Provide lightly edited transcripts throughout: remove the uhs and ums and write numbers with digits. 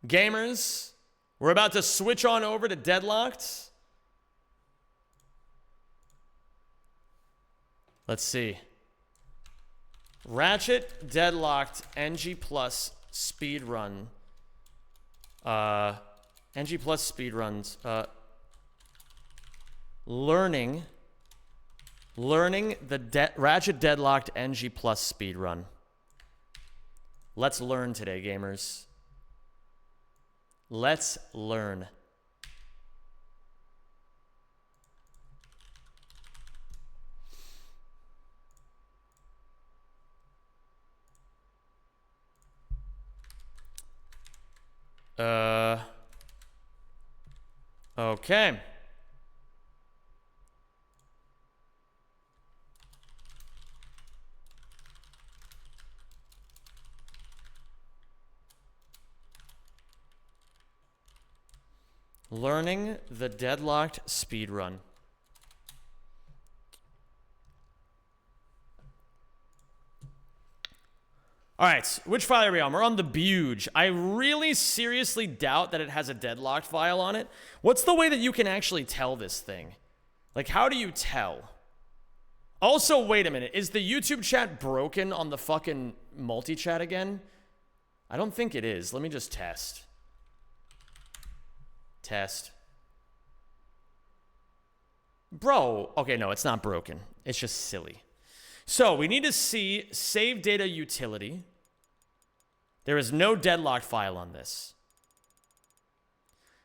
Gamers, we're about to switch on over to Deadlocked. Let's see. Ratchet Deadlocked NG plus speedrun. NG plus speedruns. Learning the Ratchet Deadlocked NG plus speedrun. Let's learn today, gamers. Let's learn. Okay. Learning the Deadlocked speedrun. All right, which file are we on? We're on the Buge. I really seriously doubt that it has a deadlocked file on it. What's the way that you can actually tell this thing? Like, how do you tell? Also, wait a minute. Is the YouTube chat broken on the fucking multi-chat again? I don't think it is. Let me just test. Test. Bro. Okay, no, it's not broken. It's just silly. So we need to see save data utility. There is no deadlocked file on this.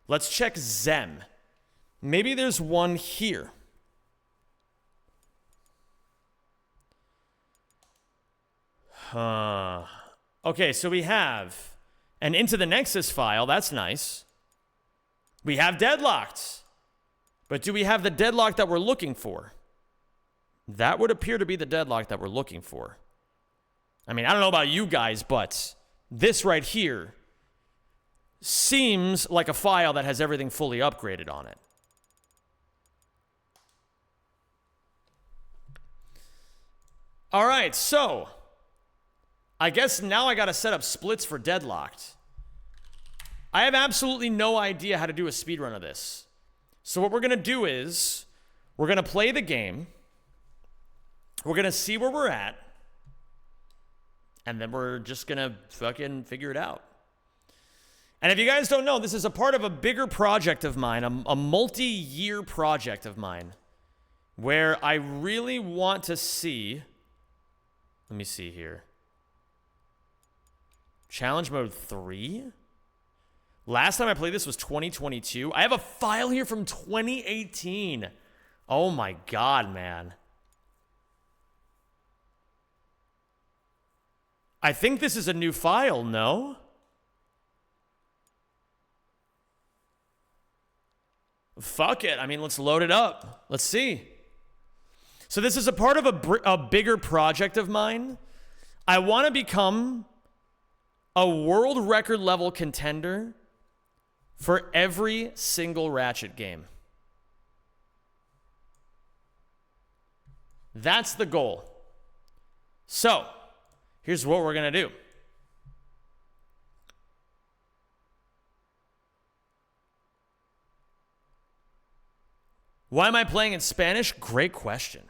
Let's check Zem. Maybe there's one here. Okay, so we have an into the Nexus file. That's nice. We have deadlocked. But do we have the deadlock that we're looking for? That would appear to be the deadlock that we're looking for. I mean, I don't know about you guys, but this right here seems like a file that has everything fully upgraded on it. All right, so I guess now I got to set up splits for deadlocked. I have absolutely no idea how to do a speedrun of this. So what we're going to do is we're going to play the game. We're going to see where we're at. And then we're just going to fucking figure it out. And if you guys don't know, this is a part of a bigger project of mine, a multi-year project of mine, where I really want to see... Let me see here. Challenge mode 3? Last time I played this was 2022. I have a file here from 2018. Oh my god, man. I think this is a new file, no? Fuck it. I mean, let's load it up. Let's see. So this is a part of a bigger project of mine. I want to become a world record level contender for every single Ratchet game. That's the goal. So, here's what we're going to do. Why am I playing in Spanish? Great question.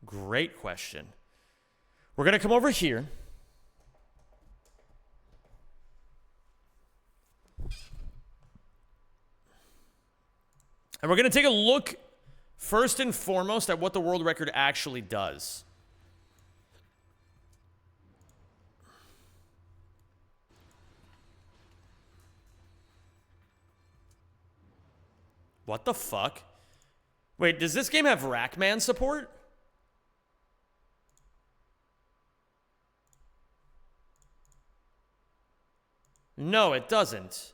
Great question. We're going to come over here. And we're going to take a look, first and foremost, at what the world record actually does. What the fuck? Wait, does this game have Rackman support? No, it doesn't.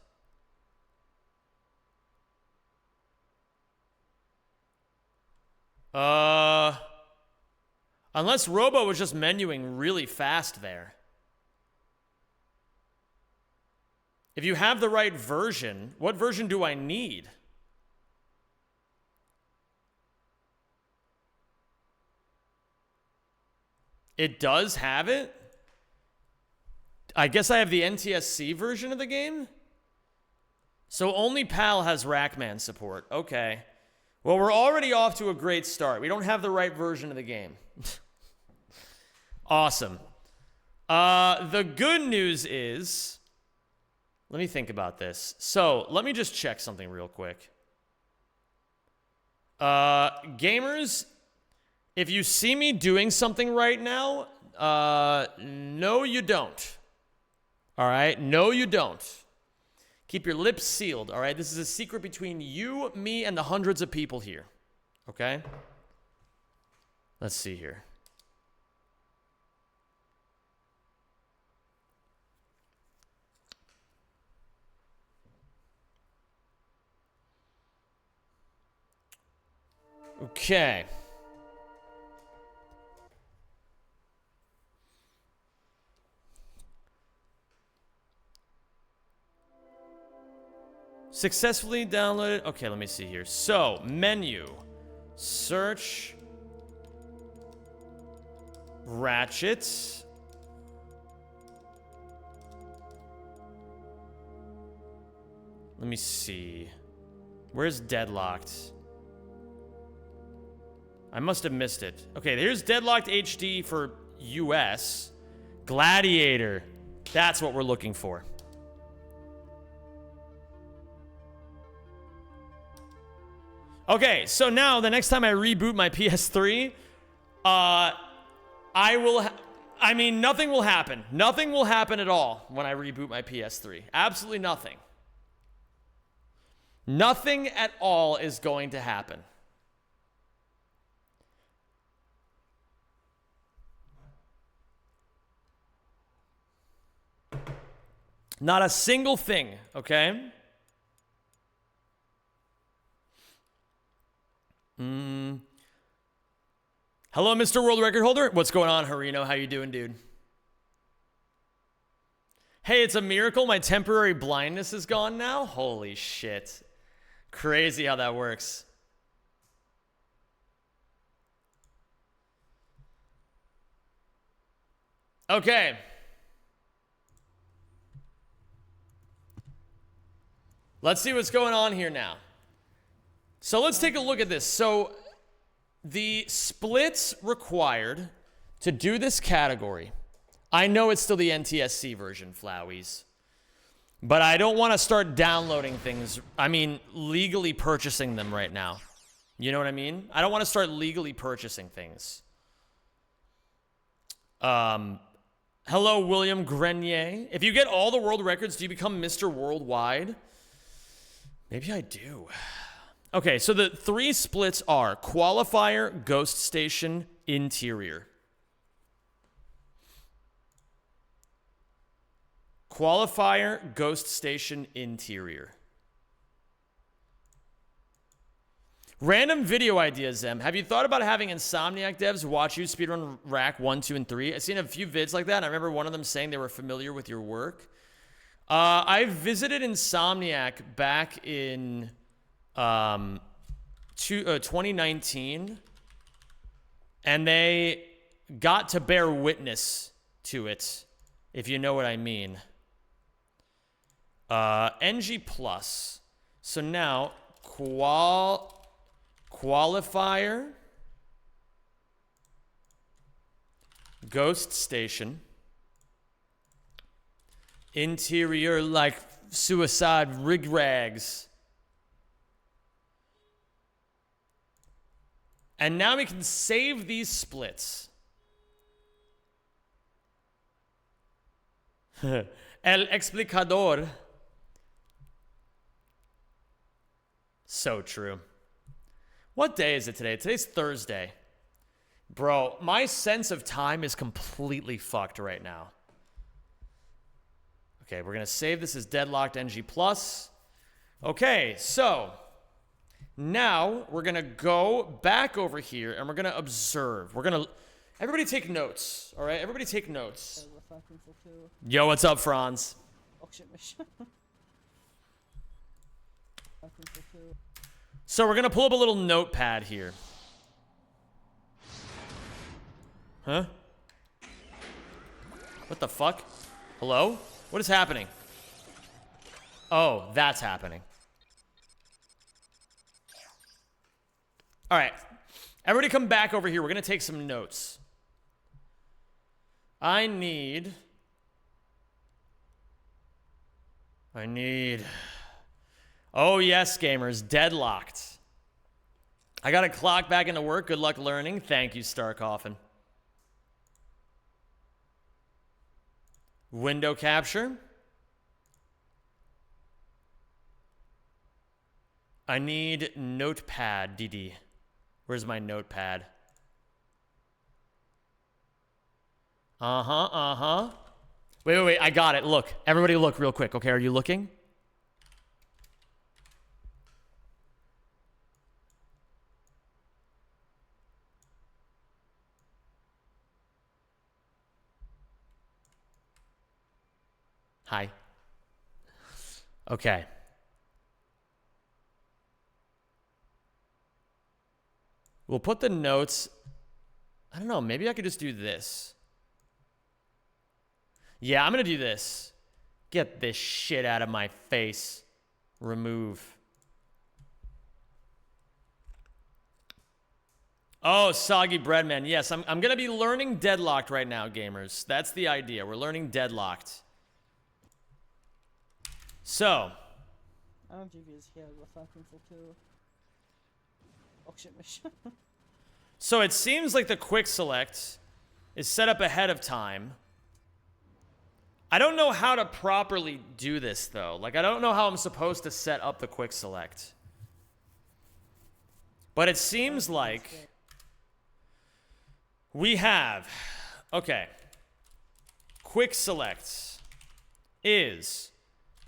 Unless Robo was just menuing really fast there. If you have the right version, what version do I need? It does have it? I guess I have the NTSC version of the game? So only PAL has Rackman support. Okay. Well, we're already off to a great start. We don't have the right version of the game. Awesome. The good news is... Let me think about this. So, let me just check something real quick. Gamers, if you see me doing something right now, no you don't. Alright? No you don't. Keep your lips sealed, alright? This is a secret between you, me, and the hundreds of people here. Okay? Let's see here. Okay. Successfully downloaded. Okay, let me see here. So, menu. Search. Ratchet. Let me see. Where's Deadlocked? I must have missed it. Okay, here's Deadlocked HD for US. Gladiator. That's what we're looking for. Okay, so now the next time I reboot my PS3, I mean, nothing will happen. Nothing will happen at all when I reboot my PS3. Absolutely nothing. Nothing at all is going to happen. Not a single thing, okay? Hello, Mr. World Record Holder. What's going on, Harino? How you doing, dude? Hey, it's a miracle my temporary blindness is gone now? Holy shit. Crazy how that works. Okay. Let's see what's going on here now. So let's take a look at this. So the splits required to do this category. I know it's still the NTSC version, Flowies. But I don't want to start downloading things. I mean, legally purchasing them right now. You know what I mean? I don't want to start legally purchasing things. Hello, William Grenier. If you get all the world records, do you become Mr. Worldwide? Maybe I do. Okay, so the three splits are Qualifier, Ghost Station, Interior. Qualifier, Ghost Station, Interior. Random video ideas, Zem. Have you thought about having Insomniac devs watch you speedrun Rack 1, 2, and 3? I've seen a few vids like that, and I remember one of them saying they were familiar with your work. I visited Insomniac back in 2019, and they got to bear witness to it, if you know what I mean. NG plus. So now, Qualifier, Ghost Station, Interior like suicide rig rags. And now we can save these splits. El explicador. So true. What day is it today? Today's Thursday. Bro, my sense of time is completely fucked right now. Okay, we're going to save this as Deadlocked NG+. Okay, so now we're going to go back over here and we're going to observe. We're going to... Everybody take notes, all right? Everybody take notes. Yo, what's up, Franz? So we're going to pull up a little notepad here. Huh? What the fuck? Hello? What is happening? Oh, that's happening. All right. Everybody come back over here. We're going to take some notes. I need... Oh, yes, gamers. Deadlocked. I got to clock back into work. Good luck learning. Thank you, Star Coffin. Window capture. I need notepad, DD. Where's my notepad? Uh-huh. Wait. I got it. Look. Everybody look real quick. Okay, are you looking? Hi. Okay. We'll put the notes... I don't know. Maybe I could just do this. Yeah, I'm going to do this. Get this shit out of my face. Remove. Oh, Soggy Breadman. Yes, I'm going to be learning Deadlocked right now, gamers. That's the idea. We're learning Deadlocked. So. I don't think it's here. We're fucking for two. Auction mission. So it seems like the quick select is set up ahead of time. I don't know how to properly do this, though. Like, I don't know how I'm supposed to set up the quick select. But it seems like we have... Okay. Quick select is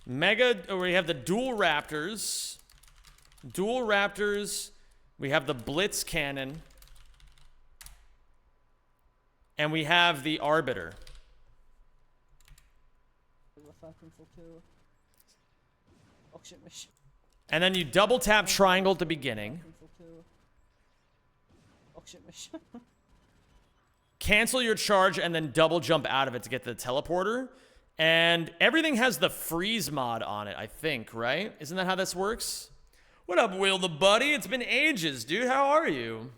mega... We have the dual raptors. Dual raptors. We have the blitz cannon. And we have the arbiter. And then you double tap triangle at the beginning. Cancel your charge and then double jump out of it to get the teleporter. And everything has the freeze mod on it, I think, right? Isn't that how this works? What up, Will the Buddy? It's been ages, dude. How are you?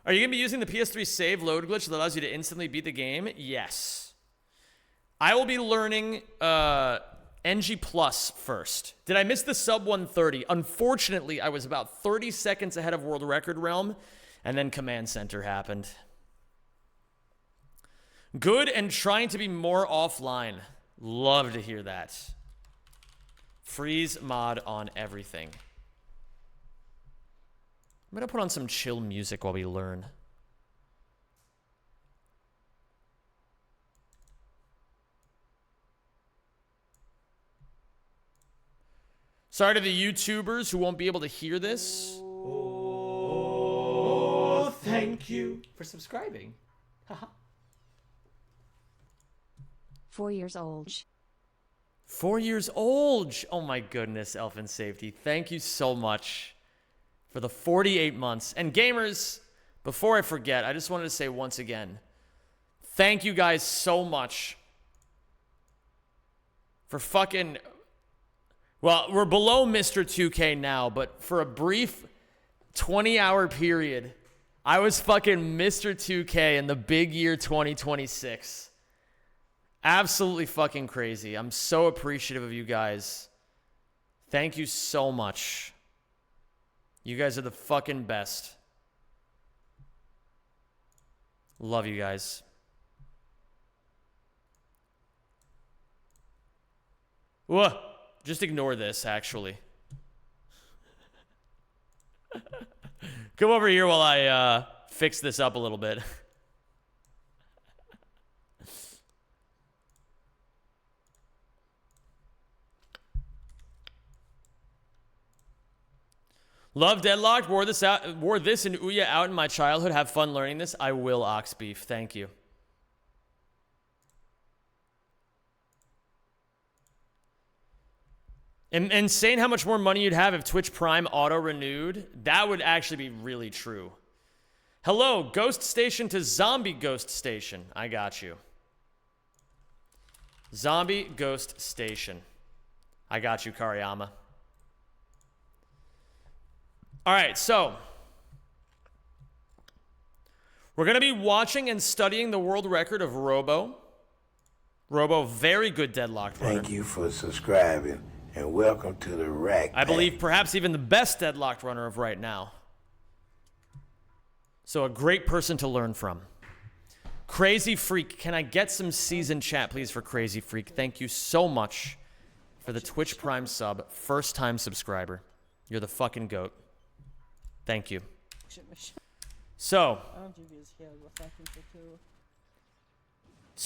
Are you going to be using the PS3 save load glitch that allows you to instantly beat the game? Yes. I will be learning NG Plus first. Did I miss the sub 130? Unfortunately, I was about 30 seconds ahead of World Record Realm, and then Command Center happened. Good and trying to be more offline. Love to hear that. Freeze mod on everything. I'm going to put on some chill music while we learn. Sorry to the YouTubers who won't be able to hear this. Oh, thank you for subscribing. 4 years old. 4 years old. Oh my goodness, Elfin Safety. Thank you so much for the 48 months. And gamers, before I forget, I just wanted to say once again, thank you guys so much for fucking... Well, we're below Mr. 2K now, but for a brief 20-hour period, I was fucking Mr. 2K in the big year 2026. Absolutely fucking crazy. I'm so appreciative of you guys. Thank you so much. You guys are the fucking best. Love you guys. Whoa. Just ignore this, actually. Come over here while I fix this up a little bit. Love Deadlocked. Wore this and Ouya out in my childhood. Have fun learning this. I will, Oxbeef. Thank you. Insane how much more money you'd have if Twitch Prime auto-renewed. That would actually be really true. Hello, Ghost Station to Zombie Ghost Station. I got you. Zombie Ghost Station. I got you, Kariyama. All right, so we're going to be watching and studying the world record of Robo. Robo, very good deadlocked runner. Thank you for subscribing and welcome to the rack. I believe perhaps even the best deadlocked runner of right now. So a great person to learn from. Crazy Freak, can I get some season chat, please, for Crazy Freak? Thank you so much for the Twitch Prime sub. First time subscriber. You're the fucking GOAT. Thank you. So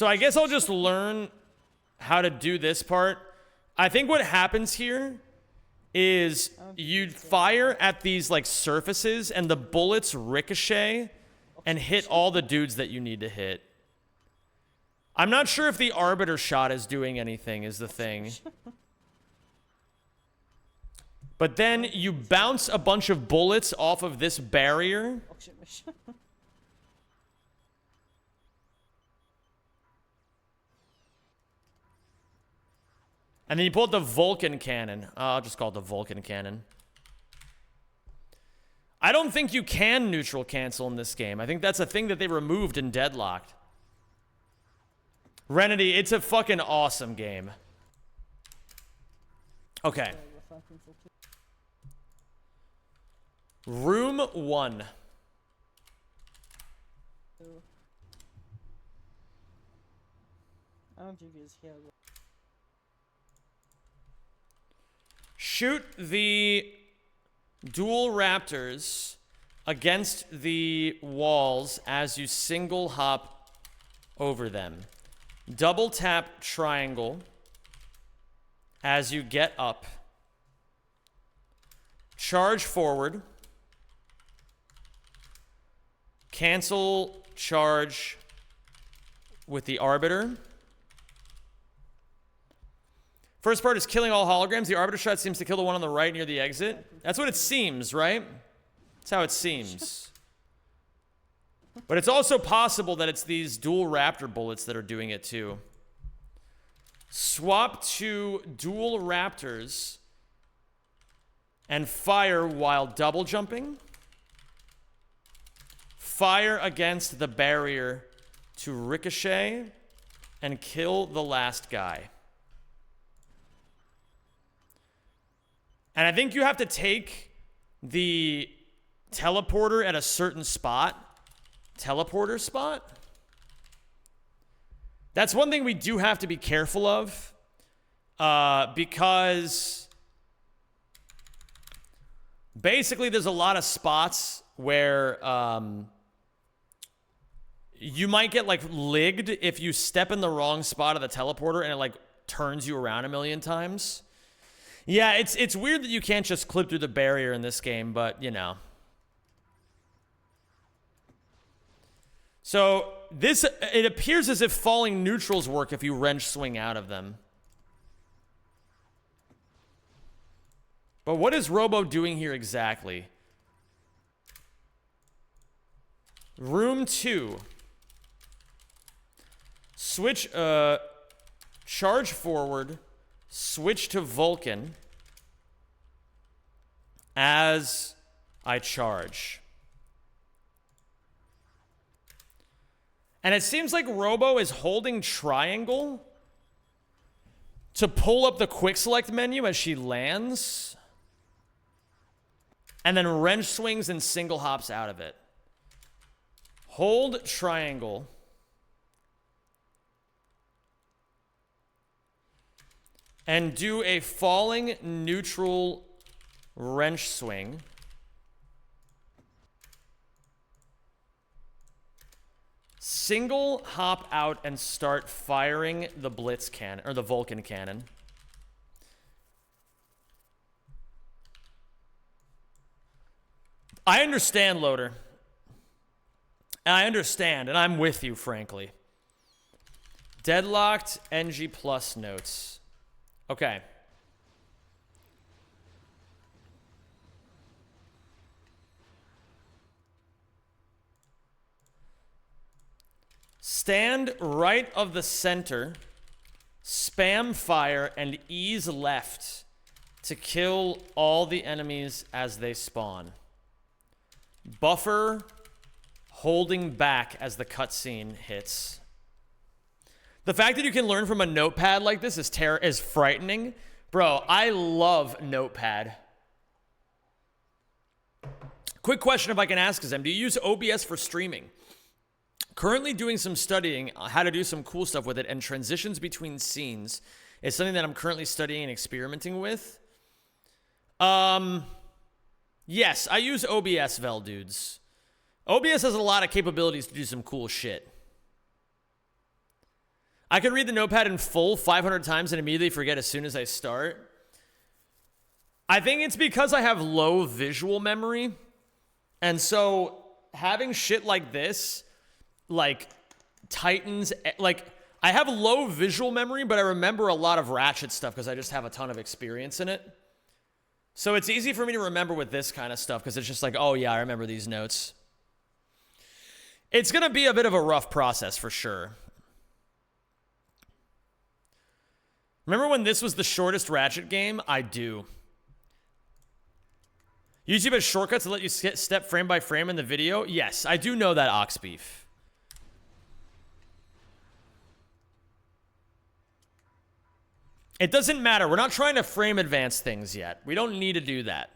I guess I'll just learn how to do this part. I think what happens here is you fire at these like surfaces and the bullets ricochet and hit all the dudes that you need to hit. I'm not sure if the arbiter shot is doing anything is the thing. But then you bounce a bunch of bullets off of this barrier. And then you pull out the Vulcan cannon. I'll just call it the Vulcan cannon. I don't think you can neutral cancel in this game. I think that's a thing that they removed in Deadlocked. Renity, it's a fucking awesome game. Okay. Room 1. Shoot the dual raptors against the walls as you single hop over them. Double tap triangle as you get up. Charge forward. Cancel charge with the arbiter. First part is killing all holograms. The arbiter shot seems to kill the one on the right near the exit. That's what it seems, right? That's how it seems. But it's also possible that it's these dual raptor bullets that are doing it too. Swap to dual raptors and fire while double jumping. Fire against the barrier to ricochet and kill the last guy. And I think you have to take the teleporter at a certain spot. Teleporter spot? That's one thing we do have to be careful of. Because basically there's a lot of spots where you might get like ligged if you step in the wrong spot of the teleporter and it like turns you around a million times. Yeah, it's weird that you can't just clip through the barrier in this game, but you know. So it appears as if falling neutrals work if you wrench swing out of them. But what is Robo doing here exactly? Room 2. Switch, charge forward. Switch to Vulcan as I charge. And it seems like Robo is holding triangle to pull up the quick select menu as she lands. And then wrench swings and single hops out of it. Hold triangle. And do a falling neutral wrench swing. Single hop out and start firing the blitz cannon, or the Vulcan cannon. I understand, Loader. I understand, and I'm with you, frankly. Deadlocked NG plus notes. Okay. Stand right of the center. spam fire and ease left to kill all the enemies as they spawn. Buffer holding back as the cutscene hits. The fact that you can learn from a notepad like this is frightening. Bro, I love notepad. Quick question if I can ask them. Do you use OBS for streaming? Currently doing some studying how to do some cool stuff with it, and transitions between scenes is something that I'm currently studying and experimenting with. Yes, I use OBS, Vel dudes. OBS has a lot of capabilities to do some cool shit. I can read the notepad in full 500 times and immediately forget as soon as I start. I think it's because I have low visual memory. And so having shit like this, like Titans, like I have low visual memory, but I remember a lot of Ratchet stuff because I just have a ton of experience in it. So it's easy for me to remember with this kind of stuff because it's just like, oh yeah, I remember these notes. It's going to be a bit of a rough process for sure. Remember when this was the shortest Ratchet game? I do. YouTube has shortcuts that let you step frame by frame in the video? Yes, I do know that, Oxbeef. It doesn't matter. We're not trying to frame advance things yet. We don't need to do that.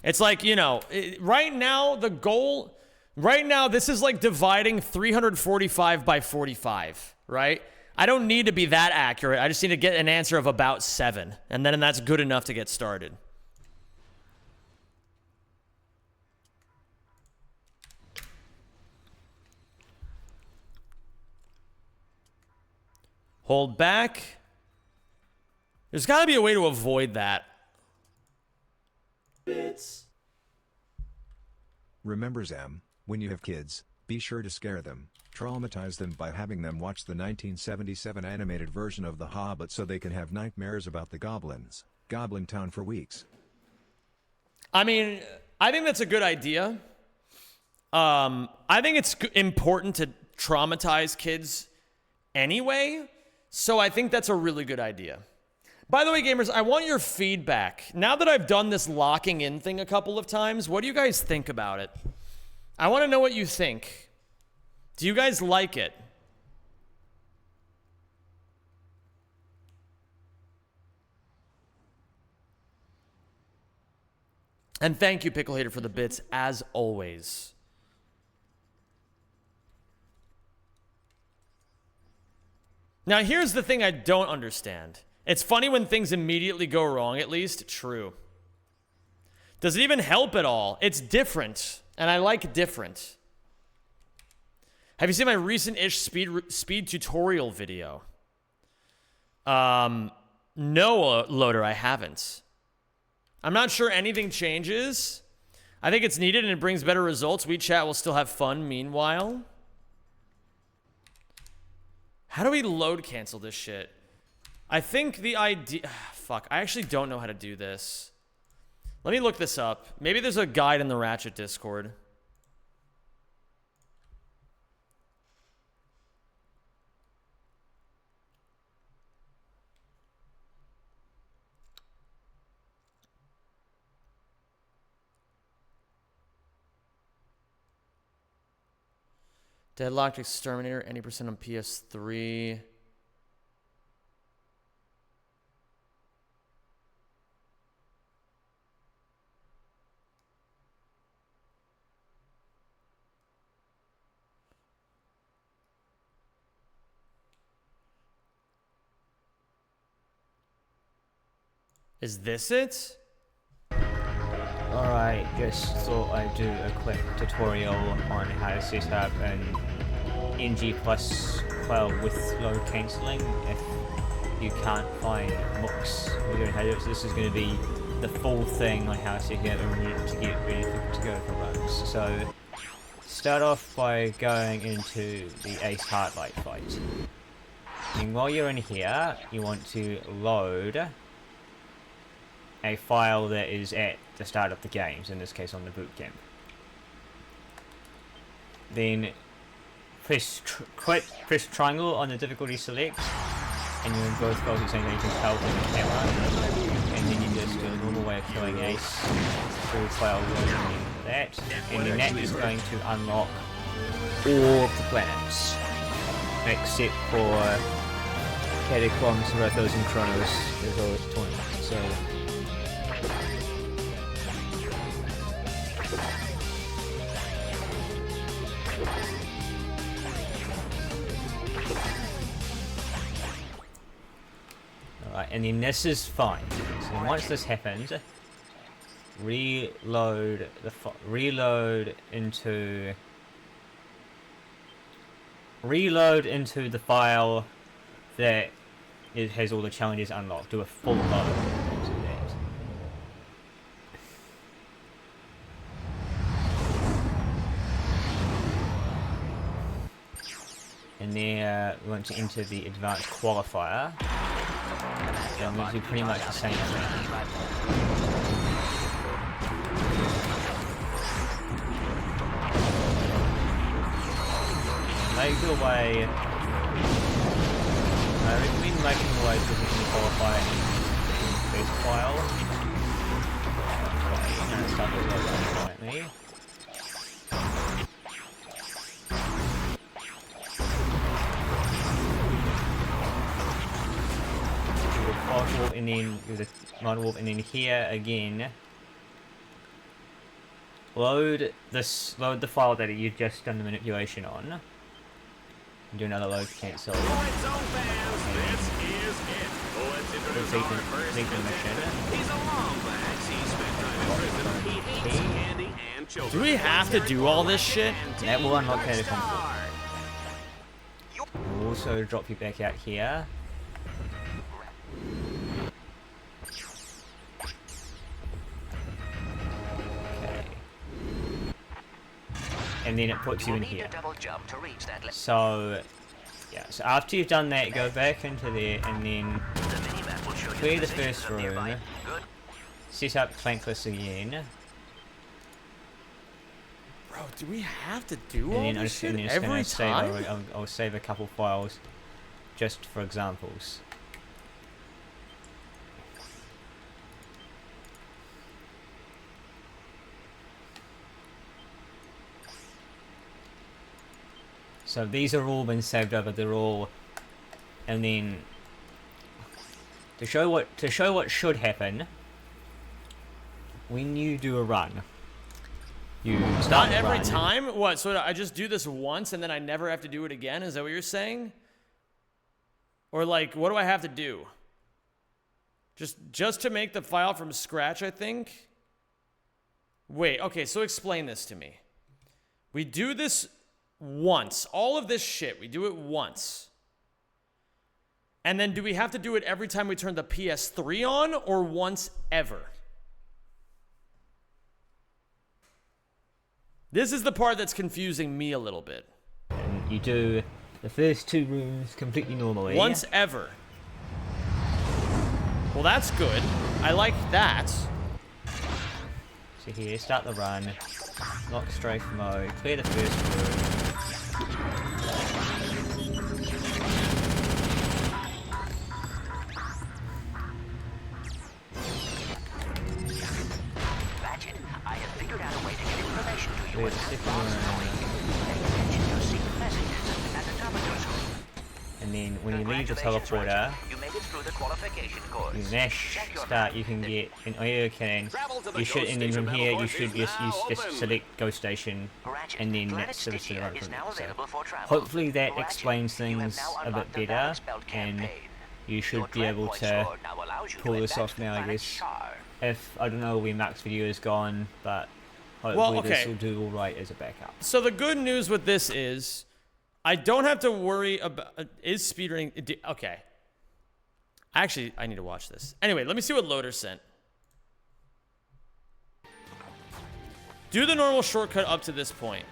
It's like, you know, right now, the goal... Right now, this is like dividing 345 by 45, right? I don't need to be that accurate. I just need to get an answer of about 7. And then that's good enough to get started. Hold back. There's got to be a way to avoid that. Bits. Remember Zam, when you have kids, be sure to scare them, traumatize them by having them watch the 1977 animated version of The Hobbit so they can have nightmares about the goblins, Goblin Town for weeks. I mean, I think that's a good idea. I think it's important to traumatize kids anyway, so I think that's a really good idea. By the way, gamers, I want your feedback. Now that I've done this locking in thing a couple of times, what do you guys think about it? I want to know what you think. Do you guys like it? And thank you, Pickle Hater, for the bits, as always. Now, here's the thing I don't understand. It's funny when things immediately go wrong, at least. True. Does it even help at all? It's different, and I like different. Have you seen my recent-ish speed tutorial video? No, Loader, I haven't. I'm not sure anything changes. I think it's needed and it brings better results. WeChat will still have fun meanwhile. How do we load cancel this shit? I think the idea... Fuck, I actually don't know how to do this. Let me look this up. Maybe there's a guide in the Ratchet Discord. Deadlocked Exterminator, any % on PS3. Is this it? Alright, just thought I'd do a quick tutorial on how to set up an NG plus file with load cancelling if you can't find books or don't have it. So this is going to be the full thing on how to set it up to get ready to go for runs. So start off by going into the Ace Heartlight fight. And while you're in here, you want to load a file that is at the start of the games, in this case on the boot camp. Then press triangle on the difficulty select, and you're in both files at the same time. You can tell from the camera, and then you just do a normal way of killing Ace through file loading that, and then that is going to unlock all of the planets except for Catacombs, Rathos, and Kronos. There's always tournaments, so. Alright, and then this is fine. So once this happens, reload into the file that it has all the challenges unlocked. Do a full load into that. And then we want to enter the advanced qualifier. And we'll do pretty much the same thing. Make your way. I recommend making your way to the qualifier in the first file. Okay, now start to load slightly. Warp, and then with a mod warp, and then here again. Load the file that you've just done the manipulation on. And do another load cancel. Do we have to do all this shit? That will unlock Catacombs. We'll also drop you back out here. And then it puts you in here. So, yeah, so after you've done that, go back into there and then clear the first room, set up Clank list again. Bro, do we have to do all And then this shit every time? I'll save a couple files just for examples. So these are all been saved over. They're all, and then to show what should happen when you do a run. You start Not every run. time? What? So I just do this once and then I never have to do it again? Is that what you're saying? Or like, what do I have to do? Just to make the file from scratch, I think? Wait, okay, so explain this to me. We do this once. All of this shit, we do it once. And then do we have to do it every time we turn the PS3 on, or once ever? This is the part that's confusing me a little bit. And you do the first two rooms completely normally. Once ever. Well, that's good. I like that. So here, start the run, lock strafe mode, clear the first room. Ratchet, I have figured out a way to get information to you. Clear the second room. And then when you leave the teleporter, You made it through the qualification course. you mash start, you can get an IO cannon. You should, and then from here you should just select Ghost Station, and then that's the rest of the run. So hopefully that explains things a bit better, and you should be able to pull this off now, I guess. If I don't know where Mark's video is gone, but hopefully this will do alright as a backup. So the good news with this is, I don't have to worry about, is speedrunning, okay. Actually, I need to watch this. Anyway, let me see what Loader sent. Do the normal shortcut up to this point.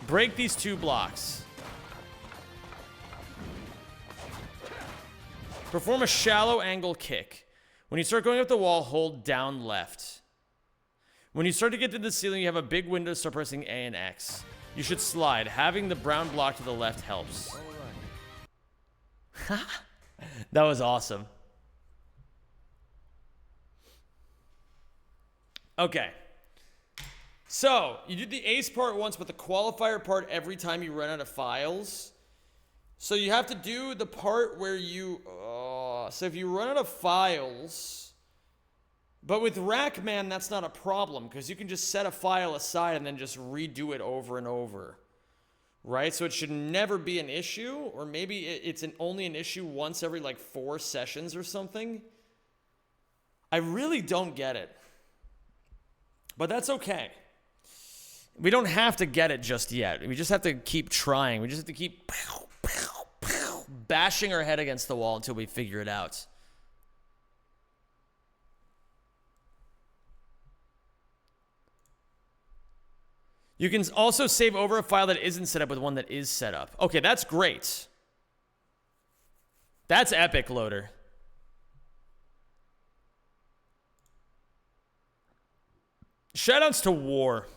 Break these 2 blocks. Perform a shallow angle kick. When you start going up the wall, hold down left. When you start to get to the ceiling, you have a big window, so pressing A and X. You should slide. Having the brown block to the left helps. That was awesome. Okay. So, you did the ace part once, but the qualifier part every time you run out of files. So you have to do the part where you... so if you run out of files... But with Rackman, that's not a problem, because you can just set a file aside and then just redo it over and over. Right? So it should never be an issue, or maybe it's only an issue once every, like, 4 sessions or something. I really don't get it. But that's okay. We don't have to get it just yet. We just have to keep trying. We just have to keep bashing our head against the wall until we figure it out. You can also save over a file that isn't set up with one that is set up. Okay, that's great. That's epic, Loader. Shoutouts to War.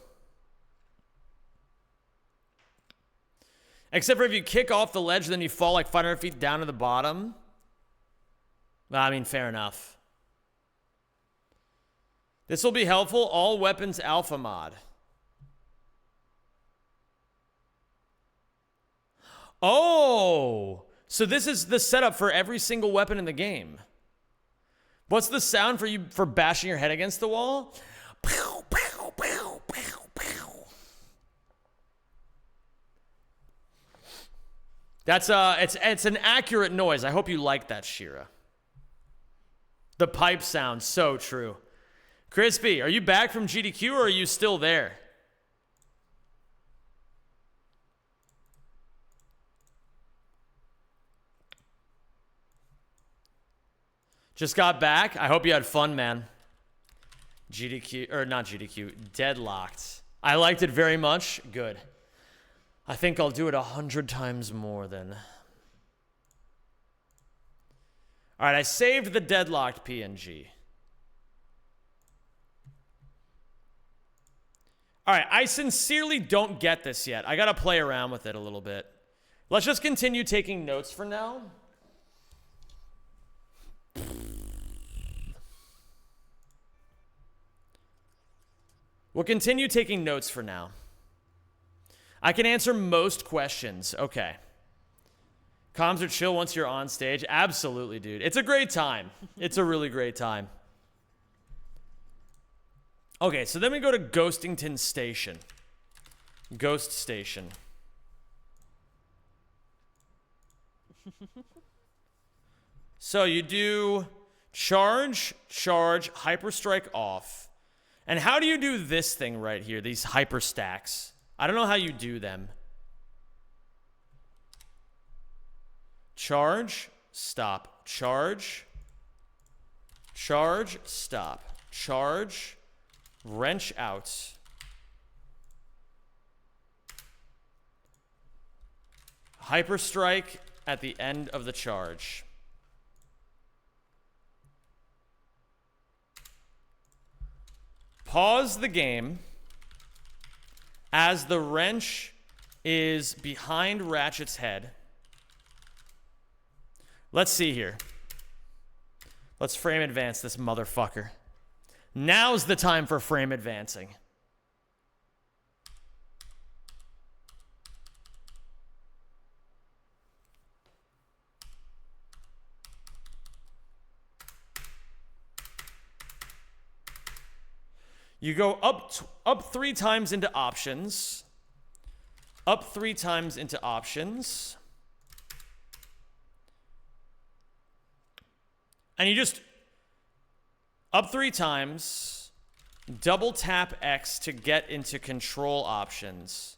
Except for if you kick off the ledge, then you fall like 500 feet down to the bottom. Well, I mean, fair enough. This will be helpful. All weapons alpha mod. Oh! So this is the setup for every single weapon in the game. What's the sound for you for bashing your head against the wall? Pow, pow, pow, pow, pow. That's it's an accurate noise. I hope you like that, Shira. The pipe sound, so true. Crispy, are you back from GDQ or are you still there? Just got back. I hope you had fun, man. GDQ, or not GDQ, Deadlocked. I liked it very much. Good. I think I'll do it 100 times more then. All right, I saved the Deadlocked PNG. All right, I sincerely don't get this yet. I got to play around with it a little bit. Let's just continue taking notes for now. We'll continue taking notes for now. I can answer most questions. Okay. Comms are chill once you're on stage. Absolutely, dude. It's a great time. It's a really great time. Okay, so then we go to Ghostington Station. Ghost Station. So you do charge, hyperstrike off. And how do you do this thing right here, these hyper stacks? I don't know how you do them. Charge, stop, charge, stop, charge, wrench out. Hyperstrike at the end of the charge. Pause the game as the wrench is behind Ratchet's head. Let's see here. Let's frame advance this motherfucker. Now's the time for frame advancing. You go up 3 times into options. Up 3 times into options. And you just up 3 times, double tap X to get into control options.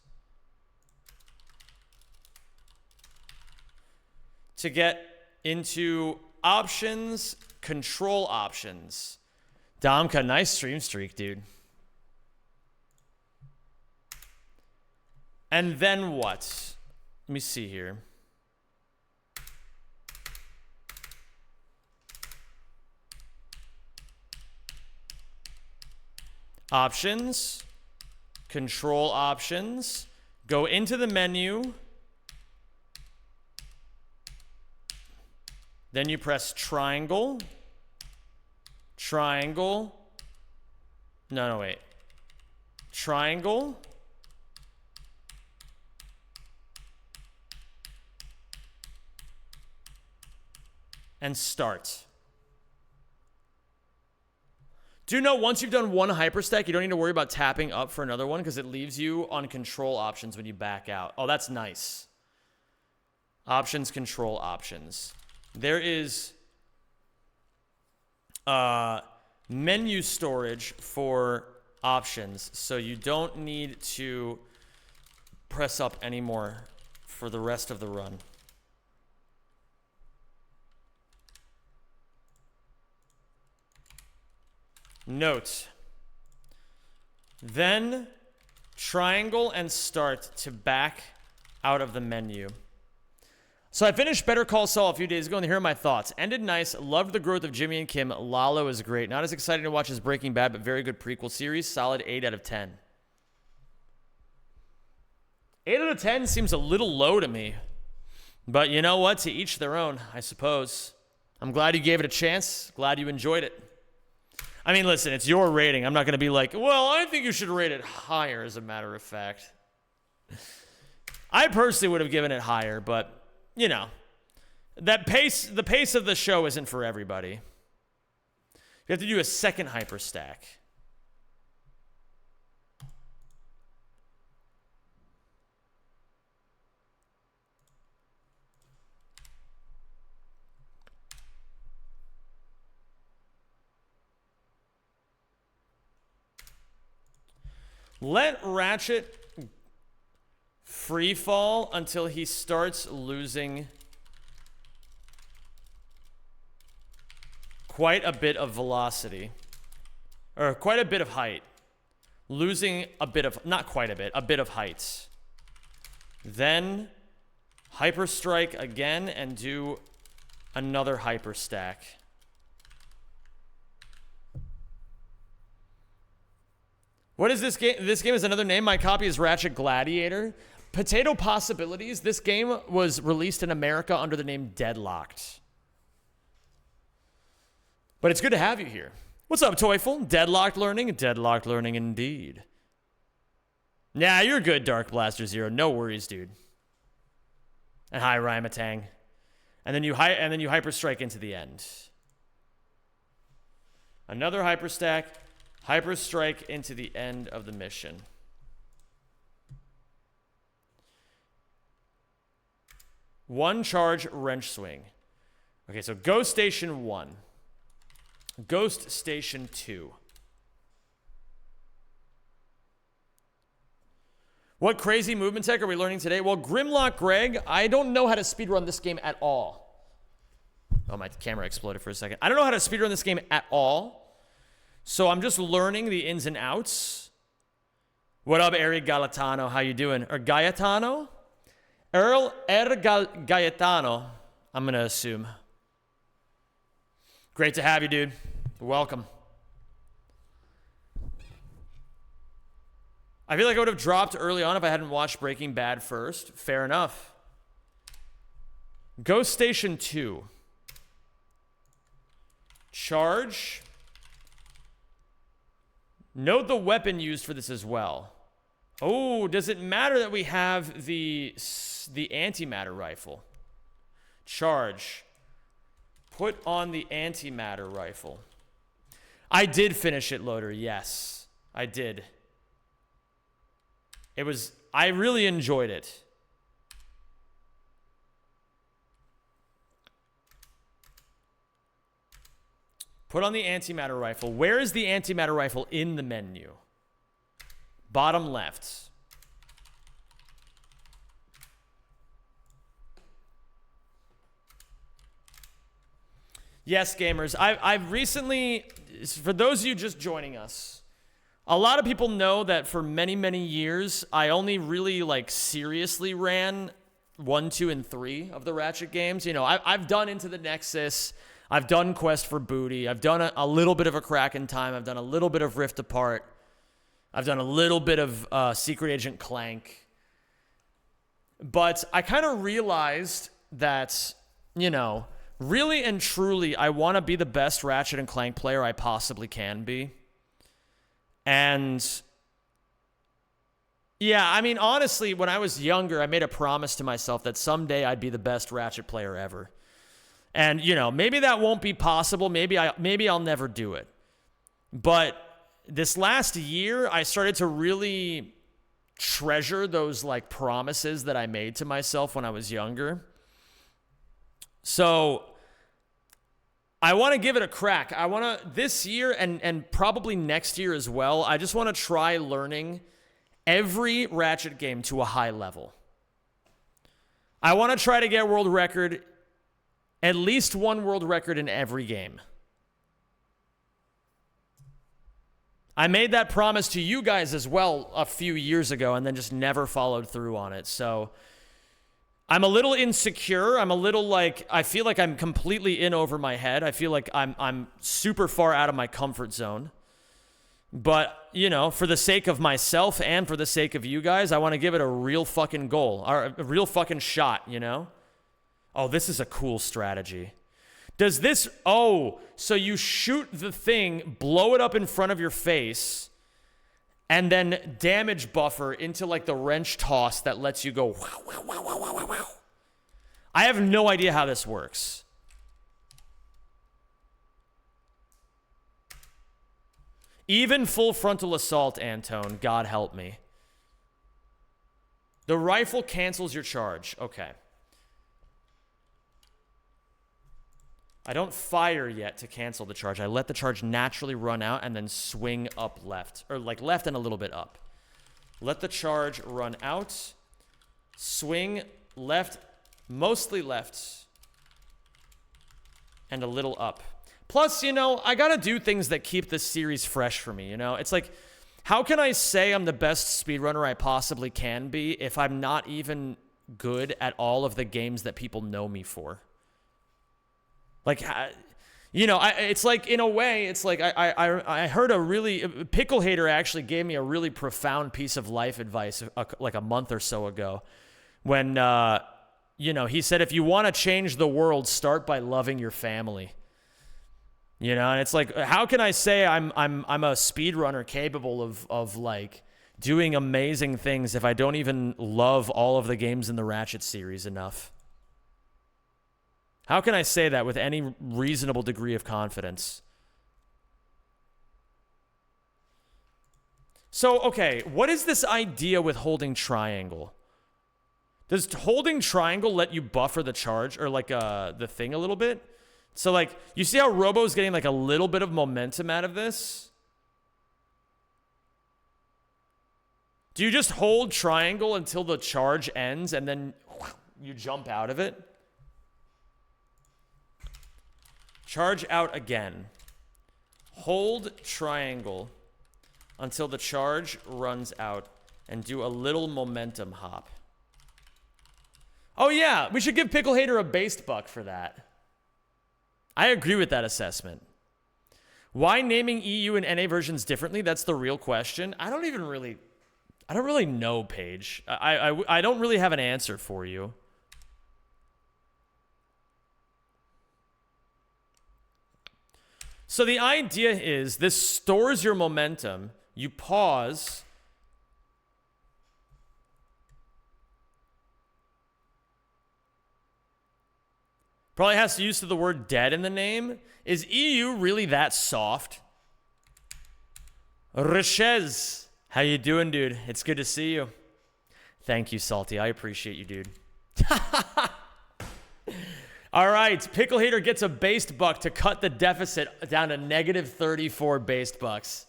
To get into options, control options. Domka, nice stream streak, dude. And then what? Let me see here. Options. Control options. Go into the menu. Then you press triangle. Triangle. No, wait. Triangle. And start. Do note, once you've done one hyperstack, you don't need to worry about tapping up for another one because it leaves you on control options when you back out. Oh, that's nice. Options, control options. There is menu storage for options, so you don't need to press up anymore for the rest of the run. Note. Then triangle and start to back out of the menu. So I finished Better Call Saul a few days ago, and here are my thoughts. Ended nice. Loved the growth of Jimmy and Kim. Lalo is great. Not as exciting to watch as Breaking Bad, but very good prequel series. Solid 8 out of 10. 8 out of 10 seems a little low to me. But you know what? To each their own, I suppose. I'm glad you gave it a chance. Glad you enjoyed it. I mean, listen, it's your rating. I'm not going to be like, well, I think you should rate it higher, as a matter of fact. I personally would have given it higher, but, you know, the pace of the show isn't for everybody. You have to do a second hyperstack. Let Ratchet free fall until he starts losing quite a bit of velocity. Or quite a bit of height. Losing a bit of, not quite a bit of height. Then hyper strike again and do another hyper stack. What is this game? This game is another name. My copy is Ratchet Gladiator. Potato Possibilities. This game was released in America under the name Deadlocked. But it's good to have you here. What's up, Toyful? Deadlocked learning? Deadlocked learning indeed. Nah, you're good, Dark Blaster Zero. No worries, dude. And hi, Rhymatang. And then you hyper strike into the end. Another hyper stack. Hyper strike into the end of the mission. One charge wrench swing. Okay, so Ghost Station 1. Ghost Station 2. What crazy movement tech are we learning today? Well, Grimlock Greg, I don't know how to speedrun this game at all. Oh, my camera exploded for a second. I don't know how to speedrun this game at all. So I'm just learning the ins and outs. What up, Eric Gaetano? How you doing? Or Gaetano? Gaetano, I'm going to assume. Great to have you, dude. Welcome. I feel like I would have dropped early on if I hadn't watched Breaking Bad first. Fair enough. Ghost Station 2. Charge. Note the weapon used for this as well. Oh, does it matter that we have the antimatter rifle? Charge. Put on the antimatter rifle. I did finish it, Loader. Yes, I did. I really enjoyed it. Put on the antimatter rifle. Where is the antimatter rifle in the menu? Bottom left. Yes, gamers. I've recently, for those of you just joining us, a lot of people know that for many, many years, I only really seriously ran 1, 2, and 3 of the Ratchet games. You know, I've done Into the Nexus. I've done Quest for Booty. I've done a little bit of a Crack in Time. I've done a little bit of Rift Apart. I've done a little bit of Secret Agent Clank. But I kind of realized that, you know, really and truly, I want to be the best Ratchet and Clank player I possibly can be. And yeah, I mean, honestly, when I was younger, I made a promise to myself that someday I'd be the best Ratchet player ever. And, you know, maybe that won't be possible. Maybe I'll never do it. But this last year, I started to really treasure those, like, promises that I made to myself when I was younger. So I want to give it a crack. I want to, this year and probably next year as well, I just want to try learning every Ratchet game to a high level. I want to try to get world record, at least one world record in every game. I made that promise to you guys as well a few years ago and then just never followed through on it. So I'm a little insecure. I'm a little like, I feel like I'm completely in over my head. I feel like I'm super far out of my comfort zone. But, you know, for the sake of myself and for the sake of you guys, I want to give it a real fucking goal, or a real fucking shot, you know? Oh, this is a cool strategy. Does this, oh, so you shoot the thing, blow it up in front of your face, and then damage buffer into like the wrench toss that lets you go wow, wow, wow, wow, wow, wow. I have no idea how this works. Even full frontal assault, Antone, God help me. The rifle cancels your charge. Okay. I don't fire yet to cancel the charge. I let the charge naturally run out and then swing up left. Or like left and a little bit up. Let the charge run out. Swing left, mostly left. And a little up. Plus, you know, I gotta do things that keep this series fresh for me, you know? It's like, how can I say I'm the best speedrunner I possibly can be if I'm not even good at all of the games that people know me for? Like, you know, it's like, in a way, it's like, I heard a really, Pickle Hater actually gave me a really profound piece of life advice like a month or so ago when, you know, he said, if you want to change the world, start by loving your family. You know, and it's like, how can I say I'm a speedrunner capable of like doing amazing things if I don't even love all of the games in the Ratchet series enough? How can I say that with any reasonable degree of confidence? So, okay, what is this idea with holding triangle? Does holding triangle let you buffer the charge or like the thing a little bit? So, like, you see how Robo's getting, like, a little bit of momentum out of this? Do you just hold triangle until the charge ends and then you jump out of it? Charge out again. Hold triangle until the charge runs out and do a little momentum hop. Oh, yeah, we should give Pickle Hater a based buck for that. I agree with that assessment. Why naming EU and NA versions differently? That's the real question. I don't really know, Paige. I don't really have an answer for you. So the idea is this stores your momentum. You pause. Probably has to use the word dead in the name. Is EU really that soft? Richez, how you doing, dude? It's good to see you. Thank you, Salty. I appreciate you, dude. All right, Pickle Hater gets a based buck to cut the deficit down to negative 34 based bucks.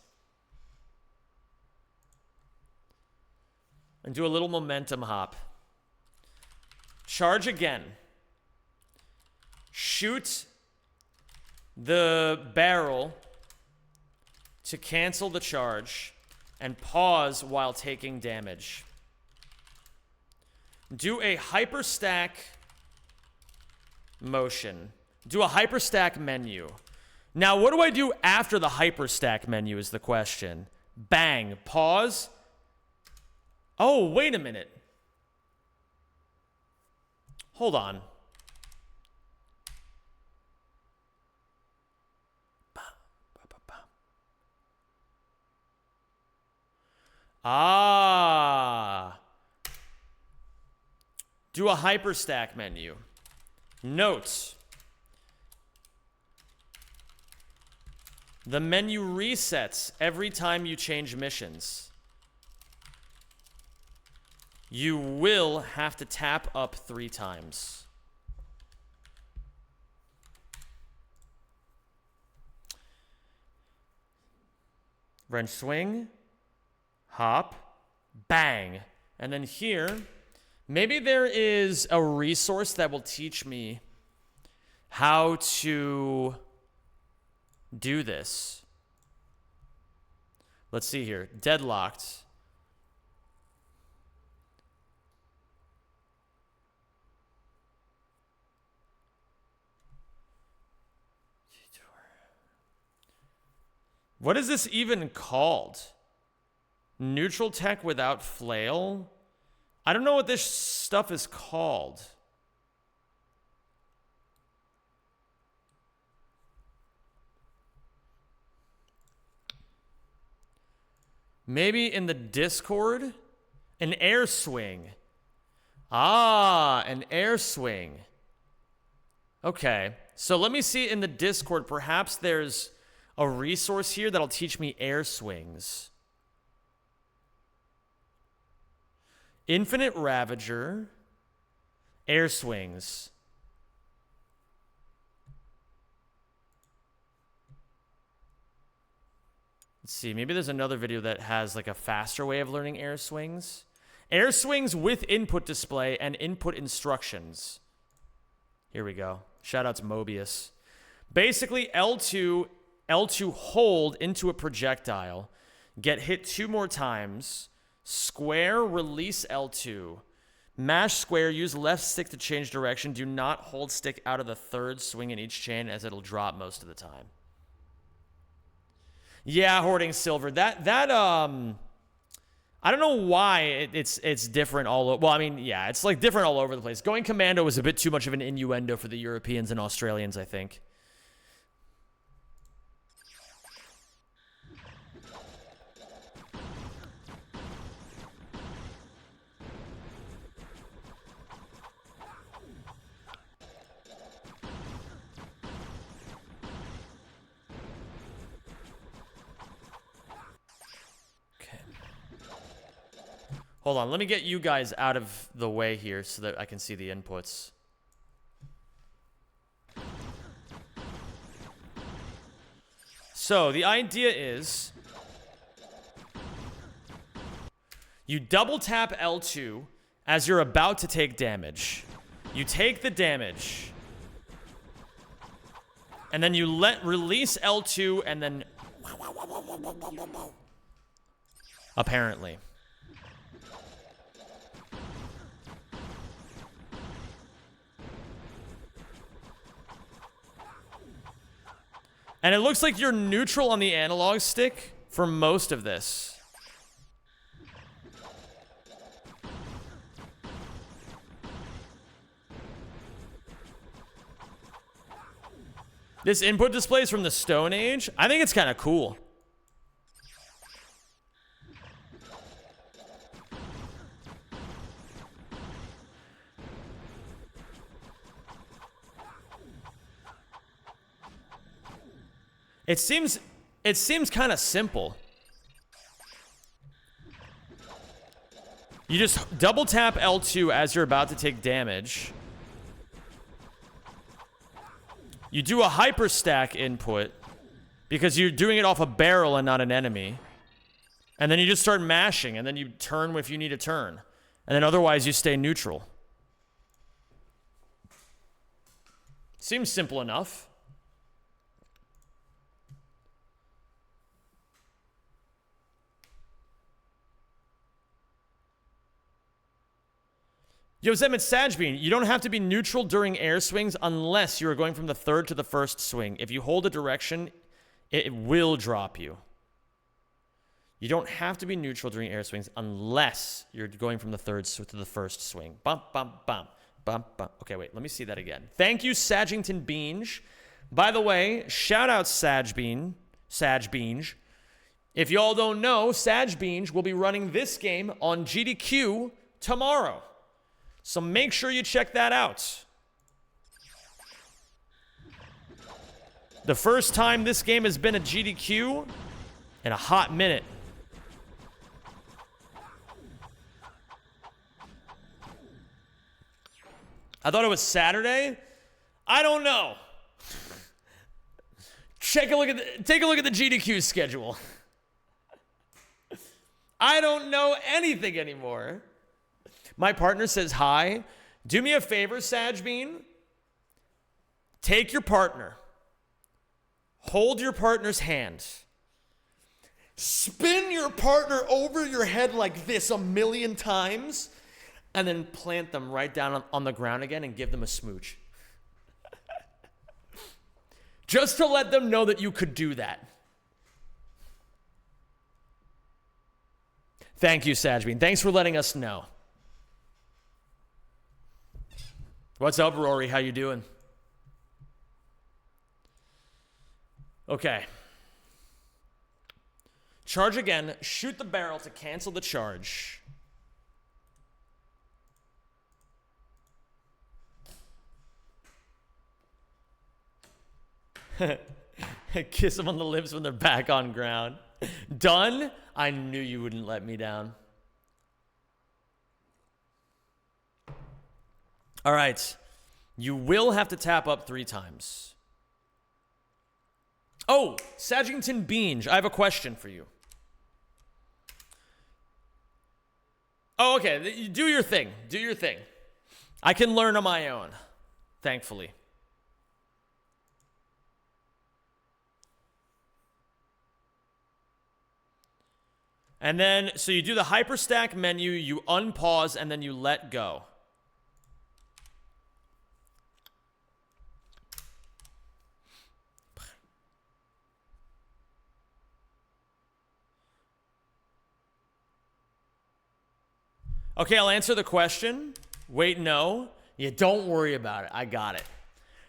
And do a little momentum hop. Charge again. Shoot the barrel to cancel the charge and pause while taking damage. Do a hyperstack motion. Do a hyperstack menu. Now, what do I do after the hyperstack menu is the question. Bang. Pause. Oh, wait a minute. Hold on. Ah. Do a hyperstack menu. Notes. The menu resets every time you change missions. You will have to tap up 3 times. Wrench swing. Hop. Bang. And then here, maybe there is a resource that will teach me how to do this. Let's see here. Deadlocked. What is this even called? Neutral tech without flail? I don't know what this stuff is called. Maybe in the Discord? An air swing. Ah, an air swing. Okay. So let me see in the Discord. Perhaps there's a resource here that'll teach me air swings. Infinite Ravager. Air swings. Let's see. Maybe there's another video that has like a faster way of learning air swings. Air swings with input display and input instructions. Here we go. Shout out to Mobius. Basically, L2 hold into a projectile. Get hit 2 more times. Square, release L2. Mash square, use left stick to change direction. Do not hold stick out of the 3rd swing in each chain as it'll drop most of the time. Yeah, hoarding silver. That I don't know why it's different all over. Well, I mean, yeah, it's like different all over the place. Going commando was a bit too much of an innuendo for the Europeans and Australians, I think. Hold on, let me get you guys out of the way here so that I can see the inputs. So, the idea is you double tap L2 as you're about to take damage. You take the damage. And then you release L2 and then apparently. And it looks like you're neutral on the analog stick for most of this. This input display is from the Stone Age. I think it's kind of cool. It seems kind of simple. You just double tap L2 as you're about to take damage. You do a hyperstack input because you're doing it off a barrel and not an enemy. And then you just start mashing, and then you turn if you need to turn. And then otherwise you stay neutral. Seems simple enough. Yo, Zem, it's Sajbean. You don't have to be neutral during air swings unless you are going from the 3rd to the 1st swing. If you hold a direction, it will drop you. You don't have to be neutral during air swings unless you're going from the third to the first swing. Bump, bump, bump, bump, bump. Okay, wait, let me see that again. Thank you, Sagington Beange. By the way, shout out Sag Beange. If y'all don't know, Sag Beange will be running this game on GDQ tomorrow. So make sure you check that out. The first time this game has been a GDQ in a hot minute. I thought it was Saturday. I don't know. Take a look at the GDQ schedule. I don't know anything anymore. My partner says hi. Do me a favor, Sajbean. Take your partner. Hold your partner's hand. Spin your partner over your head like this 1,000,000 times. And then plant them right down on the ground again and give them a smooch. Just to let them know that you could do that. Thank you, Sajbean. Thanks for letting us know. What's up, Rory? How you doing? Okay. Charge again. Shoot the barrel to cancel the charge. Kiss them on the lips when they're back on ground. Done? I knew you wouldn't let me down. All right. You will have to tap up 3 times. Oh, Sagington Beange, I have a question for you. Oh, okay. Do your thing. Do your thing. I can learn on my own, thankfully. And then, so you do the hyperstack menu, you unpause, and then you let go. Okay, I'll answer the question. Wait, no. Yeah, don't worry about it. I got it.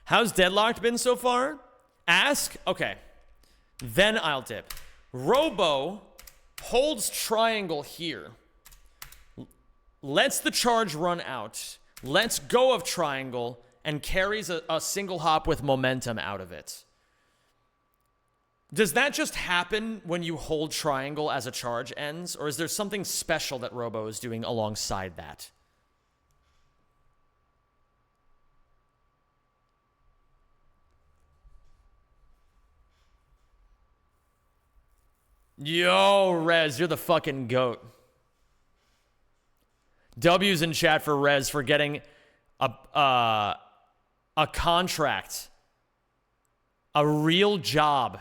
How's Deadlocked been so far? Ask? Okay. Then I'll dip. Robo holds triangle here. Lets the charge run out. Lets go of triangle and carries a single hop with momentum out of it. Does that just happen when you hold triangle as a charge ends? Or is there something special that Robo is doing alongside that? Yo, Rez, you're the fucking GOAT. W's in chat for Rez for getting a contract. A real job.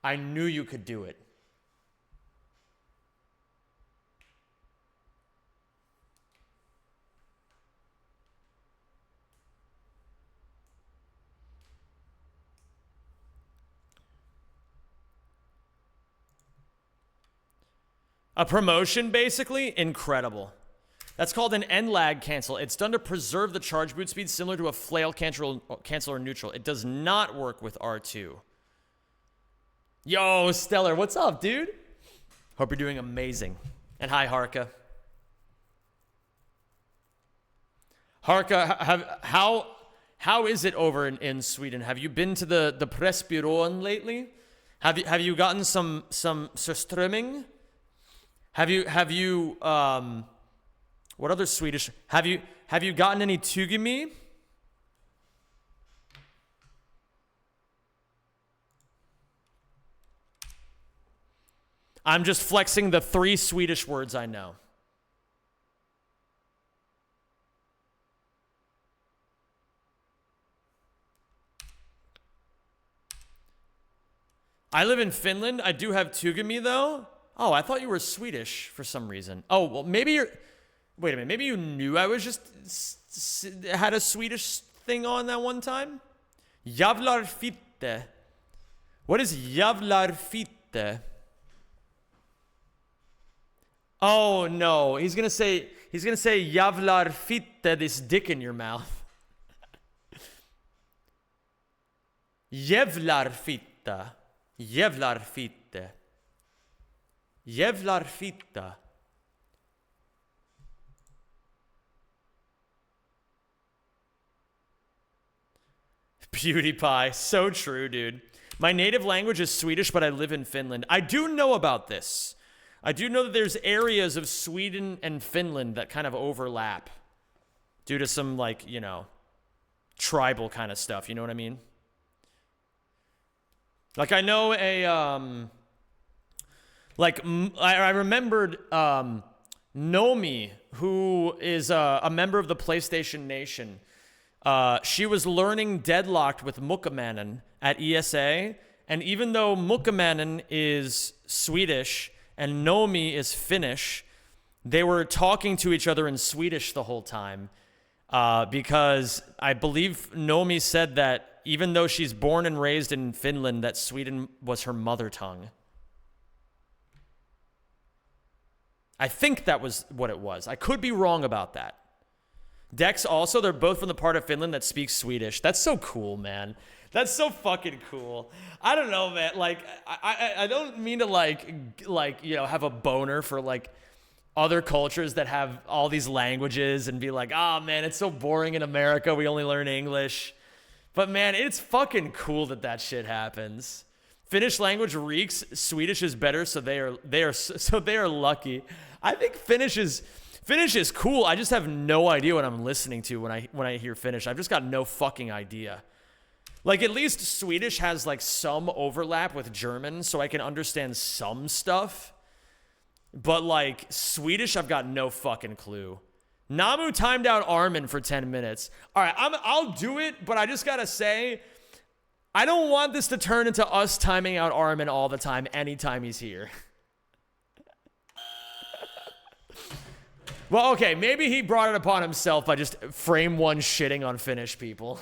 I knew you could do it. A promotion, basically? Incredible. That's called an end lag cancel. It's done to preserve the charge boot speed similar to a flail cancel or neutral. It does not work with R2. Yo, Stellar, what's up, dude? Hope you're doing amazing. And hi, Harka. Harka, how is it over in Sweden? Have you been to the Pressbyrån lately? Have you gotten some surströmming? Have you what other Swedish? Have you gotten any tuggummi? I'm just flexing the 3 Swedish words I know. I live in Finland. I do have tuggummi though. Oh, I thought you were Swedish for some reason. Oh, well, maybe you're... Wait a minute. Maybe you knew I was just... had a Swedish thing on that one time? Jävlar fitte. What is jävlar fitte? Oh no, he's gonna say Javlar fitte, this dick in your mouth. Jävlar fitta. Jävlar fitte. Jävlar fitta. PewDiePie, so true, dude. My native language is Swedish, but I live in Finland. I do know about this. I do know that there's areas of Sweden and Finland that kind of overlap due to some, like, you know, tribal kind of stuff. You know what I mean? Like, I know I remembered Nomi, who is a member of the PlayStation Nation. She was learning Deadlocked with Mukkamannen at ESA, and even though Mukkamannen is Swedish and Nomi is Finnish, they were talking to each other in Swedish the whole time, because I believe Nomi said that even though she's born and raised in Finland, that Sweden was her mother tongue. I think that was what it was. I could be wrong about that. Dex also, they're both from the part of Finland that speaks Swedish. That's so cool, man. That's so fucking cool. I don't know, man. Like, I don't mean to like, you know, have a boner for like other cultures that have all these languages and be like, oh man, it's so boring in America. We only learn English. But man, it's fucking cool that that shit happens. Finnish language reeks. Swedish is better, so they are lucky. I think Finnish is cool. I just have no idea what I'm listening to when I hear Finnish. I've just got no fucking idea. Like, at least Swedish has like some overlap with German, so I can understand some stuff. But like Swedish, I've got no fucking clue. Namu timed out Armin for 10 minutes. All right, I'll do it, but I just gotta say, I don't want this to turn into us timing out Armin all the time, anytime he's here. Well, okay, maybe he brought it upon himself by just frame one shitting on Finnish people.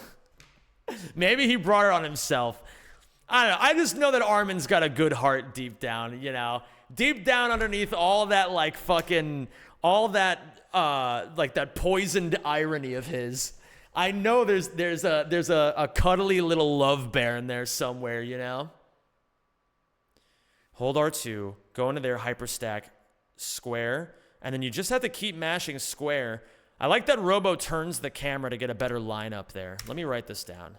Maybe he brought it on himself. I don't know. I just know that Armin's got a good heart deep down, you know? Deep down underneath all that, like, fucking, all that, like, that poisoned irony of his. I know there's a cuddly little love bear in there somewhere, you know? Hold R2, go into there, hyperstack, square, and then you just have to keep mashing square. I like that Robo turns the camera to get a better lineup there. Let me write this down.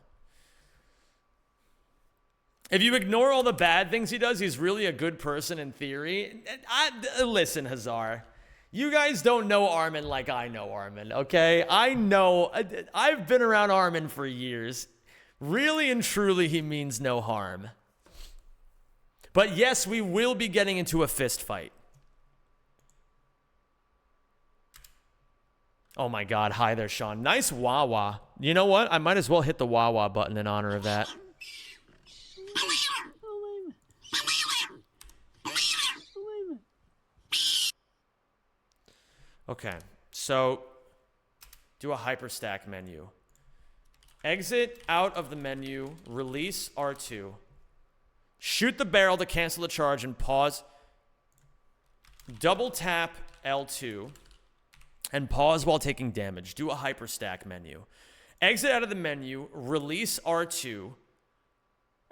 If you ignore all the bad things he does, he's really a good person in theory. Listen, Hazar. You guys don't know Armin like I know Armin, okay? I know. I've been around Armin for years. Really and truly, he means no harm. But yes, we will be getting into a fist fight. Oh my god, hi there, Sean. Nice wah-wah. You know what? I might as well hit the wah-wah button in honor of that. Okay, so do a hyperstack menu. Exit out of the menu, release R2. Shoot the barrel to cancel the charge and pause. Double tap L2 and pause while taking damage. Do a hyperstack menu. Exit out of the menu, release R2.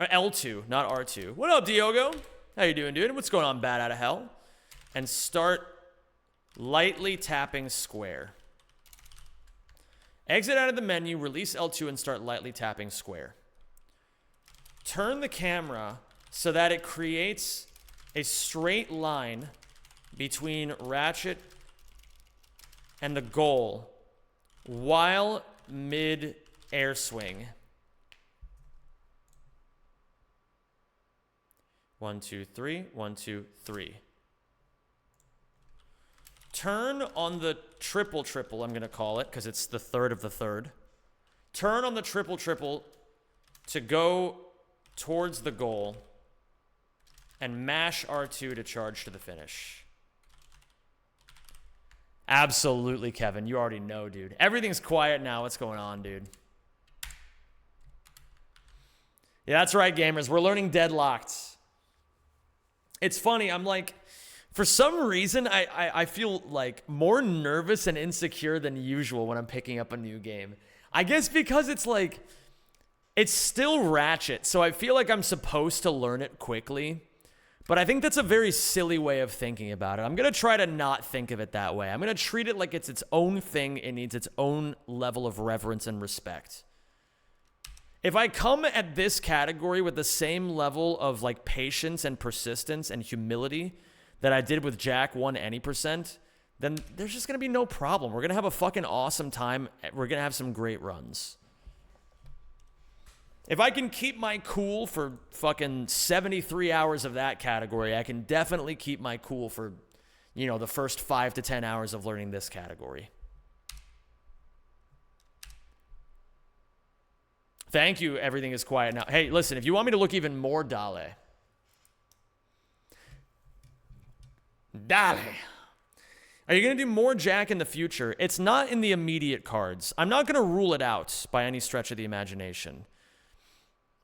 Or L2, not R2. What up, Diogo? How you doing, dude? What's going on, bad out of hell? And start lightly tapping square. Exit out of the menu, release L2, and start lightly tapping square. Turn the camera so that it creates a straight line between Ratchet and the goal while mid-air swing. 1, 2, 3. 1, 2, 3. Turn on the triple, I'm going to call it, because it's the third of the third. Turn on the triple to go towards the goal and mash R2 to charge to the finish. Absolutely, Kevin. You already know, dude. Everything's quiet now. What's going on, dude? Yeah, that's right, gamers. We're learning Deadlocked. It's funny. I'm like, For some reason, I feel like more nervous and insecure than usual when I'm picking up a new game. I guess because it's like, it's still Ratchet, so I feel like I'm supposed to learn it quickly. But I think that's a very silly way of thinking about it. I'm going to try to not think of it that way. I'm going to treat it like it's its own thing. It needs its own level of reverence and respect. If I come at this category with the same level of like patience and persistence and humility that I did with Jack 1 any %, then there's just going to be no problem. We're going to have a fucking awesome time. We're going to have some great runs. If I can keep my cool for fucking 73 hours of that category, I can definitely keep my cool for, you know, the first 5 to 10 hours of learning this category. Thank you, everything is quiet now. Hey, listen, if you want me to look even more Dale. Dale. Are you going to do more Jack in the future? It's not in the immediate cards. I'm not going to rule it out by any stretch of the imagination.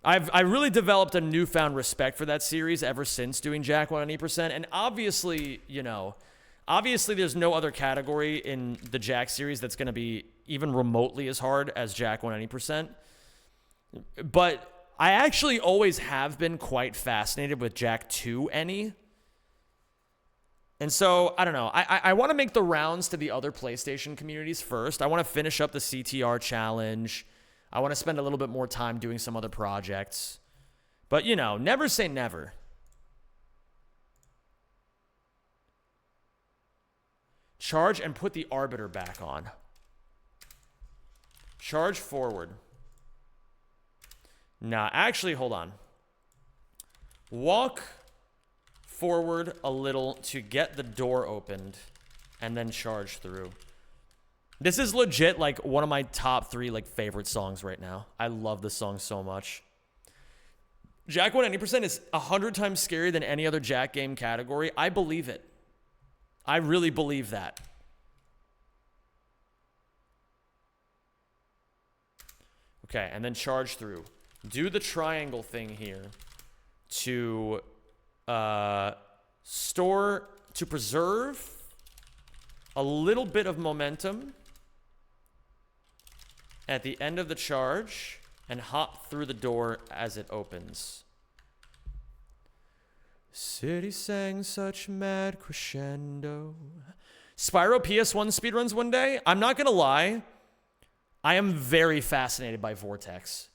I really developed a newfound respect for that series ever since doing Jack 100%. And obviously, you know, obviously there's no other category in the Jack series that's going to be even remotely as hard as Jack 100%. But I actually always have been quite fascinated with Jack 2 any. And so, I don't know. I want to make the rounds to the other PlayStation communities first. I want to finish up the CTR challenge. I want to spend a little bit more time doing some other projects. But, you know, never say never. Charge and put the Arbiter back on. Charge forward. Nah, actually, hold on. Walk forward a little to get the door opened and then charge through. This is legit like one of my top 3 like favorite songs right now. I love this song so much. Jack 100% is 100 times scarier than any other Jack game category. I believe it. I really believe that. Okay, and then charge through. Do the triangle thing here to preserve a little bit of momentum at the end of the charge and hop through the door as it opens. City sang such mad crescendo. Spyro PS1 speedruns one day? I'm not gonna lie. I am very fascinated by Vortex.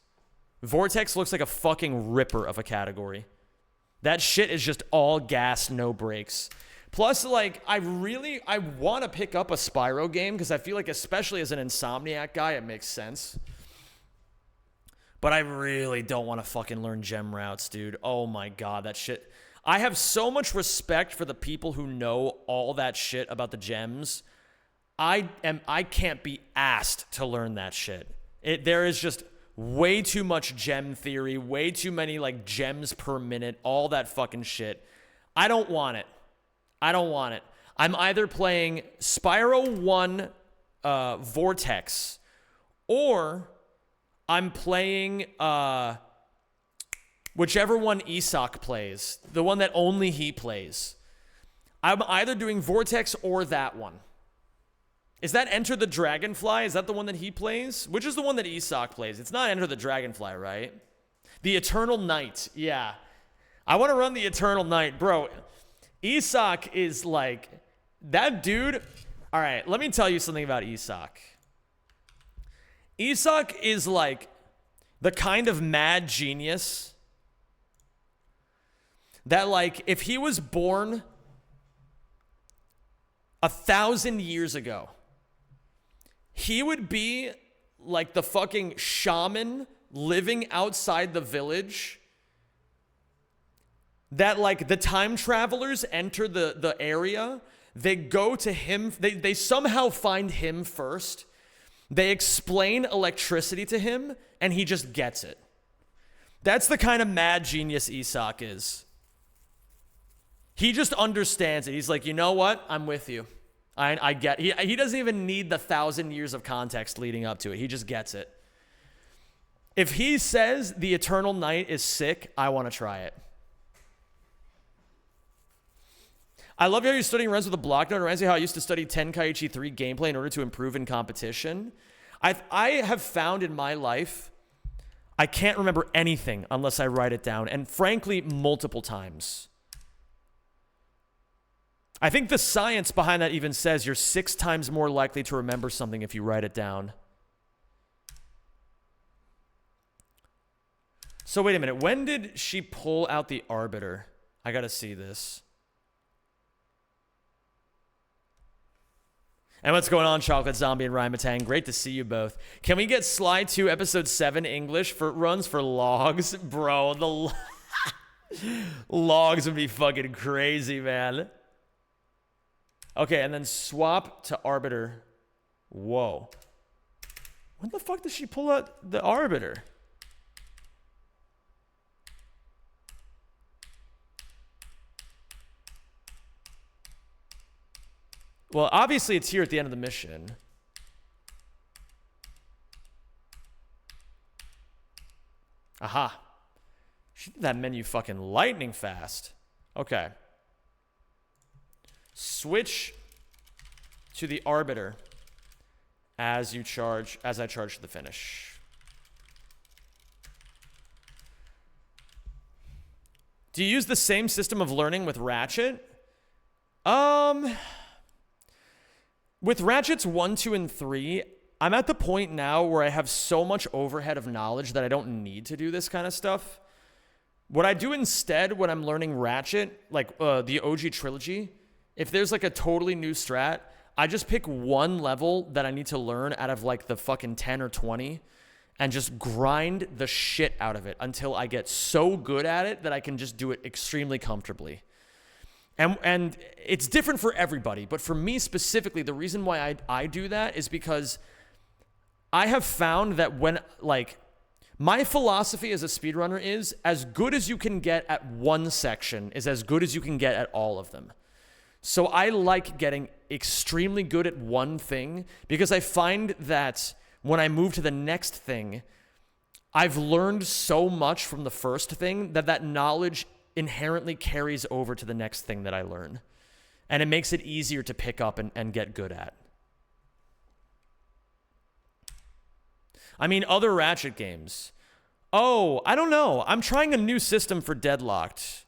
Vortex looks like a fucking ripper of a category. That shit is just all gas, no brakes. Plus, like, I want to pick up a Spyro game because I feel like, especially as an Insomniac guy, it makes sense. But I really don't want to fucking learn gem routes, dude. Oh my god, that shit. I have so much respect for the people who know all that shit about the gems. I can't be asked to learn that shit. There is just way too much gem theory, way too many like gems per minute, all that fucking shit. I don't want it. I don't want it. I'm either playing Spyro 1 Vortex, or I'm playing whichever one Isak plays, the one that only he plays. I'm either doing Vortex or that one. Is that Enter the Dragonfly? Is that the one that he plays? Which is the one that Isak plays? It's not Enter the Dragonfly, right? The Eternal Night. Yeah. I want to run the Eternal Night. Bro, Isak is like, that dude. All right, let me tell you something about Isak. Isak is like the kind of mad genius that, like, if he was born 1,000 years ago, he would be like the fucking shaman living outside the village that, like, the time travelers enter the area. They go to him. They somehow find him first. They explain electricity to him, and he just gets it. That's the kind of mad genius Isak is. He just understands it. He's like, you know what? I'm with you. I get it. He doesn't even need the 1,000 years of context leading up to it. He just gets it. If he says the Eternal Night is sick, I want to try it. I love how you're studying runs with a block note. It reminds me how I used to study Tenkaichi 3 gameplay in order to improve in competition. I have found in my life, I can't remember anything unless I write it down. And frankly, multiple times. I think the science behind that even says you're 6 times more likely to remember something if you write it down. So wait a minute. When did she pull out the Arbiter? I gotta see this. And what's going on, Chocolate Zombie and Rhymatang? Great to see you both. Can we get Sly 2 Episode 7 English for runs for logs? Bro, the logs would be fucking crazy, man. Okay, and then swap to Arbiter. Whoa. When the fuck did she pull out the Arbiter? Well, obviously it's here at the end of the mission. Aha. She did that menu fucking lightning fast. Okay. Switch to the Arbiter as I charge to the finish. Do you use the same system of learning with Ratchet? With Ratchets 1, 2, and 3, I'm at the point now where I have so much overhead of knowledge that I don't need to do this kind of stuff. What I do instead when I'm learning Ratchet, like the OG trilogy, if there's like a totally new strat, I just pick one level that I need to learn out of like the fucking 10 or 20 and just grind the shit out of it until I get so good at it that I can just do it extremely comfortably. And it's different for everybody, but for me specifically, the reason why I do that is because I have found that when, like, my philosophy as a speedrunner is as good as you can get at one section is as good as you can get at all of them. So I like getting extremely good at one thing because I find that when I move to the next thing, I've learned so much from the first thing that knowledge inherently carries over to the next thing that I learn. And it makes it easier to pick up and get good at. I mean, other Ratchet games. Oh, I don't know. I'm trying a new system for Deadlocked.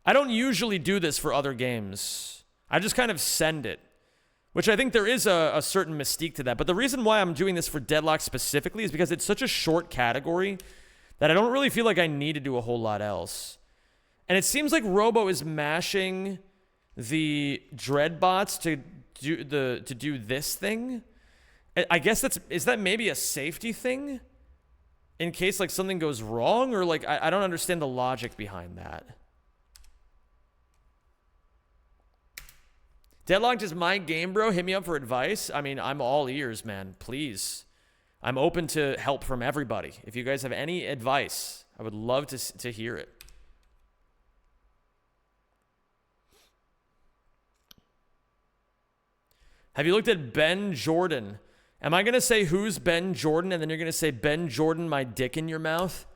I don't usually do this for other games. I just kind of send it. Which I think there is a certain mystique to that. But the reason why I'm doing this for Deadlock specifically is because it's such a short category that I don't really feel like I need to do a whole lot else. And it seems like Robo is mashing the Dreadbots to do this thing. I guess is that maybe a safety thing? In case like something goes wrong? Or like I don't understand the logic behind that. Deadlocked is my game, bro. Hit me up for advice. I mean, I'm all ears, man. Please. I'm open to help from everybody. If you guys have any advice, I would love to hear it. Have you looked at Ben Jordan? Am I going to say who's Ben Jordan and then you're going to say Ben Jordan, my dick in your mouth?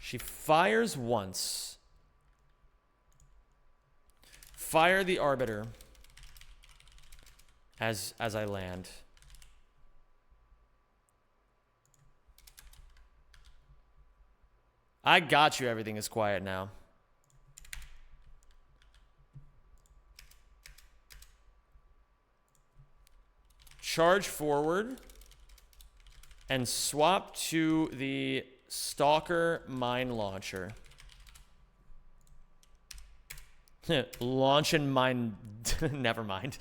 She fires once. Fire the Arbiter as I land. I got you. Everything is quiet now. Charge forward and swap to the Stalker Mine Launcher. Launch and mine. Never mind.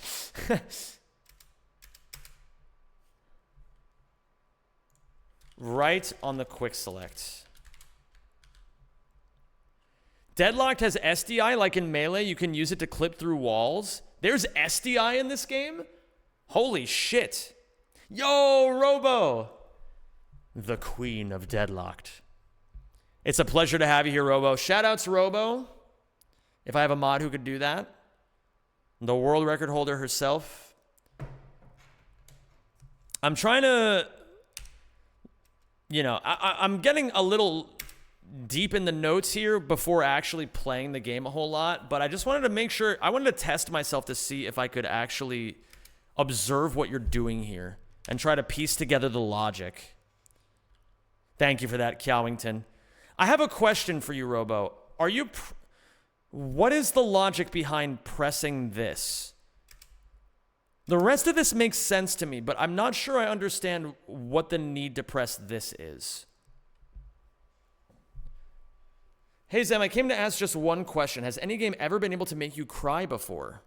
Right on the quick select. Deadlocked has SDI like in Melee. You can use it to clip through walls. There's SDI in this game? Holy shit. Yo, Robo. The queen of Deadlocked. It's a pleasure to have you here, Robo. Shout out to Robo. If I have a mod who could do that. The world record holder herself. I'm trying to, you know, I'm getting a little deep in the notes here before actually playing the game a whole lot, but I just wanted to make sure, I wanted to test myself to see if I could actually observe what you're doing here and try to piece together the logic. Thank you for that, Cowington. I have a question for you, Robo. What is the logic behind pressing this? The rest of this makes sense to me, but I'm not sure I understand what the need to press this is. Hey, Zem, I came to ask just one question. Has any game ever been able to make you cry before?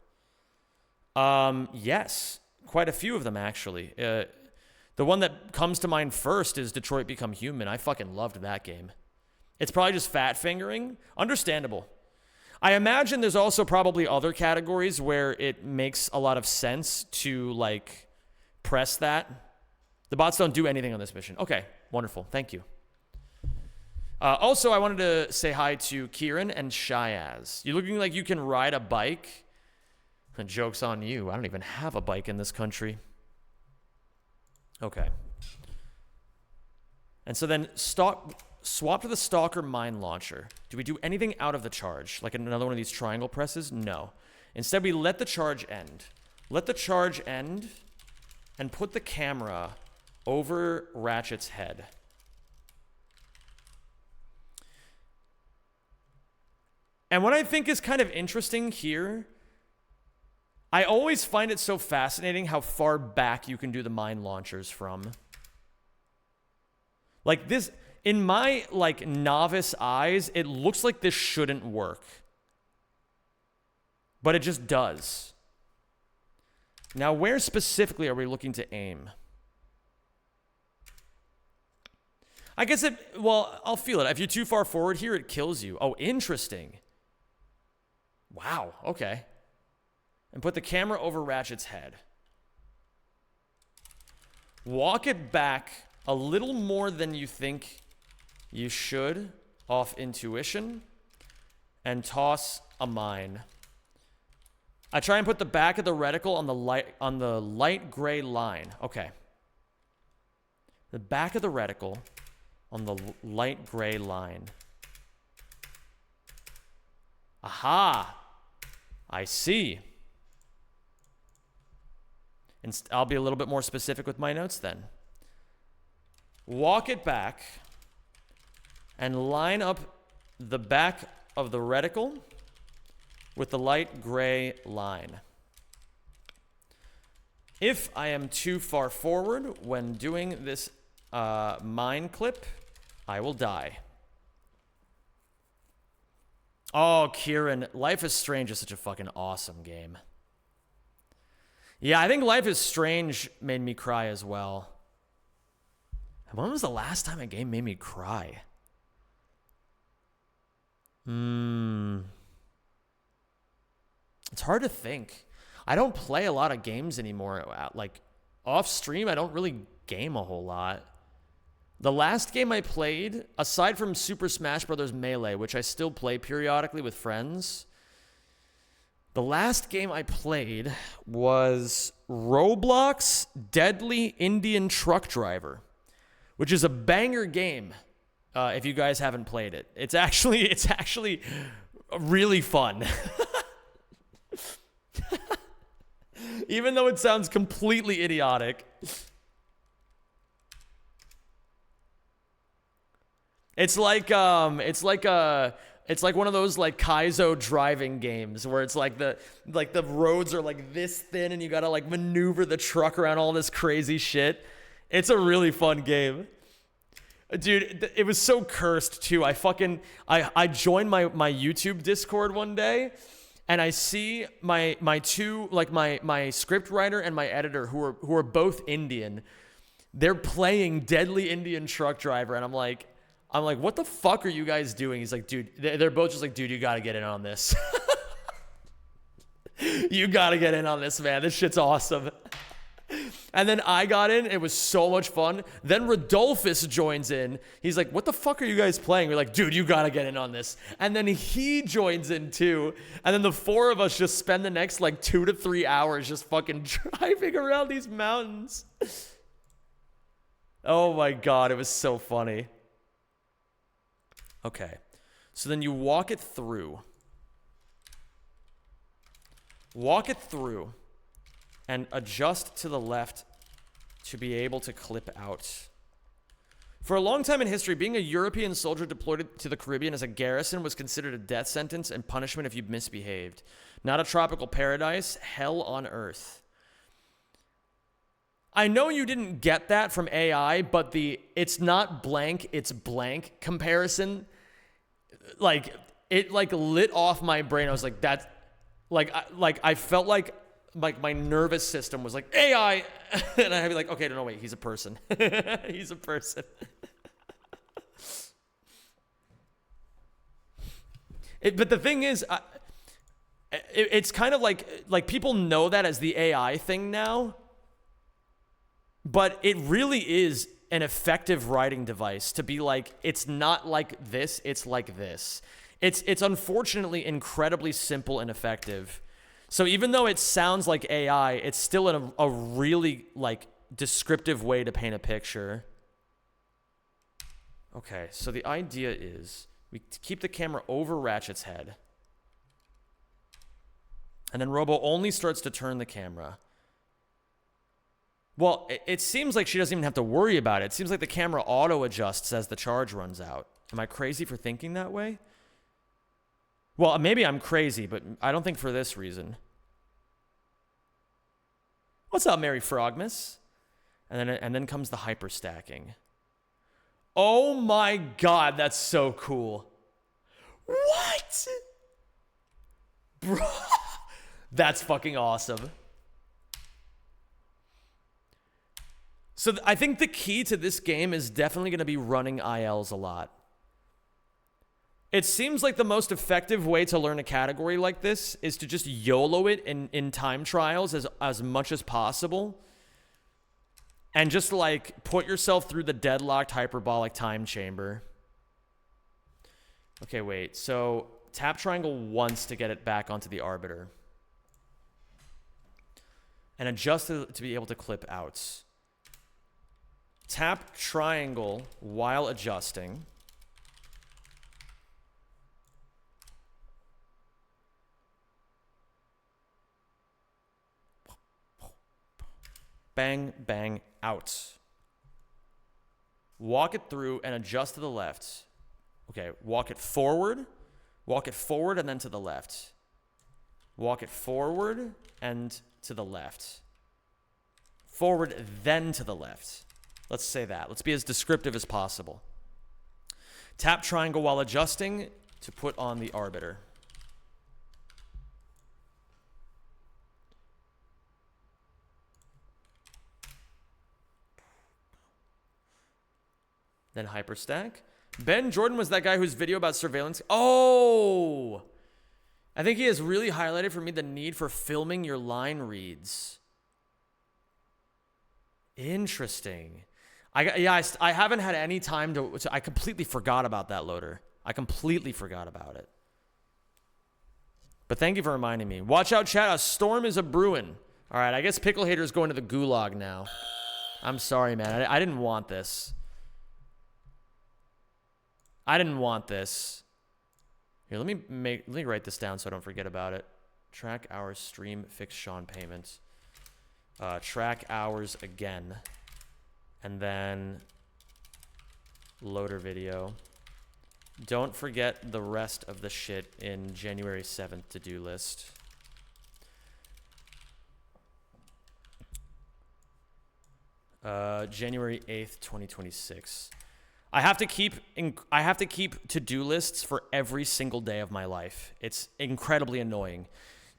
Yes. Quite a few of them, actually. The one that comes to mind first is Detroit Become Human. I fucking loved that game. It's probably just fat fingering. Understandable. I imagine there's also probably other categories where it makes a lot of sense to, like, press that. The bots don't do anything on this mission. Okay, wonderful. Thank you. Also, I wanted to say hi to Kieran and Shiaz. You're looking like you can ride a bike. And joke's on you. I don't even have a bike in this country. Okay. And so then swap to the Stalker Mine Launcher. Do we do anything out of the charge? Like another one of these triangle presses? No. Instead, we let the charge end. Let the charge end and put the camera over Ratchet's head. And what I think is kind of interesting here, I always find it so fascinating how far back you can do the mine launchers from. Like this, in my like novice eyes, it looks like this shouldn't work. But it just does. Now, where specifically are we looking to aim? I guess well, I'll feel it. If you're too far forward here, it kills you. Oh, interesting. Wow, okay. And put the camera over Ratchet's head. Walk it back a little more than you think you should off intuition and toss a mine. I try and put the back of the reticle on the light gray line. Okay. The back of the reticle on the light gray line. Aha! I see. And I'll be a little bit more specific with my notes then. Walk it back and line up the back of the reticle with the light gray line. If I am too far forward when doing this mine clip, I will die. Oh, Kieran, Life is Strange is such a fucking awesome game. Yeah, I think Life is Strange made me cry as well. When was the last time a game made me cry? It's hard to think. I don't play a lot of games anymore. Like, off stream, I don't really game a whole lot. The last game I played, aside from Super Smash Bros. Melee, which I still play periodically with friends, the last game I played was Roblox Deadly Indian Truck Driver, which is a banger game. If you guys haven't played it, it's actually really fun. Even though it sounds completely idiotic. It's like one of those like Kaizo driving games where it's like the roads are like this thin and you gotta like maneuver the truck around all this crazy shit. It's a really fun game. Dude, it was so cursed too. I joined my YouTube Discord one day and I see my two, like my script writer and my editor who are both Indian. They're playing Deadly Indian Truck Driver and I'm like, what the fuck are you guys doing? He's like, dude, they're both just like, dude, you gotta get in on this. You gotta get in on this, man. This shit's awesome. And then I got in. It was so much fun. Then Rodolphus joins in. He's like, what the fuck are you guys playing? We're like, dude, you gotta get in on this. And then he joins in too. And then the four of us just spend the next like 2 to 3 hours just fucking driving around these mountains. Oh my God, it was so funny. Okay, so then you walk it through. Walk it through and adjust to the left to be able to clip out. For a long time in history, being a European soldier deployed to the Caribbean as a garrison was considered a death sentence and punishment if you misbehaved. Not a tropical paradise, hell on earth. I know you didn't get that from AI, but the it's not blank, it's blank comparison, like, it like lit off my brain. I was like, that's, I felt like my nervous system was like, AI, and I'd be like, okay, no, wait, he's a person. He's a person. But the thing is, it's kind of like people know that as the AI thing now, but it really is an effective writing device to be like, it's not like this, it's like this. It's unfortunately incredibly simple and effective. So even though it sounds like AI, it's still a really like descriptive way to paint a picture. Okay, so the idea is we keep the camera over Ratchet's head. And then Robo only starts to turn the camera. Well, it seems like she doesn't even have to worry about it. It seems like the camera auto-adjusts as the charge runs out. Am I crazy for thinking that way? Well, maybe I'm crazy, but I don't think for this reason. What's up, Mary Frogmas? And then comes the hyperstacking. Oh my God, that's so cool. What? Bro, that's fucking awesome. So I think the key to this game is definitely going to be running ILs a lot. It seems like the most effective way to learn a category like this is to just YOLO it in time trials as much as possible. And just like put yourself through the deadlocked hyperbolic time chamber. Okay, wait. So tap triangle once to get it back onto the arbiter. And adjust it to be able to clip out. Tap triangle while adjusting. Bang, bang, out. Walk it through and adjust to the left. Okay, walk it forward, and then to the left. Walk it forward and to the left. Forward, then to the left. Let's say that. Let's be as descriptive as possible. Tap triangle while adjusting to put on the arbiter. Then hyperstack. Ben Jordan was that guy whose video about surveillance. Oh! I think he has really highlighted for me the need for filming your line reads. Interesting. I haven't had any time to I completely forgot about that, Loader. I completely forgot about it. But thank you for reminding me. Watch out, chat. A storm is a brewing. All right, I guess Pickle Hater's going to the gulag now. I'm sorry, man. I didn't want this. I didn't want this. Here, let me write this down so I don't forget about it. Track hours, stream, fix Sean payments. Track hours again. And then Loader video. Don't forget the rest of the shit in January 7th to-do list. January 8th, 2026. I have to keep to-do lists for every single day of my life. It's incredibly annoying.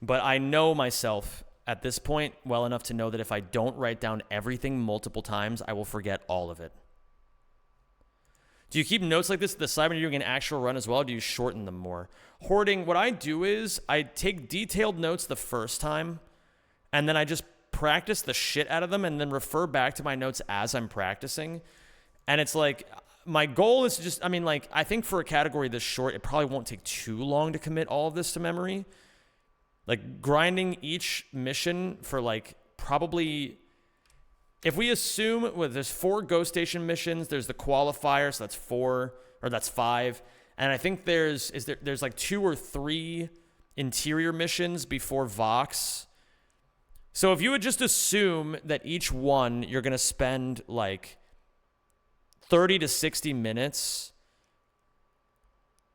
But I know myself at this point well enough to know that if I don't write down everything multiple times, I will forget all of it. Do you keep notes like this at the side when you're doing an actual run as well, or do you shorten them more? Hoarding, what I do is I take detailed notes the first time, and then I just practice the shit out of them and then refer back to my notes as I'm practicing. And it's like, my goal is to just, I mean, like, I think for a category this short, it probably won't take too long to commit all of this to memory. Like, grinding each mission for, like, probably, if we assume, well, there's 4 Ghost Station missions, there's the qualifier, so that's 4, or that's 5. And I think there's like 2 or 3 interior missions before Vox. So if you would just assume that each one you're going to spend like 30 to 60 minutes,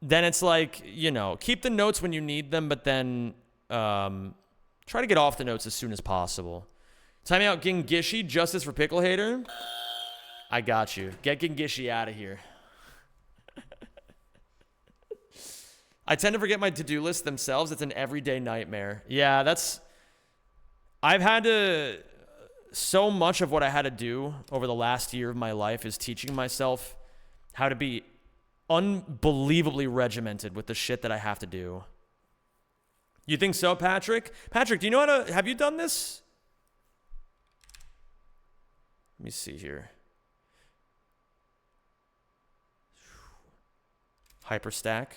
then it's like, you know, keep the notes when you need them, but then try to get off the notes as soon as possible. Time out Gingishi, Justice for Pickle Hater. I got you. Get Gingishi out of here. I tend to forget my to-do lists themselves. It's an everyday nightmare. Yeah, I've had to, so much of what I had to do over the last year of my life is teaching myself how to be unbelievably regimented with the shit that I have to do. You think so, Patrick? Patrick, do you know how to, have you done this? Let me see here. Hyperstack.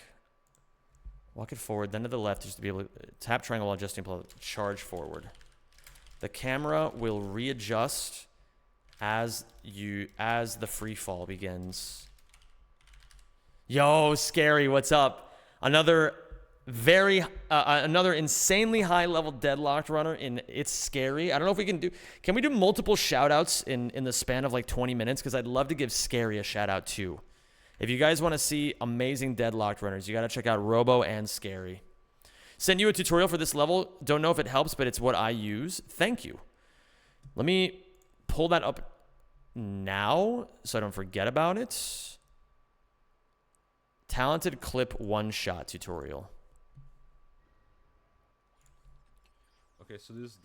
Walk it forward, then to the left, just to be able to tap triangle while adjusting, charge forward. The camera will readjust as the free fall begins. Yo, Scary, what's up? Another insanely high level deadlocked runner in It's Scary. I don't know if we can we do multiple shout outs in the span of like 20 minutes? Because I'd love to give Scary a shout out too. If you guys want to see amazing deadlocked runners, you got to check out Robo and Scary. Sent you a tutorial for this level. Don't know if it helps, but it's what I use. Thank you. Let me pull that up now so I don't forget about it. Talented clip one-shot tutorial. Okay, so this is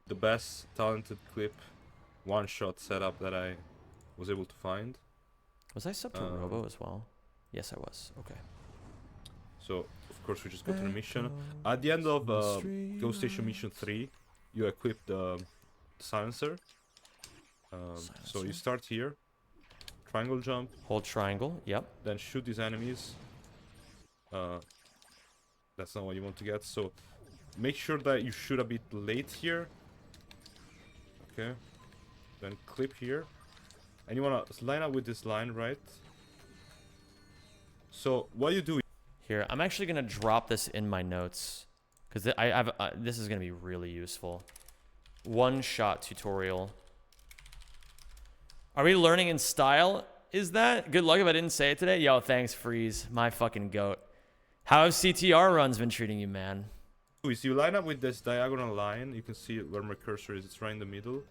the best talented clip one-shot setup that I was able to find. Was I sub to Robo as well? Yes, I was. Okay. So, of course, we just go to the mission. At the end of Ghost Station Mission 3, you equip the silencer. So you start here. Triangle jump. Hold triangle, yep. Then shoot these enemies. That's not what you want to get. So, make sure that you shoot a bit late here. Okay. Then clip here. And you want to line up with this line, right? So, what you do... Here, I'm actually going to drop this in my notes. Because this is going to be really useful. One-shot tutorial. Are we learning in style? Is that? Good luck if I didn't say it today. Yo, thanks, Freeze. My fucking goat. How have CTR runs been treating you, man? Is you line up with this diagonal line. You can see where my cursor is. It's right in the middle.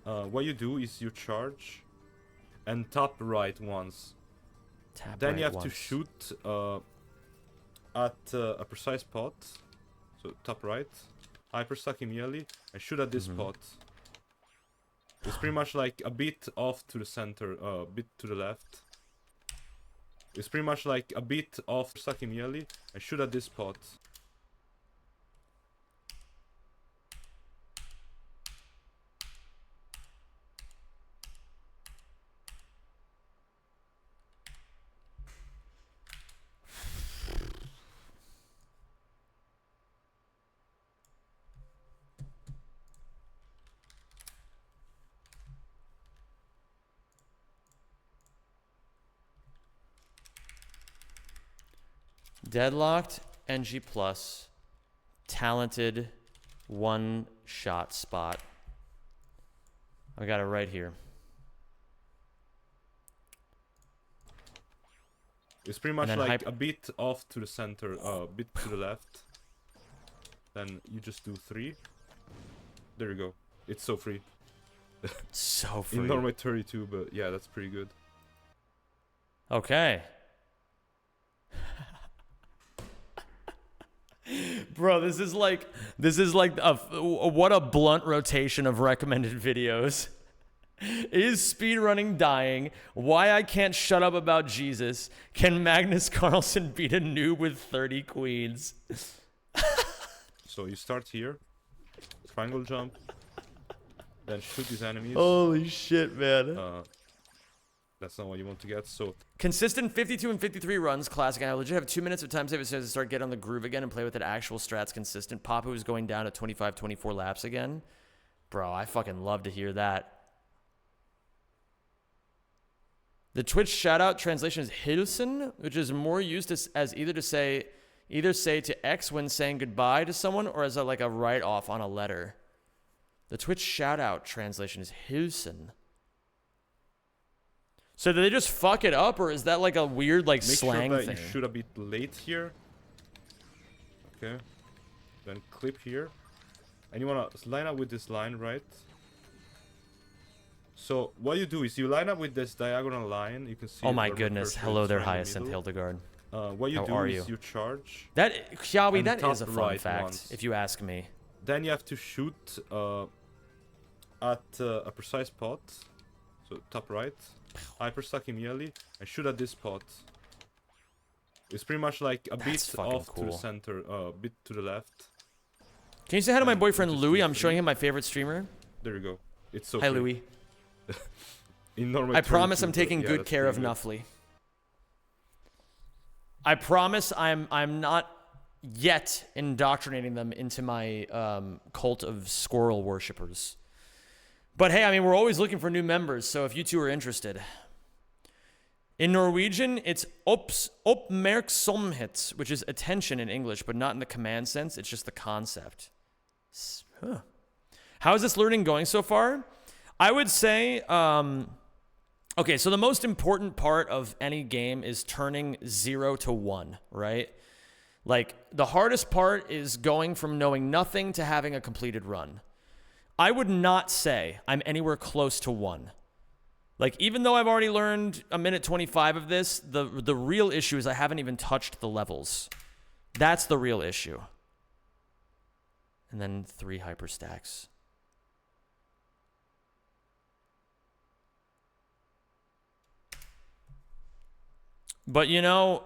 What you do is you charge and tap right once. Then you have to shoot at a precise spot. So tap right, hyperstack immediately, and shoot at this spot. It's pretty much like a bit off to the center, a bit to the left. It's pretty much like a bit off, stack immediately, and shoot at this spot. Deadlocked NG plus talented one-shot spot. I got it right here. It's pretty much like a bit off to the center, a bit to the left. Then you just do 3. There you go. It's so free. So free. In normal 32, but yeah, that's pretty good. Okay. Bro, this is like what a blunt rotation of recommended videos. Is speedrunning dying? Why I can't shut up about Jesus? Can Magnus Carlsen beat a noob with 30 queens? So you start here. triangle jump, then shoot these enemies. Holy shit, man. That's not what you want to get, so... Consistent 52 and 53 runs, classic. I legit have 2 minutes of time save as soon as I start getting on the groove again and play with it. Actual strats consistent. Papu is going down at 25, 24 laps again. Bro, I fucking love to hear that. The Twitch shoutout translation is Hilsen, which is more used as either say to X when saying goodbye to someone or as like a write-off on a letter. The Twitch shoutout translation is Hilsen. So do they just fuck it up, or is that like a weird like slang Make sure thing? that you shoot a bit late here. Okay. Then clip here. And you wanna line up with this line, right? So what you do is you line up with this diagonal line. You can see. Oh my goodness! Hello there, Hyacinth Hildegard. What you How do are is you? you charge. That Xiaomi, that top is a fun right fact, once. if you ask me. Then you have to shoot at a precise spot. So top right. Hyperstack immediately and shoot at this spot. It's pretty much like a That's bit fucking off to the cool. center, a bit to the left. Can you say hi to my And boyfriend just Louis? do I'm showing three. him my favorite streamer. There you go. It's so Hi free. Louis. In normal I promise 22, I'm taking but yeah, good that's care of pretty good. Nuffly. I promise I'm not yet indoctrinating them into my cult of squirrel worshippers. But hey, I mean, we're always looking for new members, so if you two are interested. In Norwegian, it's oppmerksomhet, which is attention in English, but not in the command sense. It's just the concept. Huh. How is this learning going so far? I would say, okay, so the most important part of any game is turning 0 to 1, right? Like, the hardest part is going from knowing nothing to having a completed run. I would not say I'm anywhere close to 1. Like, even though I've already learned a minute 25 of this, the real issue is I haven't even touched the levels. That's the real issue. And then 3 hyperstacks. But, you know,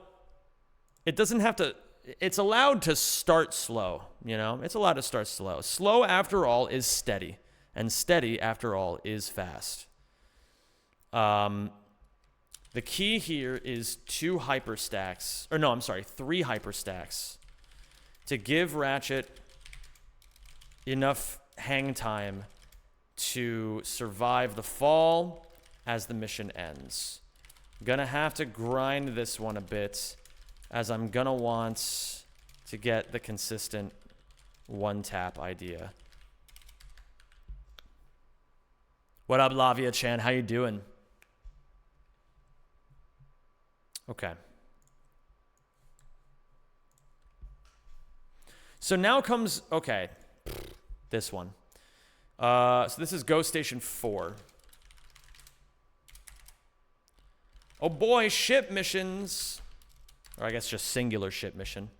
it doesn't have to... It's allowed to start slow, you know? It's allowed to start slow. Slow, after all, is steady. And steady, after all, is fast. The key here is 2 hyperstacks. Or no, I'm sorry, 3 hyperstacks. To give Ratchet enough hang time to survive the fall as the mission ends. Gonna have to grind this one a bit, as I'm gonna want to get the consistent one-tap idea. What up, Lavia Chan? How you doing? Okay. So now comes, okay, this one. So this is Ghost Station 4. Oh boy, ship missions. Or I guess just singular ship mission.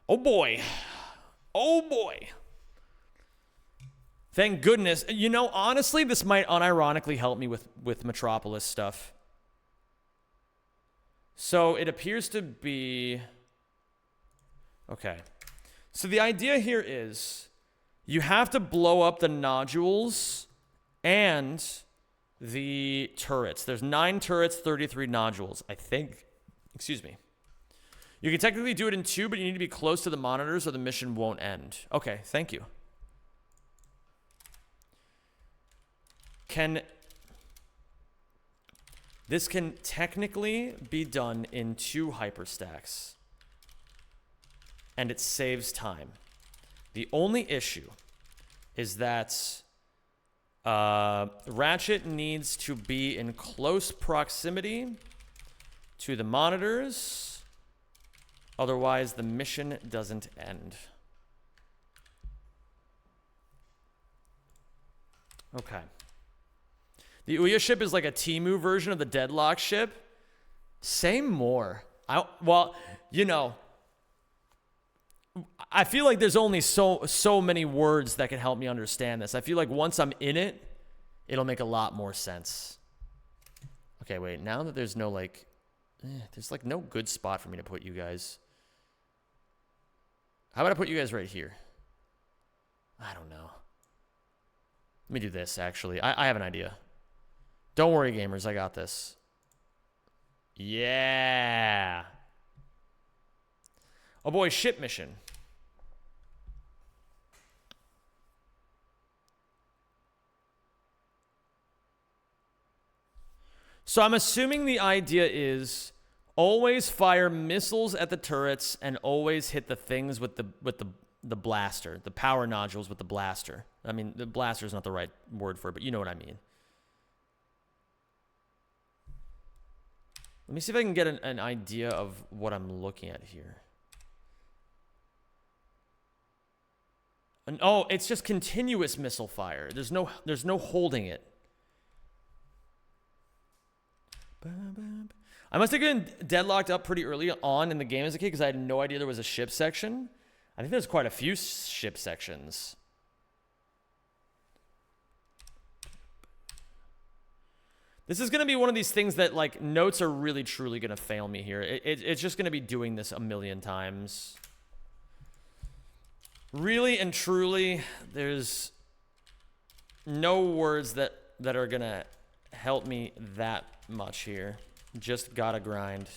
Oh boy. Oh boy. Thank goodness. You know, honestly, this might unironically help me with Metropolis stuff. So it appears to be... Okay. So the idea here is you have to blow up the nodules and the turrets. There's 9 turrets, 33 nodules, I think. Excuse me. You can technically do it in 2, but you need to be close to the monitors or the mission won't end. Okay, thank you. This can technically be done in 2 hyperstacks. And it saves time. The only issue is that Ratchet needs to be in close proximity to the monitors. Otherwise, the mission doesn't end. Okay. The Ouya ship is like a Temu version of the Deadlock ship. Say more. Well, you know, I feel like there's only so many words that can help me understand this. I feel like once I'm in it, it'll make a lot more sense. Okay, wait. Now that there's no like, there's like no good spot for me to put you guys. How about I put you guys right here? I don't know. Let me do this, actually. I have an idea. Don't worry, gamers. I got this. Yeah. Oh, boy. Ship mission. So I'm assuming the idea is always fire missiles at the turrets and always hit the things with the blaster, the power nodules with the blaster. I mean, the blaster is not the right word for it, but you know what I mean. Let me see if I can get an idea of what I'm looking at here. And, oh, it's just continuous missile fire. There's no holding it. I must have been deadlocked up pretty early on in the game as a kid because I had no idea there was a ship section. I think there's quite a few ship sections. This is going to be one of these things that, like, notes are really, truly going to fail me here. It's just going to be doing this a million times. Really and truly, there's no words that are going to help me that much here. Just gotta grind.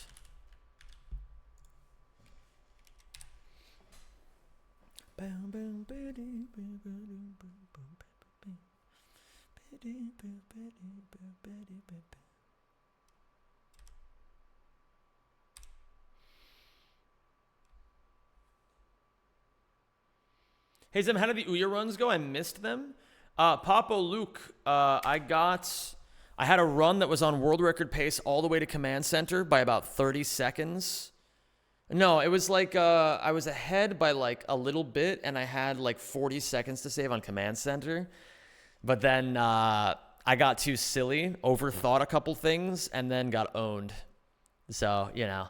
Hey Zim, how did the Ouya runs go? I missed them. Papo Luke, I had a run that was on world record pace all the way to command center by about 30 seconds. No, it was like I was ahead by like a little bit, and I had like 40 seconds to save on command center. But then I got too silly, overthought a couple things, and then got owned. So, you know.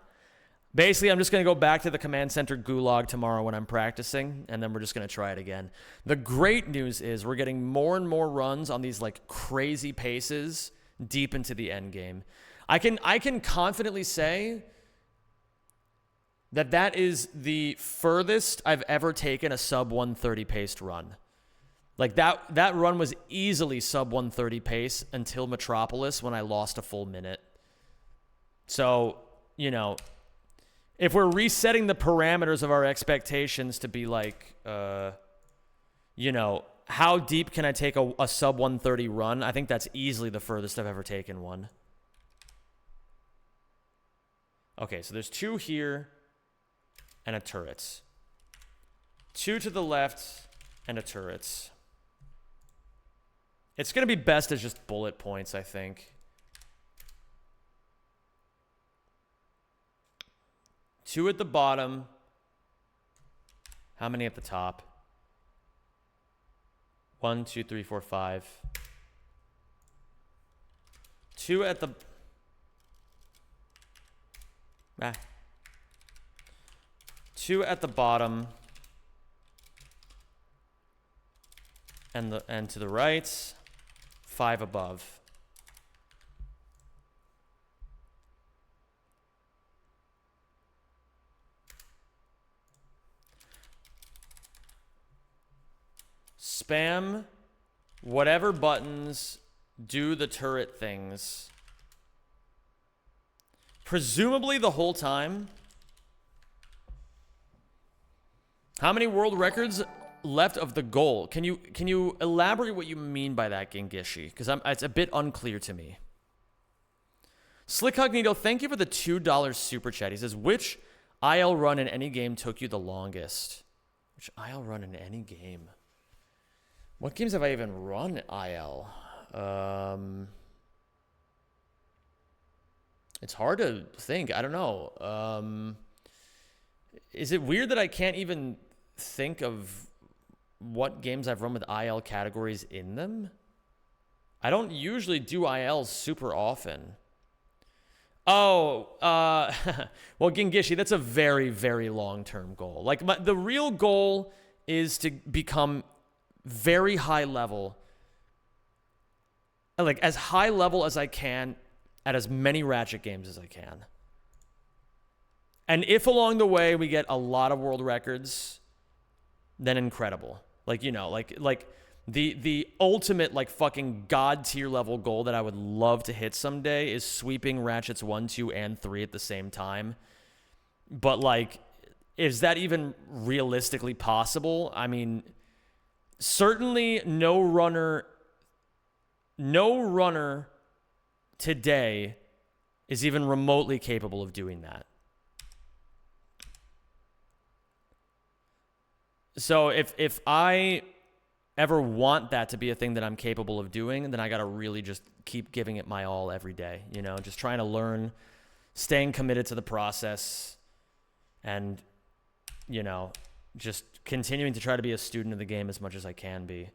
Basically, I'm just going to go back to the command center gulag tomorrow when I'm practicing, and then we're just going to try it again. The great news is we're getting more and more runs on these like crazy paces deep into the end game. I can confidently say that is the furthest I've ever taken a sub 130 paced run. Like that run was easily sub 130 pace until Metropolis when I lost a full minute. So, you know, if we're resetting the parameters of our expectations to be like, you know, how deep can I take a sub 130 run? I think that's easily the furthest I've ever taken one. Okay, so there's 2 here and a turret. 2 to the left and a turret. It's going to be best as just bullet points, I think. 2 at the bottom. How many at the top? 1, 2, 3, 4, 5. 2 at the... 2 at the bottom. And to the right. 5 above. Spam whatever buttons do the turret things. Presumably the whole time. How many world records left of the goal? Can you elaborate what you mean by that, Gengishi? Because it's a bit unclear to me. Slickcognito, thank you for the $2 super chat. He says, which IL run in any game took you the longest? Which IL run in any game? What games have I even run IL? It's hard to think. I don't know. Is it weird that I can't even think of what games I've run with IL categories in them? I don't usually do ILs super often. Oh, well, Gengishi, that's a very, very long-term goal. Like, the real goal is to become very high level, like as high level as I can at as many Ratchet games as I can. And if along the way we get a lot of world records, then incredible. Like, you know, like the ultimate like fucking god tier level goal that I would love to hit someday is sweeping Ratchets 1, 2, and 3 at the same time. But like, is that even realistically possible? I mean, certainly no runner today is even remotely capable of doing that. So if I ever want that to be a thing that I'm capable of doing, then I got to really just keep giving it my all every day, you know, just trying to learn, staying committed to the process, and, you know, just continuing to try to be a student of the game as much as I can be.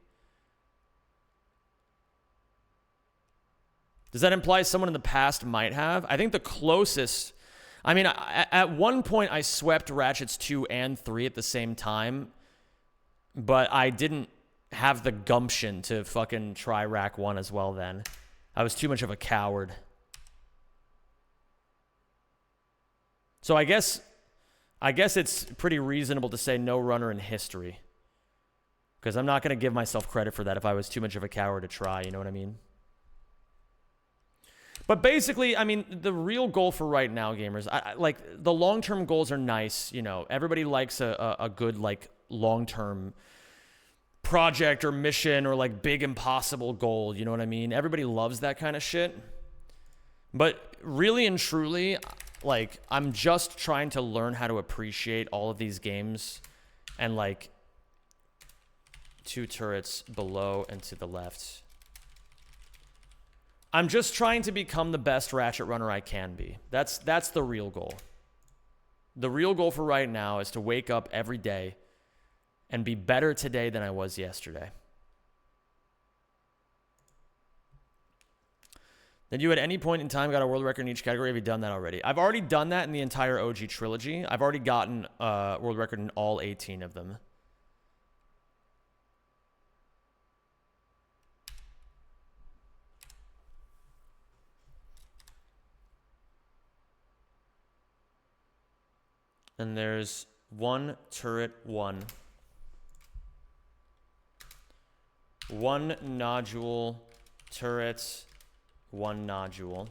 Does that imply someone in the past might have? I think the closest, I mean, at one point I swept Ratchets 2 and 3 at the same time, but I didn't have the gumption to fucking try Rack 1 as well then. I was too much of a coward. So I guess it's pretty reasonable to say no runner in history. Because I'm not going to give myself credit for that if I was too much of a coward to try, you know what I mean? But basically, I mean, the real goal for right now, gamers, like, the long-term goals are nice, you know. Everybody likes a good, like, long-term project or mission or, like, big impossible goal, you know what I mean? Everybody loves that kind of shit. But really and truly, like, I'm just trying to learn how to appreciate all of these games and, like, 2 turrets below and to the left. I'm just trying to become the best Ratchet runner I can be. That's the real goal. The real goal for right now is to wake up every day and be better today than I was yesterday. Then you at any point in time got a world record in each category. Have you done that already? I've already done that in the entire OG trilogy. I've already gotten a world record in all 18 of them. And there's 1 turret 1. 1 nodule turret, 1 nodule.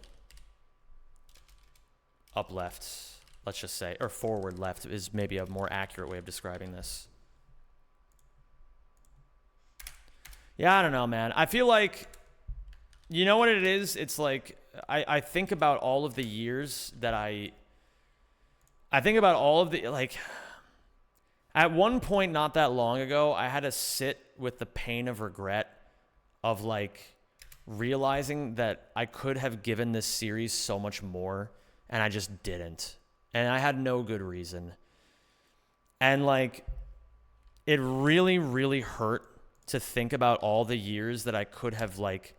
Up left, let's just say, or forward left is maybe a more accurate way of describing this. Yeah, I don't know, man. I feel like, you know what it is? It's like, I think about all of the years that I think about all of the, like, at one point not that long ago, I had to sit with the pain of regret of, like, realizing that I could have given this series so much more, and I just didn't. And I had no good reason. And, like, it really, really hurt to think about all the years that I could have, like,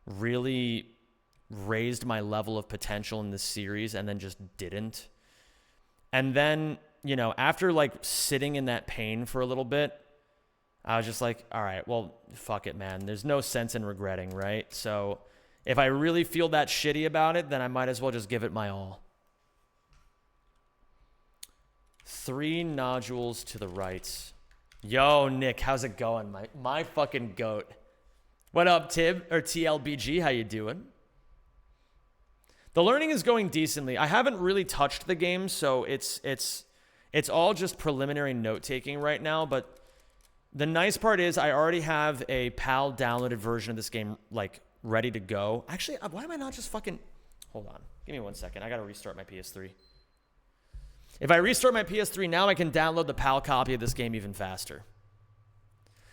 really raised my level of potential in this series and then just didn't. And then, you know, after, like, sitting in that pain for a little bit, I was just like, all right, well, fuck it, man. There's no sense in regretting, right? So if I really feel that shitty about it, then I might as well just give it my all. 3 nodules to the right. Yo, Nick, how's it going? My fucking goat. What up, Tib? Or TLBG, how you doing? The learning is going decently. I haven't really touched the game, so it's all just preliminary note-taking right now, but the nice part is I already have a PAL downloaded version of this game, like, ready to go. Actually, why am I not just fucking... Hold on. Give me 1 second. I gotta restart my PS3. If I restart my PS3 now, I can download the PAL copy of this game even faster.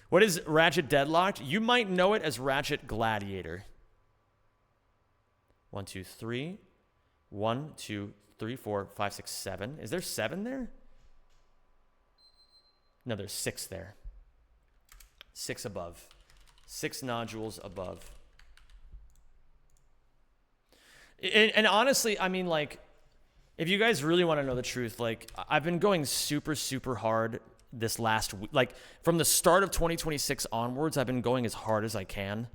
What is Ratchet Deadlocked? You might know it as Ratchet Gladiator. 1, 2, 3. 1, 2, 3, 4, 5, 6, 7. Is there 7 there? No, there's 6 there. 6 above. 6 nodules above. And honestly, I mean, like, if you guys really want to know the truth, like, I've been going super, super hard this last week. Like, from the start of 2026 onwards, I've been going as hard as I can.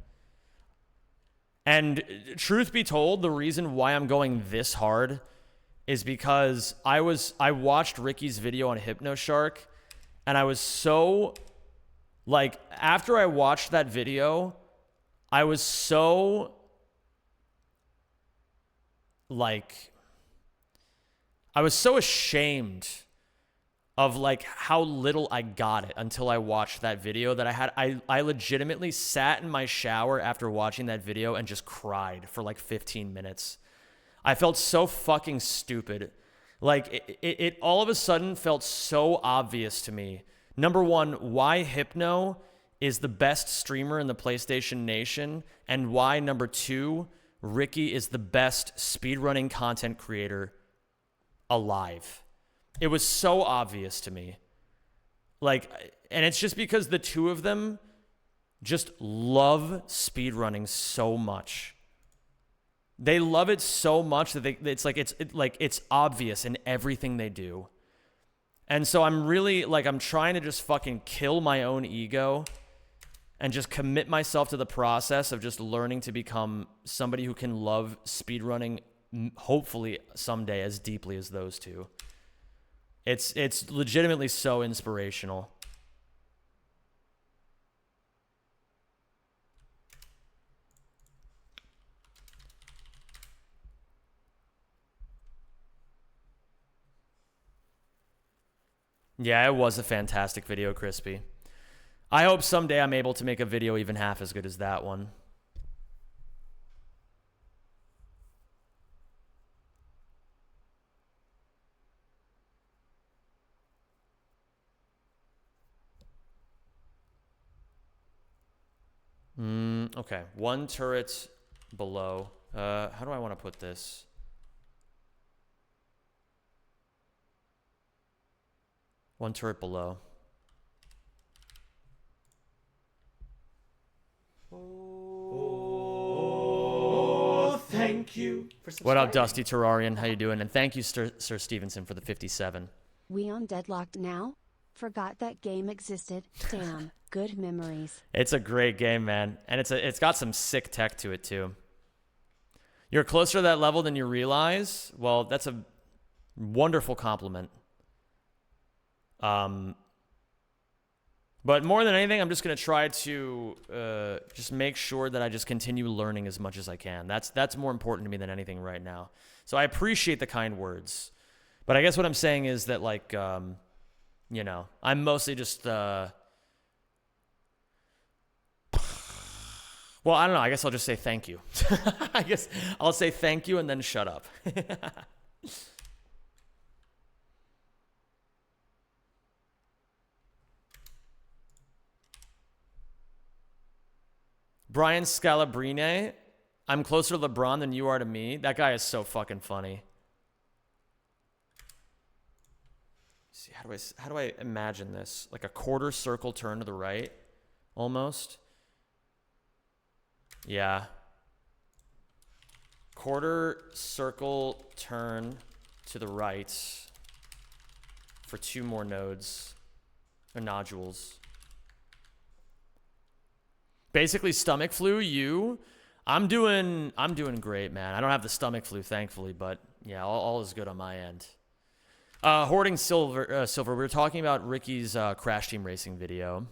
And truth be told, the reason why I'm going this hard is because I watched Ricky's video on HypnoShark, and I was so, Like, after I watched that video, I was so, like, I was so ashamed of, like, how little I got it until I watched that video that I legitimately sat in my shower after watching that video and just cried for, like, 15 minutes. I felt so fucking stupid. Like, it all of a sudden felt so obvious to me. Number one, why Hypno is the best streamer in the PlayStation Nation, and why, number two, Ricky is the best speedrunning content creator alive. It was so obvious to me. Like, and it's just because the two of them just love speedrunning so much. They love it so much that it's obvious in everything they do. And so I'm really, like, I'm trying to just fucking kill my own ego and just commit myself to the process of just learning to become somebody who can love speedrunning, hopefully someday, as deeply as those two. It's legitimately so inspirational. Yeah, it was a fantastic video, Crispy. I hope someday I'm able to make a video even half as good as that one. Okay, one turret below. How do I want to put this? One turret below. Oh, thank you for subscribing. What up, Dusty Terrarian? How you doing? And thank you, Sir Stevenson, for the 57. We on Deadlocked now? Forgot that game existed. Damn, good memories. It's a great game, man. And it's got some sick tech to it, too. You're closer to that level than you realize? Well, that's a wonderful compliment. But more than anything, I'm just going to try to just make sure that I just continue learning as much as I can. That's more important to me than anything right now. So I appreciate the kind words. But I guess what I'm saying is that, like, you know, I'm mostly just... well, I don't know. I guess I'll just say thank you. I guess I'll say thank you and then shut up. Brian Scalabrine, I'm closer to LeBron than you are to me. That guy is so fucking funny. See, how do I imagine this? Like a quarter circle turn to the right, almost. Yeah. Quarter circle turn to the right for 2 more nodes or nodules. Basically, stomach flu, you. I'm doing great, man. I don't have the stomach flu, thankfully, but yeah, all is good on my end. Hoarding Silver, we were talking about Ricky's Crash Team Racing video.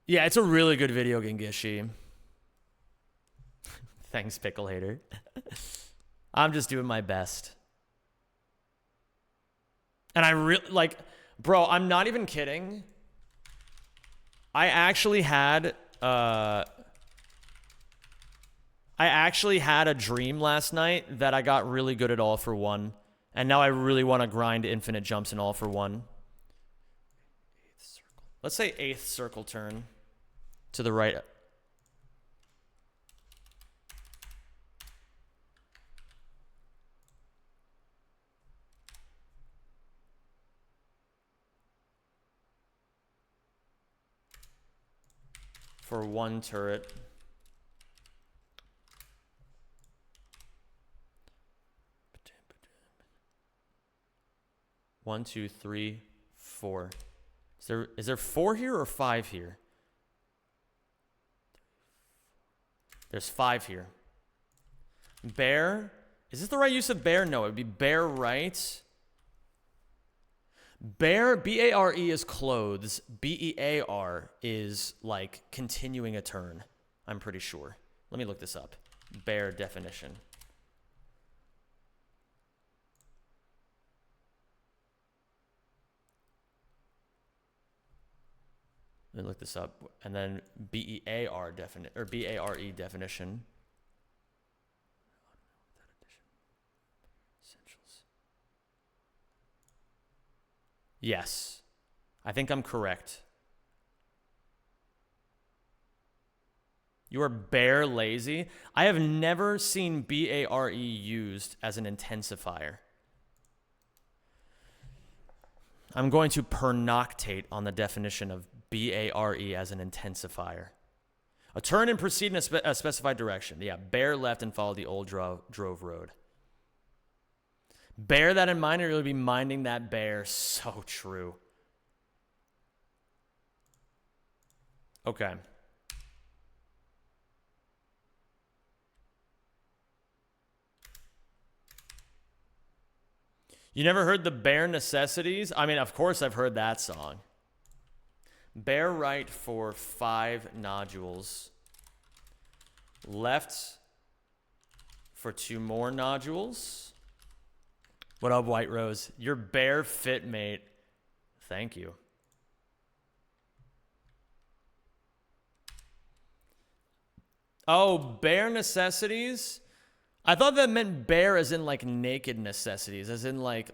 Yeah, it's a really good video, Gengishi. Thanks, Pickle Hater. I'm just doing my best. And I really, like, bro, I'm not even kidding. I actually had a dream last night that I got really good at All for One, and now I really want to grind infinite jumps in All for One. Let's say 8th circle turn to the right. For 1 turret. One, 2, 3, 4. Is there 4 here or 5 here? There's 5 here. Bear. Is this the right use of bear? No, it would be bear right. Bear, B-A-R-E is clothes. B-E-A-R is like continuing a turn. I'm pretty sure. Let me look this up. Bear definition. Let me look this up. And then B-E-A-R definition, or B-A-R-E definition. Essentials. Yes. I think I'm correct. You are bear lazy. I have never seen B-A-R-E used as an intensifier. I'm going to pernoctate on the definition of B-A-R-E as an intensifier. A turn and proceed in a specified direction. Yeah, bear left and follow the old drove road. Bear that in mind, or you'll be minding that bear. So true. Okay. You never heard the Bare Necessities? I mean, of course I've heard that song. Bear right for 5 nodules. Left for 2 more nodules. What up, White Rose? You're bare fit, mate. Thank you. Oh, bare necessities? I thought that meant bare as in like naked necessities, as in like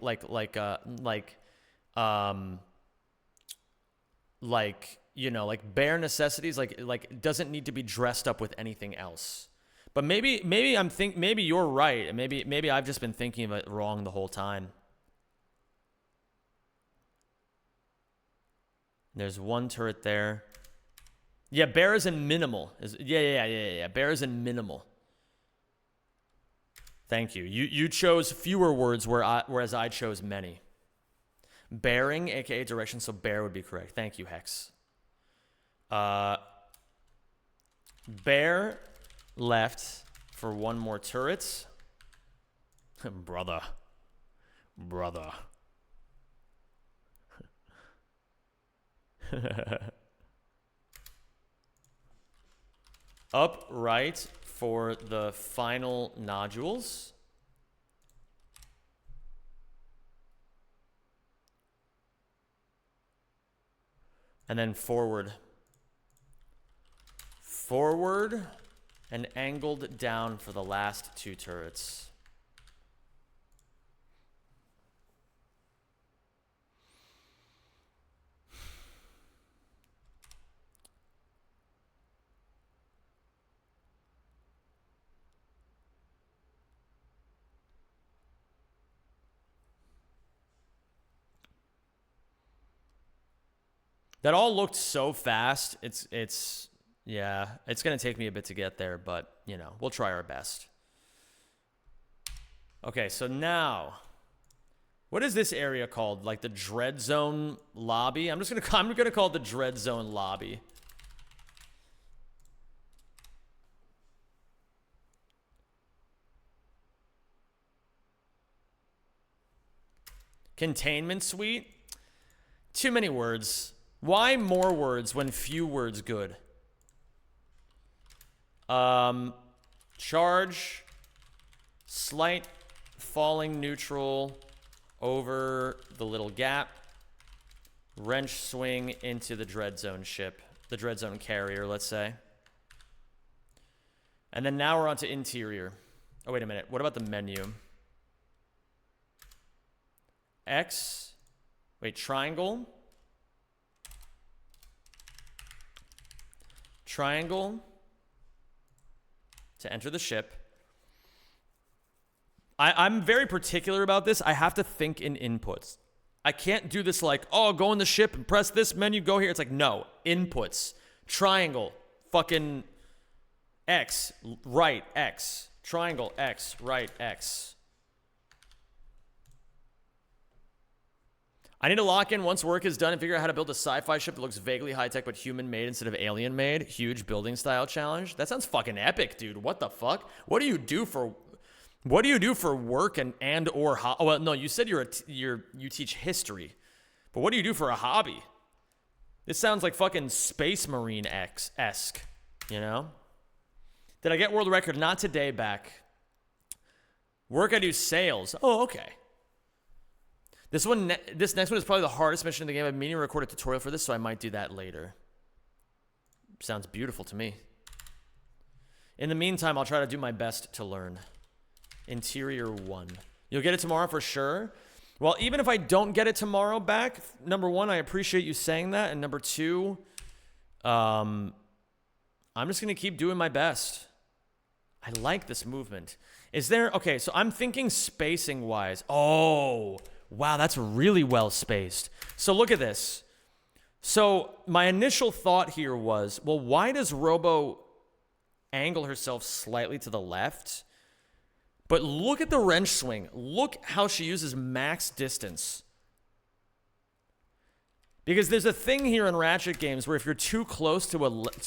you know, like bare necessities, like doesn't need to be dressed up with anything else. But maybe maybe you're right, and maybe I've just been thinking of it wrong the whole time. There's one turret there. Yeah, bare is in minimal. Yeah. Bare is in minimal. Thank you. You chose fewer words whereas I chose many. Bearing, aka direction, so bear would be correct. Thank you, Hex. Bear left for 1 more turret. Brother. Up right for the final nodules. And then forward. Forward and angled down for the last 2 turrets. That all looked so fast. Yeah, it's going to take me a bit to get there, but, you know, we'll try our best. Okay, so now, what is this area called? Like the Dread Zone lobby? I'm going to call it the Dread Zone lobby. Containment suite? Too many words. Why more words when few words good? Charge, slight falling neutral over the little gap, wrench swing into the Dread Zone ship, the Dread Zone carrier, let's say. And then now we're on to interior. Oh, wait a minute. What about the menu? X, wait, triangle. Triangle to enter the ship. I'm very particular about this. I have to think in inputs. I can't do this like, oh, go in the ship and press this menu, go here. It's like, no, inputs. Triangle, fucking X, right, X. Triangle, X, right, X. I need to lock in once work is done and figure out how to build a sci-fi ship that looks vaguely high-tech but human-made instead of alien-made. Huge building style challenge. That sounds fucking epic, dude. What the fuck? What do you do for work and or oh, well, no, you said you teach history. But what do you do for a hobby? This sounds like fucking Space Marine-esque, you know? Did I get world record? Not today back. Work, I do sales. Oh, okay. This next one is probably the hardest mission in the game. I'm meaning to record a tutorial for this, so I might do that later. Sounds beautiful to me. In the meantime, I'll try to do my best to learn. Interior 1. You'll get it tomorrow for sure. Well, even if I don't get it tomorrow back, number one, I appreciate you saying that. And number two, I'm just going to keep doing my best. I like this movement. Is there... Okay, so I'm thinking spacing-wise. Oh, wow, that's really well spaced. So look at this. So my initial thought here was, well, why does Robo angle herself slightly to the left? But look at the wrench swing. Look how she uses max distance. Because there's a thing here in Ratchet games where if you're too close to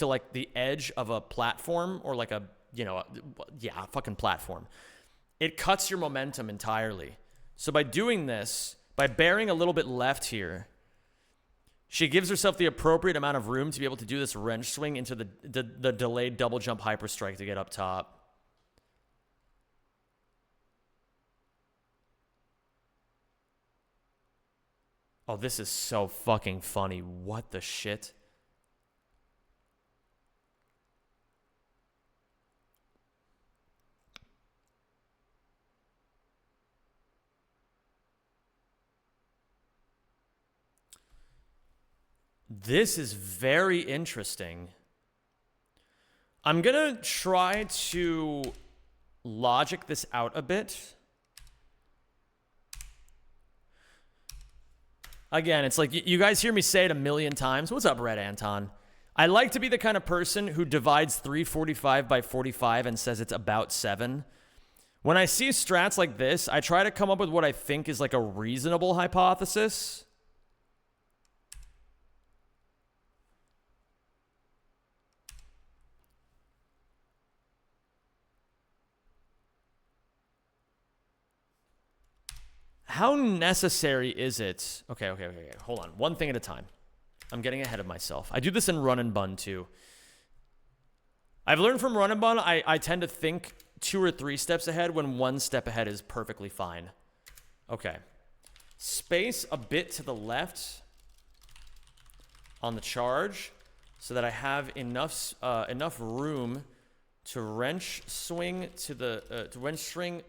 like the edge of a platform or like a, you know, a fucking platform, it cuts your momentum entirely. So by doing this, by bearing a little bit left here, she gives herself the appropriate amount of room to be able to do this wrench swing into the delayed double jump hyper strike to get up top. Oh, this is so fucking funny. What the shit? This is very interesting. I'm gonna try to logic this out a bit. Again, it's like you guys hear me say it a million times. What's up, Red Anton? I like to be the kind of person who divides 345 by 45 and says it's about 7. When I see strats like this, I try to come up with what I think is like a reasonable hypothesis. How necessary is it? Okay. Hold on. One thing at a time. I'm getting ahead of myself. I do this in Run and Bun too. I've learned from Run and Bun, I tend to think 2 or 3 steps ahead when 1 step ahead is perfectly fine. Okay. Space a bit to the left on the charge so that I have enough room to wrench swing to the wrench swing.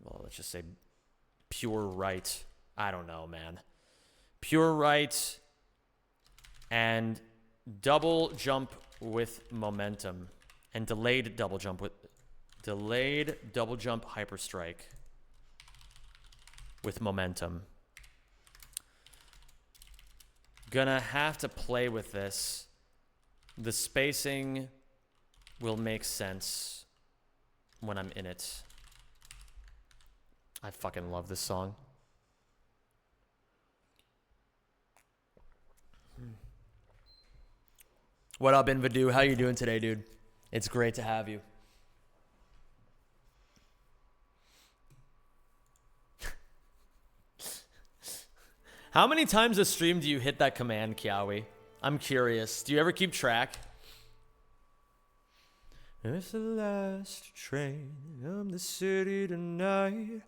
Well, let's just say pure right. I don't know, man. Pure right and double jump with momentum and delayed double jump hyper strike with momentum. Gonna have to play with this. The spacing will make sense when I'm in it. I fucking love this song. What up, Invadu? How you doing today, dude? It's great to have you. How many times a stream do you hit that command, Kiawi? I'm curious. Do you ever keep track? It's the last train of the city tonight.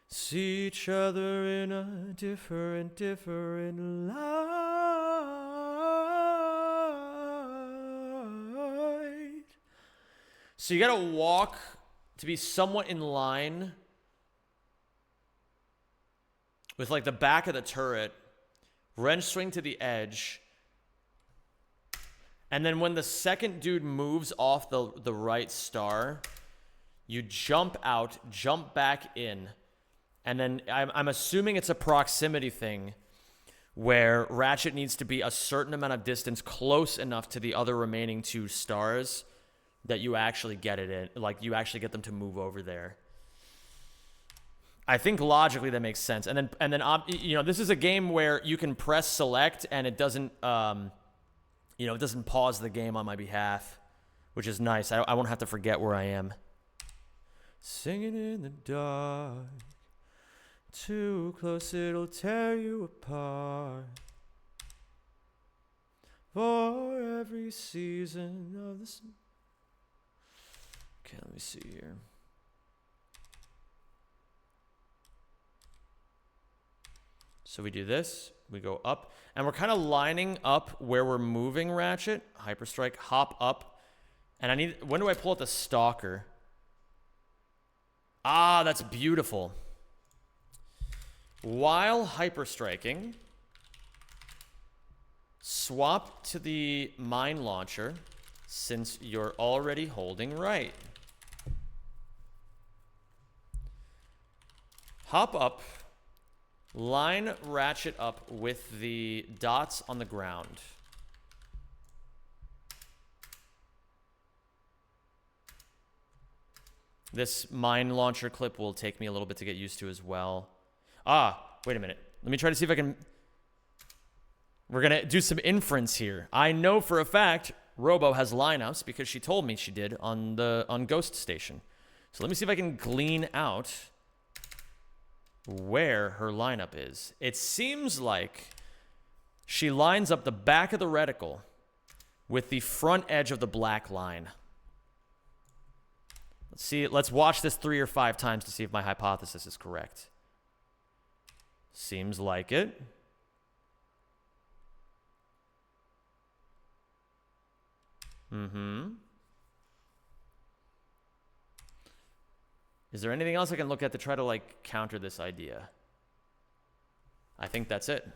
See each other in a different light. So you gotta walk to be somewhat in line with like the back of the turret, wrench swing to the edge, and then when the second dude moves off the right star, you jump out, jump back in. And then I'm assuming it's a proximity thing where Ratchet needs to be a certain amount of distance close enough to the other remaining 2 stars that you actually get it in. Like, you actually get them to move over there. I think logically that makes sense. And then you know, this is a game where you can press select and it doesn't, you know, it doesn't pause the game on my behalf, which is nice. I won't have to forget where I am. Singing in the dark. Too close, it'll tear you apart. For every season of the... Okay, let me see here. So we do this, we go up, and we're kind of lining up where we're moving Ratchet. Hyperstrike, hop up. And I need, when do I pull out the stalker? Ah, that's beautiful. While hyperstriking, swap to the mine launcher since you're already holding right. Hop up, line Ratchet up with the dots on the ground. This mine launcher clip will take me a little bit to get used to as well. Ah, wait a minute. Let me try to see if I can... We're going to do some inference here. I know for a fact Robo has lineups because she told me she did on Ghost Station. So let me see if I can glean out where her lineup is. It seems like she lines up the back of the reticle with the front edge of the black line. Let's see. Let's watch this 3 or 5 times to see if my hypothesis is correct. Seems like it. Is there anything else I can look at to try to, like, counter this idea? I think that's it.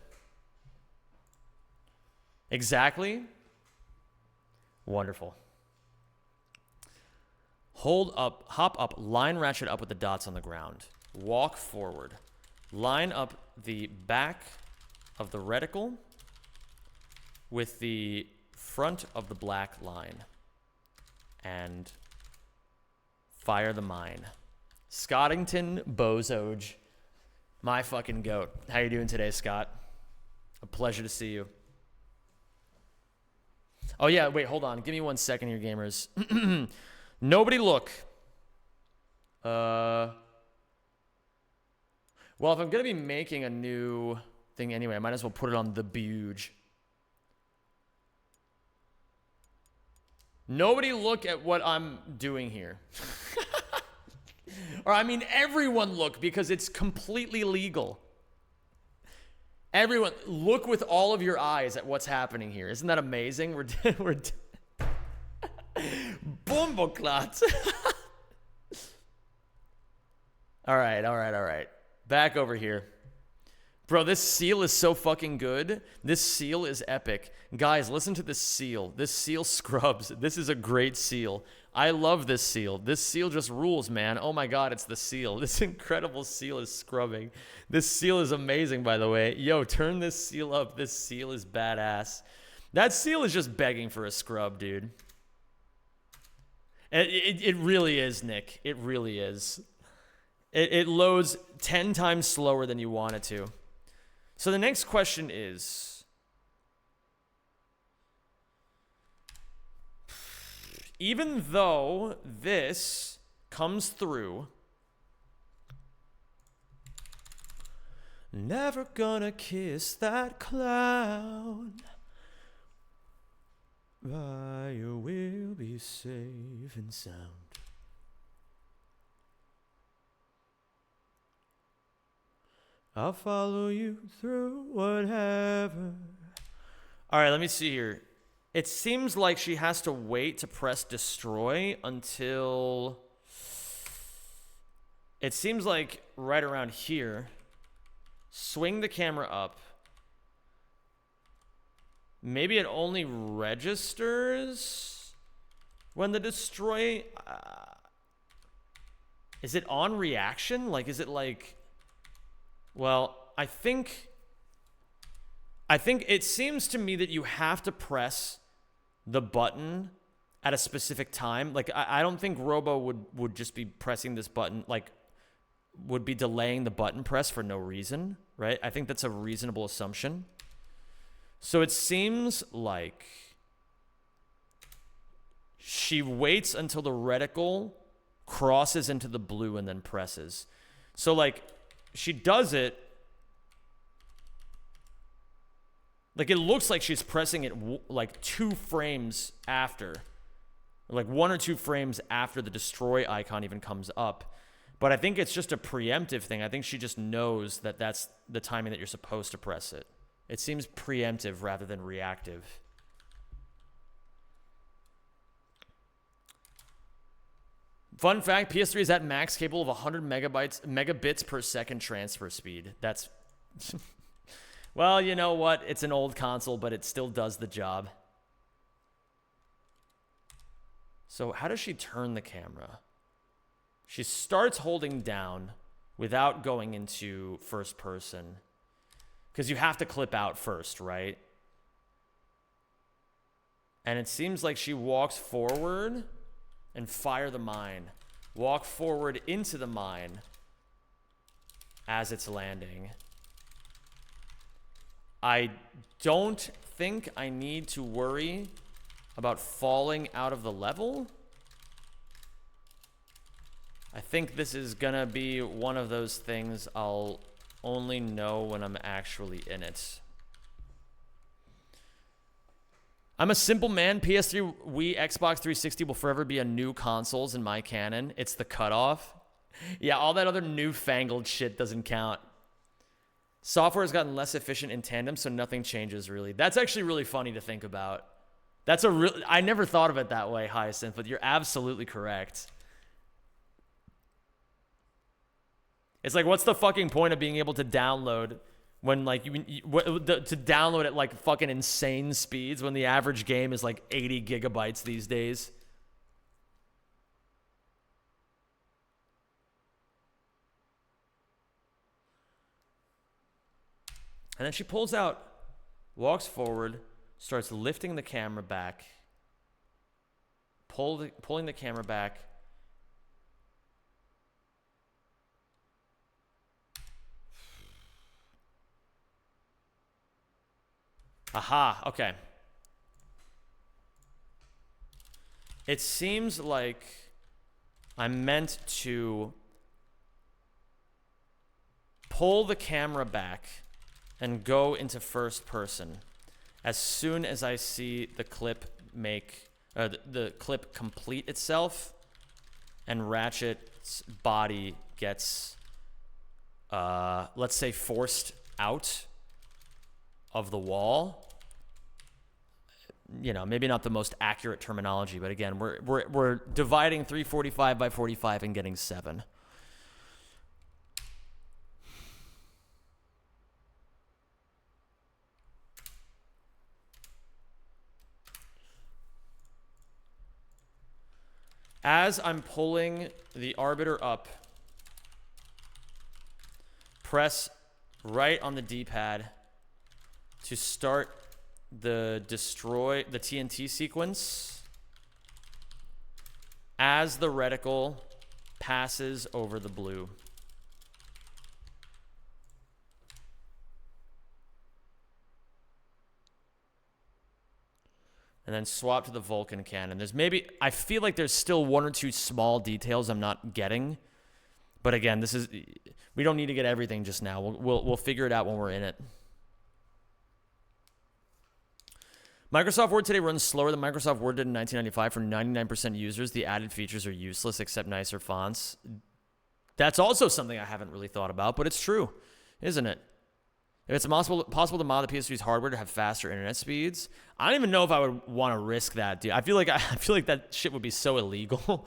Exactly. Wonderful. Hold up, hop up, line Ratchet up with the dots on the ground. Walk forward. Line up the back of the reticle with the front of the black line. And fire the mine. Scottington Bozoj. My fucking goat. How you doing today, Scott? A pleasure to see you. Oh, yeah, wait, hold on. Give me 1 second here, gamers. Nobody look. Well, if I'm going to be making a new thing anyway, I might as well put it on the Buge. Nobody look at what I'm doing here. Or, I mean, everyone look, because it's completely legal. Everyone, look with all of your eyes at what's happening here. Isn't that amazing? We're Bumbleclots. All right. Back over here. Bro, this seal is so fucking good. This seal is epic. Guys, listen to this seal. This seal scrubs. This is a great seal. I love this seal. This seal just rules, man. Oh my god, it's the seal. This incredible seal is scrubbing. This seal is amazing, by the way. Yo, turn this seal up. This seal is badass. That seal is just begging for a scrub, dude. It really is, Nick. It really is. It loads 10 times slower than you want it to. So the next question is, even though this comes through, never gonna kiss that clown, but you will be safe and sound. I'll follow you through whatever. All right, let me see here. It seems like she has to wait to press destroy until... It seems like right around here. Swing the camera up. Maybe it only registers when the destroy... is it on reaction? Like, is it like... Well, I think it seems to me that you have to press the button at a specific time. Like, I don't think Robo would just be pressing this button, like, would be delaying the button press for no reason, right? I think that's a reasonable assumption. So it seems like she waits until the reticle crosses into the blue and then presses. So, like, she does it. Like, it looks like she's pressing it like 2 frames after. Like 1 or 2 frames after the destroy icon even comes up. But I think it's just a preemptive thing. I think she just knows that that's the timing that you're supposed to press it. It seems preemptive rather than reactive. Fun fact, PS3 is at max capable of 100 megabits per second transfer speed. That's... Well, you know what? It's an old console, but it still does the job. So how does she turn the camera? She starts holding down without going into first person. Because you have to clip out first, right? And it seems like she walks forward and fire the mine. Walk forward into the mine as it's landing. I don't think I need to worry about falling out of the level. I think this is gonna be one of those things I'll only know when I'm actually in it. I'm a simple man. PS3, Wii, Xbox 360 will forever be a new consoles in my canon. It's the cutoff. Yeah, all that other newfangled shit doesn't count. Software has gotten less efficient in tandem, so nothing changes really. That's actually really funny to think about. That's a real... I never thought of it that way, Hyacinth, but you're absolutely correct. It's like, what's the fucking point of being able to download when, like, to download at, like, fucking insane speeds when the average game is, like, 80 gigabytes these days? And then she pulls out, walks forward, starts lifting the camera back, pulling the camera back. Aha, okay. It seems like I'm meant to pull the camera back and go into first person as soon as I see the clip the clip complete itself and Ratchet's body gets, let's say, forced out of the wall. You know, maybe not the most accurate terminology, but again, we're dividing 345 by 45 and getting 7. As I'm pulling the arbiter up, press right on the D-pad to start the TNT sequence as the reticle passes over the blue. And then swap to the Vulcan cannon. I feel like there's still 1 or 2 small details I'm not getting. But again, we don't need to get everything just now. We'll figure it out when we're in it. Microsoft Word today runs slower than Microsoft Word did in 1995 for 99% users. The added features are useless except nicer fonts. That's also something I haven't really thought about, but it's true, isn't it? If it's possible to mod the PS3's hardware to have faster internet speeds, I don't even know if I would want to risk that, dude. I feel like that shit would be so illegal.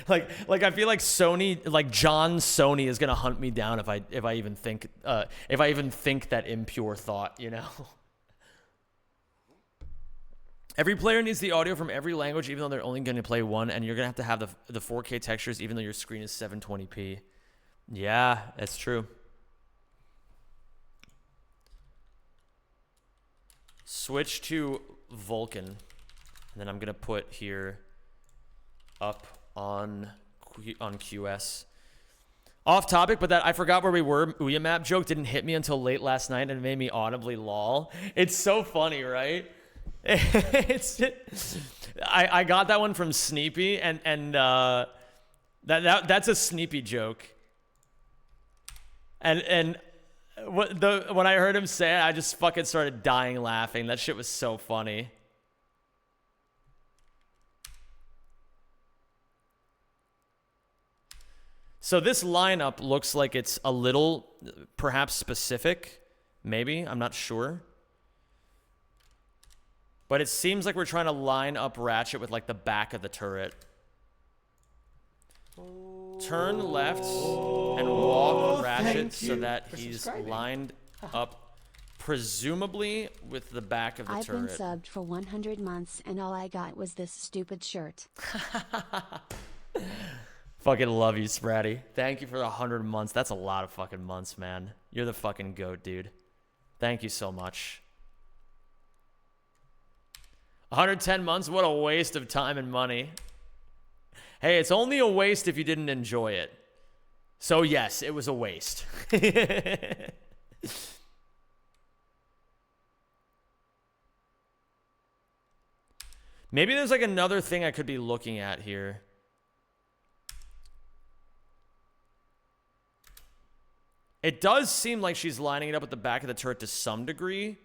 like I feel like Sony, like John Sony, is gonna hunt me down if I even think that impure thought, you know. Every player needs the audio from every language, even though they're only going to play one, and you're going to have the 4K textures, even though your screen is 720p. Yeah, that's true. Switch to Vulcan, and then I'm going to put here up on QS. Off topic, but that I forgot where we were. Ouya map joke didn't hit me until late last night, and it made me audibly lol. It's so funny, right? I got that one from Sneepy, and that's a Sneepy joke. And when I heard him say it, I just fucking started dying laughing. That shit was so funny. So this lineup looks like it's a little, perhaps specific. Maybe, I'm not sure. But it seems like we're trying to line up Ratchet with like the back of the turret. Turn left and walk Ratchet so that he's lined up, presumably with the back of the turret. I've been subbed for 100 months and all I got was this stupid shirt. Fucking love you, Spratty. Thank you for 100 months. That's a lot of fucking months, man. You're the fucking goat, dude. Thank you so much. 110 months? What a waste of time and money. Hey, it's only a waste if you didn't enjoy it. So yes, it was a waste. Maybe there's like another thing I could be looking at here. It does seem like she's lining it up at the back of the turret to some degree.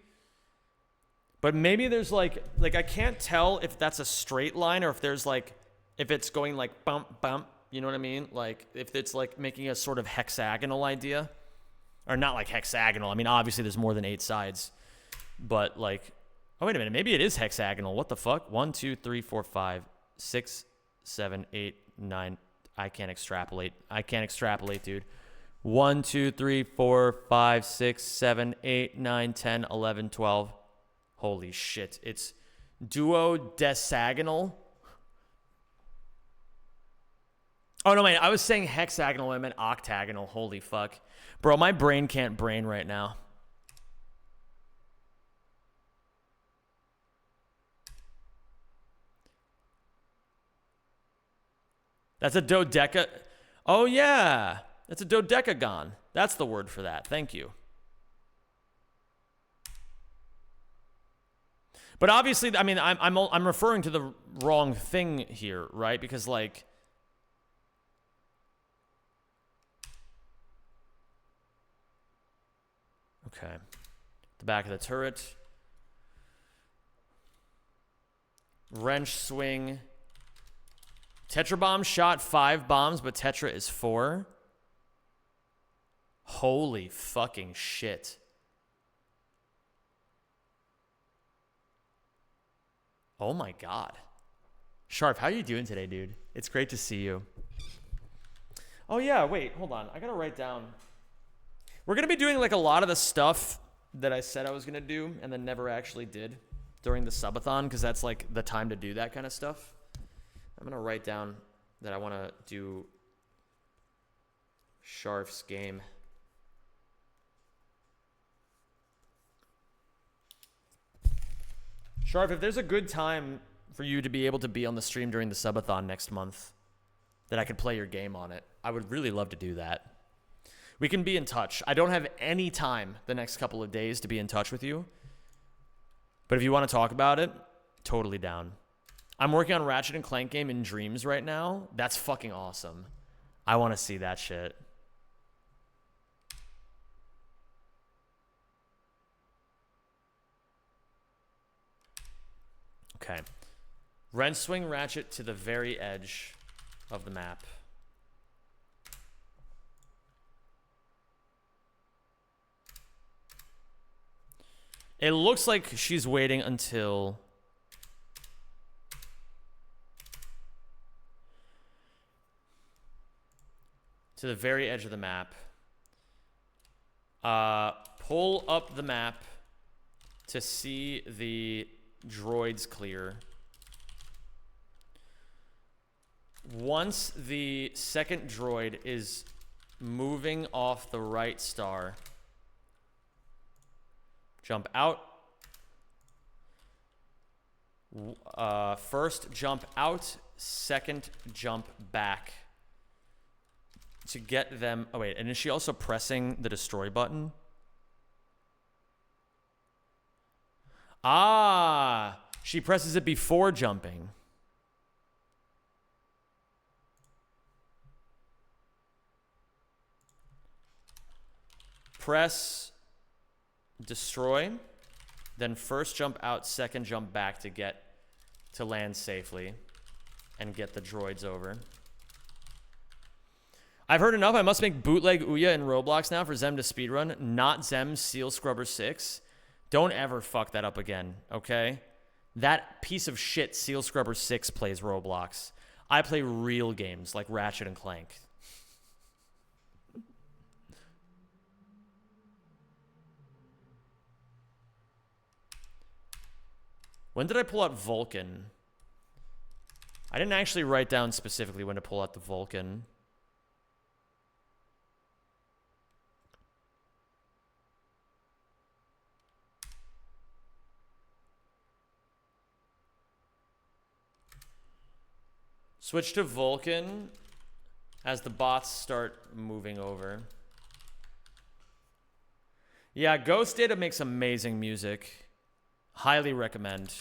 But maybe there's like I can't tell if that's a straight line or if there's like, if it's going like bump, bump, you know what I mean? Like if it's like making a sort of hexagonal idea. Or not like hexagonal. I mean, obviously there's more than 8 sides. But like, oh, wait a minute. Maybe it is hexagonal. What the fuck? 1, 2, 3, 4, 5, 6, 7, 8, 9. I can't extrapolate. I can't extrapolate, dude. 1, 2, 3, 4, 5, 6, 7, 8, 9, 10, 11, 12. Holy shit. It's duodecagonal. Oh, no, man. I was saying hexagonal. I meant octagonal. Holy fuck. Bro, my brain can't brain right now. That's a dodeca. Oh, yeah. That's a dodecagon. That's the word for that. Thank you. But obviously, I mean, I'm referring to the wrong thing here, right? Because like, okay, the back of the turret, wrench swing. Tetra bomb shot 5 bombs, but Tetra is 4. Holy fucking shit. Oh my god. Sharp, how you doing today, dude? It's great to see you. Oh yeah, wait, hold on. I gotta write down. We're gonna be doing like a lot of the stuff that I said I was gonna do and then never actually did during the subathon, because that's like the time to do that kind of stuff. I'm gonna write down that I wanna do Sharf's game. Sharp, if there's a good time for you to be able to be on the stream during the subathon next month, that I could play your game on it, I would really love to do that. We can be in touch. I don't have any time the next couple of days to be in touch with you. But if you want to talk about it, totally down. I'm working on Ratchet and Clank game in Dreams right now. That's fucking awesome. I want to see that shit. Okay. Wrench swing Ratchet to the very edge of the map. It looks like she's waiting until to the very edge of the map. Pull up the map to see the droids clear. Once the second droid is moving off the right star, jump out. First jump out, second jump back to get them. Oh wait, and is she also pressing the destroy button? Ah, she presses it before jumping. press destroy, then first jump out, second jump back to get to land safely and get the droids over. I've heard enough. I must make bootleg Ouya in Roblox now for Zem to speedrun, not Zem Seal Scrubber 6. Don't ever fuck that up again, okay? That piece of shit Seal Scrubber 6 plays Roblox. I play real games like Ratchet and Clank. When did I pull out Vulcan? I didn't actually write down specifically when to pull out the Vulcan. Switch to Vulcan as the bots start moving over. Yeah, Ghost Data makes amazing music. Highly recommend.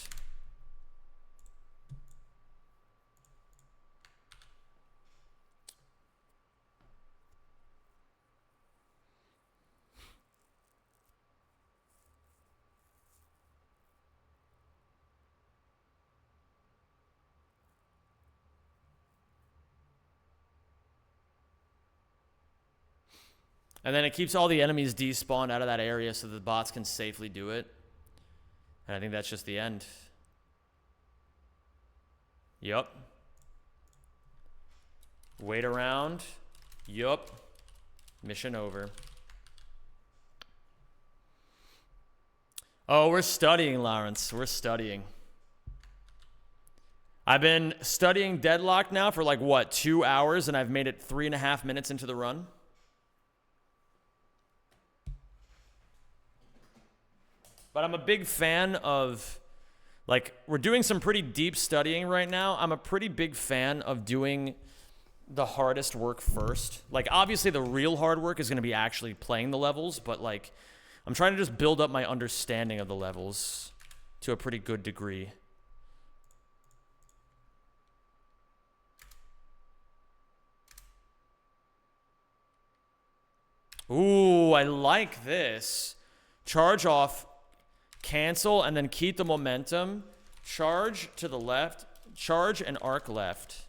And then it keeps all the enemies despawned out of that area so the bots can safely do it. And I think that's just the end. Yup. Wait around. Yup. Mission over. Oh, we're studying, Lawrence. We're studying. I've been studying Deadlocked now for like, what, 2 hours, and I've made it 3.5 minutes into the run. But I'm a big fan of, like, we're doing some pretty deep studying right now. I'm a pretty big fan of doing the hardest work first. Like, obviously the real hard work is going to be actually playing the levels, but, like, I'm trying to just build up my understanding of the levels to a pretty good degree. Ooh, I like this. Charge off, cancel, and then keep the momentum. Charge to the left. Charge and arc left.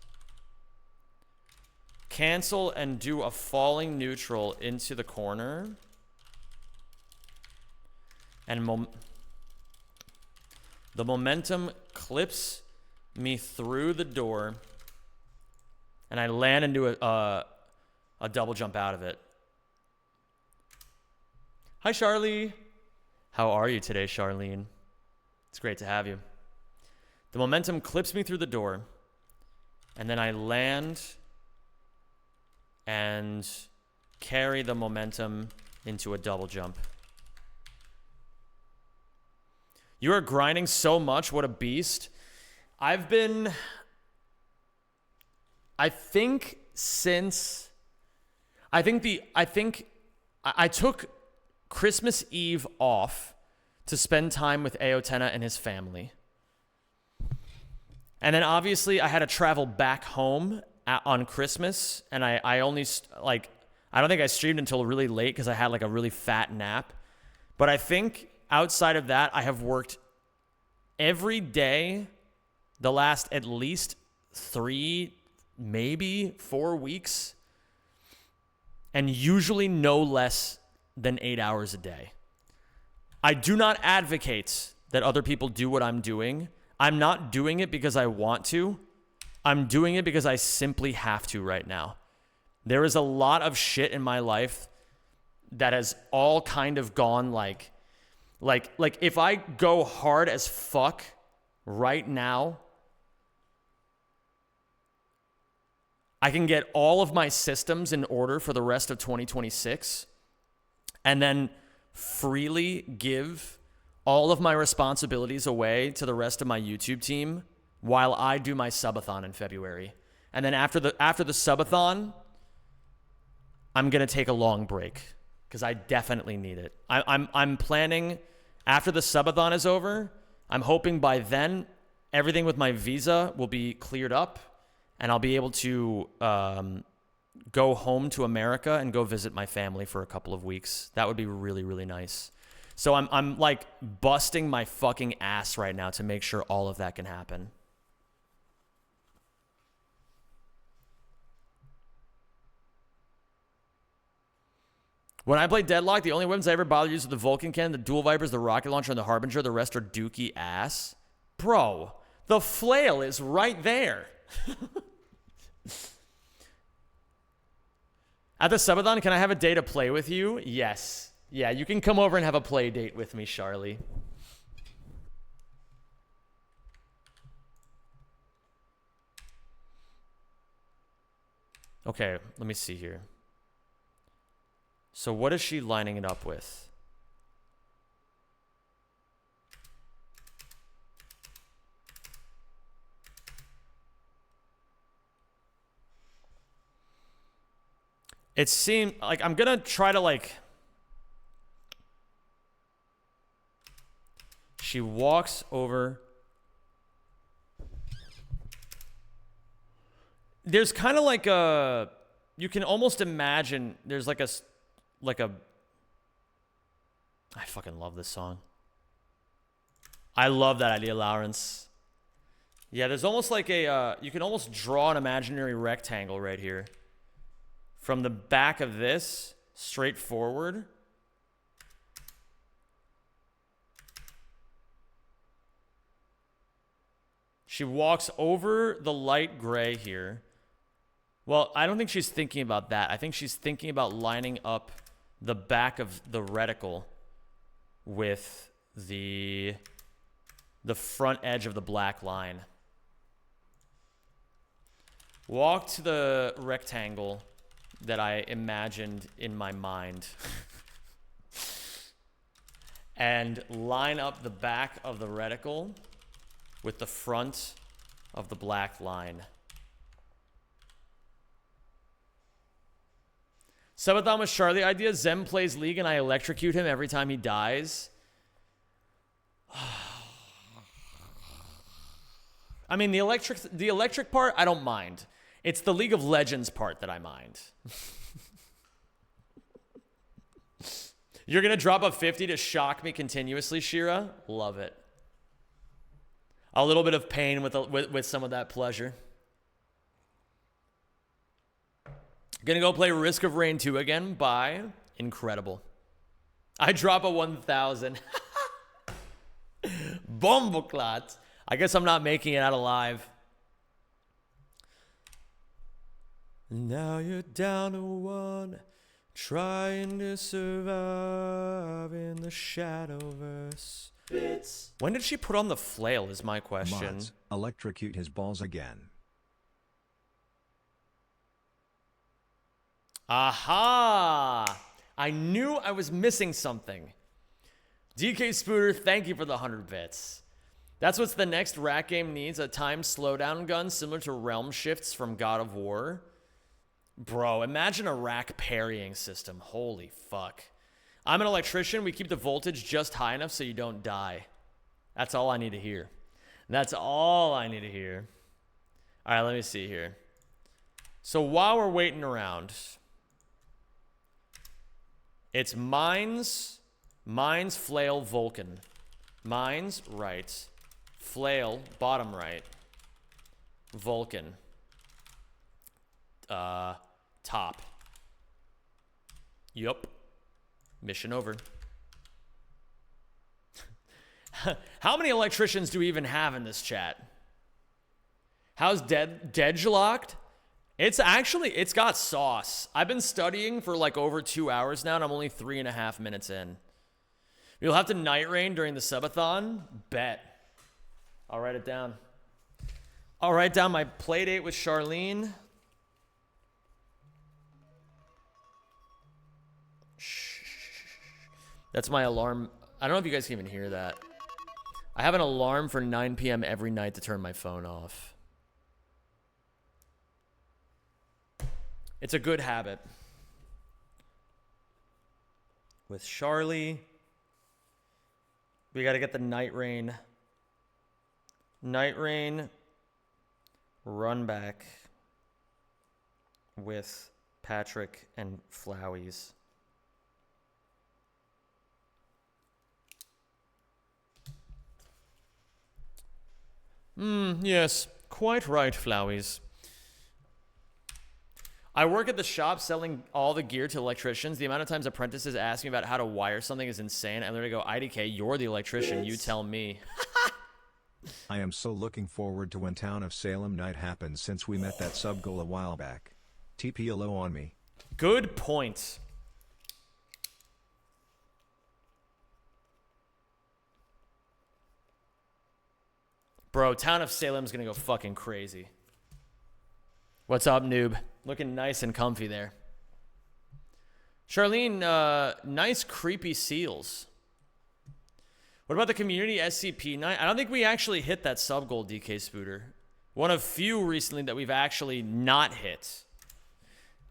Cancel and do a falling neutral into the corner. And the momentum clips me through the door. And I land into a double jump out of it. Hi, Charlie. How are you today, Charlene? It's great to have you. The momentum clips me through the door, and then I land and carry the momentum into a double jump. You are grinding so much. What a beast. I took Christmas Eve off to spend time with Aotena and his family. And then obviously I had to travel back home on Christmas, and I only, like, I don't think I streamed until really late because I had like a really fat nap. But I think outside of that, I have worked every day the last at least 3, maybe 4 weeks, and usually no less than 8 hours a day. I do not advocate that other people do what I'm doing. I'm not doing it because I want to. I'm doing it because I simply have to right now. There is a lot of shit in my life that has all kind of gone like if I go hard as fuck right now, I can get all of my systems in order for the rest of 2026 and then freely give all of my responsibilities away to the rest of my YouTube team while I do my subathon in February. And then after the subathon, I'm going to take a long break because I definitely need it. I'm planning after the subathon is over, I'm hoping by then everything with my visa will be cleared up and I'll be able to go home to America and go visit my family for a couple of weeks. That would be really, really nice. So I'm like busting my fucking ass right now to make sure all of that can happen. When I play Deadlock, the only weapons I ever bother using are the Vulcan cannon, the dual vipers, the rocket launcher, and the Harbinger. The rest are dookie ass. Bro, the flail is right there. At the subathon, can I have a day to play with you? Yes. Yeah, you can come over and have a play date with me, Charlie. Okay, let me see here. So what is she lining it up with? It seemed like I'm gonna try to like... She walks over. There's kind of like a... You can almost imagine there's like a... I fucking love this song. I love that idea, Lawrence. Yeah, there's almost like a... you can almost draw an imaginary rectangle right here. From the back of this, straight forward. She walks over the light gray here. Well, I don't think she's thinking about that. I think she's thinking about lining up the back of the reticle with the front edge of the black line. Walk to the rectangle that I imagined in my mind. And line up the back of the reticle with the front of the black line. Subathon with Charlie idea. Zem plays League and I electrocute him every time he dies. I mean, the electric part, I don't mind. It's the League of Legends part that I mind. You're going to drop a 50 to shock me continuously, Shira? Love it. A little bit of pain with some of that pleasure. Gonna go play Risk of Rain 2 again. Bye. Incredible. I drop a 1,000. Bomboclat. I guess I'm not making it out alive. Now you're down to one, trying to survive in the Shadowverse. Bits. When did she put on the flail is my question. Mods, electrocute his balls again. Aha! I knew I was missing something. DK Spooter, thank you for the 100 bits. That's what the next rat game needs, a time slowdown gun similar to Realm Shifts from God of War. Bro, imagine a rack parrying system. Holy fuck. I'm an electrician. We keep the voltage just high enough so you don't die. That's all I need to hear. That's all I need to hear. All right, let me see here. So while we're waiting around, it's mines, flail, Vulcan. Mines, right. Flail, bottom right. Vulcan. Top. Yup. Mission over. How many electricians do we even have in this chat? How's Deadlocked? It's got sauce. I've been studying for like over 2 hours now, and I'm only 3.5 minutes in. You'll have to night rain during the subathon? Bet. I'll write it down. I'll write down my play date with Charlene. That's my alarm. I don't know if you guys can even hear that. I have an alarm for 9 p.m. every night to turn my phone off. It's a good habit. With Charlie, we got to get the night rain. Night rain, run back with Patrick, and Flowey's. Yes, quite right, Flowey's. I work at the shop selling all the gear to electricians. The amount of times apprentices ask me about how to wire something is insane. I literally go, IDK, you're the electrician. You tell me. I am so looking forward to when Town of Salem night happens since we met that sub goal a while back. TP a low on me. Good point. Bro, Town of Salem's gonna go fucking crazy. What's up, noob? Looking nice and comfy there. Charlene, nice creepy seals. What about the community SCP night? I don't think we actually hit that sub goal, DK Spooter. One of few recently that we've actually not hit.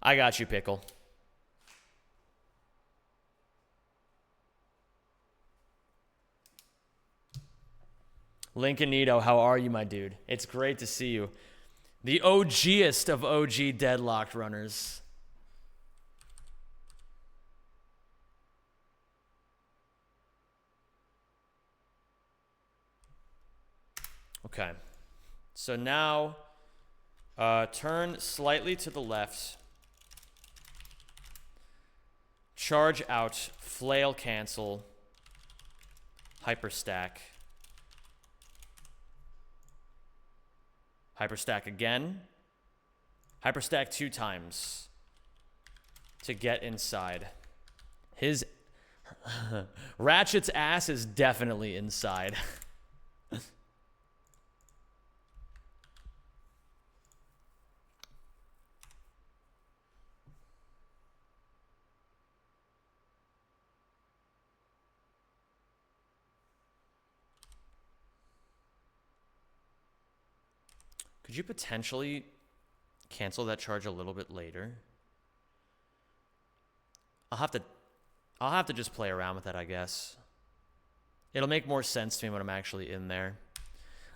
I got you, Pickle. Lincolnito, how are you, my dude? It's great to see you. The OGest of OG Deadlocked runners. Okay. So now, turn slightly to the left. Charge out, flail cancel, hyperstack. Hyperstack again. Hyperstack 2 times to get inside. His Ratchet's ass is definitely inside. Could you potentially cancel that charge a little bit later? I'll have to just play around with that, I guess. It'll make more sense to me when I'm actually in there.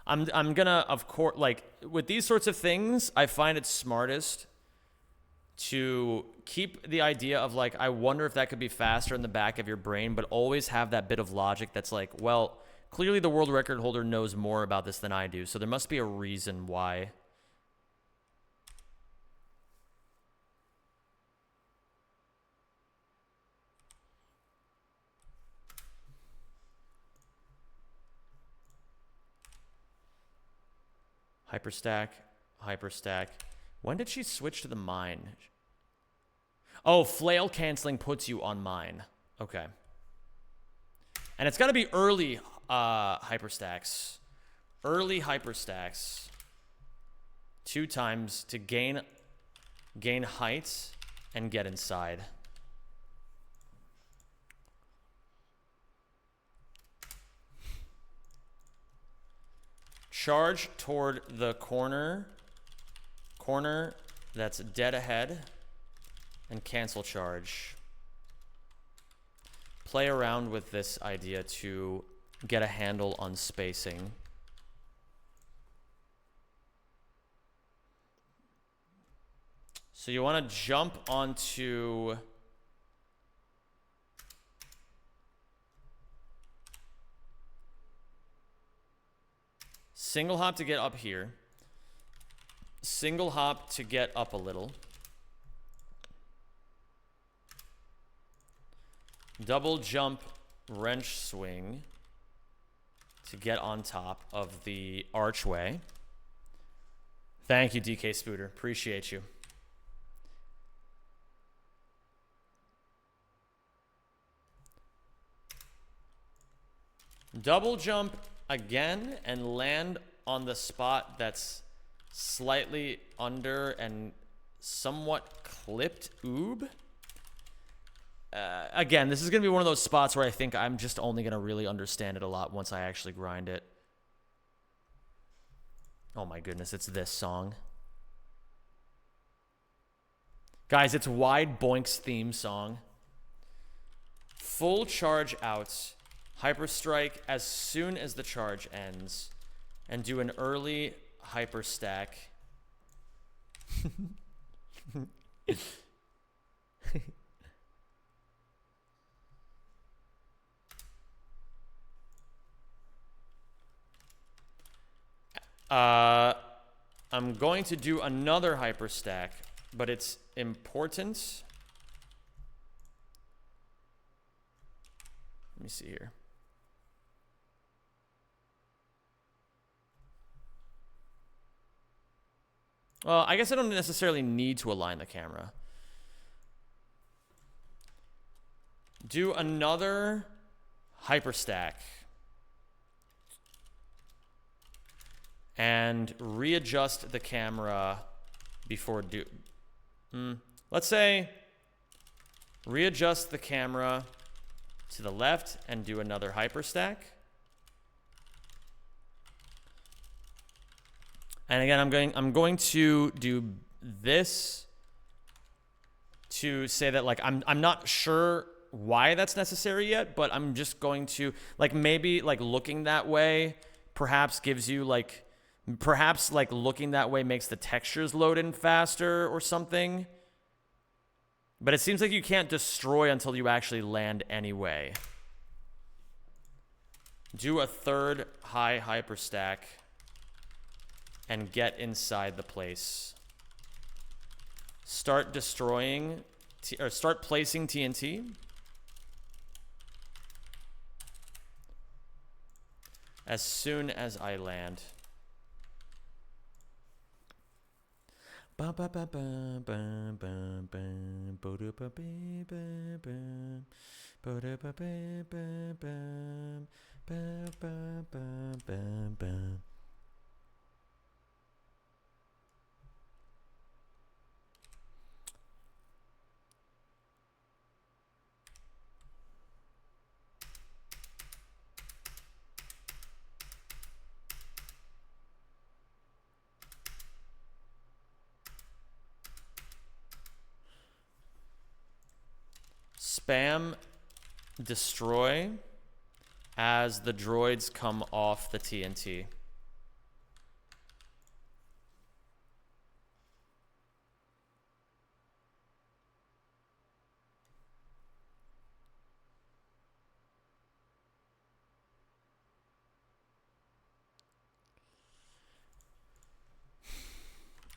I'm gonna, of course, like with these sorts of things, I find it smartest to keep the idea of like, I wonder if that could be faster in the back of your brain, but always have that bit of logic that's like, well, clearly the world record holder knows more about this than I do, so there must be a reason why. Hyperstack, hyperstack. When did she switch to the mine? Oh, flail canceling puts you on mine. Okay. And it's got to be early hyperstacks. Early hyperstacks. 2 times to gain height and get inside. Charge toward the corner that's dead ahead and cancel charge. Play around with this idea to get a handle on spacing. So you want to jump onto single hop to get up here. Single hop to get up a little. Double jump wrench swing to get on top of the archway. Thank you, DK Spooter. Appreciate you. Double jump again and land on the spot that's slightly under and somewhat clipped oob. Again, this is going to be one of those spots where I think I'm just only going to really understand it a lot once I actually grind it. Oh my goodness, it's this song. Guys, it's Wide Boink's theme song. Full charge out. Hyperstrike as soon as the charge ends. And do an early hyperstack. I'm going to do another hyperstack, but it's important. Let me see here. Well, I guess I don't necessarily need to align the camera. Do another hyperstack. And readjust the camera before let's say readjust the camera to the left and do another hyperstack. And again, I'm going to do this to say that like I'm not sure why that's necessary yet, but I'm just going to like maybe like looking that way perhaps gives you like perhaps like looking that way makes the textures load in faster or something. But it seems like you can't destroy until you actually land anyway. Do a third high hyperstack and get inside the place. Start destroying or start placing TNT. As soon as I land. Spam destroy as the droids come off the TNT.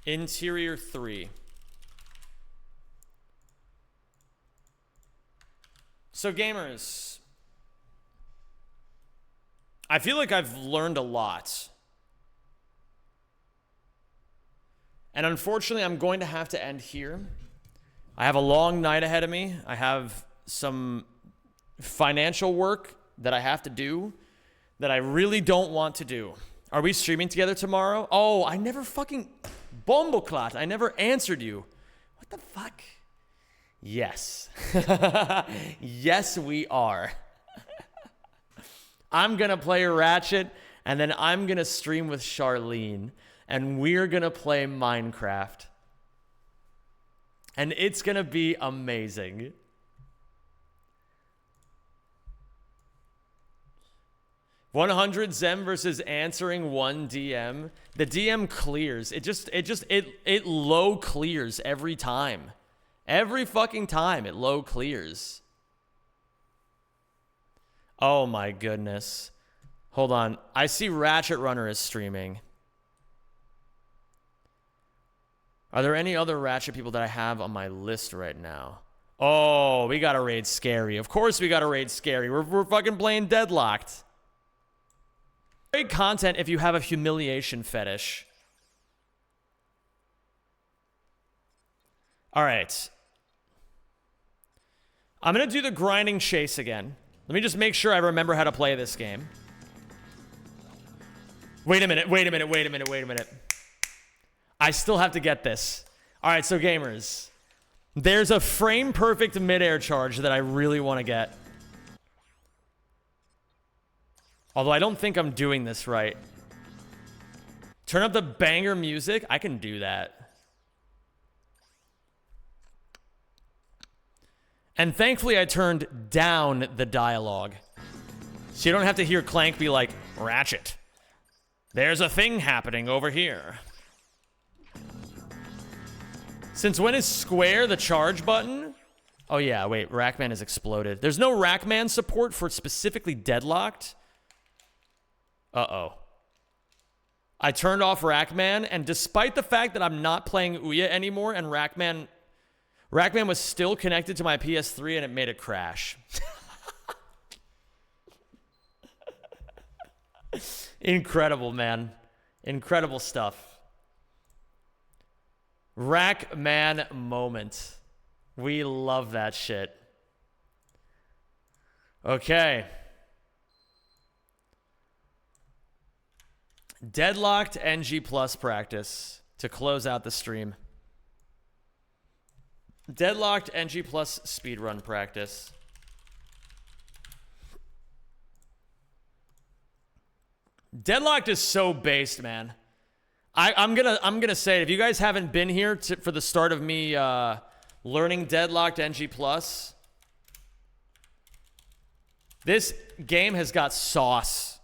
Interior 3. So gamers, I feel like I've learned a lot. And unfortunately, I'm going to have to end here. I have a long night ahead of me. I have some financial work that I have to do that I really don't want to do. Are we streaming together tomorrow? Oh, I never fucking... Bomboclat, I never answered you. What the fuck? Yes. Yes, we are. I'm going to play Ratchet, and then I'm going to stream with Charlene, and we're going to play Minecraft. And it's going to be amazing. $100 Zem versus answering one DM. The DM clears. It low clears every time. Every fucking time it low clears. Oh my goodness. Hold on. I see Ratchet Runner is streaming. Are there any other Ratchet people that I have on my list right now? Oh, we gotta raid Scary. Of course we gotta raid Scary. We're fucking playing Deadlocked. Great content if you have a humiliation fetish. All right. I'm going to do the grinding chase again. Let me just make sure I remember how to play this game. Wait a minute. I still have to get this. All right, so gamers. There's a frame perfect midair charge that I really want to get. Although I don't think I'm doing this right. Turn up the banger music. I can do that. And thankfully, I turned down the dialogue. So you don't have to hear Clank be like, Ratchet, there's a thing happening over here. Since when is square the charge button? Oh yeah, wait, Rackman has exploded. There's no Rackman support for specifically Deadlocked? Uh-oh. I turned off Rackman, and despite the fact that I'm not playing Ouya anymore and Rackman was still connected to my PS3 and it made it crash. Incredible, man. Incredible stuff. Rackman moment. We love that shit. Okay. Deadlocked NG Plus practice to close out the stream. Deadlocked NG Plus speedrun practice. Deadlocked is so based, man. I'm gonna say, if you guys haven't been here for the start of me learning Deadlocked NG Plus, this game has got sauce.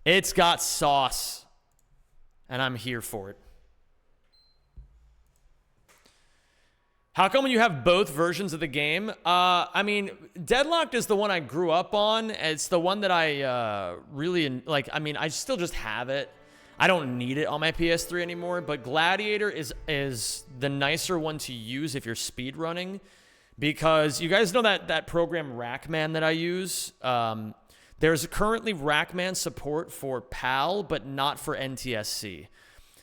It's got sauce, and I'm here for it. How come when you have both versions of the game? I mean, Deadlocked is the one I grew up on. It's the one that I really, like, I mean, I still just have it. I don't need it on my PS3 anymore, but Gladiator is the nicer one to use if you're speedrunning, because you guys know that program Rackman that I use? There's currently Rackman support for PAL, but not for NTSC.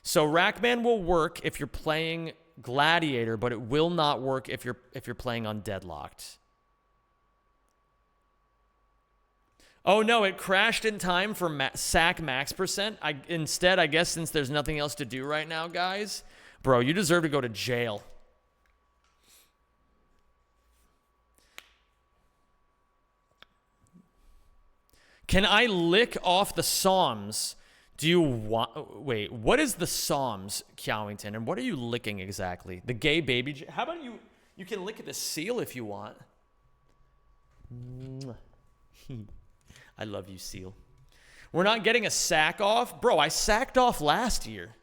So Rackman will work if you're playing Gladiator, but it will not work if you're playing on Deadlocked. Oh no, it crashed in time for SAC max percent. Instead, I guess since there's nothing else to do right now, guys, bro, you deserve to go to jail. Can I lick off the Psalms? Do you want... Wait, what is the Psalms, Cowington? And what are you licking exactly? The gay baby... How about you... You can lick at the seal if you want. I love you, seal. We're not getting a sack off? Bro, I sacked off last year.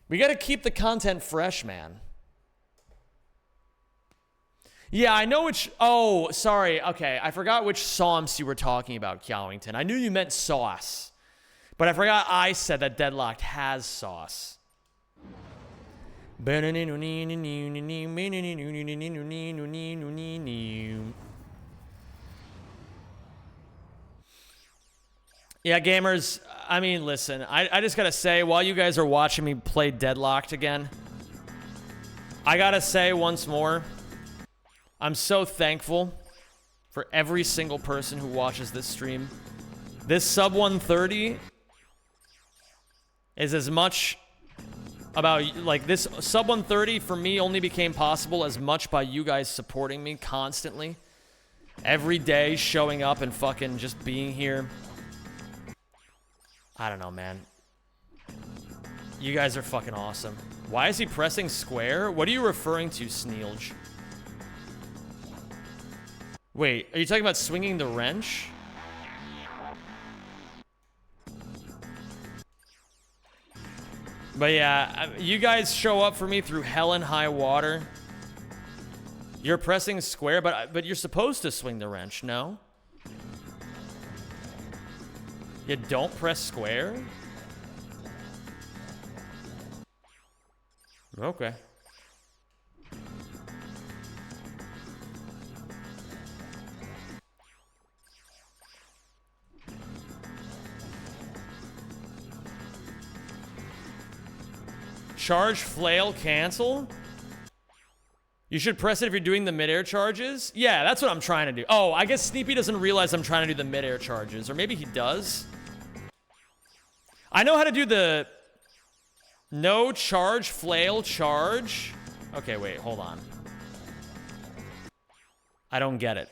We got to keep the content fresh, man. Yeah, I know which... Oh, sorry. Okay, I forgot which Psalms you were talking about, Cowington. I knew you meant sauce. But I forgot I said that Deadlocked has sauce. Yeah, gamers, I mean, listen, I just gotta say, while you guys are watching me play Deadlocked again, I gotta say once more, I'm so thankful for every single person who watches this stream. This sub 130 is as much about, like, this sub 130 for me only became possible as much by you guys supporting me constantly. Every day showing up and fucking just being here. I don't know, man. You guys are fucking awesome. Why is he pressing square? What are you referring to, Sneelge? Wait, are you talking about swinging the wrench? But yeah, you guys show up for me through hell and high water. You're pressing square, but you're supposed to swing the wrench, no? You don't press square? Okay. Charge, flail, cancel? You should press it if you're doing the midair charges? Yeah, that's what I'm trying to do. Oh, I guess Sneepy doesn't realize I'm trying to do the midair charges. Or maybe he does. I know how to do the... No, charge, flail, charge. Okay, wait, hold on. I don't get it.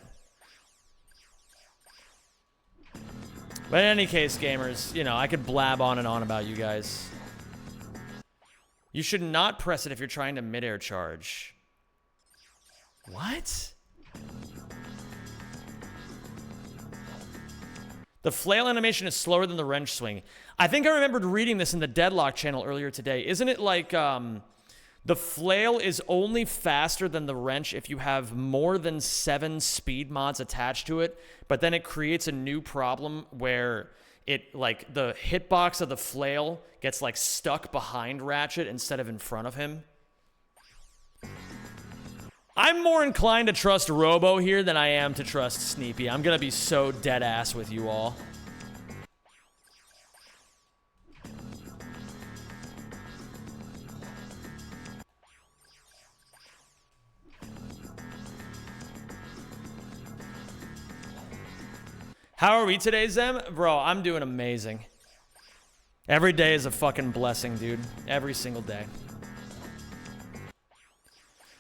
But in any case, gamers, you know, I could blab on and on about you guys. You should not press it if you're trying to midair charge. What? The flail animation is slower than the wrench swing. I think I remembered reading this in the Deadlock channel earlier today. Isn't it like the flail is only faster than the wrench if you have more than 7 speed mods attached to it, but then it creates a new problem where it, like, the hitbox of the flail gets, like, stuck behind Ratchet instead of in front of him. I'm more inclined to trust Robo here than I am to trust Sneepy. I'm gonna be so dead ass with you all. How are we today, Zem? Bro, I'm doing amazing. Every day is a fucking blessing, dude. Every single day.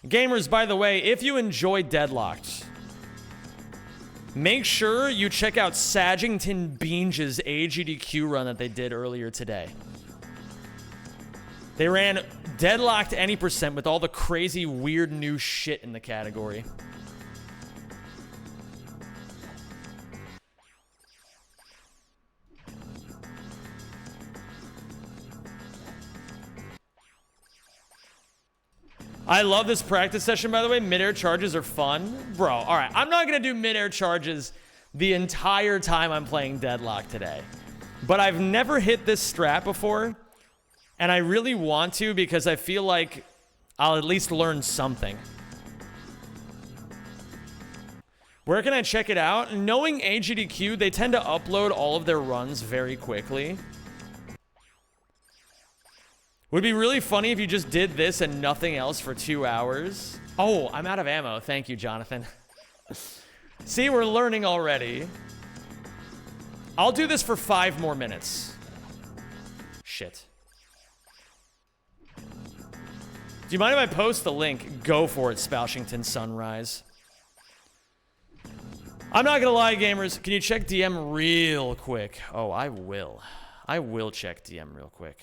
Gamers, by the way, if you enjoy Deadlocked, make sure you check out Sagington Beange's AGDQ run that they did earlier today. They ran Deadlocked any percent with all the crazy, weird new shit in the category. I love this practice session, by the way. Mid-air charges are fun. Bro, all right. I'm not going to do mid-air charges the entire time I'm playing Deadlock today. But I've never hit this strat before. And I really want to because I feel like I'll at least learn something. Where can I check it out? Knowing AGDQ, they tend to upload all of their runs very quickly. Would be really funny if you just did this and nothing else for 2 hours. Oh, I'm out of ammo. Thank you, Jonathan. See, we're learning already. I'll do this for 5 more minutes. Shit. Do you mind if I post the link? Go for it, Spoushington Sunrise. I'm not gonna lie, gamers. Can you check DM real quick? Oh, I will. I will check DM real quick.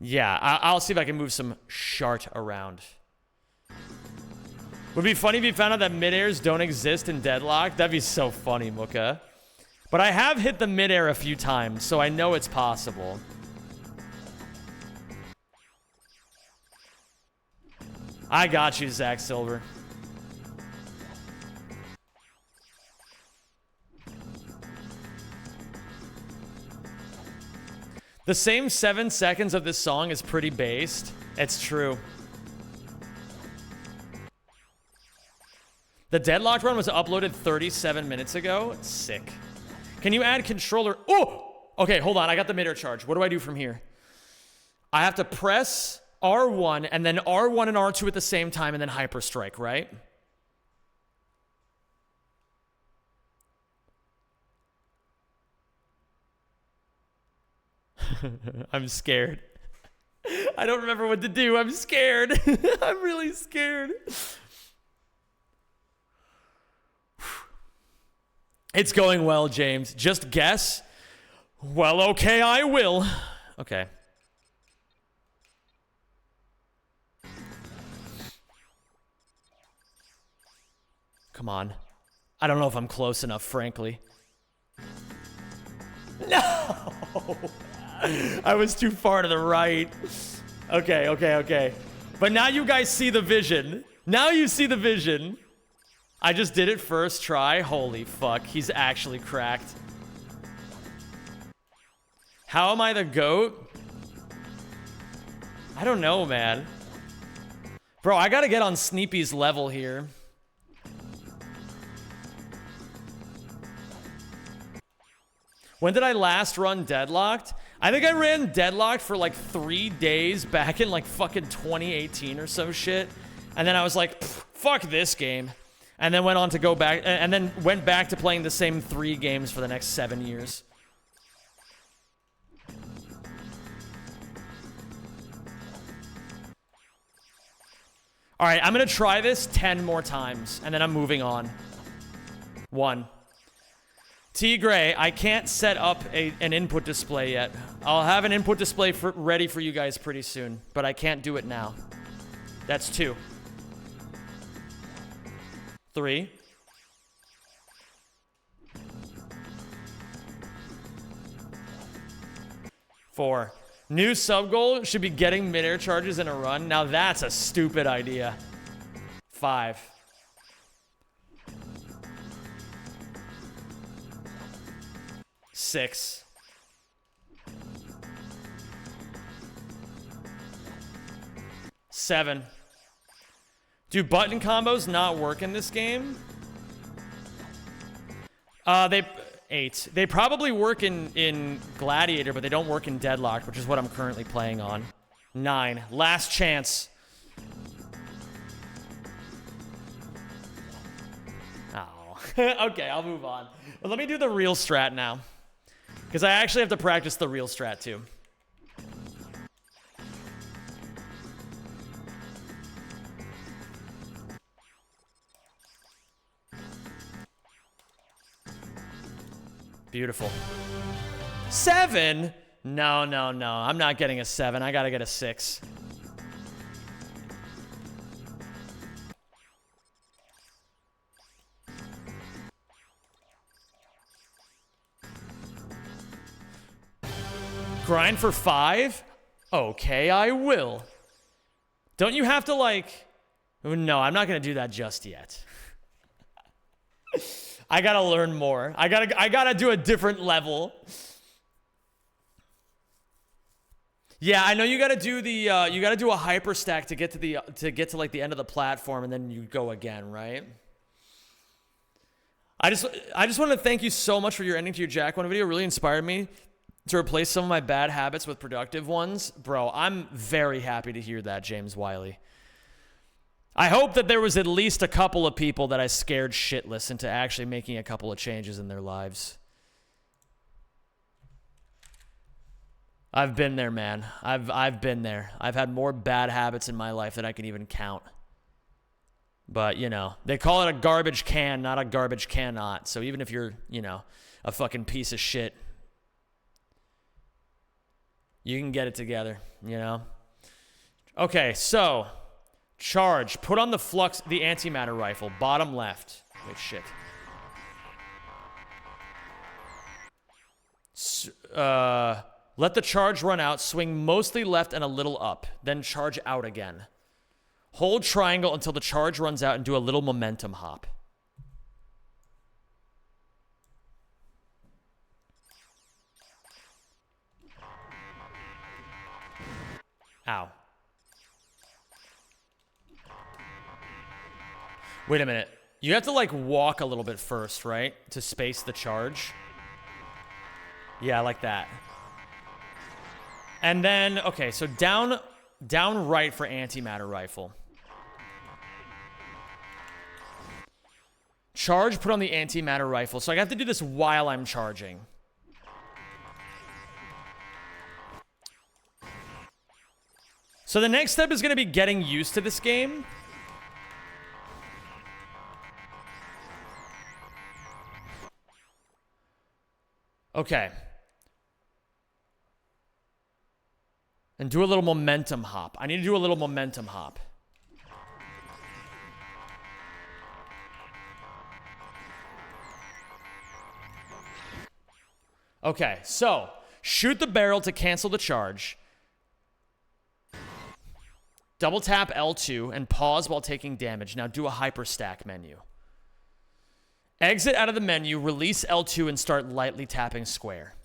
Yeah, I'll see if I can move some shart around. Would be funny if you found out that mid-airs don't exist in Deadlock. That'd be so funny, Muka. But I have hit the mid-air a few times, so I know it's possible. I got you, Zach Silver. The same 7 seconds of this song is pretty based. It's true. The Deadlocked run was uploaded 37 minutes ago. Sick. Can you add controller? Oh! Okay, hold on. I got the mid-air charge. What do I do from here? I have to press R1 and then R1 and R2 at the same time and then hyper strike, right? I'm scared. I don't remember what to do. I'm scared. I'm really scared. It's going well, James. Just guess. Well, okay, I will. Okay. Come on. I don't know if I'm close enough, frankly. No! I was too far to the right. Okay, okay, okay. But now you guys see the vision. Now you see the vision. I just did it first try. Holy fuck, he's actually cracked. How am I the GOAT? I don't know, man. Bro, I gotta get on Sneepy's level here. When did I last run Deadlocked? I think I ran Deadlocked for like 3 days back in like fucking 2018 or some shit. And then I was like, fuck this game. And then went on to go back, and then went back to playing the same 3 games for the next 7 years. All right, I'm gonna try this 10 more times, and then I'm moving on. 1. T Gray, I can't set up an input display yet. I'll have an input display ready for you guys pretty soon, but I can't do it now. That's 2. 3. 4. New sub goal should be getting mid-air charges in a run. Now that's a stupid idea. 5. Six. 7. Do button combos not work in this game? 8. They probably work in Gladiator, but they don't work in Deadlocked, which is what I'm currently playing on. 9. Last chance. Oh. Okay, I'll move on. But let me do the real strat now. Because I actually have to practice the real strat too. Beautiful. 7? No. I'm not getting a 7. I gotta get a 6. Grind for 5? Okay, I will. Don't you have to, like... No, I'm not gonna do that just yet. I gotta learn more. I gotta do a different level. Yeah, I know you gotta do the you gotta do a hyper stack to get to like the end of the platform, and then you go again, right? I just want to thank you so much for your ending to your Jack One video. It really inspired me to replace some of my bad habits with productive ones. Bro, I'm very happy to hear that, James Wiley. I hope that there was at least a couple of people that I scared shitless into actually making a couple of changes in their lives. I've been there, man. I've been there. I've had more bad habits in my life than I can even count. But, you know, they call it a garbage can, not a garbage cannot. So even if you're, you know, a fucking piece of shit, you can get it together, you know? Okay, so... Charge. Put on the flux, the antimatter rifle. Bottom left. Wait, shit. Let the charge run out. Swing mostly left and a little up. Then charge out again. Hold triangle until the charge runs out and do a little momentum hop. Ow. Wait a minute. You have to, like, walk a little bit first, right? To space the charge. Yeah, like that. And then, okay, so down right for antimatter rifle. Charge, put on the antimatter rifle. So I have to do this while I'm charging. So the next step is going to be getting used to this game. Okay. And do a little momentum hop. I need to do a little momentum hop. Okay, so shoot the barrel to cancel the charge. Double tap L2 and pause while taking damage. Now do a hyper stack menu. Exit out of the menu, release L2, and start lightly tapping square.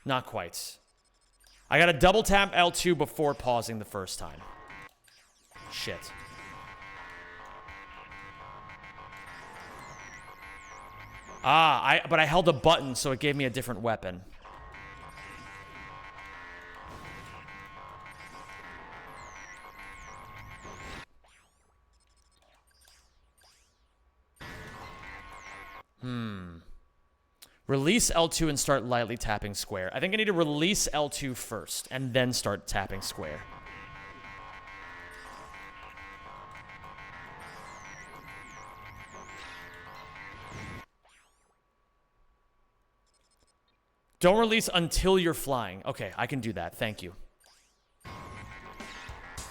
Not quite. I gotta double tap L2 before pausing the first time. Shit. But I held a button, so it gave me a different weapon. Release L2 and start lightly tapping square. I think I need to release L2 first and then start tapping square. Don't release until you're flying. Okay, I can do that. Thank you.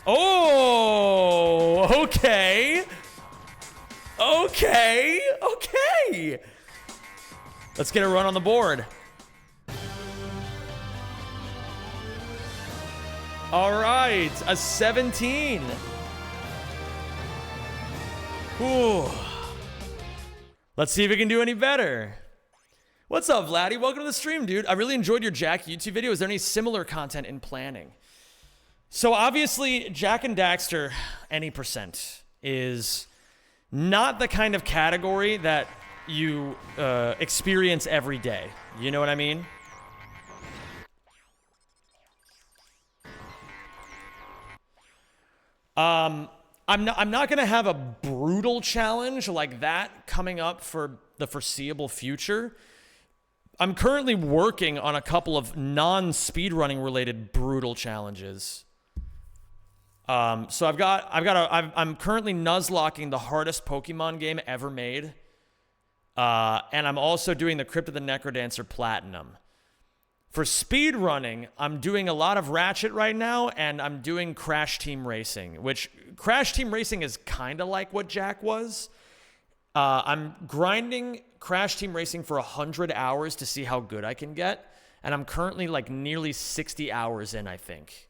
Oh, okay. Okay. Let's get a run on the board. All right, a 17. Ooh. Let's see if we can do any better. What's up, Vladdy? Welcome to the stream, dude. I really enjoyed your Jack YouTube video. Is there any similar content in planning? So obviously, Jack and Daxter, any percent, is not the kind of category that you experience every day. You know what I mean? I'm not gonna have a brutal challenge like that coming up for the foreseeable future. I'm currently working on a couple of non-speedrunning related brutal challenges. So I'm currently nuzlocking the hardest Pokemon game ever made. And I'm also doing the Crypt of the Necrodancer Platinum. For speedrunning, I'm doing a lot of Ratchet right now, and I'm doing Crash Team Racing, which Crash Team Racing is kind of like what Jack was. I'm grinding Crash Team Racing for 100 hours to see how good I can get, and I'm currently like nearly 60 hours in, I think.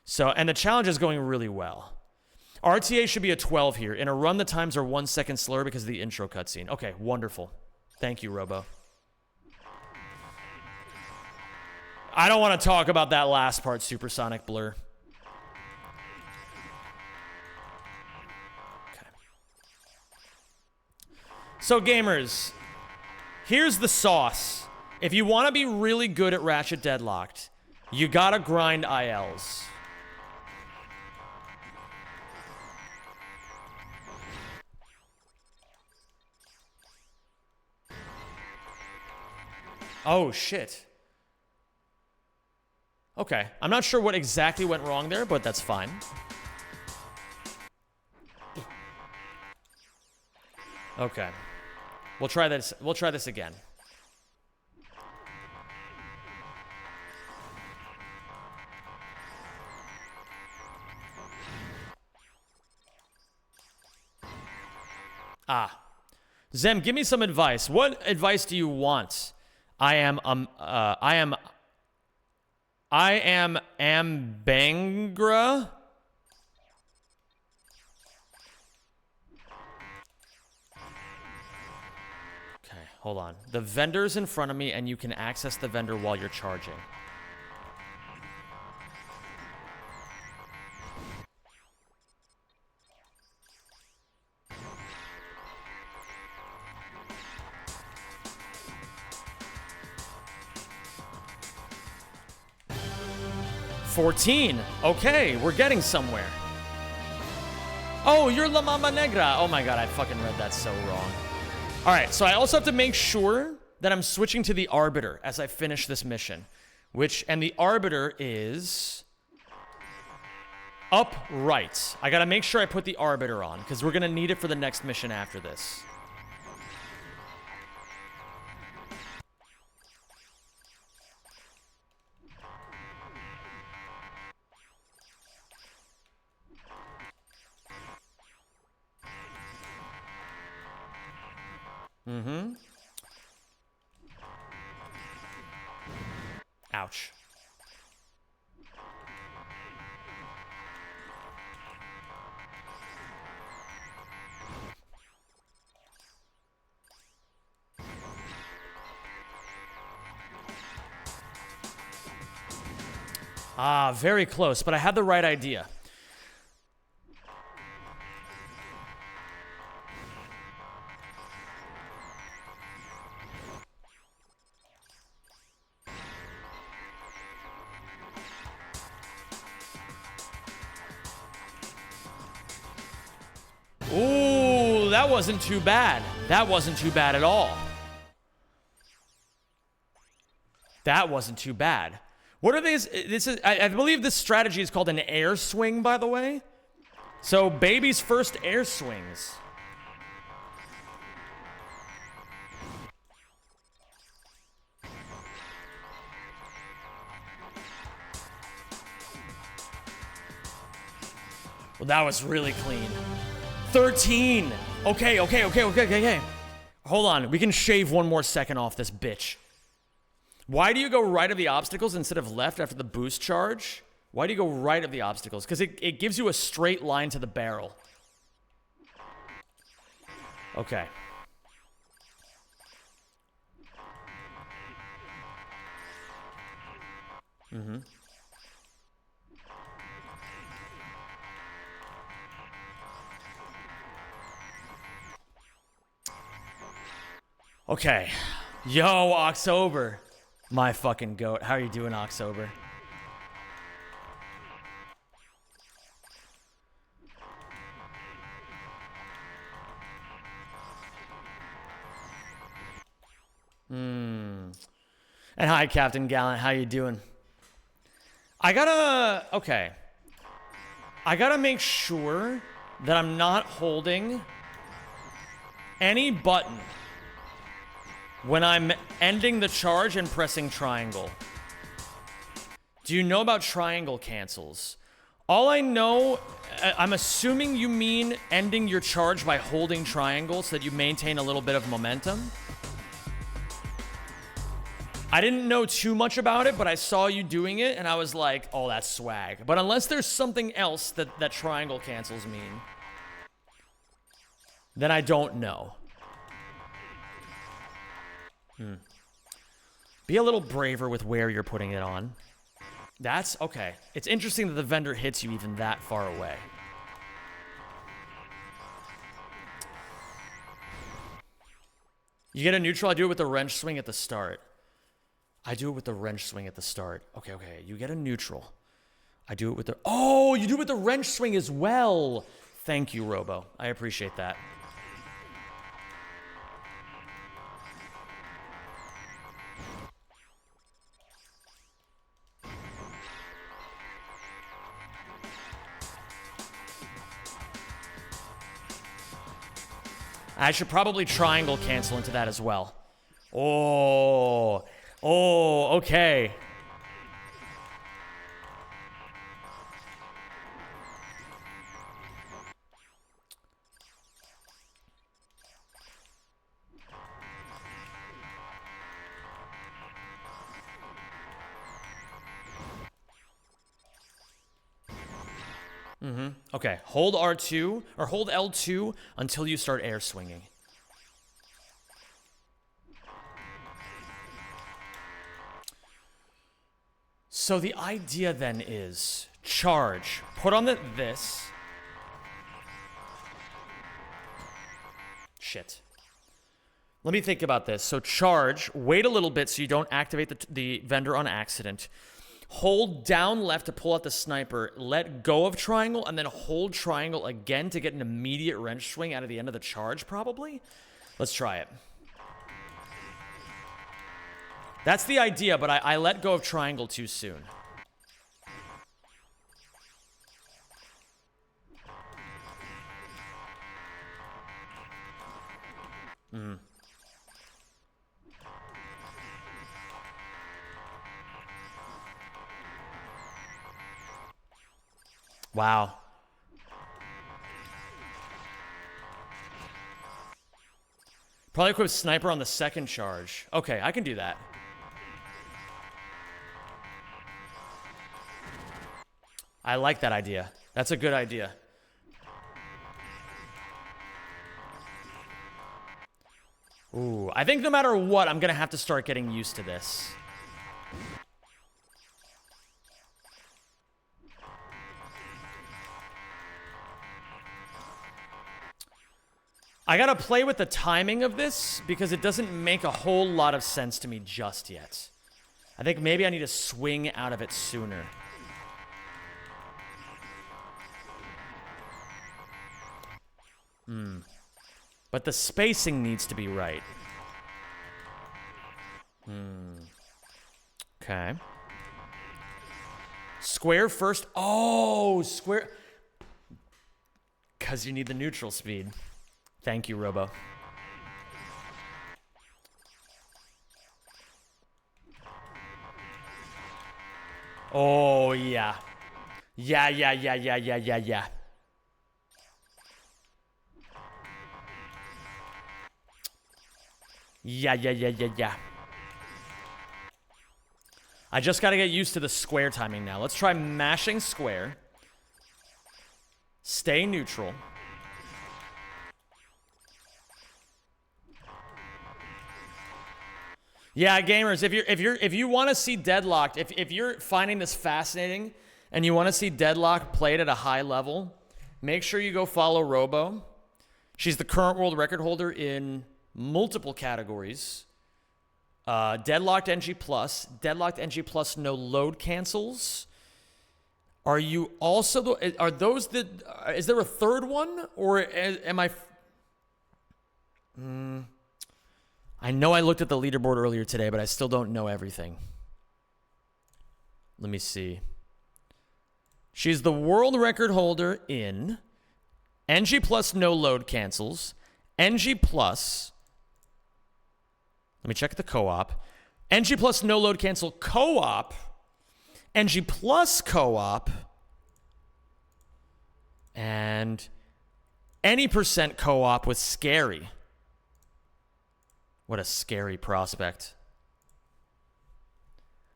So, and the challenge is going really well. RTA should be a 12 here. In a run, the times are 1 second slower because of the intro cutscene. Okay, wonderful. Thank you, Robo. I don't want to talk about that last part, Supersonic Blur. Okay. So, gamers, here's the sauce. If you want to be really good at Ratchet Deadlocked, you gotta grind ILs. Oh, shit. Okay, I'm not sure what exactly went wrong there, but that's fine. Okay. We'll try this. We'll try this again. Ah. Zem, give me some advice. What advice do you want? I am Ambangra. Okay, hold on. The vendor's in front of me, and you can access the vendor while you're charging. $14. Okay, we're getting somewhere. Oh, you're La Mamba Negra. Oh my god, I fucking read that so wrong. Alright, so I also have to make sure that I'm switching to the Arbiter as I finish this mission. And the Arbiter is upright. I gotta make sure I put the Arbiter on, because we're gonna need it for the next mission after this. Mm-hmm. Ouch. Ah, very close, but I had the right idea. Ooh, that wasn't too bad. That wasn't too bad at all. That wasn't too bad. What are these? I believe this strategy is called an air swing, by the way. So, baby's first air swings. Well, that was really clean. 13. Okay. Hold on. We can shave one more second off this bitch. Why do you go right of the obstacles instead of left after the boost charge? Why do you go right of the obstacles? Because it gives you a straight line to the barrel. Okay. Mm-hmm. Okay. Yo, October. My fucking goat. How are you doing, October? And hi, Captain Gallant. How you doing? I gotta make sure that I'm not holding any button when I'm ending the charge and pressing triangle. Do you know about triangle cancels? All I know, I'm assuming you mean ending your charge by holding triangle so that you maintain a little bit of momentum. I didn't know too much about it, but I saw you doing it, and I was like, oh, that's swag. But unless there's something else that triangle cancels mean, then I don't know. Be a little braver with where you're putting it on. That's okay. It's interesting that the vendor hits you even that far away. You get a neutral, I do it with the wrench swing at the start. I do it with the wrench swing at the start. Okay, okay. You get a neutral. I do it with the... Oh, you do it with the wrench swing as well. Thank you, Robo. I appreciate that. I should probably triangle cancel into that as well. Oh... Oh, okay. Okay, hold R2, or hold L2 until you start air swinging. So the idea then is charge. Put on this. Shit. Let me think about this. So charge, wait a little bit so you don't activate the vendor on accident. Hold down left to pull out the sniper. Let go of triangle and then hold triangle again to get an immediate wrench swing out of the end of the charge, probably? Let's try it. That's the idea, but I let go of triangle too soon. Wow. Probably equip sniper on the second charge. Okay, I can do that. I like that idea. That's a good idea. Ooh, I think no matter what, I'm gonna have to start getting used to this. I gotta play with the timing of this because it doesn't make a whole lot of sense to me just yet. I think maybe I need to swing out of it sooner. But the spacing needs to be right. Okay. Square first. Oh, square. Because you need the neutral speed. Thank you, Robo. Oh, yeah. Yeah. Yeah. I just got to get used to the square timing now. Let's try mashing square. Stay neutral. Yeah, gamers, if you want to see Deadlocked, if you're finding this fascinating and you want to see Deadlocked played at a high level, make sure you go follow Robo. She's the current world record holder in multiple categories. Deadlocked NG Plus, Deadlocked NG Plus no load cancels. Are you also are those the is there a third one, or am I I know I looked at the leaderboard earlier today, but I still don't know everything. Let me see. She's the world record holder in NG Plus no load cancels, NG Plus. Let me check the co-op. NG Plus no load cancel co-op, NG Plus co-op, and any percent co-op with Scary. What a scary prospect.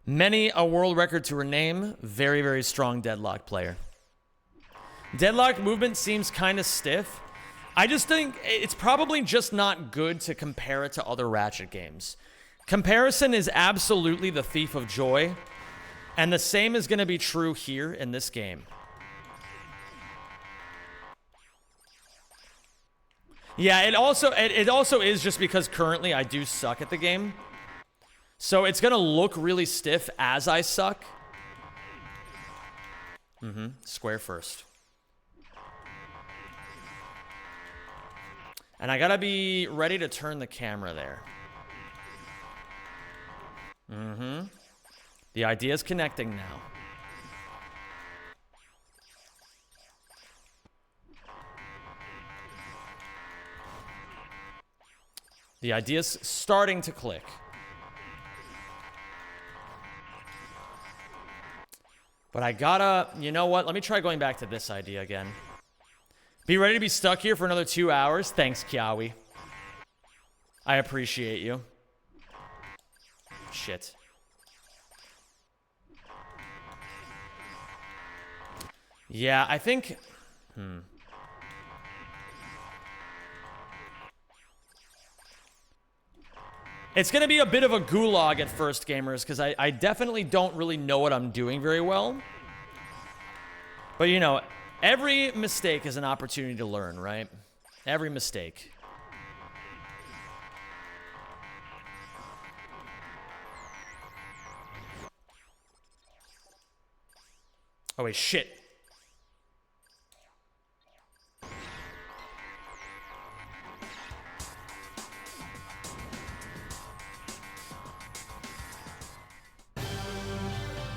Many a world record to her name. Very, very strong Deadlock player. Deadlock movement seems kind of stiff. I just think it's probably just not good to compare it to other Ratchet games. Comparison is absolutely the thief of joy. And the same is going to be true here in this game. Yeah, it also is just because currently I do suck at the game. So it's going to look really stiff as I suck. Square first. And I got to be ready to turn the camera there. The idea is connecting now. The idea's starting to click. But I gotta, you know what? Let me try going back to this idea again. Be ready to be stuck here for another 2 hours. Thanks, Kiawi. I appreciate you. Shit. Yeah, I think... It's going to be a bit of a gulag at first, gamers, because I definitely don't really know what I'm doing very well. But, you know, every mistake is an opportunity to learn, right? Every mistake. Oh, wait, shit.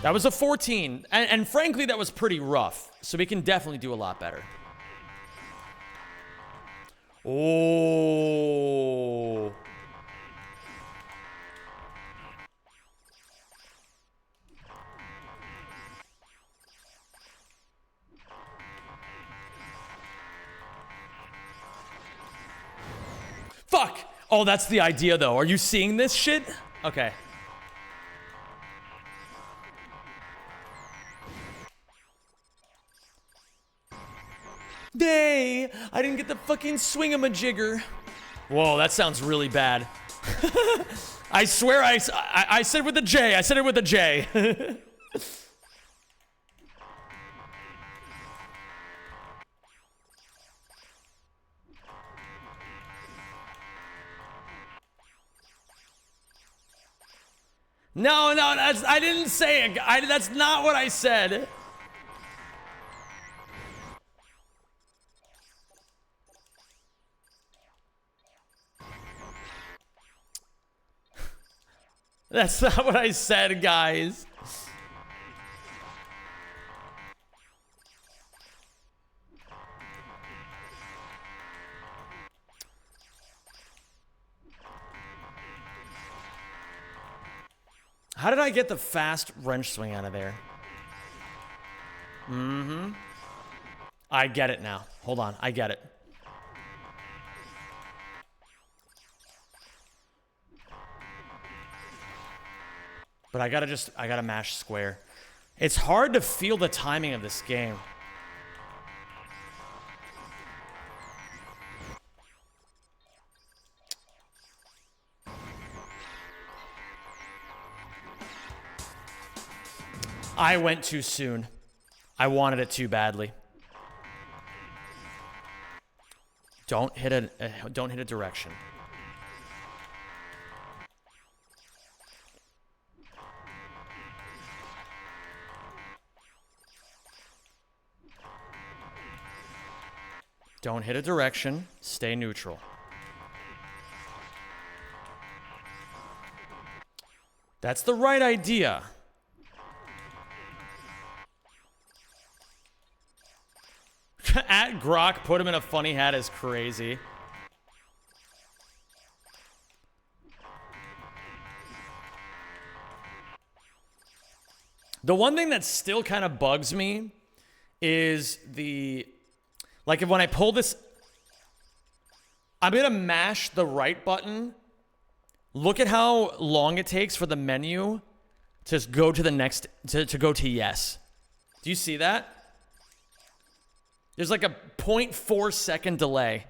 That was a 14, and frankly, that was pretty rough. So we can definitely do a lot better. Oh. Fuck! Oh, that's the idea, though. Are you seeing this shit? Okay. Day! I didn't get the fucking swing-a-majigger. Whoa, that sounds really bad. I swear I said with a J. I said it with a J. No, I didn't say it. That's not what I said. That's not what I said, guys. How did I get the fast wrench swing out of there? I get it now. Hold on, I get it. But I gotta mash square. It's hard to feel the timing of this game. I went too soon. I wanted it too badly. Don't hit a direction. Don't hit a direction. Stay neutral. That's the right idea. At Grok, put him in a funny hat is crazy. The one thing that still kind of bugs me is like, if when I pull this, I'm gonna mash the right button. Look at how long it takes for the menu to go to the next, to go to yes. Do you see that? There's like a 0.4 second delay.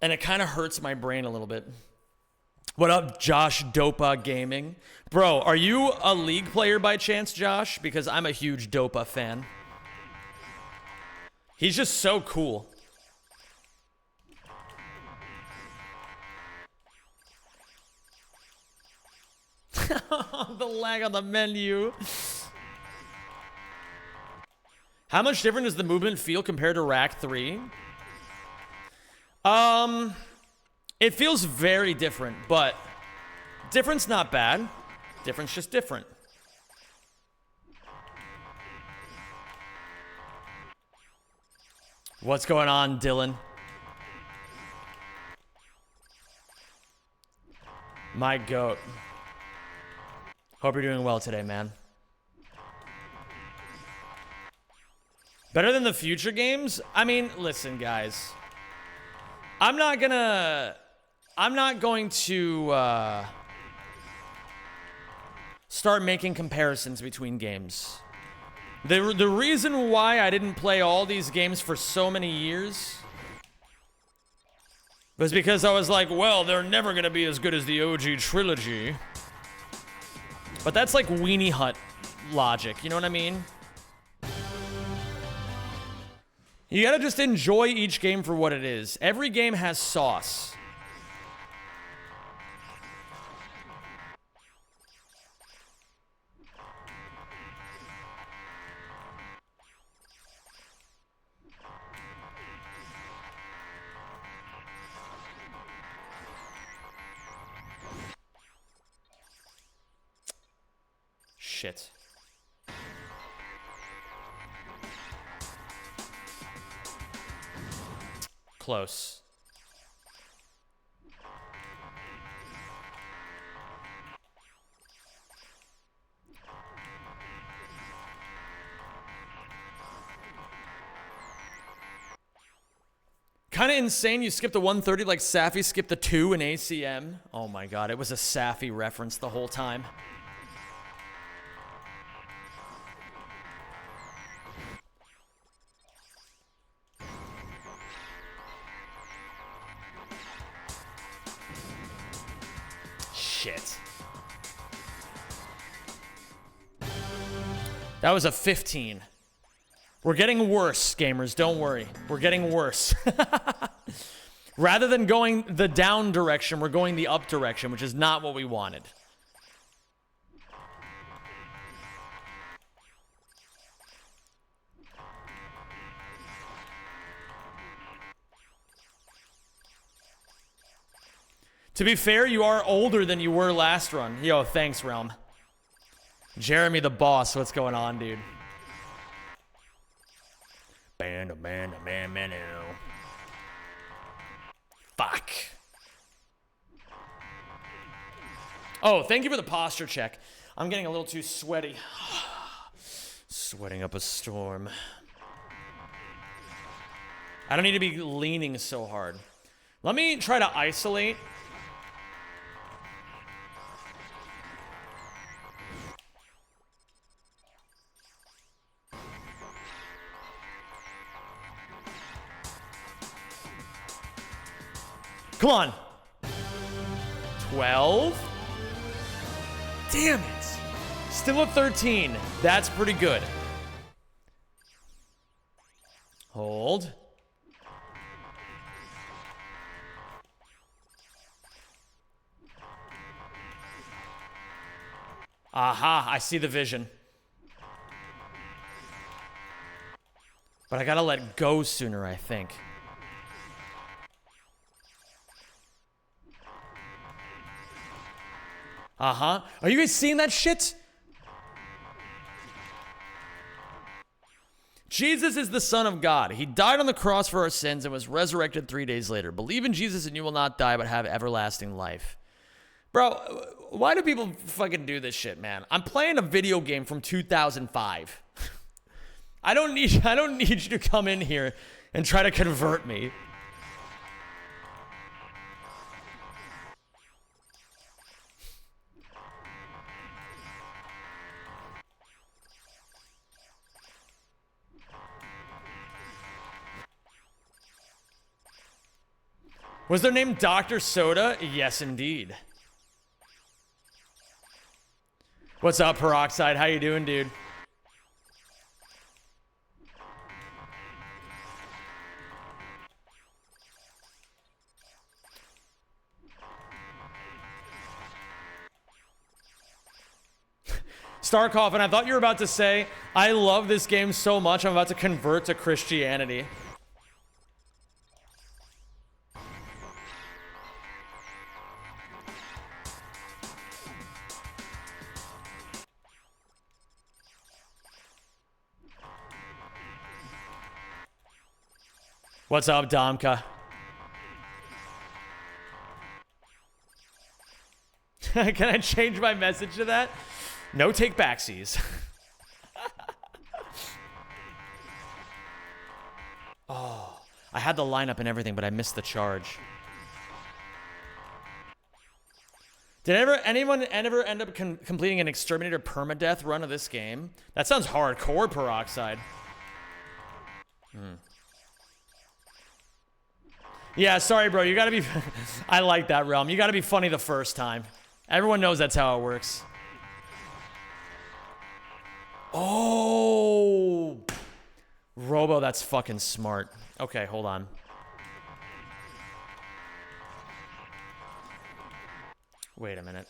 And it kind of hurts my brain a little bit. What up, Josh Dopa Gaming? Bro, are you a League player by chance, Josh? Because I'm a huge Dopa fan. He's just so cool. The lag on the menu. How much different does the movement feel compared to Rack 3? It feels very different, but difference not bad. Difference just different. What's going on, Dylan? My goat. Hope you're doing well today, man. Better than the future games? I mean, listen, guys. I'm not going to start making comparisons between games. The reason why I didn't play all these games for so many years was because I was like, well, they're never going to be as good as the OG trilogy. But that's like Weenie Hut logic, you know what I mean? You gotta just enjoy each game for what it is. Every game has sauce. Shit. Close. Kind of insane you skipped the 130 like Safi skipped the 2 in ACM. Oh my god, it was a Safi reference the whole time. Shit. That was a 15. We're getting worse, gamers. Don't worry. We're getting worse. Rather than going the down direction, we're going the up direction, which is not what we wanted. To be fair, you are older than you were last run. Yo, thanks, Realm. Jeremy the boss, what's going on, dude? Fuck. Oh, thank you for the posture check. I'm getting a little too sweaty. Sweating up a storm. I don't need to be leaning so hard. Let me try to isolate. Come on. 12. Damn it. Still at 13. That's pretty good. Hold. Aha, I see the vision. But I gotta let go sooner, I think. Uh-huh. Are you guys seeing that shit? Jesus is the Son of God. He died on the cross for our sins and was resurrected 3 days later. Believe in Jesus and you will not die but have everlasting life. Bro, why do people fucking do this shit, man? I'm playing a video game from 2005. I don't need you to come in here and try to convert me. Was their name Dr. Soda? Yes, indeed. What's up, Peroxide? How you doing, dude? Starkov, and I thought you were about to say, I love this game so much, I'm about to convert to Christianity. What's up, Domka? Can I change my message to that? No take backsies. Oh, I had the lineup and everything, but I missed the charge. Did anyone ever end up completing an Exterminator permadeath run of this game? That sounds hardcore, Peroxide. Yeah, sorry, bro. You gotta be... I like that, Realm. You gotta be funny the first time. Everyone knows that's how it works. Oh! Robo, that's fucking smart. Okay, hold on. Wait a minute.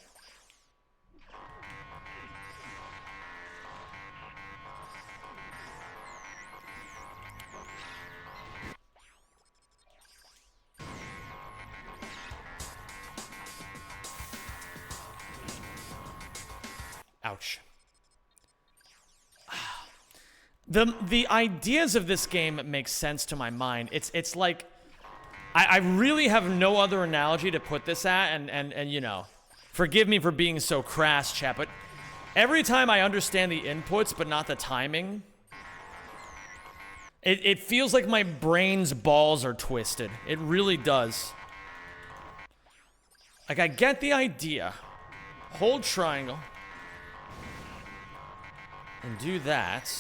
Ouch. The ideas of this game make sense to my mind. It's like I really have no other analogy to put this at, and you know, forgive me for being so crass, chat, but every time I understand the inputs but not the timing, it feels like my brain's balls are twisted. It really does. Like, I get the idea. Hold triangle. And do that.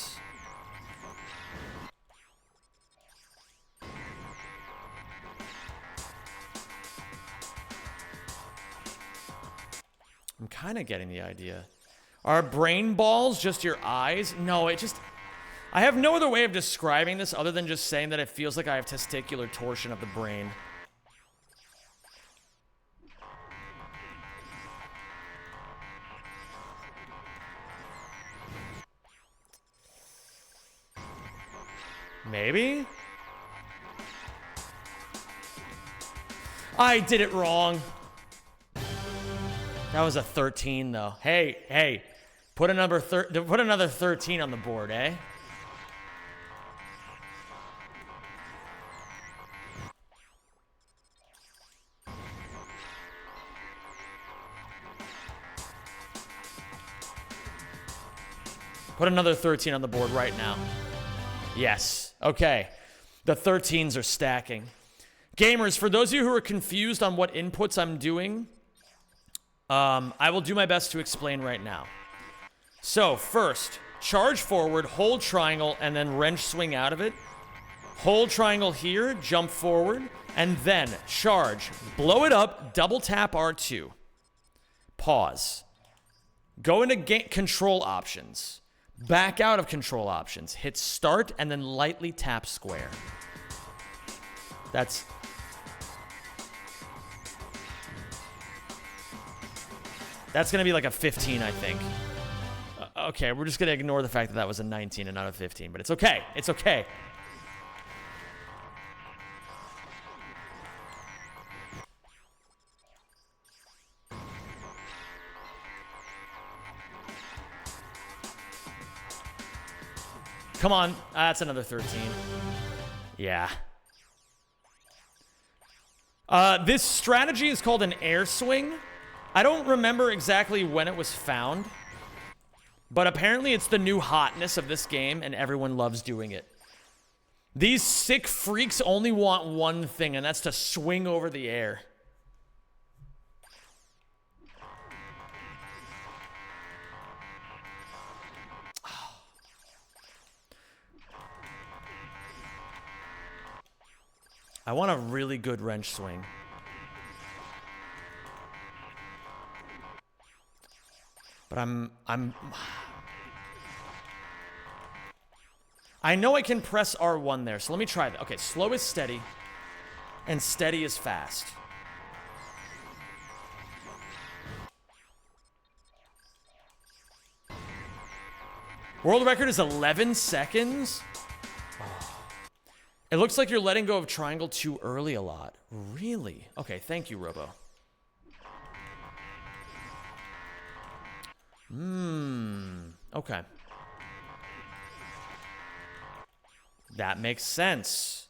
I'm kind of getting the idea. Are brain balls just your eyes? No, it just... I have no other way of describing this other than just saying that it feels like I have testicular torsion of the brain. Maybe? I did it wrong. That was a 13, though. Hey, put another 13 on the board, eh? Put another 13 on the board right now. Yes. Okay. The 13s are stacking. Gamers, for those of you who are confused on what inputs I'm doing, I will do my best to explain right now. So, first, charge forward, hold triangle, and then wrench swing out of it. Hold triangle here, jump forward, And then charge. Blow it up. Double tap R2. Pause. Go into control options. Back out of control options. Hit start and then lightly tap square. That's... That's going to be like a 15, I think. Okay, we're just going to ignore the fact that that was a 19 and not a 15, but it's okay. It's okay. Come on. That's another 13. Yeah. This strategy is called an air swing. I don't remember exactly when it was found, but apparently it's the new hotness of this game, and everyone loves doing it. These sick freaks only want one thing, and that's to swing over the air. I want a really good wrench swing. But I know I can press R1 there, so let me try that. Okay, slow is steady, and steady is fast. World record is 11 seconds? It looks like you're letting go of triangle too early a lot. Really? Okay, thank you, Robo. Okay. That makes sense.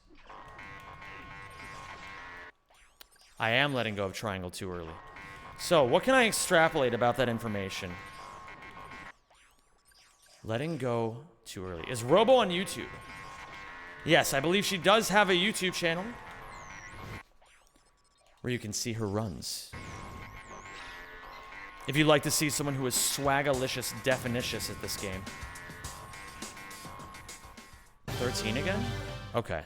I am letting go of triangle too early. So, what can I extrapolate about that information? Letting go too early. Is Robo on YouTube? Yes, I believe she does have a YouTube channel where you can see her runs. If you'd like to see someone who is swagalicious definitious at this game. 13 again? Okay.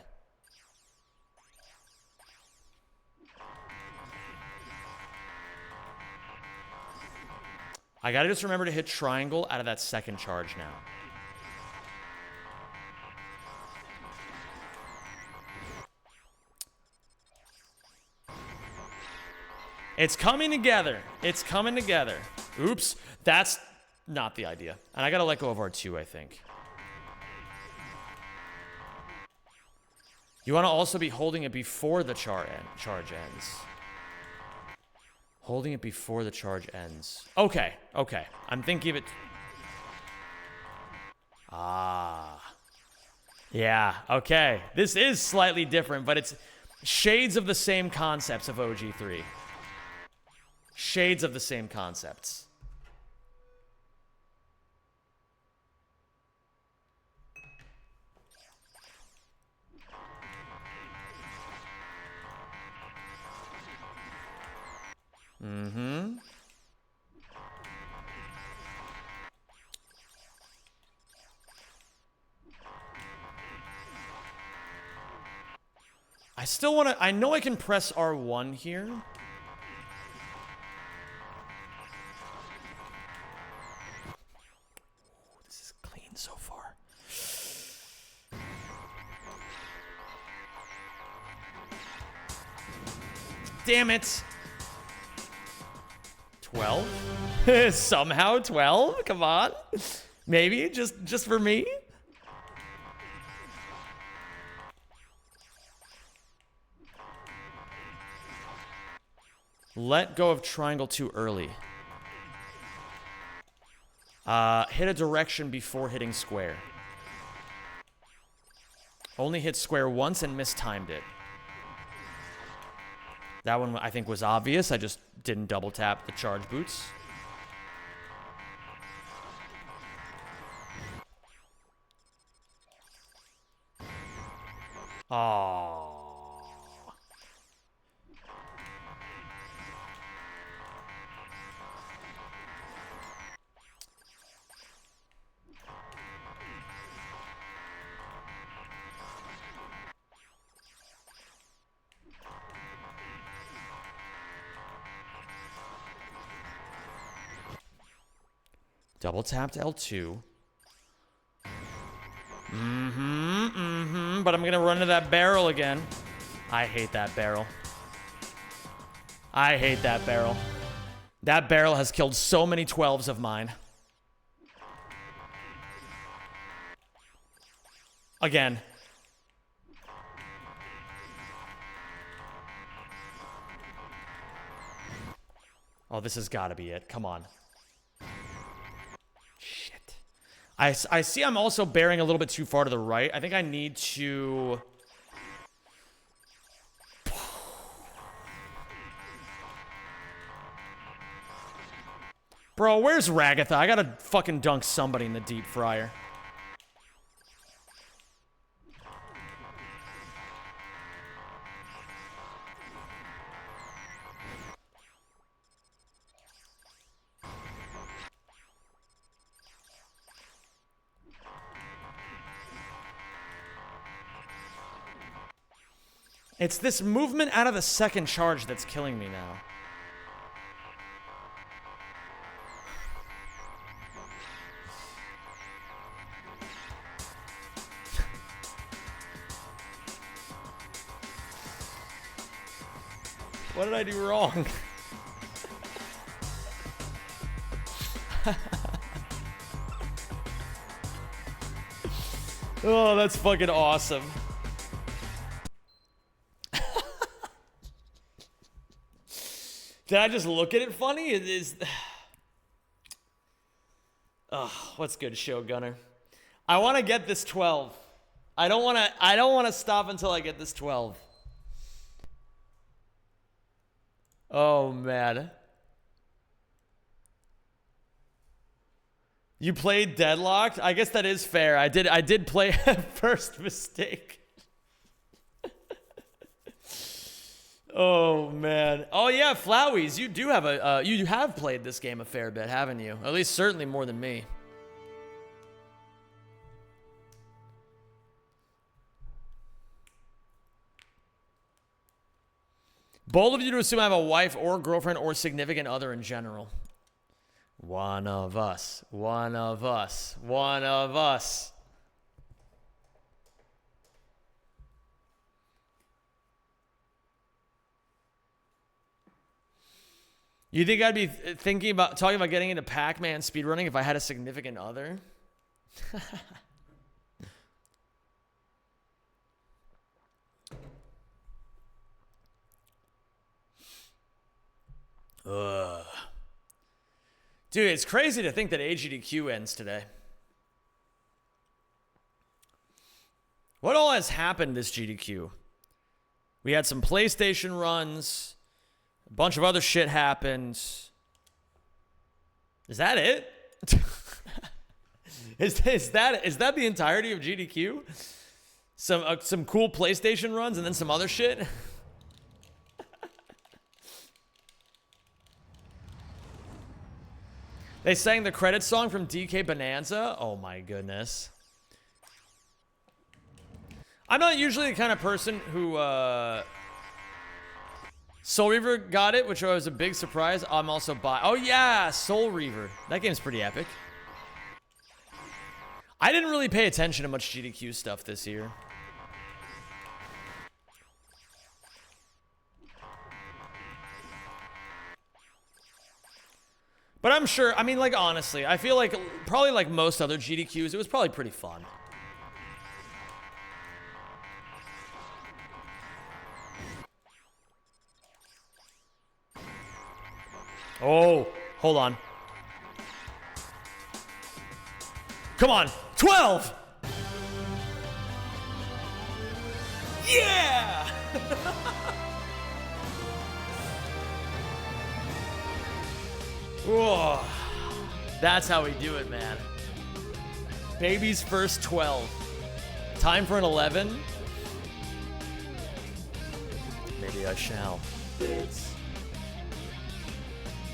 I gotta just remember to hit triangle out of that second charge now. It's coming together. It's coming together. Oops. That's not the idea. And I gotta let go of R2, I think. You want to also be holding it before the charge ends. Holding it before the charge ends. Okay, okay. I'm thinking of it. Ah. Yeah, okay. This is slightly different, but it's shades of the same concepts of OG3. Shades of the same concepts. Mm-hmm. I still want to... I know I can press R1 here. This is clean so far. Damn it. 12? Somehow 12? Come on. Maybe just for me? Let go of triangle too early. Hit a direction before hitting square. Only hit square once and mistimed it. That one I think was obvious. I just didn't double tap the charge boots. Aww. Double tapped L2. But I'm going to run into that barrel again. I hate that barrel. I hate that barrel. That barrel has killed so many 12s of mine. Again. Oh, this has got to be it. Come on. Shit. I see I'm also bearing a little bit too far to the right. I think I need to... Bro, where's Ragatha? I gotta fucking dunk somebody in the deep fryer. It's this movement out of the second charge that's killing me now. What did I do wrong? Oh, that's fucking awesome. Did I just look at it funny? It is. Oh, what's good, Showgunner? I want to get this 12. I don't want to stop until I get this 12. Oh man. You played Deadlocked? I guess that is fair. I did play first mistake. Oh man. Oh yeah, Flowies, you do have a you have played this game a fair bit, haven't you? At least certainly more than me. Bold of you to assume I have a wife or girlfriend or significant other in general. One of us. One of us. One of us. You think I'd be talking about getting into Pac-Man speedrunning if I had a significant other? Ugh. Dude, it's crazy to think that AGDQ ends today. What all has happened this GDQ? We had some PlayStation runs. A bunch of other shit happened. Is that it? is that the entirety of GDQ? Some cool PlayStation runs and then some other shit? They sang the credits song from DK Bonanza? Oh my goodness. I'm not usually the kind of person who, Soul Reaver got it, which was a big surprise. I'm also oh yeah, Soul Reaver. That game's pretty epic. I didn't really pay attention to much GDQ stuff this year. But I'm sure, I mean, like, honestly, I feel like probably like most other GDQs, it was probably pretty fun. Oh, hold on. Come on, 12! Yeah! Whoa. That's how we do it, man. Baby's first 12. Time for an 11? Maybe I shall.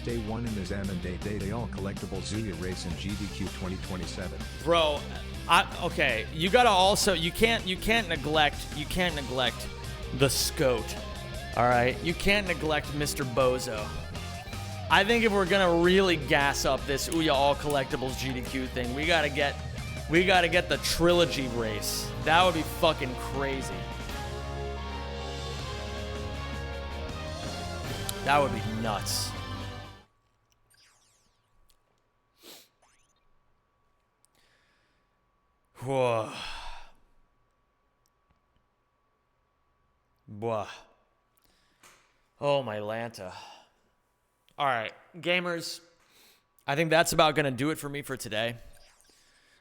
Day 1 in the Zaman Day all collectible Zuya race in GDQ 2027. Bro, okay, you gotta also, you can't neglect the Scout. All right, you can't neglect Mr. Bozo. I think if we're gonna really gas up this Ouya All Collectibles GDQ thing, we gotta get the trilogy race. That would be fucking crazy. That would be nuts. Whoa. Whoa. Oh, my Lanta. All right, gamers. I think that's about going to do it for me for today.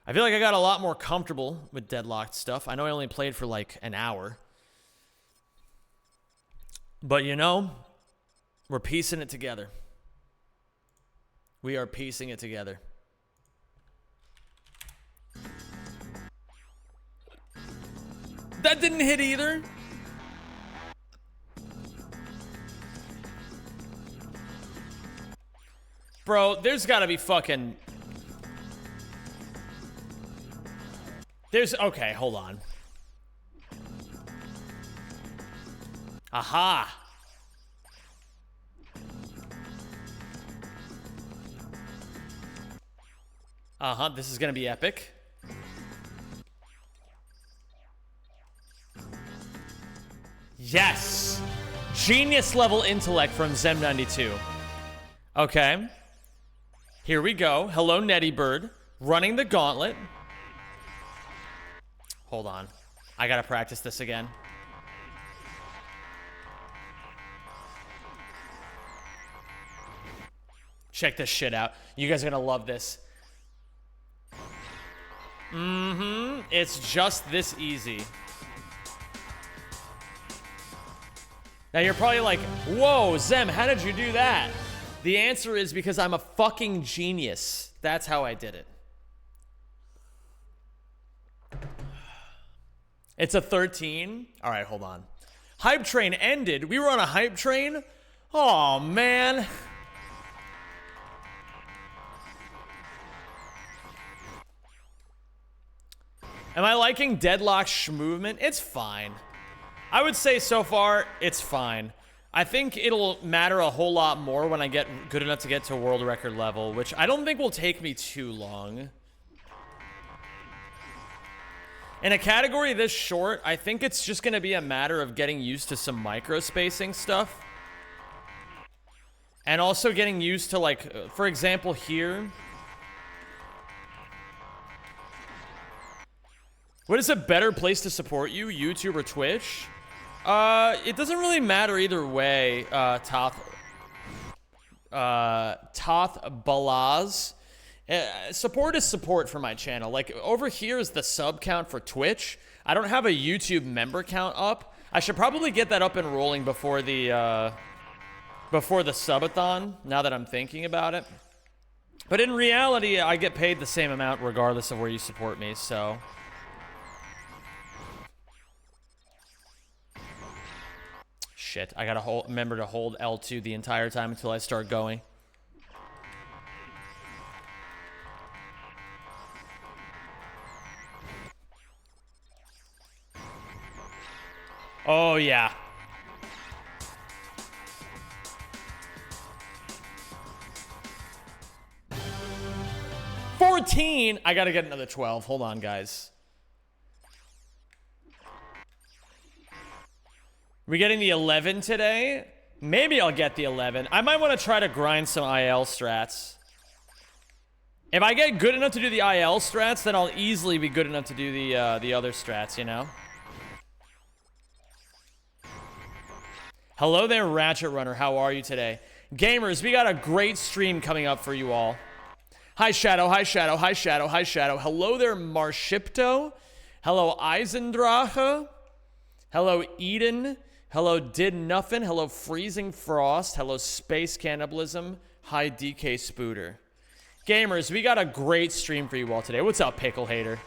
I feel like I got a lot more comfortable with Deadlocked stuff. I know I only played for like an hour. But you know, we're piecing it together. We are piecing it together. That didn't hit either. Bro, there's gotta be fucking... Okay, hold on. Aha! Uh-huh, this is gonna be epic. Yes! Genius level intellect from Zem92. Okay. Here we go. Hello, Netty Bird. Running the gauntlet. Hold on. I gotta practice this again. Check this shit out. You guys are gonna love this. Mm-hmm. It's just this easy. Now you're probably like, whoa, Zem, how did you do that? The answer is because I'm a fucking genius. That's how I did it. It's a 13. All right, hold on. Hype train ended. We were on a hype train. Oh, man. Am I liking Deadlock's movement? It's fine. I would say so far, it's fine. I think it'll matter a whole lot more when I get good enough to get to world record level, which I don't think will take me too long. In a category this short, I think it's just going to be a matter of getting used to some micro spacing stuff. And also getting used to, like, for example, here. What is a better place to support you, YouTube or Twitch? It doesn't really matter either way, Toth Balaz. Support is support for my channel. Like, over here is the sub count for Twitch. I don't have a YouTube member count up. I should probably get that up and rolling before the subathon, now that I'm thinking about it. But in reality, I get paid the same amount regardless of where you support me, so... Shit, I gotta remember to hold L2 the entire time until I start going. Oh, yeah. $14! I gotta get another 12. Hold on, guys. We getting the 11 today? Maybe I'll get the 11. I might want to try to grind some IL strats. If I get good enough to do the IL strats, then I'll easily be good enough to do the other strats, you know? Hello there, Ratchet Runner. How are you today? Gamers, we got a great stream coming up for you all. Hi, Shadow. Hi, Shadow. Hi, Shadow. Hi, Shadow. Hello there, Marshipto. Hello, Eisendrache. Hello, Eden. Hello, Did Nuffin. Hello, Freezing Frost. Hello, Space Cannibalism. Hi, DK Spooter. Gamers, we got a great stream for you all today. What's up, Pickle Hater?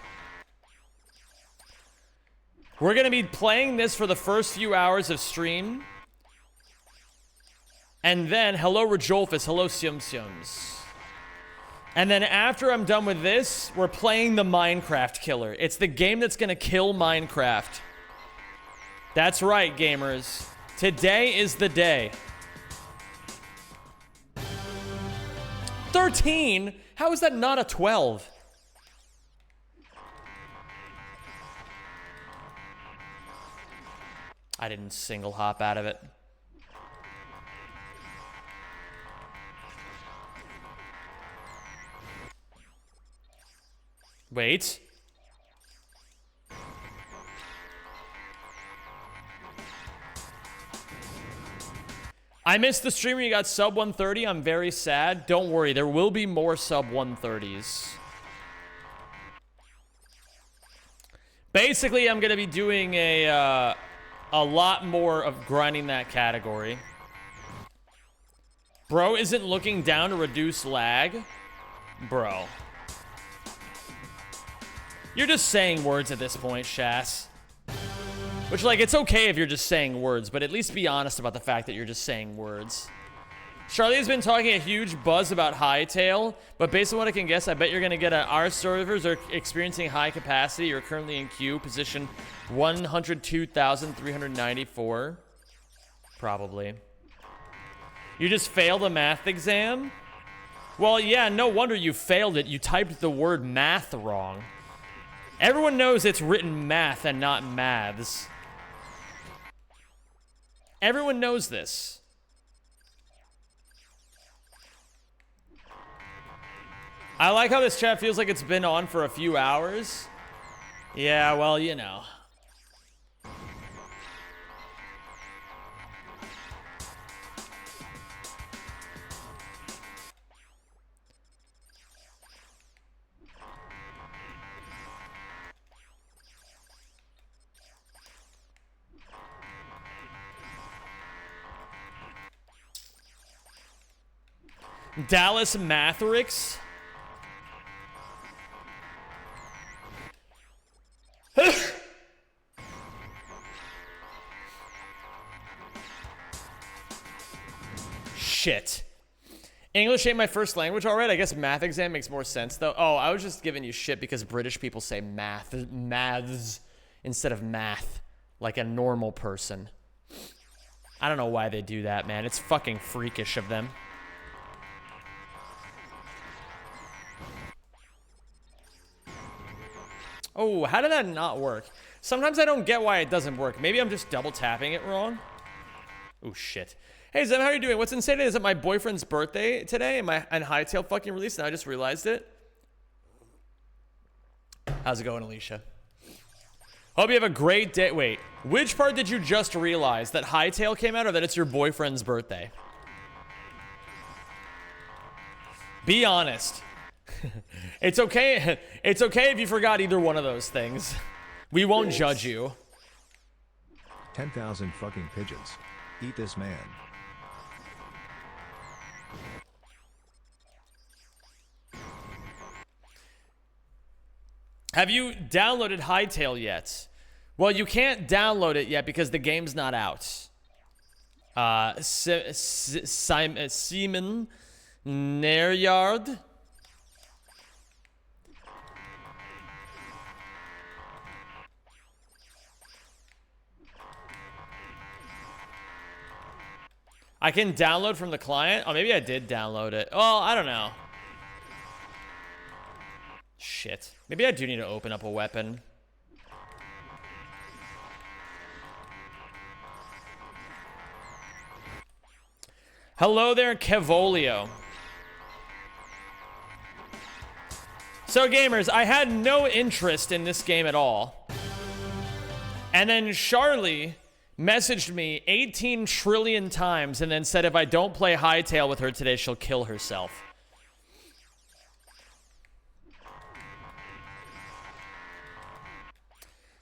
We're going to be playing this for the first few hours of stream. And then, hello, Rajolfus. Hello, Sium Siums. And then after I'm done with this, we're playing the Minecraft Killer. It's the game that's going to kill Minecraft. That's right, gamers. Today is the day. 13? How is that not a 12? I didn't single hop out of it. Wait. I missed the stream where you got sub 130. I'm very sad. Don't worry, there will be more sub 130s. Basically, I'm going to be doing a lot more of grinding that category. Bro isn't looking down to reduce lag. Bro. You're just saying words at this point, Shas. Which, like, it's okay if you're just saying words, but at least be honest about the fact that you're just saying words. Charlie has been talking a huge buzz about Hightail, but based on what I can guess, I bet you're going to get our servers are experiencing high capacity. You're currently in queue, position 102,394. Probably. You just failed a math exam? Well, yeah, no wonder you failed it. You typed the word math wrong. Everyone knows it's written math and not maths. Everyone knows this. I like how this chat feels like it's been on for a few hours. Yeah, well, you know. Dallas Matherix. Shit. English ain't my first language, all right. I guess math exam makes more sense, though. Oh, I was just giving you shit because British people say maths instead of math, like a normal person. I don't know why they do that, man. It's fucking freakish of them. Oh, how did that not work? Sometimes I don't get why it doesn't work. Maybe I'm just double tapping it wrong. Oh, shit. Hey, Zem, how are you doing? What's insane is that my boyfriend's birthday today and Hightail fucking released, and I just realized it. How's it going, Alicia? Hope you have a great day. Wait, which part did you just realize? That Hightail came out or that it's your boyfriend's birthday? Be honest. It's okay. It's okay if you forgot either one of those things. We won't judge you. 10,000 fucking pigeons. Eat this man. Have you downloaded Hightail yet? Well, you can't download it yet because the game's not out. Simon Neryard. I can download from the client? Oh, maybe I did download it. Well, I don't know. Shit. Maybe I do need to open up a weapon. Hello there, Kevolio. So, gamers, I had no interest in this game at all. And then Charlie messaged me 18 trillion times and then said if I don't play Hightail with her today, she'll kill herself.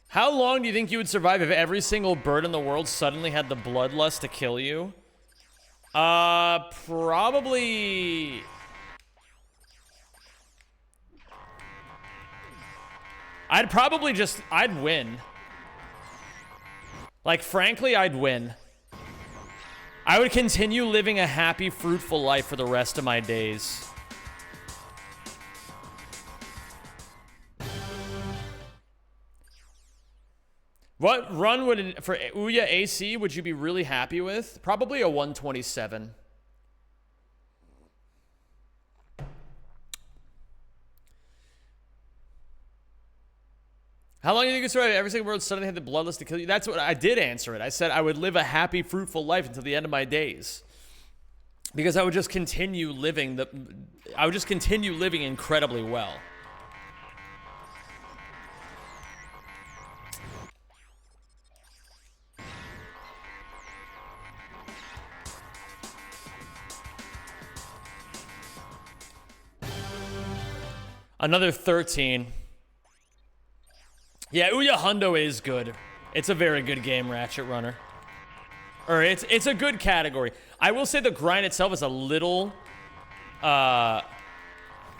How long do you think you would survive if every single bird in the world suddenly had the bloodlust to kill you? Probably... I'd win. Like, frankly, I'd win. I would continue living a happy, fruitful life for the rest of my days. What run would, for Ouya AC, would you be really happy with? Probably a 127. How long do you think you survive? Every single world suddenly had the bloodlust to kill you. That's what I did answer it. I said I would live a happy, fruitful life until the end of my days. Because I would just continue living incredibly well. Another 13. Yeah, Ouya Hundo is good. It's a very good game, Ratchet Runner. Or it's a good category. I will say the grind itself is a little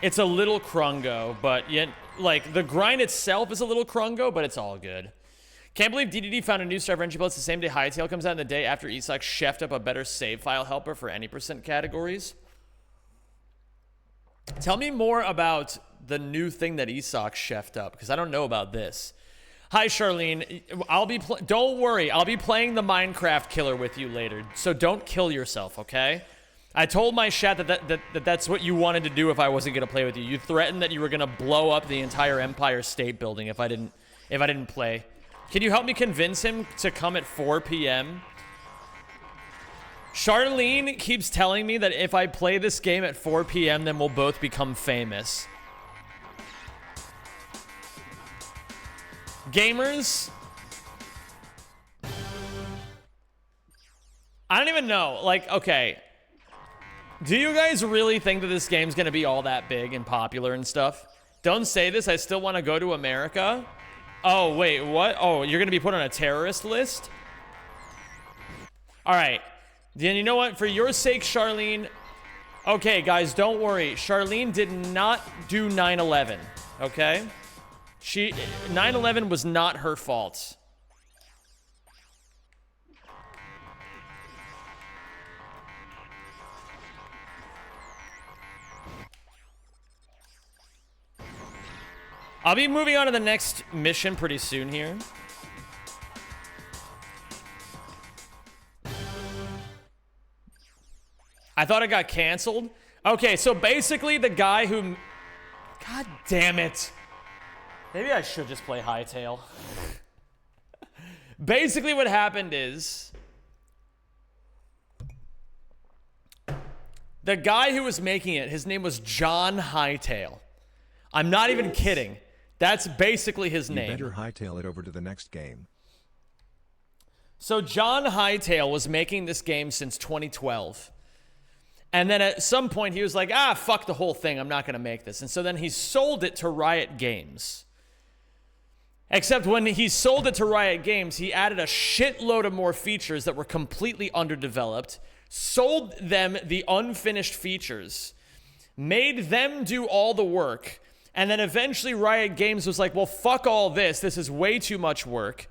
it's a little crungo, but yet like the grind itself is a little crungo, but it's all good. Can't believe DDD found a new star for NG Plus the same day Hightail comes out, and the day after Esoc chefed up a better save file helper for any % categories. Tell me more about the new thing that Esoc chefed up, because I don't know about this. Hi, Charlene. Don't worry. I'll be playing the Minecraft killer with you later, so don't kill yourself, okay? I told my chat that's what you wanted to do if I wasn't gonna play with you. You threatened that you were gonna blow up the entire Empire State Building if I didn't play. Can you help me convince him to come at 4 p.m.? Charlene keeps telling me that if I play this game at 4 p.m., then we'll both become famous. Gamers, I don't even know. Like, okay, do you guys really think that this game's gonna be all that big and popular and stuff? Don't say this. I still want to go to America. Oh, wait, what? Oh, you're gonna be put on a terrorist list? All right. Then you know what? For your sake, Charlene. Okay, guys, don't worry. Charlene did not do 9/11. Okay. 9/11 was not her fault. I'll be moving on to the next mission pretty soon here. I thought it got canceled. Okay, so basically the guy who... God damn it. Maybe I should just play Hightail. Basically what happened is the guy who was making it, his name was John Hightail. I'm not even kidding. That's basically his name. You better hightail it over to the next game. So John Hightail was making this game since 2012. And then at some point he was like, fuck the whole thing. I'm not going to make this. And so then he sold it to Riot Games. Except when he sold it to Riot Games, he added a shitload of more features that were completely underdeveloped, sold them the unfinished features, made them do all the work, and then eventually Riot Games was like, well, fuck all this. This is way too much work.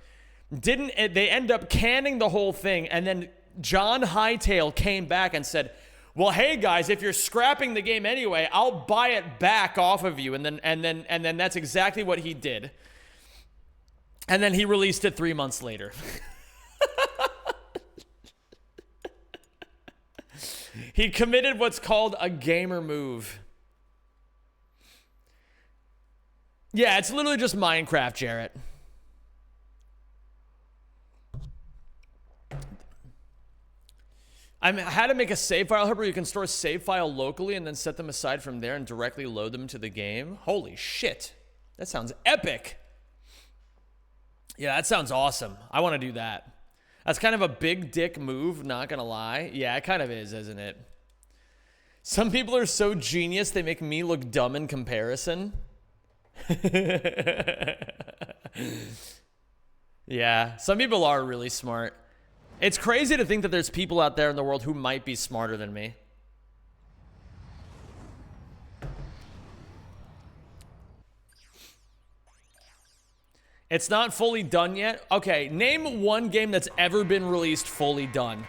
They end up canning the whole thing, and then John Hightail came back and said, well, hey guys, if you're scrapping the game anyway, I'll buy it back off of you. And then that's exactly what he did. And then he released it 3 months later. He committed what's called a gamer move. Yeah, it's literally just Minecraft, Jarrett. I had to make a save file helper. You can store a save file locally and then set them aside from there and directly load them to the game. Holy shit. That sounds epic. Yeah, that sounds awesome. I want to do that. That's kind of a big dick move, not gonna lie. Yeah, it kind of is, isn't it? Some people are so genius, they make me look dumb in comparison. Yeah, some people are really smart. It's crazy to think that there's people out there in the world who might be smarter than me. It's not fully done yet? Okay, name one game that's ever been released fully done.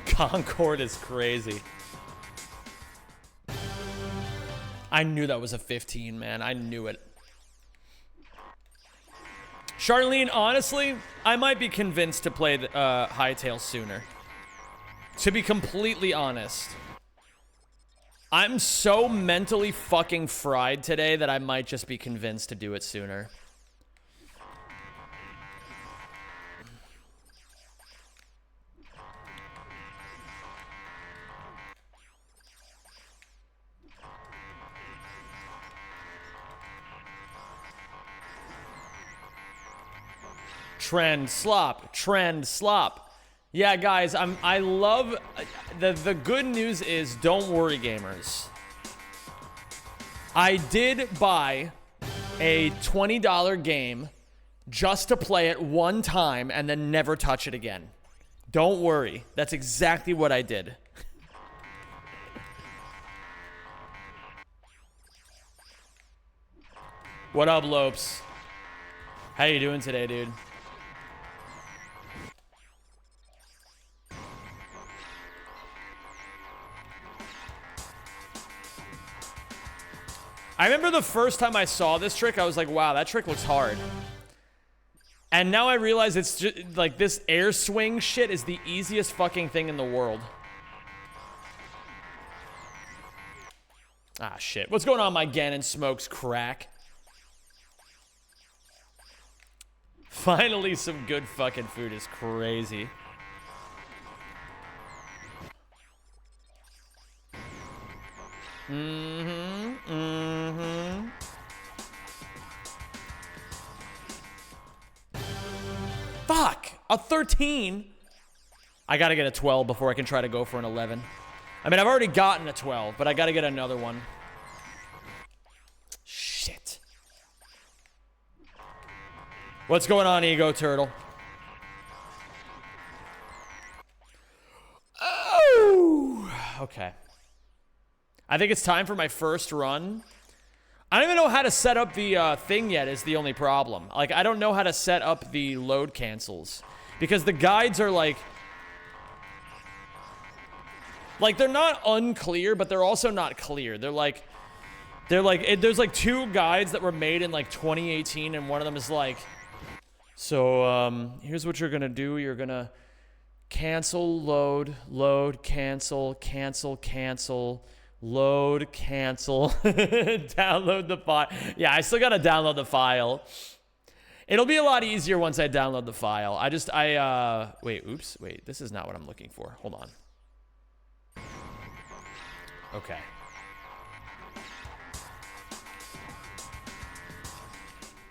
Concord is crazy. I knew that was a 15, man. I knew it. Charlene, honestly, I might be convinced to play the, Hightail sooner. To be completely honest. I'm so mentally fucking fried today that I might just be convinced to do it sooner. Trend slop, trend slop. Yeah, guys, I love the good news is don't worry, gamers. I did buy a $20 game just to play it one time and then never touch it again. Don't worry. That's exactly what I did. What up, Lopes? How you doing today, dude? I remember the first time I saw this trick, I was like, wow, that trick looks hard. And now I realize it's just, like, this air swing shit is the easiest fucking thing in the world. Ah, shit. What's going on, my Ganon Smokes crack? Finally, some good fucking food is crazy. Fuck! A 13? I gotta get a 12 before I can try to go for an 11. I mean, I've already gotten a 12, but I gotta get another one. Shit. What's going on, Ego Turtle? Oh! Okay. I think it's time for my first run. I don't even know how to set up the thing yet is the only problem. Like, I don't know how to set up the load cancels. Because the guides are like... Like, they're not unclear, but they're also not clear. There's like, two guides that were made in, like, 2018, and one of them is like... So, here's what you're gonna do. You're gonna cancel, load, load, cancel, cancel, cancel... Load, cancel, download the file. Yeah, I still gotta download the file. It'll be a lot easier once I download the file. Wait, this is not what I'm looking for. Hold on. Okay.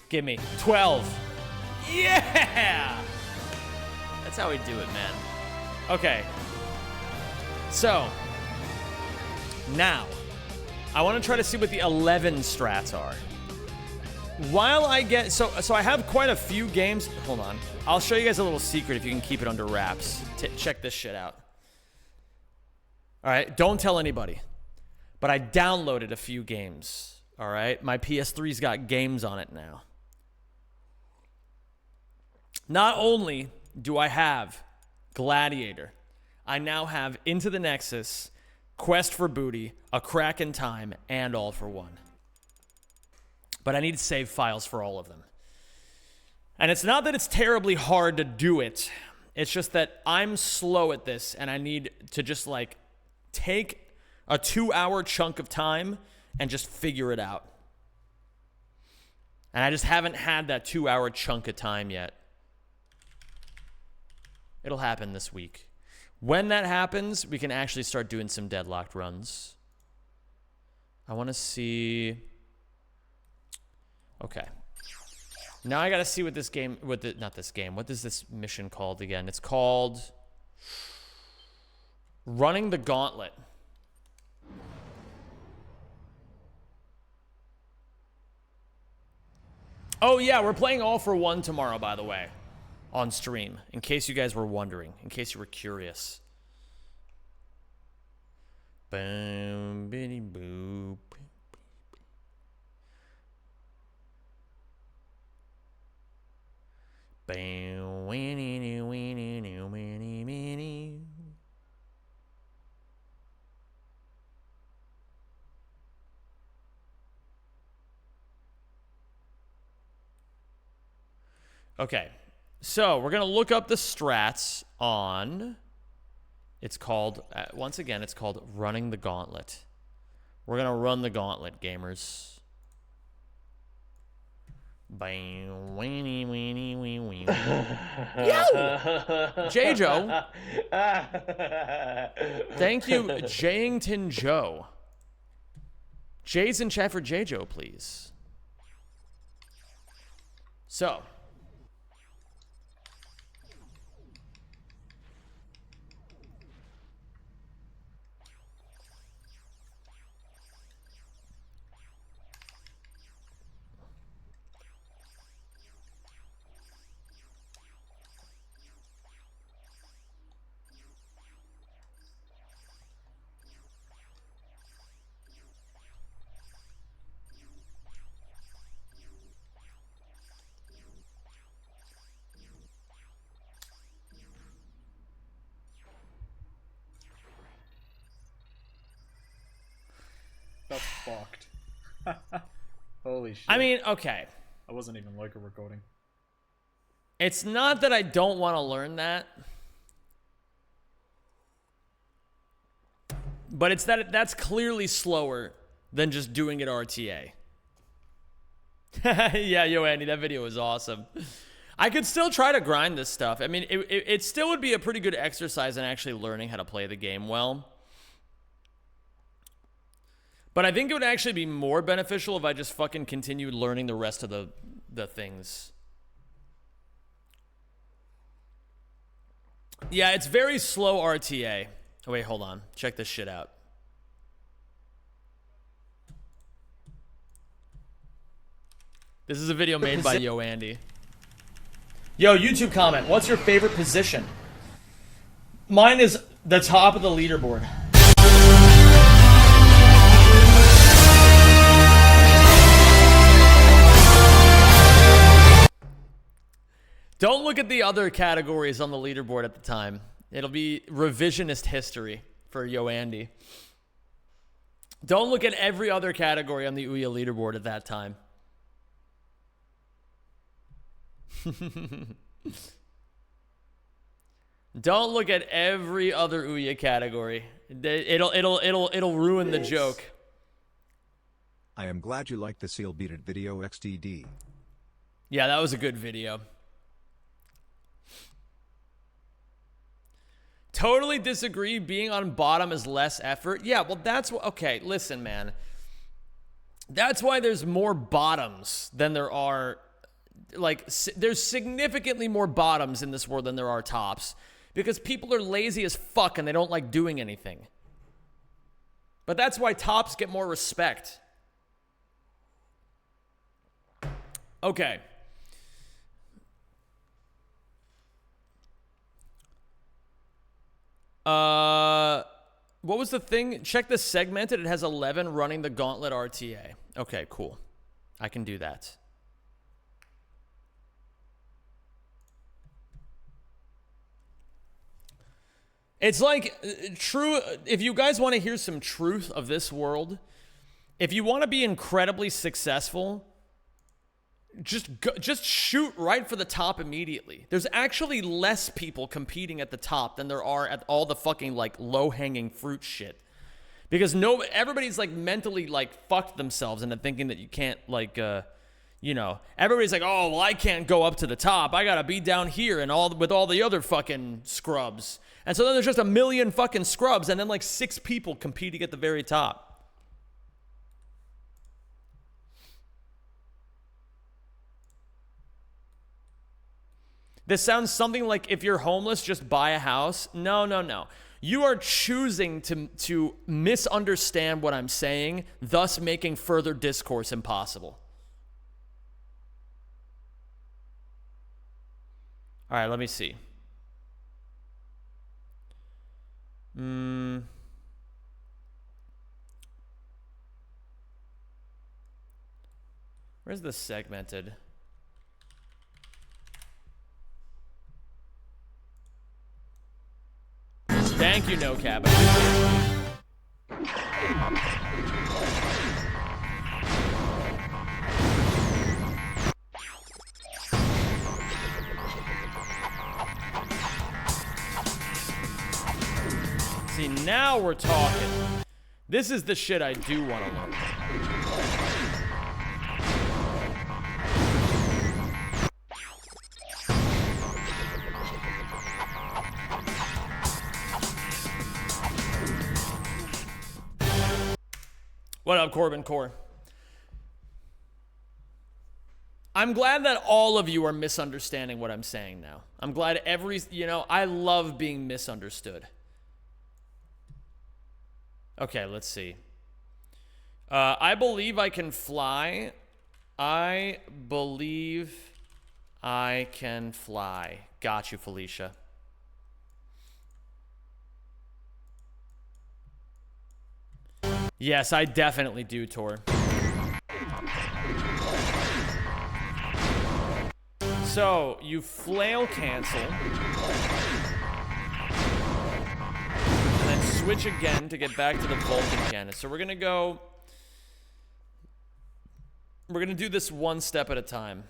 Give me 12. Yeah! That's how we do it, man. Okay. So... Now, I want to try to see what the 11 strats are. While I get... So I have quite a few games. Hold on. I'll show you guys a little secret if you can keep it under wraps. Check this shit out. All right? Don't tell anybody. But I downloaded a few games. All right? My PS3's got games on it now. Not only do I have Gladiator, I now have Into the Nexus... Quest for Booty, A Crack in Time, and All for One. But I need to save files for all of them. And it's not that it's terribly hard to do it. It's just that I'm slow at this, and I need to just, like, take a 2-hour chunk of time and just figure it out. And I just haven't had that 2-hour chunk of time yet. It'll happen this week. When that happens, we can actually start doing some deadlocked runs. I want to see... Okay. Now I got to see what this game... what is this mission called again? It's called... Running the Gauntlet. Oh, yeah, we're playing All for One tomorrow, by the way. On stream, in case you guys were wondering, in case you were curious. Boom, bitty boop. Bam, winnie, winnie, winnie, winnie. Okay, so we're gonna look up the strats on. It's called once again. It's called running the gauntlet. We're gonna run the gauntlet, gamers. Bang, weenie, weenie, wee, wee. Yo! J-Joe. Thank you, Jayington Joe. Jay's in chat for J-Joe, please. So. That's fucked. Holy shit. I mean, okay. I wasn't even like a recording. It's not that I don't want to learn that. But it's that that's clearly slower than just doing it RTA. Yeah, yo, Andy, that video was awesome. I could still try to grind this stuff. I mean, it still would be a pretty good exercise in actually learning how to play the game well. But I think it would actually be more beneficial if I just fucking continued learning the rest of the things. Yeah, it's very slow RTA. Oh, wait, hold on. Check this shit out. This is a video made by Yo Andy. Yo, YouTube comment. What's your favorite position? Mine is the top of the leaderboard. Don't look at the other categories on the leaderboard at the time. It'll be revisionist history for Yo Andy. Don't look at every other category on the Ouya leaderboard at that time. Don't look at every other Ouya category. It'll ruin the joke. I am glad you liked the Seal Beat It video XTD. Yeah, that was a good video. Totally disagree. Being on bottom is less effort. Yeah, well, that's what. Okay, listen, man. That's why there's more bottoms than there are. Like, there's significantly more bottoms in this world than there are tops. Because people are lazy as fuck and they don't like doing anything. But that's why tops get more respect. Okay. What was the thing? Check the segmented. It has 11 running the gauntlet RTA. Okay, cool. I can do that. It's like true. If you guys want to hear some truth of this world, if you want to be incredibly successful, just shoot right for the top immediately. There's actually less people competing at the top than there are at all the fucking like low-hanging fruit shit. Because everybody's like mentally like fucked themselves into thinking that you can't like you know, everybody's like, "Oh, well, I can't go up to the top. I got to be down here and with all the other fucking scrubs." And so then there's just a million fucking scrubs and then like 6 people competing at the very top. This sounds something like if you're homeless, just buy a house. No, no, no. You are choosing to misunderstand what I'm saying, thus making further discourse impossible. All right, let me see. Where's the segmented? Thank you, No Cap. Now we're talking. This is the shit I do want to learn. What up, Corbin Core? I'm glad that all of you are misunderstanding what I'm saying now. I'm glad I love being misunderstood. Okay, let's see. I believe I can fly. I believe I can fly. Got you, Felicia. Yes, I definitely do, Tor. So, you flail cancel. And then switch again to get back to the Vulcan cannon. So we're gonna go... We're gonna do this one step at a time.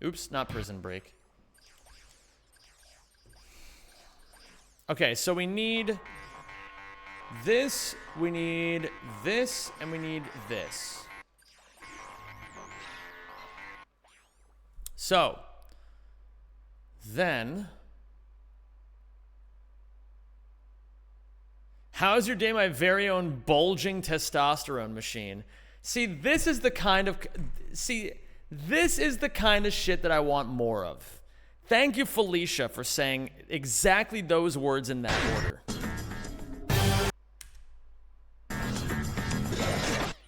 Oops, not prison break. Okay, so we need this, we need this, and we need this. So, then, how's your day, my very own bulging testosterone machine? See, this is the kind of shit that I want more of. Thank you, Felicia, for saying exactly those words in that order.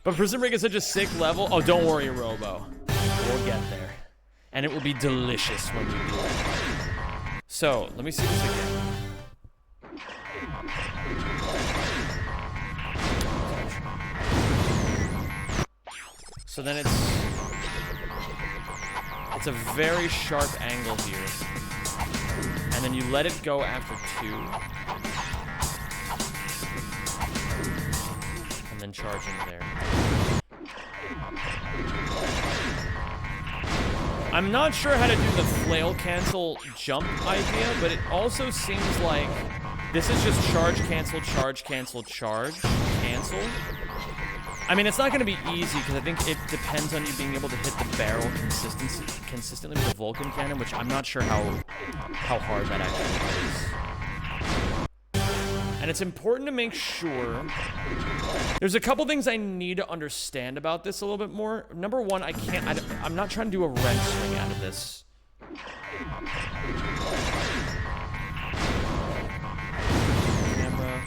But Prison Break is such a sick level. Oh, don't worry, Robo. We'll get there. And it will be delicious when we do it. So, let me see this again. So then it's a very sharp angle here. And then you let it go after 2. And then charge in there. I'm not sure how to do the flail cancel jump idea, but it also seems like this is just charge, cancel, charge, cancel, charge, cancel. I mean, it's not going to be easy because I think it depends on you being able to hit the barrel consistently with the Vulcan cannon, which I'm not sure how hard that actually is. And it's important to make sure... There's a couple things I need to understand about this a little bit more. Number one, I'm not trying to do a wrench swing out of this. Camera.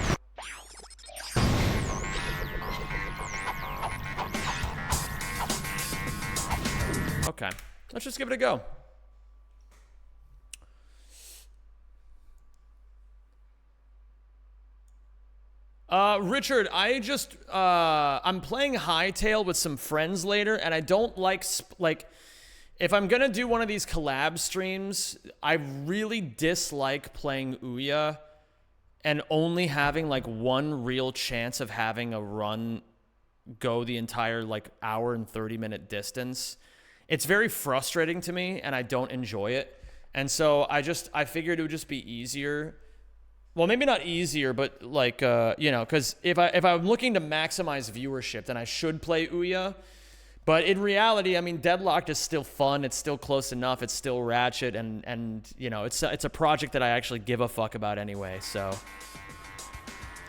Okay, let's just give it a go. Richard, I'm playing Hightail with some friends later, and I don't like, if I'm gonna do one of these collab streams, I really dislike playing Ouya and only having, like, one real chance of having a run go the entire, like, hour and 30-minute distance. It's very frustrating to me, and I don't enjoy it. And so I figured it would just be easier. Well, maybe not easier, but like, because if I'm looking to maximize viewership, then I should play Ouya. But in reality, I mean, Deadlocked is still fun. It's still close enough. It's still Ratchet, and it's a project that I actually give a fuck about anyway. So,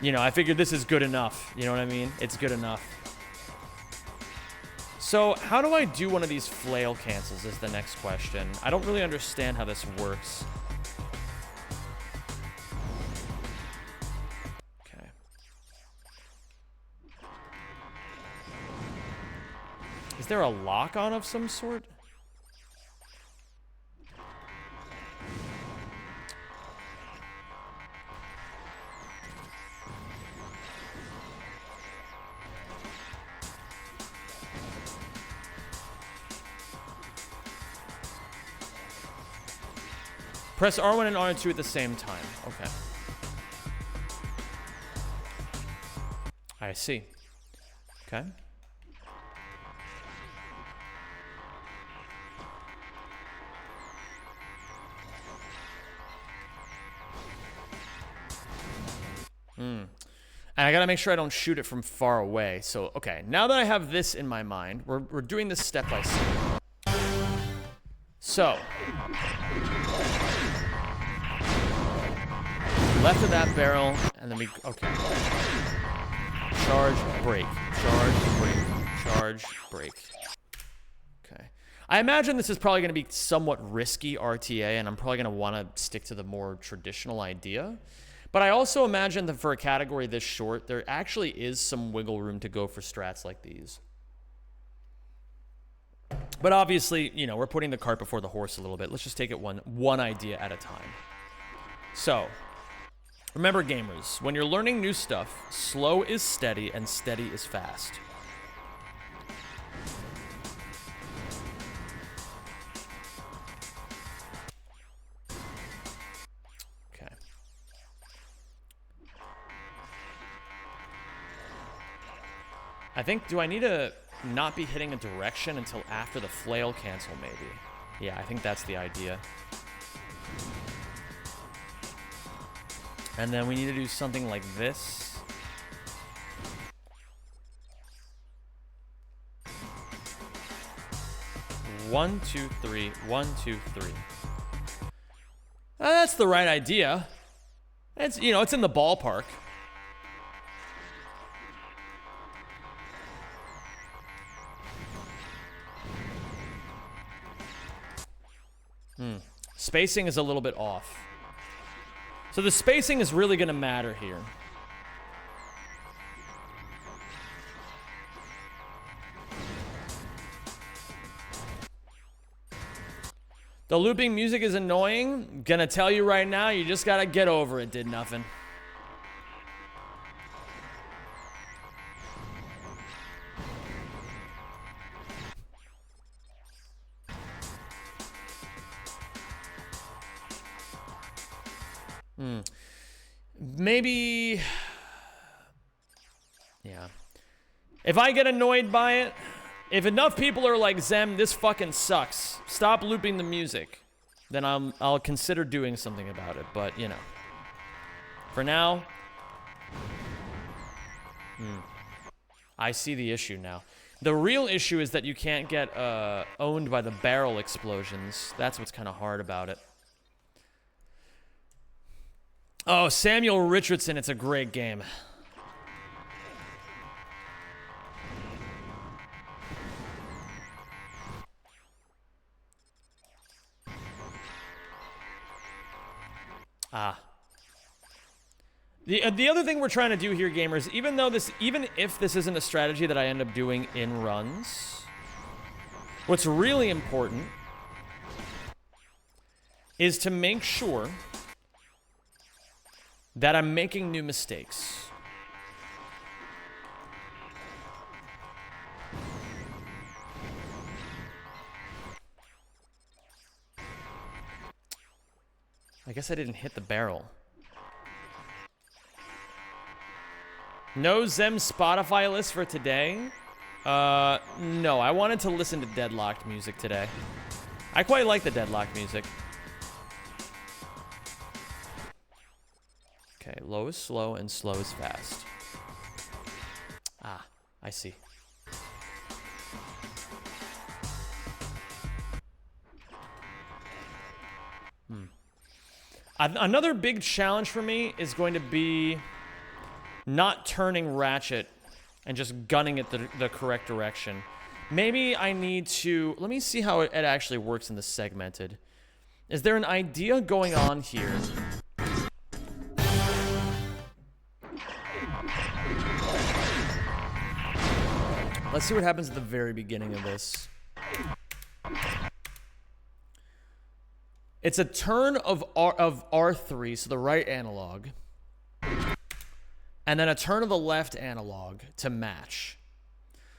I figured this is good enough. You know what I mean? It's good enough. So, how do I do one of these flail cancels is the next question. I don't really understand how this works. Is there a lock-on of some sort? Press R1 and R2 at the same time. Okay. I see. Okay. And I gotta make sure I don't shoot it from far away. So, okay, now that I have this in my mind, we're doing this step by step. So, left of that barrel, and then we, okay. Charge, break, charge, break, charge, break. Okay. I imagine this is probably gonna be somewhat risky RTA, and I'm probably gonna wanna stick to the more traditional idea. But I also imagine that for a category this short, there actually is some wiggle room to go for strats like these. But obviously, you know, we're putting the cart before the horse a little bit. Let's just take it one idea at a time. So, remember gamers, when you're learning new stuff, slow is steady and steady is fast. I think, do I need to not be hitting a direction until after the flail cancel, maybe? Yeah, I think that's the idea. And then we need to do something like this. One, two, three, 1, 2, 3. That's the right idea. It's, you know, it's in the ballpark. Spacing is a little bit off. So the spacing is really going to matter here. The looping music is annoying. Gonna tell you right now, you just gotta get over it. Did nothing. Maybe, yeah. If I get annoyed by it, if enough people are like, Zem, this fucking sucks, stop looping the music, then I'll consider doing something about it. But, you know, for now, I see the issue now. The real issue is that you can't get owned by the barrel explosions. That's what's kind of hard about it. Oh, Samuel Richardson, it's a great game. The other thing we're trying to do here, gamers, even if this isn't a strategy that I end up doing in runs, what's really important is to make sure that I'm making new mistakes. I guess I didn't hit the barrel. No Zem Spotify list for today? No, I wanted to listen to Deadlocked music today. I quite like the Deadlocked music. Okay, low is slow and slow is fast. Ah, I see. Another big challenge for me is going to be not turning Ratchet and just gunning it the correct direction. Maybe I need to... Let me see how it actually works in the segmented. Is there an idea going on here? Let's see what happens at the very beginning of this. It's a turn of R3, so the right analog. And then a turn of the left analog to match.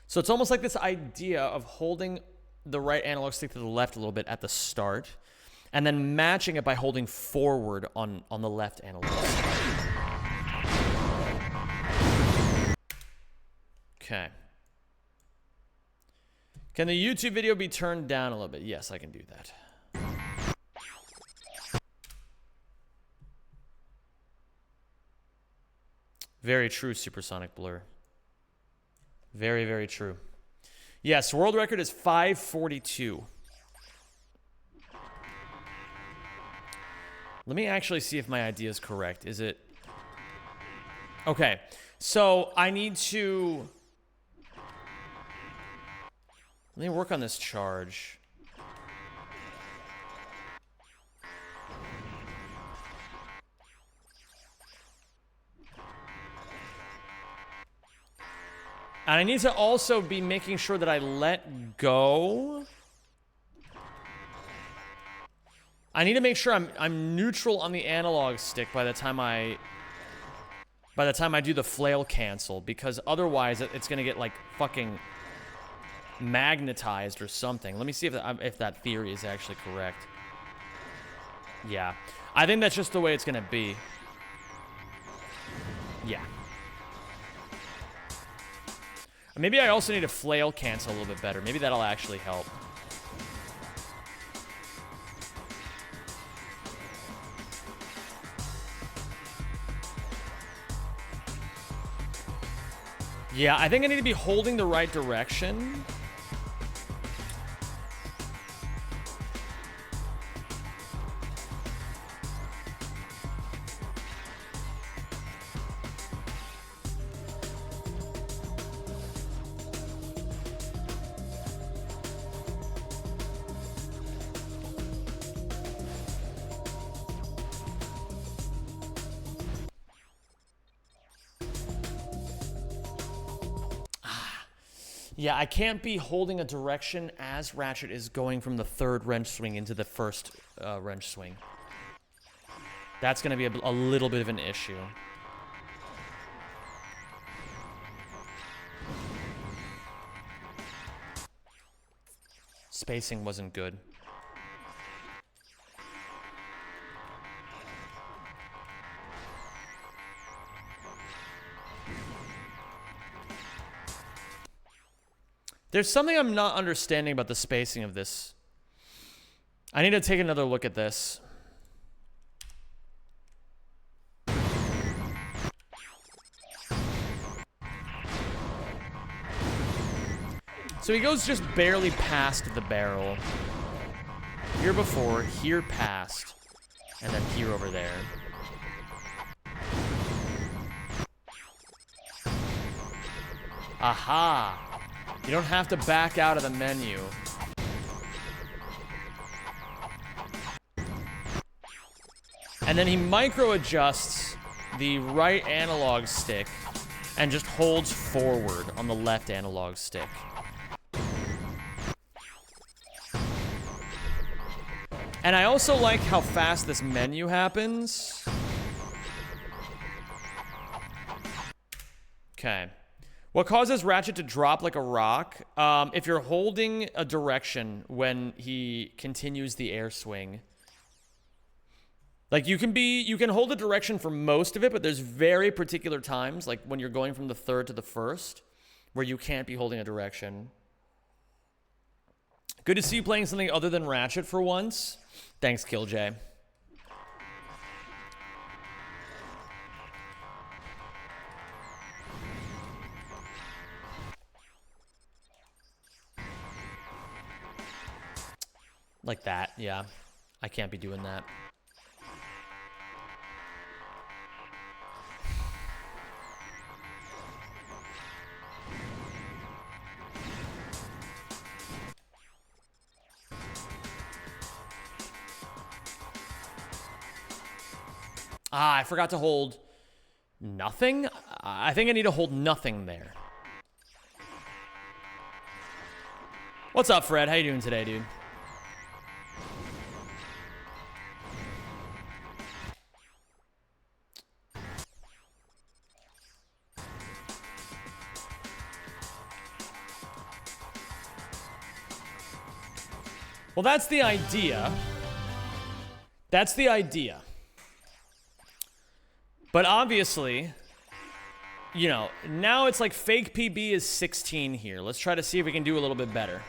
So it's almost like this idea of holding the right analog stick to the left a little bit at the start, and then matching it by holding forward on the left analog. Okay. Can the YouTube video be turned down a little bit? Yes, I can do that. Very true, Supersonic Blur. Very, very true. Yes, world record is 542. Let me actually see if my idea is correct. Is it... Okay, so I need to... Let me work on this charge. And I need to also be making sure that I let go. I need to make sure I'm neutral on the analog stick by the time I do the flail cancel, because otherwise it's gonna get like fucking magnetized or something. Let me see if that theory is actually correct. Yeah, I think that's just the way it's gonna be. Yeah. Maybe I also need to flail cancel a little bit better. Maybe that'll actually help. Yeah, I think I need to be holding the right direction. Yeah, I can't be holding a direction as Ratchet is going from the third wrench swing into the first wrench swing. That's going to be a little bit of an issue. Spacing wasn't good. There's something I'm not understanding about the spacing of this. I need to take another look at this. So he goes just barely past the barrel. Here before, here past, and then here over there. Aha! You don't have to back out of the menu. And then he micro adjusts the right analog stick and just holds forward on the left analog stick. And I also like how fast this menu happens. Okay. What causes Ratchet to drop like a rock? If you're holding a direction when he continues the air swing. Like you can hold a direction for most of it, but there's very particular times, like when you're going from the third to the first, where you can't be holding a direction. Good to see you playing something other than Ratchet for once. Thanks, Killjay. Like that, yeah. I can't be doing that. Ah, I forgot to hold nothing? I think I need to hold nothing there. What's up, Fred? How you doing today, dude? Well, that's the idea. That's the idea. But obviously, you know, now it's like fake PB is 16 here. Let's try to see if we can do a little bit better.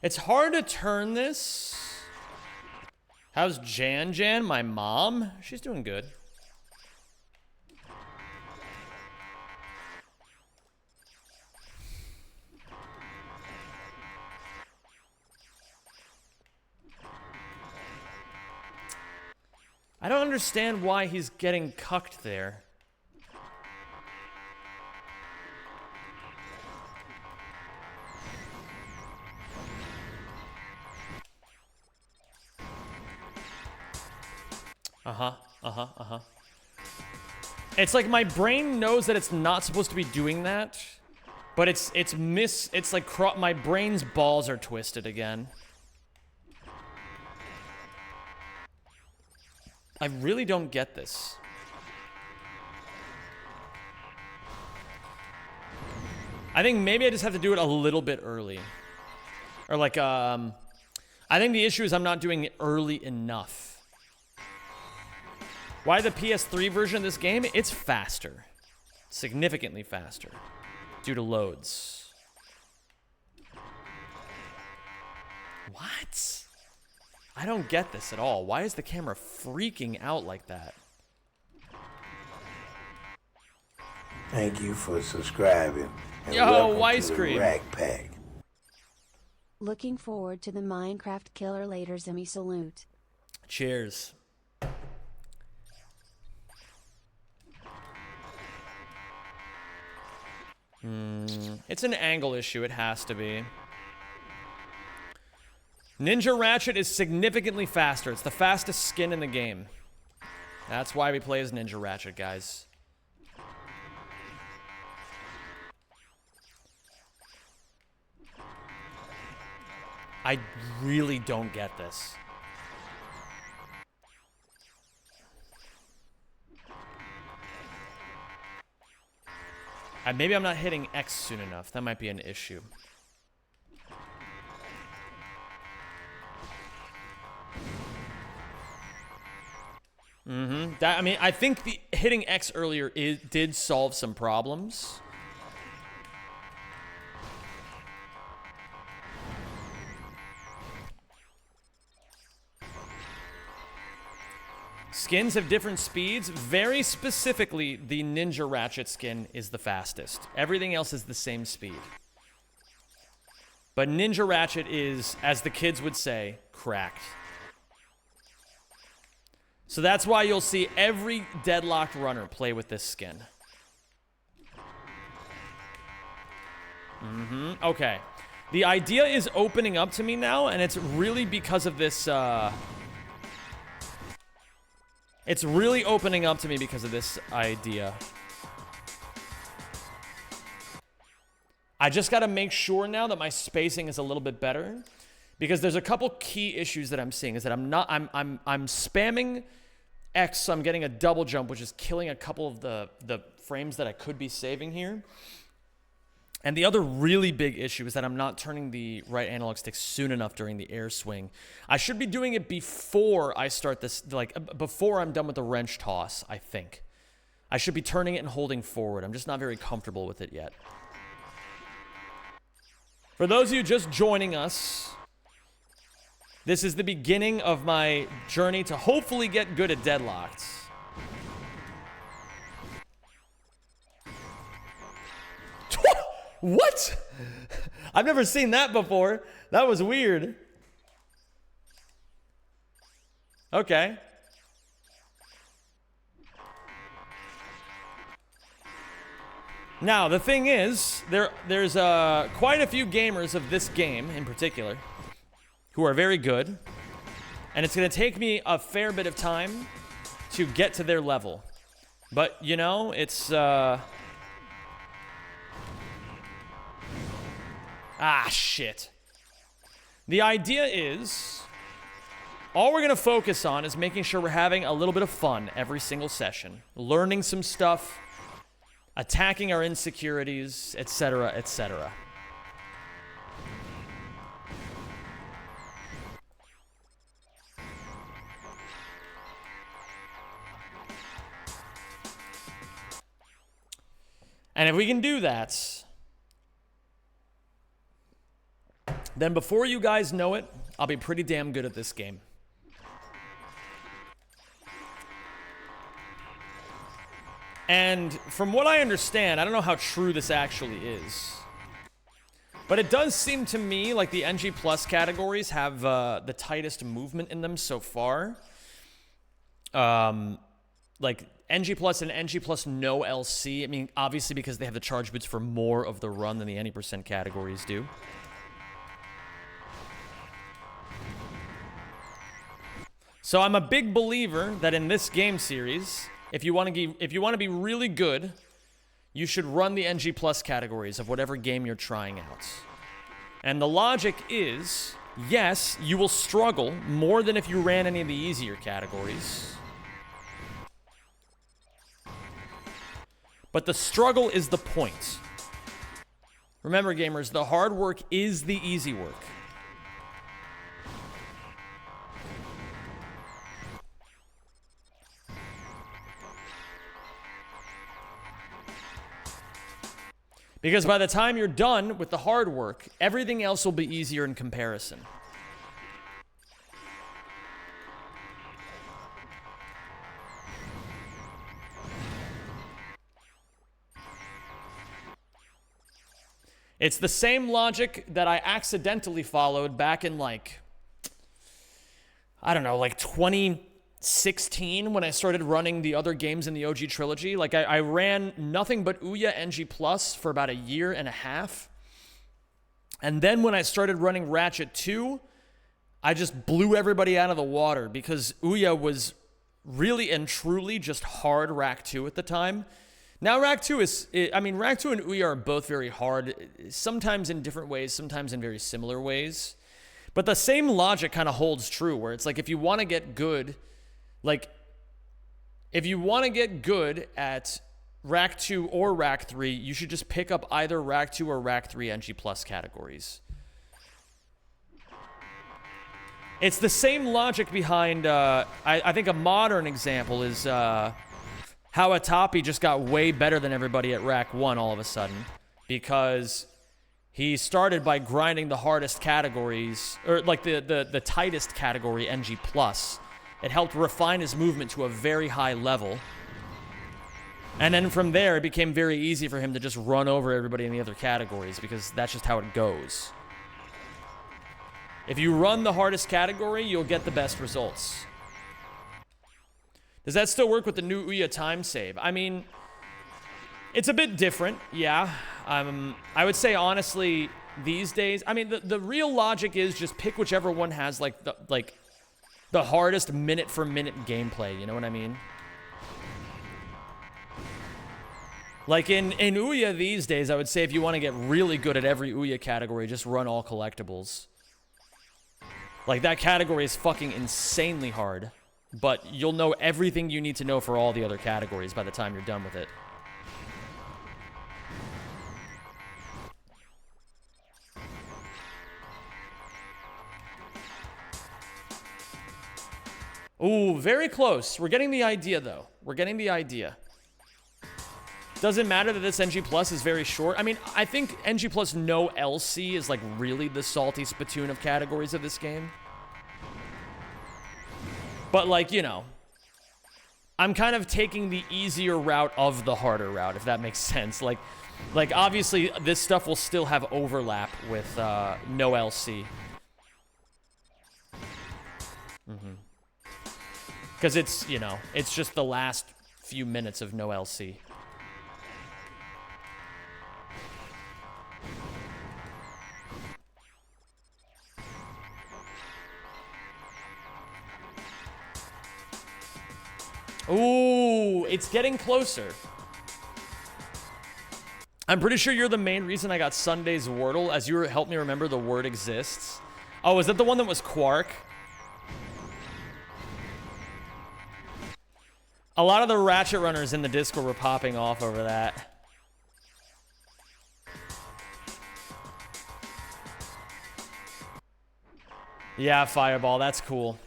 It's hard to turn this. How's Jan? My mom? She's doing good. I don't understand why he's getting cucked there. It's like my brain knows that it's not supposed to be doing that, but it's like my brain's balls are twisted again. I really don't get this. I think maybe I just have to do it a little bit early. Or like, I think the issue is I'm not doing it early enough. Why the PS3 version of this game? It's faster. Significantly faster. Due to loads. What? I don't get this at all. Why is the camera freaking out like that? Thank you for subscribing. And Yo, welcome Ice to the Cream. Rack Pack. Looking forward to the Minecraft killer later, Zimmy salute. Cheers. It's an angle issue. It has to be. Ninja Ratchet is significantly faster. It's the fastest skin in the game. That's why we play as Ninja Ratchet, guys. I really don't get this. Maybe I'm not hitting X soon enough. That might be an issue. I mean, I think the hitting X earlier did solve some problems. Skins have different speeds. Very specifically, the Ninja Ratchet skin is the fastest. Everything else is the same speed. But Ninja Ratchet is, as the kids would say, cracked. So that's why you'll see every Deadlocked runner play with this skin. Okay. The idea is opening up to me now, and it's really because of this, it's really opening up to me because of this idea. I just gotta make sure now that my spacing is a little bit better, because there's a couple key issues that I'm seeing. Is that I'm spamming X, so I'm getting a double jump, which is killing a couple of the frames that I could be saving here. And the other really big issue is that I'm not turning the right analog stick soon enough during the air swing. I should be doing it before I start this, like before I'm done with the wrench toss, I think. I should be turning it and holding forward. I'm just not very comfortable with it yet. For those of you just joining us, this is the beginning of my journey to hopefully get good at Deadlocked. What? I've never seen that before. That was weird. Okay. Now, the thing is, there's quite a few gamers of this game in particular who are very good, and it's going to take me a fair bit of time to get to their level. But, you know, it's... Ah, shit. The idea is, all we're going to focus on is making sure we're having a little bit of fun every single session. Learning some stuff, attacking our insecurities, etc., etc. And if we can do that, then before you guys know it, I'll be pretty damn good at this game. And from what I understand, I don't know how true this actually is, but it does seem to me like the NG Plus categories have the tightest movement in them so far. Like NG Plus and NG Plus no LC. I mean, obviously because they have the charge boots for more of the run than the any % categories do. So I'm a big believer that in this game series, if you want to be really good, you should run the NG Plus categories of whatever game you're trying out. And the logic is, yes, you will struggle more than if you ran any of the easier categories. But the struggle is the point. Remember, gamers, the hard work is the easy work. Because by the time you're done with the hard work, everything else will be easier in comparison. It's the same logic that I accidentally followed back in like, I don't know, like 2016 when I started running the other games in the OG trilogy. Like I ran nothing but Ouya NG Plus for about a year and a half. And then when I started running Ratchet 2, I just blew everybody out of the water because Ouya was really and truly just hard Rack 2 at the time. Now Rack 2 is, I mean, Rack 2 and Ouya are both very hard, sometimes in different ways, sometimes in very similar ways. But the same logic kind of holds true, where it's like if you want to get good, like, if you want to get good at Rack 2 or Rack 3, you should just pick up either Rack 2 or Rack 3 NG Plus categories. It's the same logic behind, I think a modern example is how Atapi just got way better than everybody at Rack 1 all of a sudden, because he started by grinding the hardest categories, or like the tightest category, NG+. It helped refine his movement to a very high level. And then from there, it became very easy for him to just run over everybody in the other categories, because that's just how it goes. If you run the hardest category, you'll get the best results. Does that still work with the new Ouya time save? I mean, it's a bit different, yeah. I would say, honestly, these days, I mean, the real logic is just pick whichever one has, like, the hardest minute-for-minute gameplay, you know what I mean? Like, in Ouya these days, I would say if you want to get really good at every Ouya category, just run all collectibles. Like, that category is fucking insanely hard. But you'll know everything you need to know for all the other categories by the time you're done with it. Ooh, very close. We're getting the idea, though. We're getting the idea. Doesn't matter that this NG Plus is very short. I mean, I think NG Plus no LC is, like, really the salty spittoon of categories of this game. But, like, you know, I'm kind of taking the easier route of the harder route, if that makes sense. Like obviously, this stuff will still have overlap with no LC. Because it's, you know, it's just the last few minutes of no LC. Ooh, it's getting closer. I'm pretty sure you're the main reason I got Sunday's Wordle, as you helped me remember the word exists. Oh, is that the one that was Quark? A lot of the Ratchet runners in the Discord were popping off over that. Yeah, Fireball, that's cool.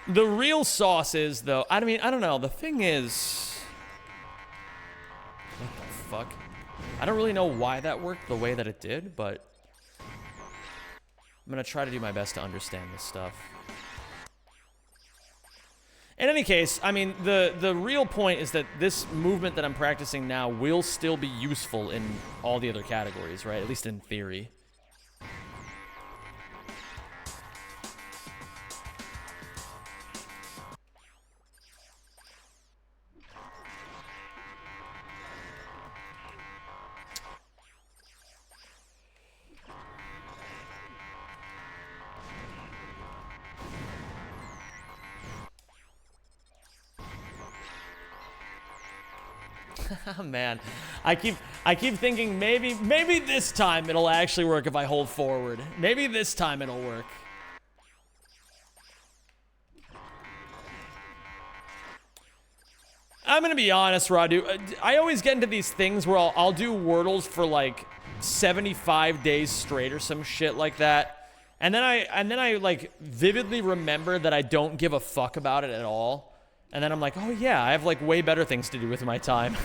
The real sauce is, though, I mean, I don't know. The thing is... What the fuck? I don't really know why that worked the way that it did, but... I'm gonna try to do my best to understand this stuff. In any case, I mean, the real point is that this movement that I'm practicing now will still be useful in all the other categories, right? At least in theory. Man, I keep thinking maybe this time it'll actually work if I hold forward. Maybe this time it'll work. I'm gonna be honest, Radu. I always get into these things where I'll do Wordles for like 75 days straight or some shit like that, and then I like vividly remember that I don't give a fuck about it at all. And then I'm like, oh yeah, I have like way better things to do with my time.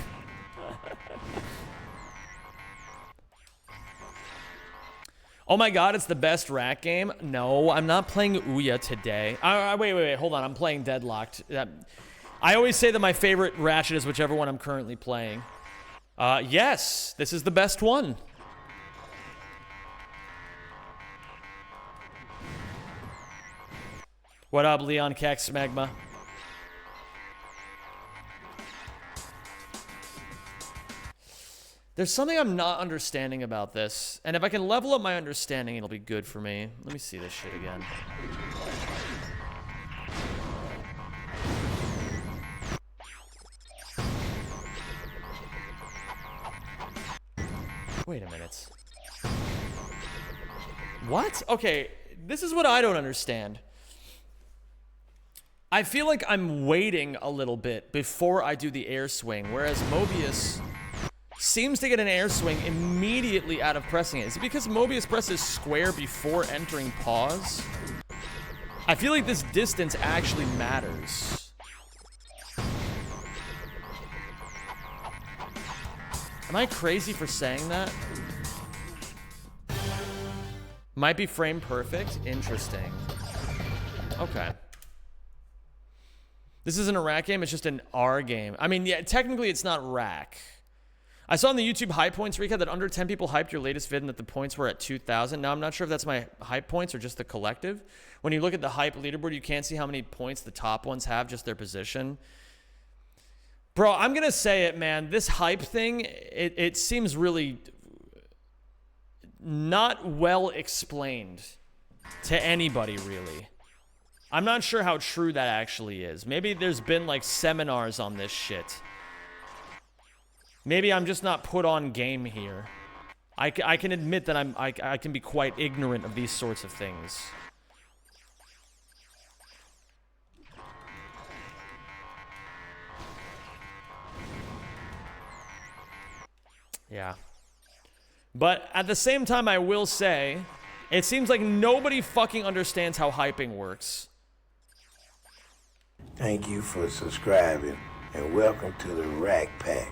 Oh my god, it's the best rat game? No, I'm not playing Ouya today. Wait, hold on, I'm playing Deadlocked. I always say that my favorite Ratchet is whichever one I'm currently playing. Yes, this is the best one. What up, Leon Kex Smegma? There's something I'm not understanding about this, and if I can level up my understanding, it'll be good for me. Let me see this shit again. Wait a minute. What? Okay, this is what I don't understand. I feel like I'm waiting a little bit before I do the air swing, whereas Mobius seems to get an air swing immediately out of pressing it. Is it because Mobius presses square before entering pause? I feel like this distance actually matters. Am I crazy for saying that? Might be frame perfect. Interesting. Okay. This isn't a rack game, it's just an R game. I mean, yeah, technically it's not rack. I saw on the YouTube hype points recap that under 10 people hyped your latest vid and that the points were at 2,000. Now, I'm not sure if that's my hype points or just the collective. When you look at the hype leaderboard, you can't see how many points the top ones have, just their position. Bro, I'm going to say it, man. This hype thing, it seems really not well explained to anybody, really. I'm not sure how true that actually is. Maybe there's been, like, seminars on this shit. Maybe I'm just not put on game here. I can admit that I can be quite ignorant of these sorts of things. Yeah. But at the same time, I will say, it seems like nobody fucking understands how hyping works. Thank you for subscribing and welcome to the Rack Pack.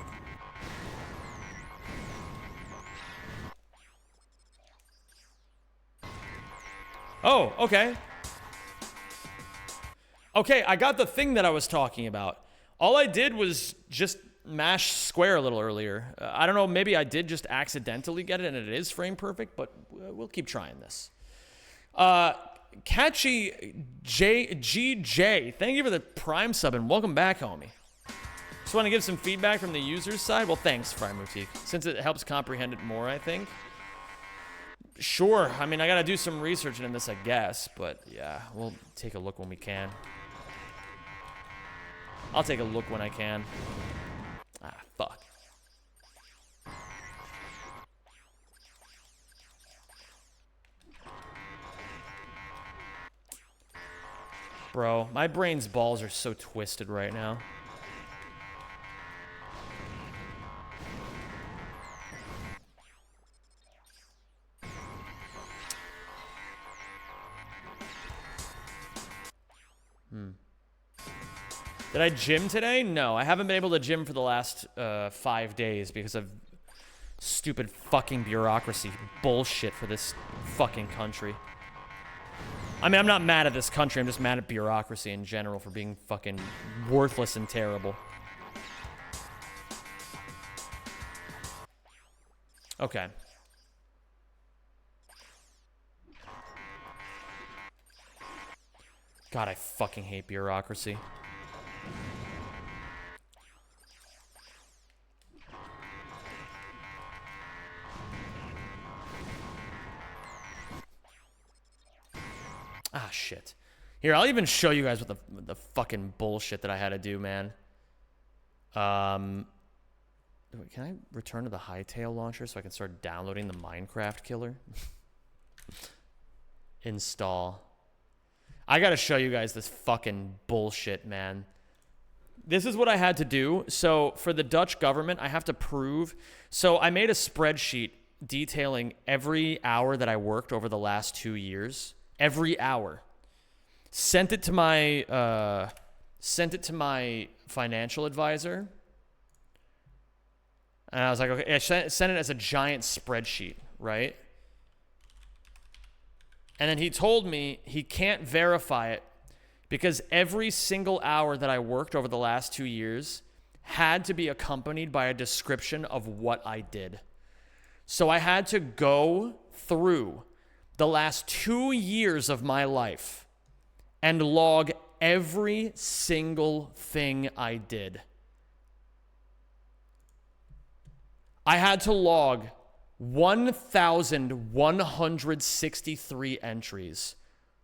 Oh, okay. Okay, I got the thing that I was talking about. All I did was just mash square a little earlier. I don't know, maybe I did just accidentally get it and it is frame perfect, but we'll keep trying this. Catchy GJ, thank you for the Prime sub and welcome back, homie. Just want to give some feedback from the user's side. Well, thanks, Frymutik, since it helps comprehend it more, I think. Sure, I mean, I gotta do some research into this, I guess, but yeah, we'll take a look when we can. I'll take a look when I can. Ah, fuck. Bro, my brain's balls are so twisted right now. Did I gym today? No, I haven't been able to gym for the last 5 days because of stupid fucking bureaucracy bullshit for this fucking country. I mean, I'm not mad at this country, I'm just mad at bureaucracy in general for being fucking worthless and terrible. Okay. God, I fucking hate bureaucracy. Ah, shit. Here, I'll even show you guys what the fucking bullshit that I had to do, man. Wait, can I return to the Hightail launcher so I can start downloading the Minecraft killer? Install. I gotta show you guys this fucking bullshit, man. This is what I had to do. So, for the Dutch government, I have to prove... So, I made a spreadsheet detailing every hour that I worked over the last 2 years. Every hour. Sent it to my financial advisor. And I was like, okay, I sent it as a giant spreadsheet, right? And then he told me he can't verify it because every single hour that I worked over the last 2 years had to be accompanied by a description of what I did. So I had to go through the last 2 years of my life and log every single thing I did. I had to log 1,163 entries.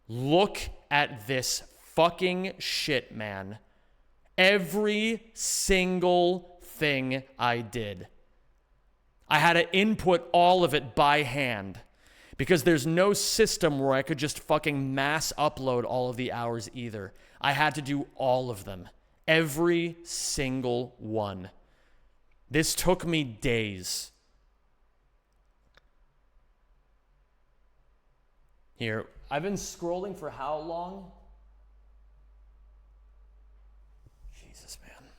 Look at this fucking shit, man. Every single thing I did. I had to input all of it by hand because there's no system where I could just fucking mass upload all of the hours either. I had to do all of them. Every single one. This took me days. Here, I've been scrolling for how long? Jesus, man.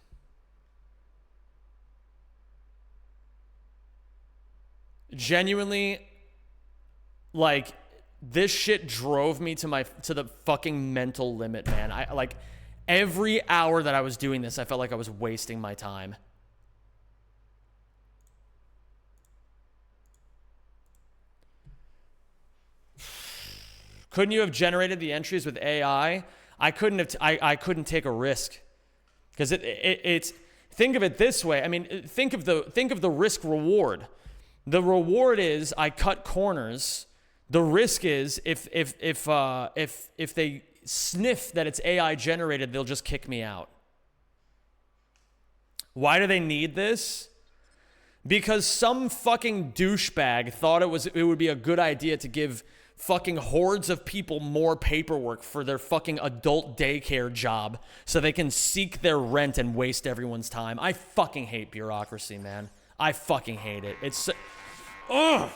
Genuinely, like, this shit drove me to the fucking mental limit, man. I like every hour that I was doing this, I felt like I was wasting my time. Couldn't you have generated the entries with AI? I couldn't have. I couldn't take a risk, because it's. Think of it this way. I mean, think of the risk reward. The reward is I cut corners. The risk is if they sniff that it's AI generated, they'll just kick me out. Why do they need this? Because some fucking douchebag thought it would be a good idea to give fucking hordes of people more paperwork for their fucking adult daycare job so they can seek their rent and waste everyone's time. I fucking hate bureaucracy, man. I fucking hate it. It's... Ugh!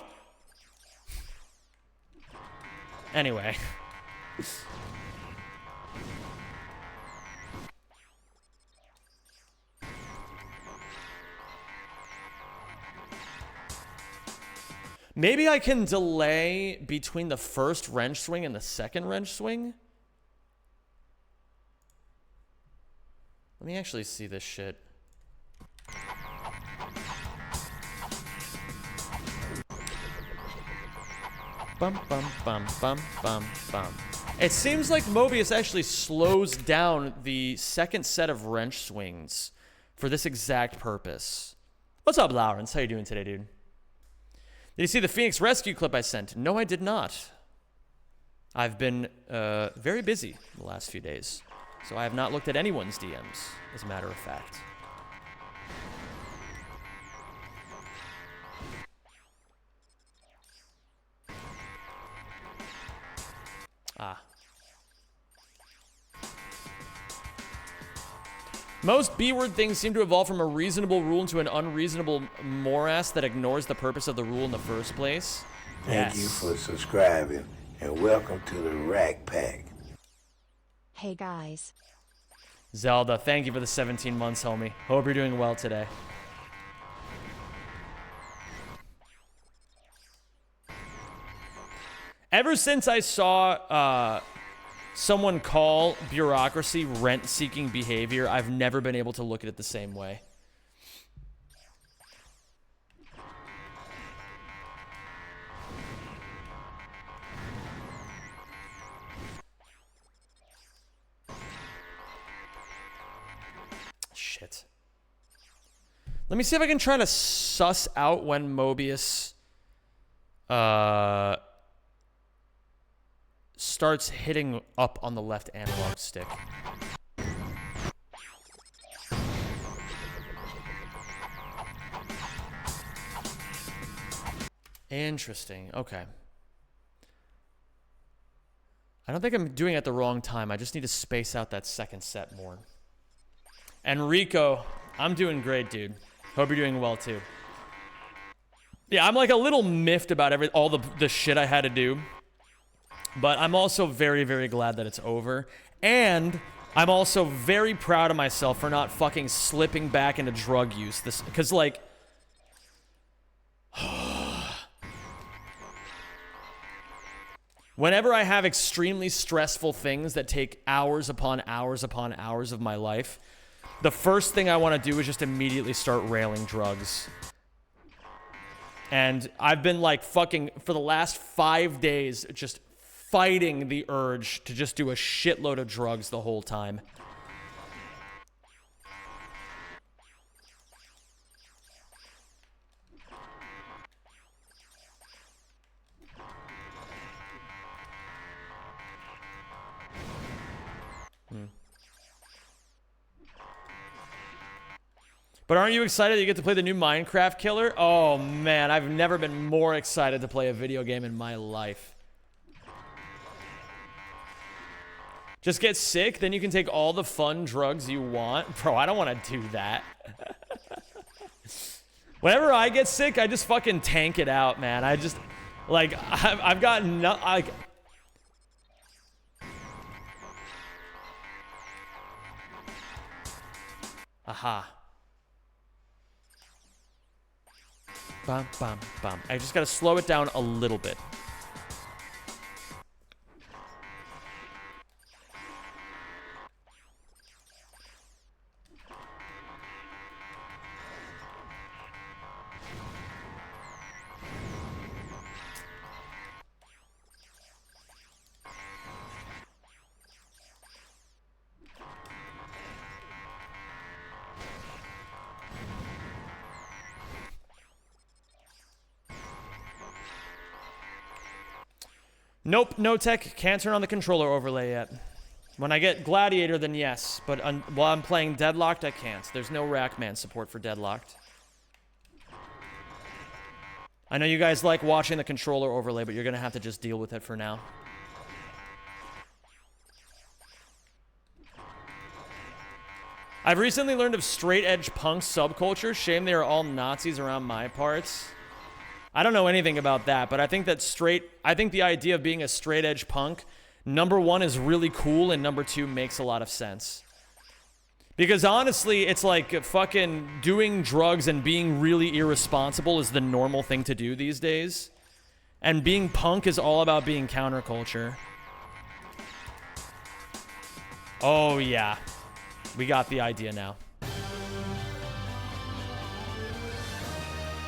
Anyway. Maybe I can delay between the first wrench swing and the second wrench swing? Let me actually see this shit. Bum, bum, bum, bum, bum, bum. It seems like Mobius actually slows down the second set of wrench swings for this exact purpose. What's up, Lawrence? How you doing today, dude? Did you see the Phoenix Rescue clip I sent? No, I did not. I've been very busy the last few days, so I have not looked at anyone's DMs, as a matter of fact. Ah. Most B-word things seem to evolve from a reasonable rule into an unreasonable morass that ignores the purpose of the rule in the first place. Thank you for subscribing, and welcome to the Rack Pack. Hey guys. Zelda, thank you for the 17 months, homie. Hope you're doing well today. Ever since I saw someone call bureaucracy rent-seeking behavior, I've never been able to look at it the same way. Shit. Let me see if I can try to suss out when Mobius starts hitting up on the left analog stick. Interesting. Okay. I don't think I'm doing it at the wrong time. I just need to space out that second set more. Enrico, I'm doing great, dude. Hope you're doing well, too. Yeah, I'm like a little miffed about all the shit I had to do. But I'm also very, very glad that it's over. And I'm also very proud of myself for not fucking slipping back into drug use. Because, like... Whenever I have extremely stressful things that take hours upon hours upon hours of my life, the first thing I want to do is just immediately start railing drugs. And I've been like fucking, for the last 5 days, just fighting the urge to just do a shitload of drugs the whole time. But aren't you excited you get to play the new Minecraft killer? Oh man, I've never been more excited to play a video game in my life. Just get sick, then you can take all the fun drugs you want. Bro, I don't want to do that. Whenever I get sick, I just fucking tank it out, man. I just, like, I've got no, like... Aha. Bum, bum, bum. I just gotta slow it down a little bit. Nope, no tech. Can't turn on the controller overlay yet. When I get Gladiator, then yes. But while I'm playing Deadlocked, I can't. There's no Rackman support for Deadlocked. I know you guys like watching the controller overlay, but you're going to have to just deal with it for now. I've recently learned of straight edge punk subculture. Shame they are all Nazis around my parts. I don't know anything about that, but I think the idea of being a straight edge punk, number one, is really cool, and number two, makes a lot of sense. Because honestly, it's like fucking doing drugs and being really irresponsible is the normal thing to do these days. And being punk is all about being counterculture. Oh yeah. We got the idea now.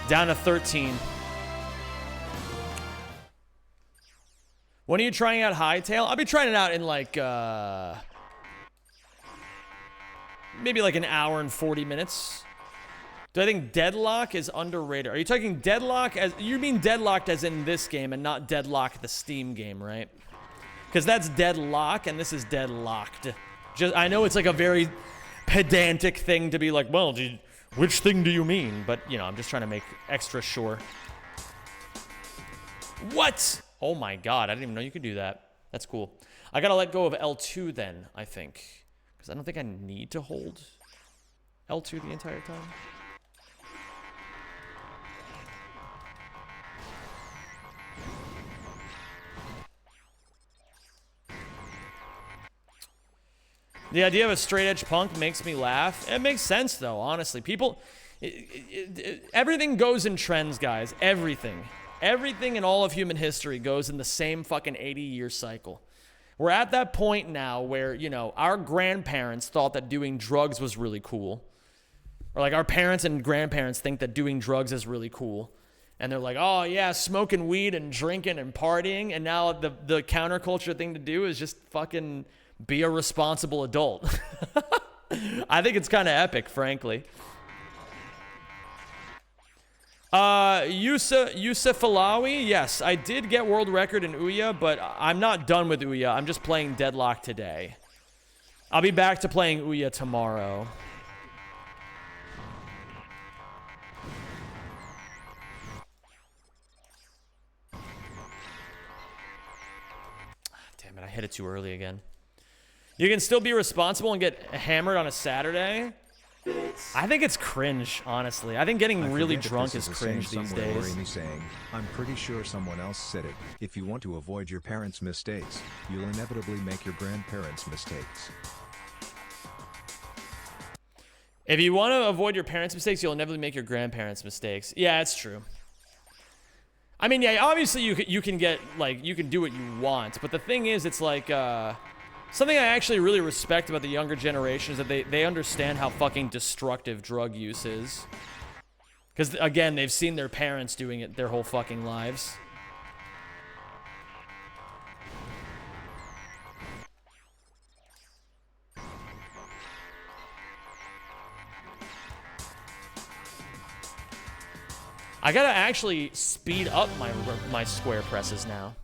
Down to 13. When are you trying out Hightail? I'll be trying it out in like, maybe like an hour and 40 minutes. Do I think Deadlock is underrated? Are you talking Deadlock as, you mean Deadlocked as in this game and not Deadlock the Steam game, right? Because that's Deadlock and this is Deadlocked. Just, I know it's like a very pedantic thing to be like, well, which thing do you mean? But, you know, I'm just trying to make extra sure. What? Oh my god, I didn't even know you could do that. That's cool. I gotta let go of L2 then, I think. Because I don't think I need to hold L2 the entire time. The idea of a straight edge punk makes me laugh. It makes sense though, honestly. People, everything goes in trends, guys. Everything. Everything in all of human history goes in the same fucking 80-year cycle. We're at that point now where, you know, our grandparents thought that doing drugs was really cool. Or like our parents and grandparents think that doing drugs is really cool. And they're like, oh yeah, smoking weed and drinking and partying. And now the counterculture thing to do is just fucking be a responsible adult. I think it's kind of epic, frankly. Yusuf Alawi, yes, I did get world record in Ouya, but I'm not done with Ouya. I'm just playing Deadlock today. I'll be back to playing Ouya tomorrow. Damn it, I hit it too early again. You can still be responsible and get hammered on a Saturday? I think it's cringe, honestly. I think getting really drunk is cringe these days. Me saying, I'm pretty sure someone else said it. If you want to avoid your parents' mistakes, you'll inevitably make your grandparents' mistakes. If you want to avoid your parents' mistakes, you'll inevitably make your grandparents' mistakes. Yeah, it's true. I mean, yeah, obviously you can get, like, you can do what you want, but the thing is, it's like, something I actually really respect about the younger generation is that they understand how fucking destructive drug use is. Because, again, they've seen their parents doing it their whole fucking lives. I gotta actually speed up my square presses now.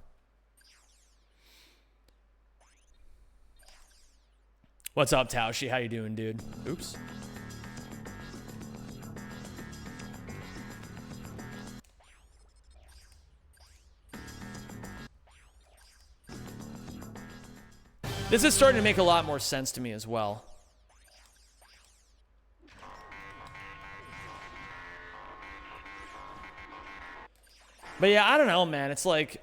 What's up, Taushi? How you doing, dude? Oops. This is starting to make a lot more sense to me as well. But yeah, I don't know, man. It's like,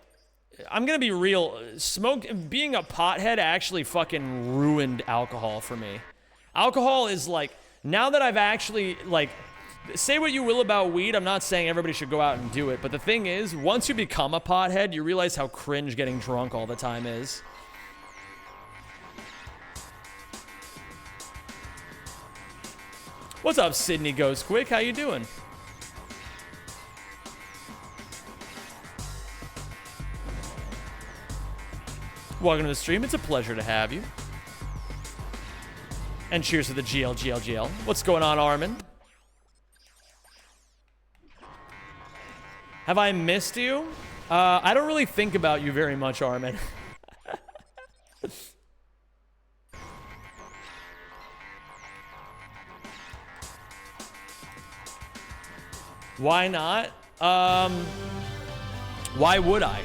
I'm gonna be real. Being a pothead actually fucking ruined alcohol for me. Alcohol is like, now that I've actually, like, say what you will about weed, I'm not saying everybody should go out and do it, but the thing is, once you become a pothead, you realize how cringe getting drunk all the time is. What's up, Sydney Goes Quick? How you doing? Welcome to the stream. It's a pleasure to have you. And cheers to the GL. What's going on, Armin? Have I missed you? I don't really think about you very much, Armin. Why not? Why would I?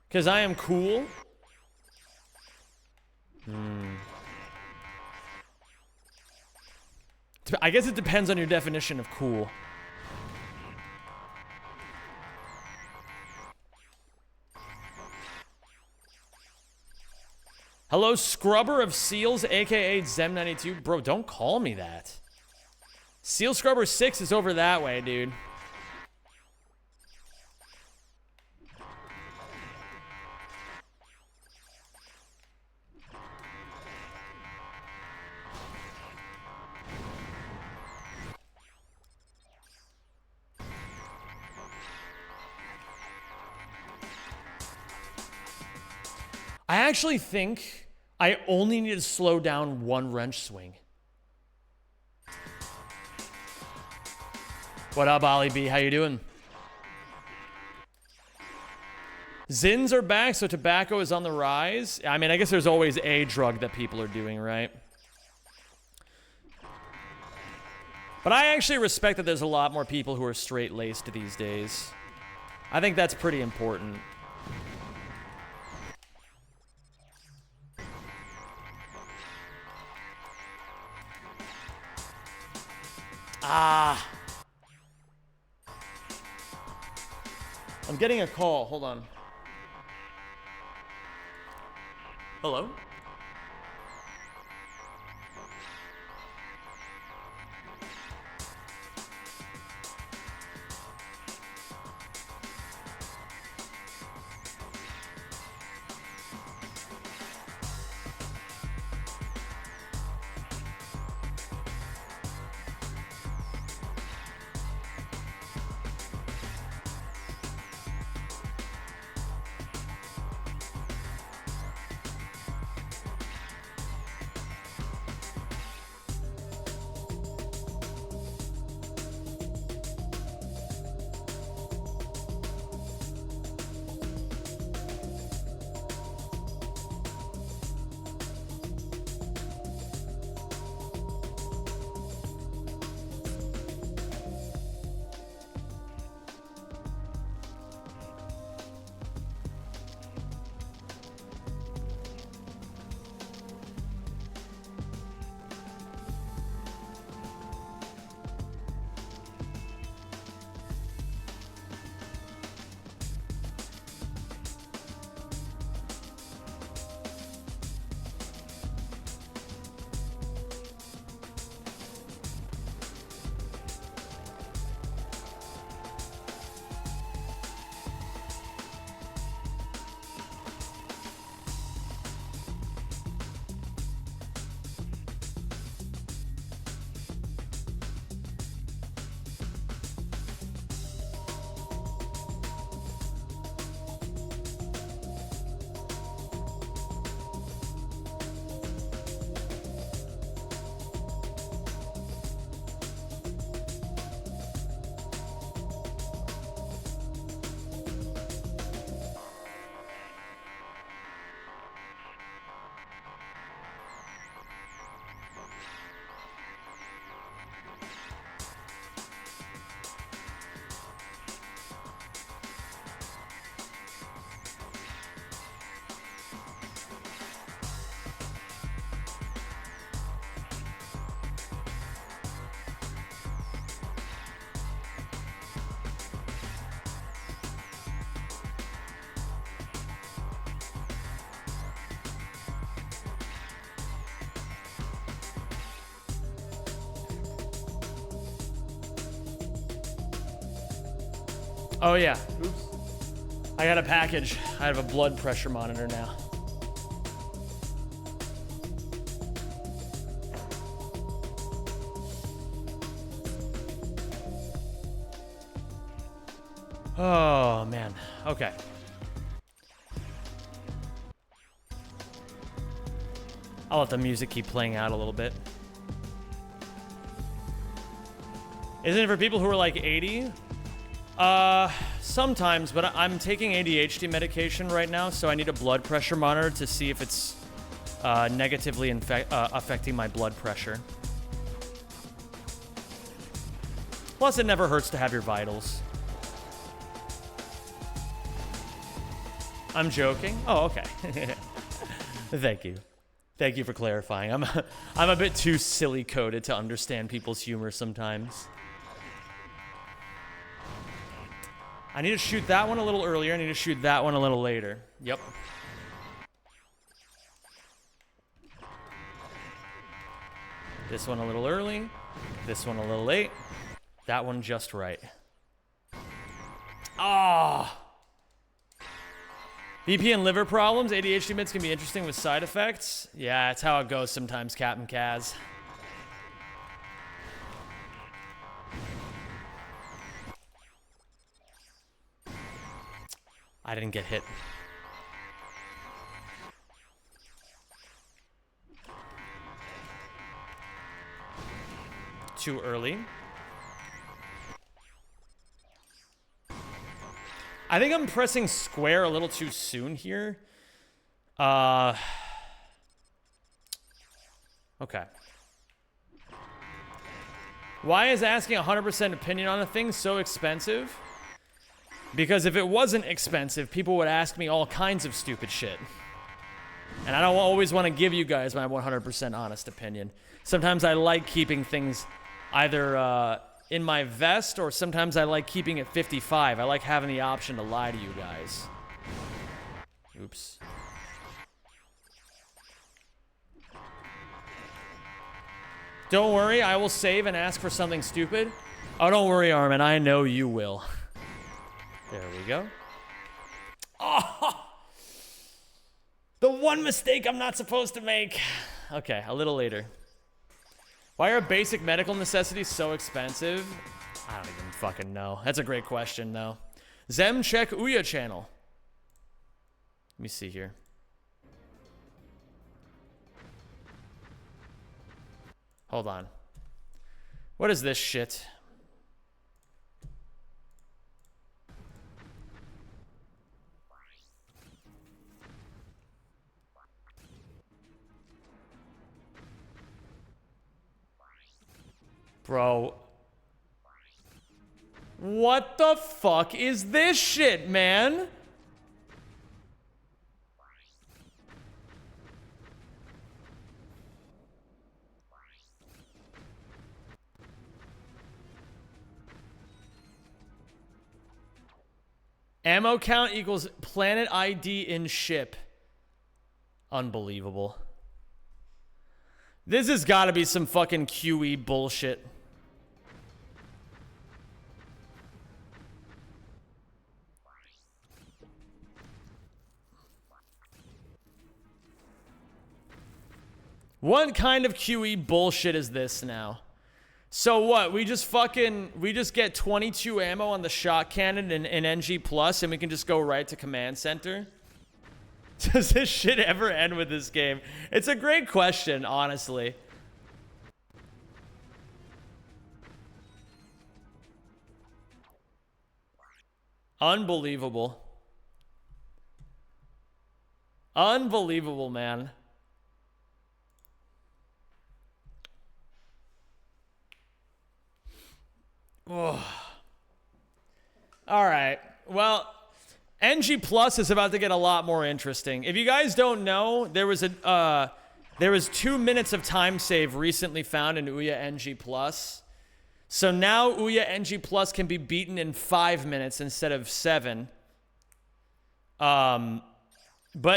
Because I am cool? I guess it depends on your definition of cool. Hello, Scrubber of Seals, aka Zem92. Bro, don't call me that. Seal Scrubber 6 is over that way, dude. I actually think I only need to slow down one wrench swing. What up, Ollie B? How you doing? Zins are back, so tobacco is on the rise. I mean, I guess there's always a drug that people are doing, right? But I actually respect that there's a lot more people who are straight-laced these days. I think that's pretty important. Ah. I'm getting a call. Hold on. Hello? Oh yeah. Oops. I got a package. I have a blood pressure monitor now. Oh man. Okay. I'll let the music keep playing out a little bit. Isn't it for people who are like 80? Sometimes, but I'm taking ADHD medication right now, so I need a blood pressure monitor to see if it's negatively affecting my blood pressure. Plus, it never hurts to have your vitals. I'm joking. Oh, okay. Thank you. Thank you for clarifying. I'm a bit too silly coded to understand people's humor sometimes. I need to shoot that one a little earlier. I need to shoot that one a little later. Yep. This one a little early. This one a little late. That one just right. Ah! BP and liver problems. ADHD meds can be interesting with side effects. Yeah, it's how it goes sometimes, Captain Kaz. I didn't get hit. Too early. I think I'm pressing square a little too soon here. Okay. Why is asking 100% opinion on a thing so expensive? Because if it wasn't expensive, people would ask me all kinds of stupid shit. And I don't always want to give you guys my 100% honest opinion. Sometimes I like keeping things either in my vest, or sometimes I like keeping it 55. I like having the option to lie to you guys. Oops. Don't worry, I will save and ask for something stupid. Oh, don't worry, Armin. I know you will. There we go. Oh! The one mistake I'm not supposed to make. Okay, a little later. Why are basic medical necessities so expensive? I don't even fucking know. That's a great question, though. Zem, check Ouya channel. Let me see here. Hold on. What is this shit? Bro. What the fuck is this shit, man? Ammo count equals planet ID in ship. Unbelievable. This has got to be some fucking QE bullshit. What kind of QE bullshit is this now? So what? We just get 22 ammo on the shot cannon in NG Plus, and we can just go right to command center? Does this shit ever end with this game? It's a great question, honestly. Unbelievable. Unbelievable, man. Oh. All right. Well, NG Plus is about to get a lot more interesting. If you guys don't know, there was 2 minutes of time save recently found in Ouya NG Plus. So now Ouya NG Plus can be beaten in 5 minutes instead of 7. But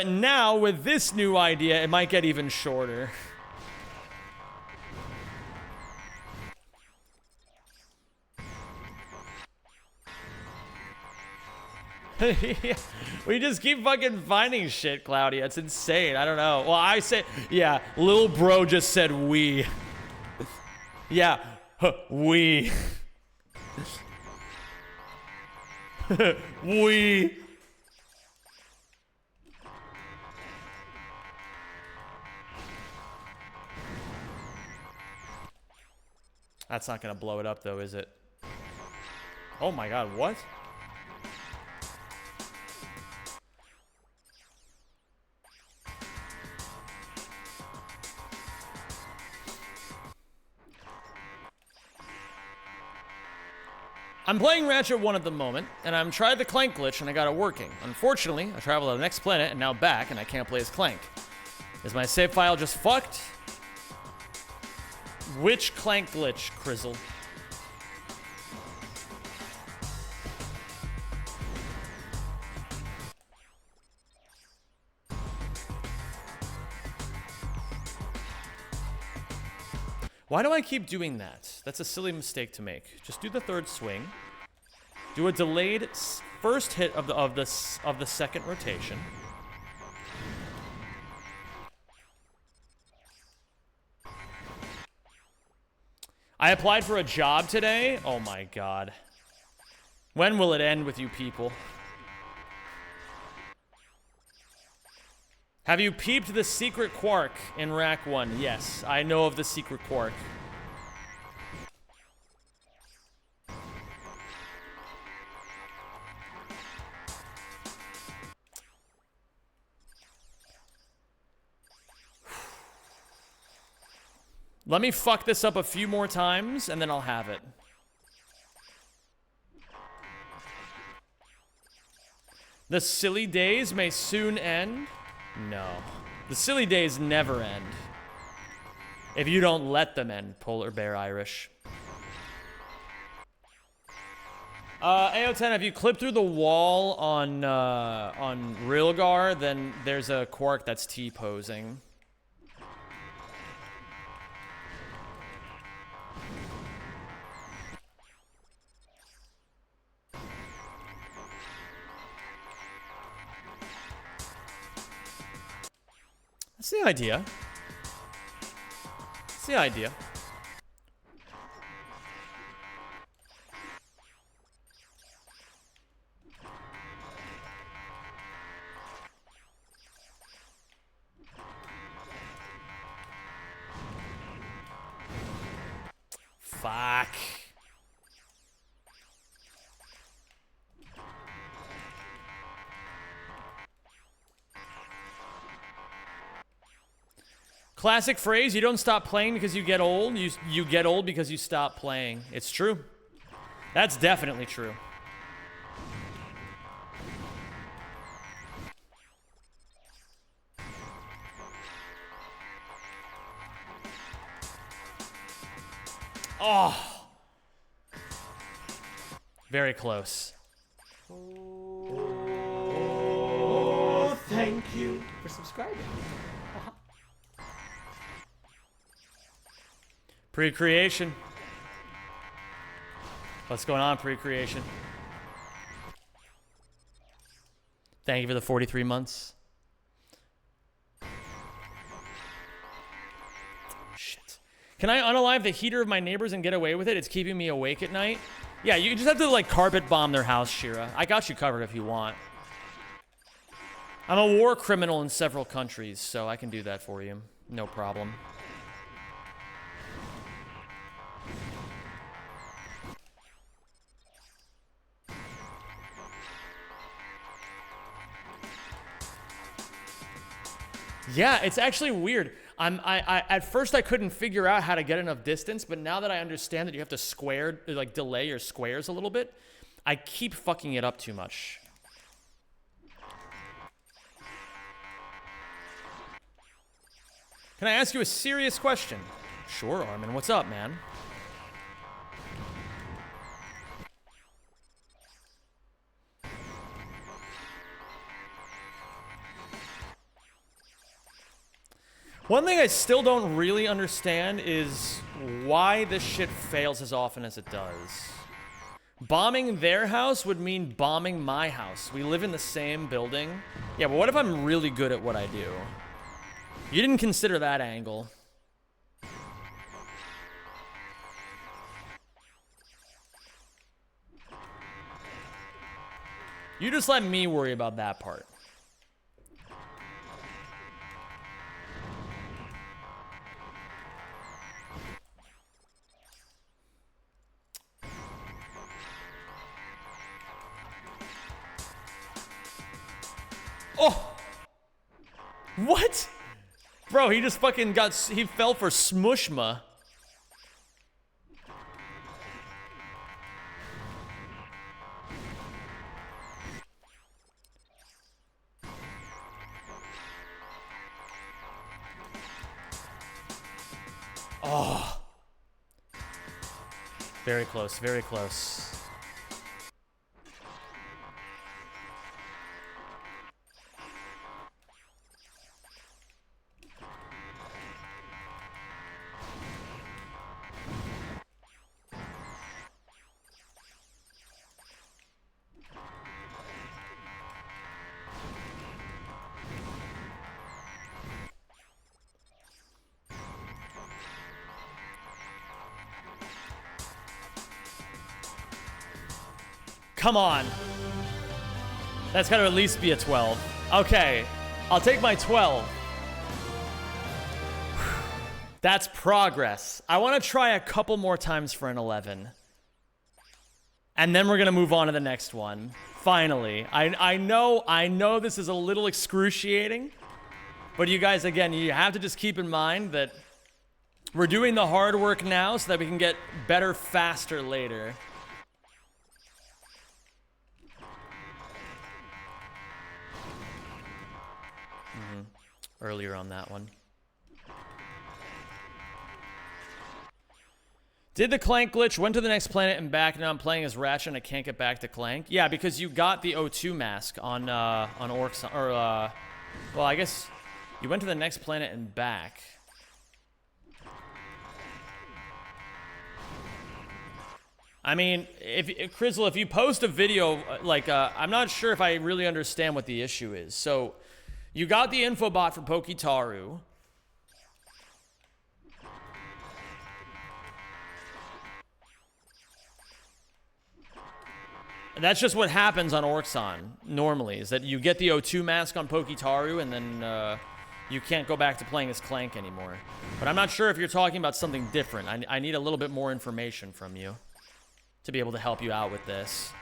now with this new idea, it might get even shorter. We just keep fucking finding shit, Claudia. It's insane. I don't know. Well, I say, yeah, Lil Bro just said we. Yeah, we. We. That's not gonna blow it up, though, is it? Oh my god, what? I'm playing Ratchet 1 at the moment, and I'm trying the Clank glitch, and I got it working. Unfortunately, I traveled to the next planet, and now back, and I can't play as Clank. Is my save file just fucked? Which Clank glitch, Crizzle? Why do I keep doing that? That's a silly mistake to make. Just do the third swing. Do a delayed first hit of the second rotation. I applied for a job today. Oh my god. When will it end with you people? Have you peeped the secret quark in Rack 1? Yes, I know of the secret quark. Let me fuck this up a few more times, and then I'll have it. The silly days may soon end. No. The silly days never end. If you don't let them end, Polar Bear Irish. AO10, if you clip through the wall on Rilgar, then there's a Quark that's T-posing. That's the idea. That's the idea. Fuck. Classic phrase, you don't stop playing because you get old. You get old because you stop playing. It's true. That's definitely true. Oh. Very close. Oh, thank you for subscribing. Pre-creation. What's going on, pre-creation? Thank you for the 43 months. Shit. Can I unalive the heater of my neighbors and get away with it? It's keeping me awake at night. Yeah, you just have to, like, carpet bomb their house, Shira. I got you covered if you want. I'm a war criminal in several countries, so I can do that for you. No problem. Yeah, it's actually weird. At first I couldn't figure out how to get enough distance, but now that I understand that you have to square, like, delay your squares a little bit, I keep fucking it up too much. Can I ask you a serious question? Sure, Armin. What's up, man? One thing I still don't really understand is why this shit fails as often as it does. Bombing their house would mean bombing my house. We live in the same building. Yeah, but what if I'm really good at what I do? You didn't consider that angle. You just let me worry about that part. Oh! What? Bro, he just fucking got... He fell for Smushma. Oh. Very close, very close. Come on. That's gotta at least be a 12. Okay, I'll take my 12. That's progress. I want to try a couple more times for an 11. And then we're gonna move on to the next one. Finally. I know this is a little excruciating. But you guys, again, you have to just keep in mind that we're doing the hard work now so that we can get better faster later. Earlier on that one. Did the Clank glitch, went to the next planet and back, now I'm playing as Ratchet and I can't get back to Clank? Yeah, because you got the O2 mask on Orcs, or, well, I guess you went to the next planet and back. I mean, if Crizzle, if you post a video, like, I'm not sure if I really understand what the issue is. So, you got the infobot for Pokitaru. That's just what happens on Orxon, normally, is that you get the O2 mask on Pokitaru, and then you can't go back to playing as Clank anymore. But I'm not sure if you're talking about something different. I need a little bit more information from you to be able to help you out with this.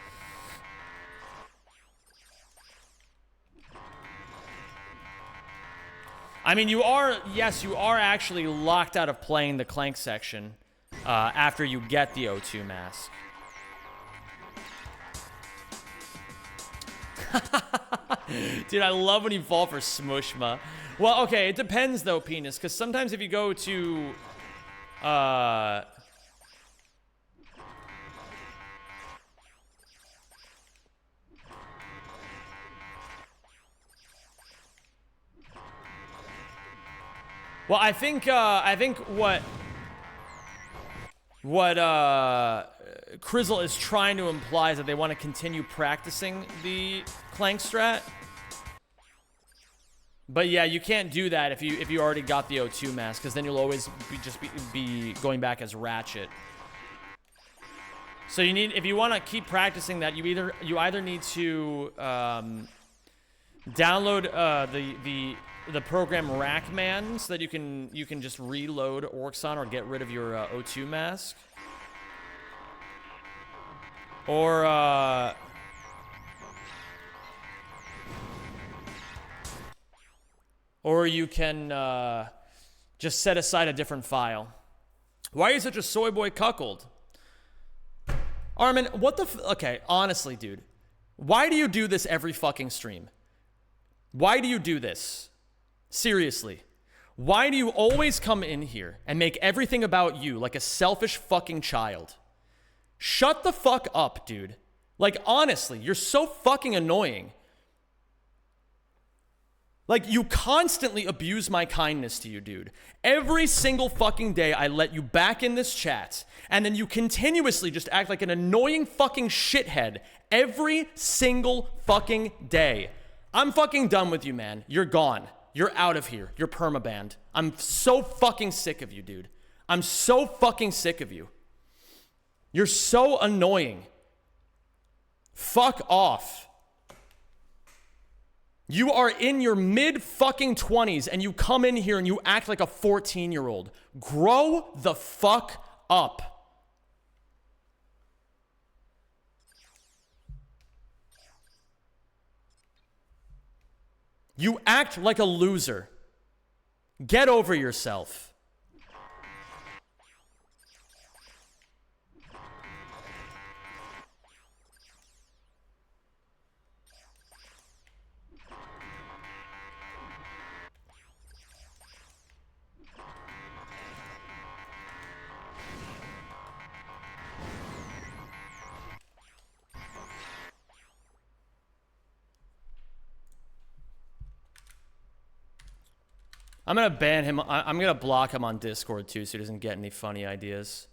I mean, you are, yes, you are actually locked out of playing the Clank section after you get the O2 mask. Dude, I love when you fall for Smushma. Well, okay, it depends though, Penis, because sometimes if you go to well, I think what Crizzle is trying to imply is that they want to continue practicing the Clank strat. But yeah, you can't do that if you already got the O2 mask, because then you'll always be going back as Ratchet. So you need, if you want to keep practicing that, you either need to download the program Rackman so that you can just reload Orxon or get rid of your O2 mask. Or you can just set aside a different file. Why are you such a soy boy cuckold? Armin, what the okay, honestly, dude. Why do you do this every fucking stream? Why do you do this? Seriously. Why do you always come in here and make everything about you like a selfish fucking child? Shut the fuck up, dude. Like, honestly, you're so fucking annoying. Like, you constantly abuse my kindness to you, dude. Every single fucking day, I let you back in this chat, and then you continuously just act like an annoying fucking shithead every single fucking day. I'm fucking done with you, man. You're gone. You're out of here. You're permabanned. I'm so fucking sick of you, dude. I'm so fucking sick of you. You're so annoying. Fuck off. You are in your mid-fucking 20s and you come in here and you act like a 14-year-old. Grow the fuck up. You act like a loser. Get over yourself. I'm gonna ban him. I'm gonna block him on Discord too, so he doesn't get any funny ideas.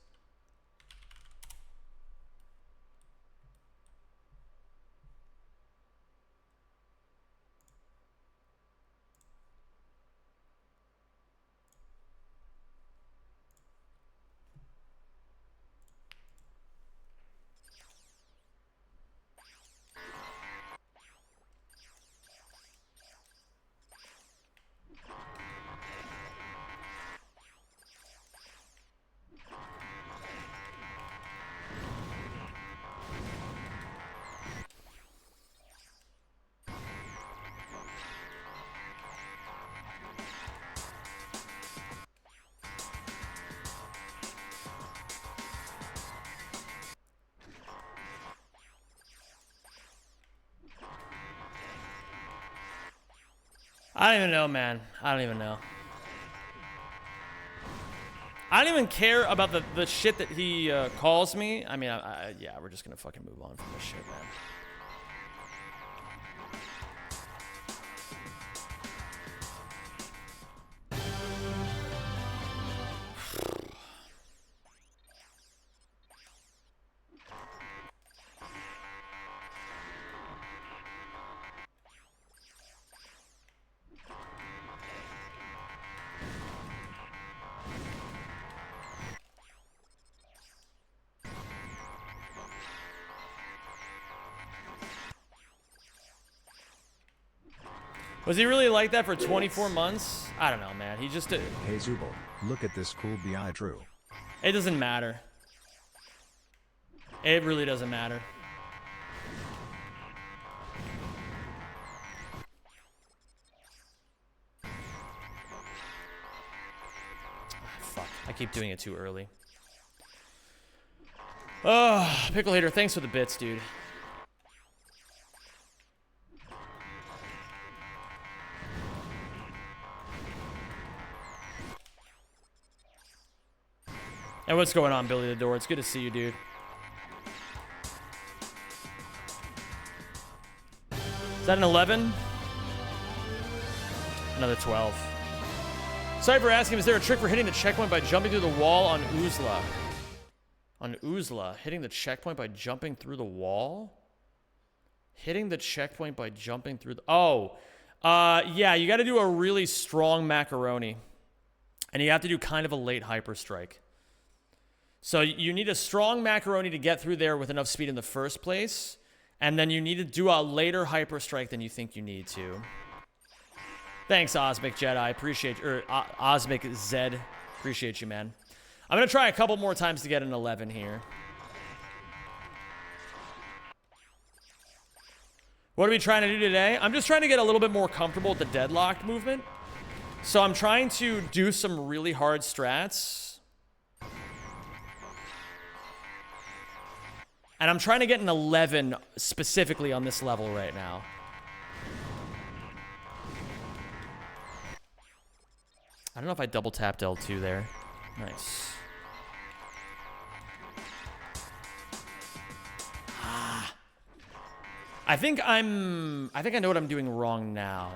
I don't even know, man. I don't even know. I don't even care about the shit that he calls me. I mean, yeah, we're just gonna fucking move on from this shit, man. Was he really like that for 24 months? I don't know, man. He just... Hey Zubal, look at this cool BI Drew. It doesn't matter. It really doesn't matter. Fuck. I keep doing it too early. Oh, Pickle Hater, thanks for the bits, dude. And what's going on, Billy the Door? It's good to see you, dude. Is that an 11? Another 12. Sorry for asking, is there a trick for hitting the checkpoint by jumping through the wall on Oozla? On Oozla, hitting the checkpoint by jumping through the wall? Hitting the checkpoint by jumping through the... Oh. Yeah, you got to do a really strong macaroni. And you have to do kind of a late hyper strike. So you need a strong macaroni to get through there with enough speed in the first place. And then you need to do a later hyper strike than you think you need to. Thanks, Osmic Jedi. Appreciate you. Or Osmic Zed. Appreciate you, man. I'm going to try a couple more times to get an 11 here. What are we trying to do today? I'm just trying to get a little bit more comfortable with the deadlocked movement. So I'm trying to do some really hard strats. And I'm trying to get an 11 specifically on this level right now. I don't know if I double tapped L2 there. Nice. I think I know what I'm doing wrong now.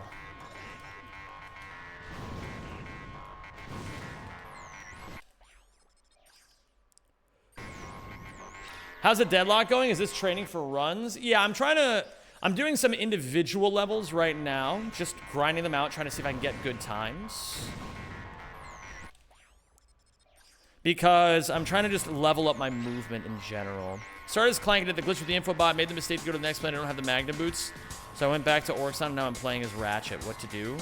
How's the deadlock going? Is this training for runs? Yeah, I'm doing some individual levels right now. Just grinding them out, trying to see if I can get good times. Because I'm trying to just level up my movement in general. Started as Clank, did the glitch with the infobot, made the mistake to go to the next planet, I don't have the Magna boots. So I went back to Orxon, and now I'm playing as Ratchet. What to do?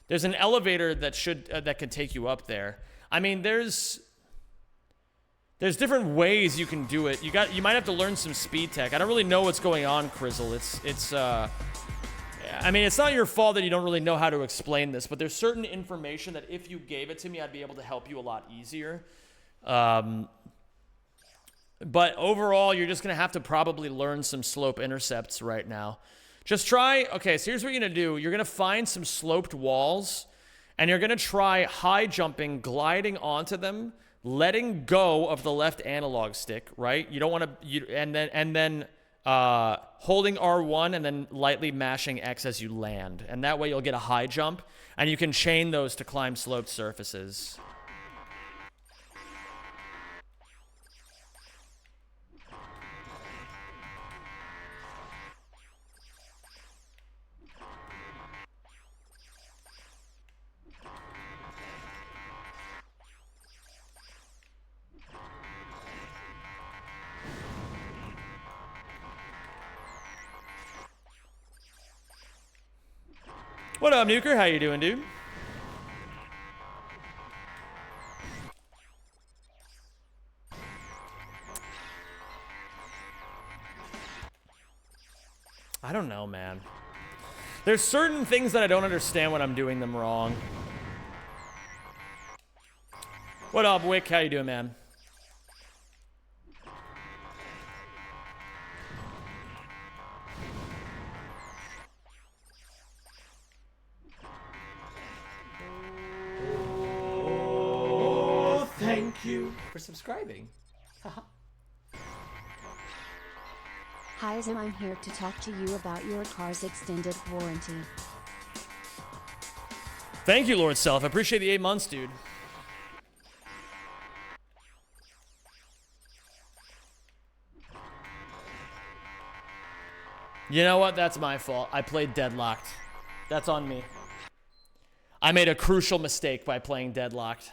There's an elevator that can take you up there. I mean, there's different ways you can do it. You might have to learn some speed tech. I don't really know what's going on, Crizzle. I mean, it's not your fault that you don't really know how to explain this, but there's certain information that if you gave it to me, I'd be able to help you a lot easier. But overall, you're just going to have to probably learn some slope intercepts right now. Just try, okay, so here's what you're going to do. You're going to find some sloped walls, and you're going to try high jumping, gliding onto them, letting go of the left analog stick, right? You don't want to, and then holding R1 and then lightly mashing X as you land. And that way you'll get a high jump, and you can chain those to climb sloped surfaces. What up, Nuker? How you doing, dude? I don't know, man. There's certain things that I don't understand when I'm doing them wrong. What up, Wick? How you doing, man? Thank you for subscribing. Hi Zim, I'm here to talk to you about your car's extended warranty. Thank you, Lord Self. I appreciate the 8 months, dude. You know what? That's my fault. I played Deadlocked. That's on me. I made a crucial mistake by playing Deadlocked.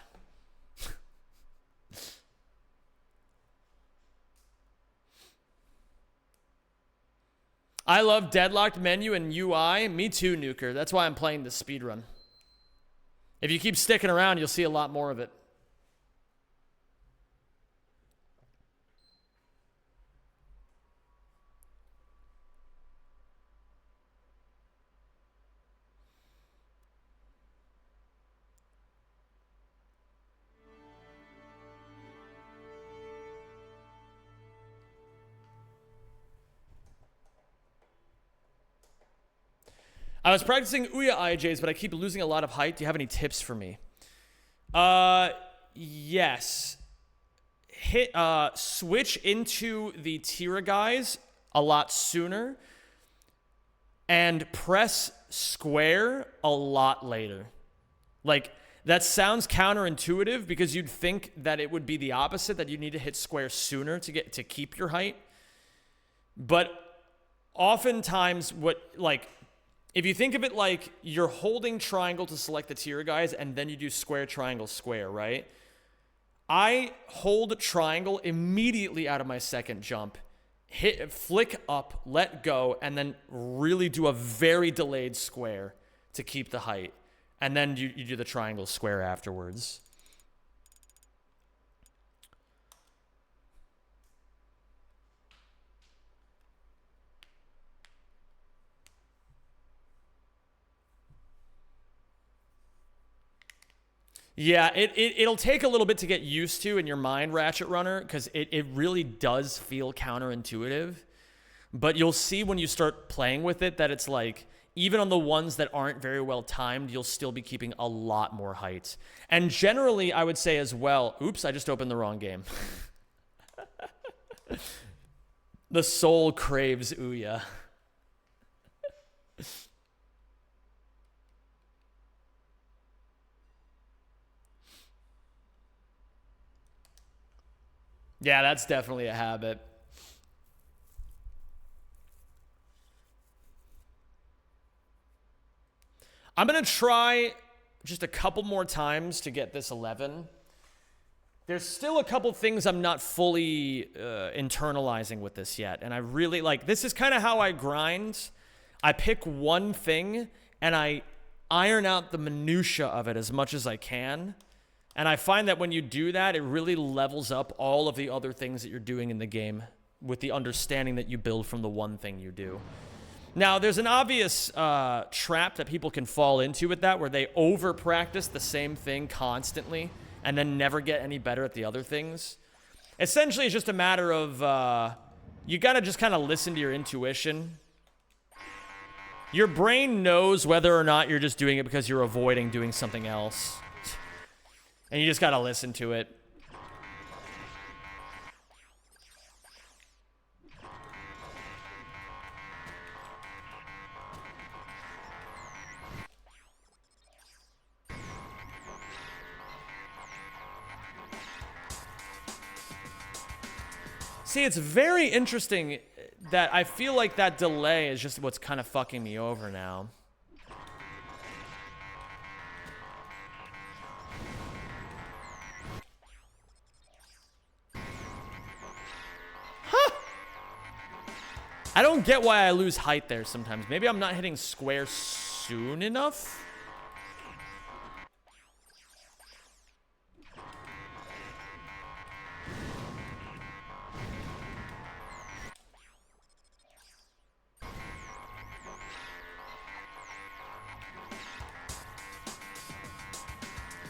I love Deadlocked menu and UI. Me too, Nuker. That's why I'm playing the speedrun. If you keep sticking around, you'll see a lot more of it. I was practicing Ouya IJs, but I keep losing a lot of height. Do you have any tips for me? Yes. Switch into the Tira guys a lot sooner and press square a lot later. Like, that sounds counterintuitive because you'd think that it would be the opposite, that you need to hit square sooner to keep your height. But oftentimes if you think of it like you're holding triangle to select the tier guys and then you do square, triangle, square, right? I hold triangle immediately out of my second jump, flick up, let go, and then really do a very delayed square to keep the height. And then you do the triangle square afterwards. Yeah, it'll take a little bit to get used to in your mind, Ratchet Runner, because it really does feel counterintuitive. But you'll see when you start playing with it that it's like, even on the ones that aren't very well timed, you'll still be keeping a lot more height. And generally, I would say as well, oops, I just opened the wrong game. The soul craves Ouya. Yeah, that's definitely a habit. I'm going to try just a couple more times to get this 11. There's still a couple things I'm not fully internalizing with this yet. And I really this is kind of how I grind. I pick one thing and I iron out the minutia of it as much as I can. And I find that when you do that, it really levels up all of the other things that you're doing in the game with the understanding that you build from the one thing you do. Now, there's an obvious trap that people can fall into with that, where they over-practice the same thing constantly and then never get any better at the other things. Essentially, it's just a matter of you got to just kind of listen to your intuition. Your brain knows whether or not you're just doing it because you're avoiding doing something else. And you just gotta listen to it. See, it's very interesting that I feel like that delay is just what's kind of fucking me over now. I don't get why I lose height there sometimes. Maybe I'm not hitting square soon enough?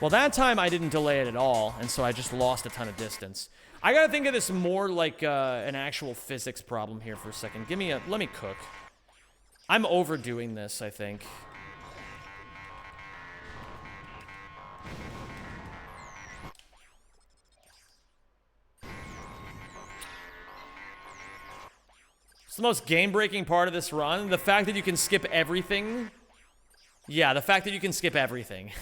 Well, that time I didn't delay it at all, and so I just lost a ton of distance. I gotta think of this more like an actual physics problem here for a second. Let me cook. I'm overdoing this, I think. It's the most game-breaking part of this run. The fact that you can skip everything. Yeah, the fact that you can skip everything.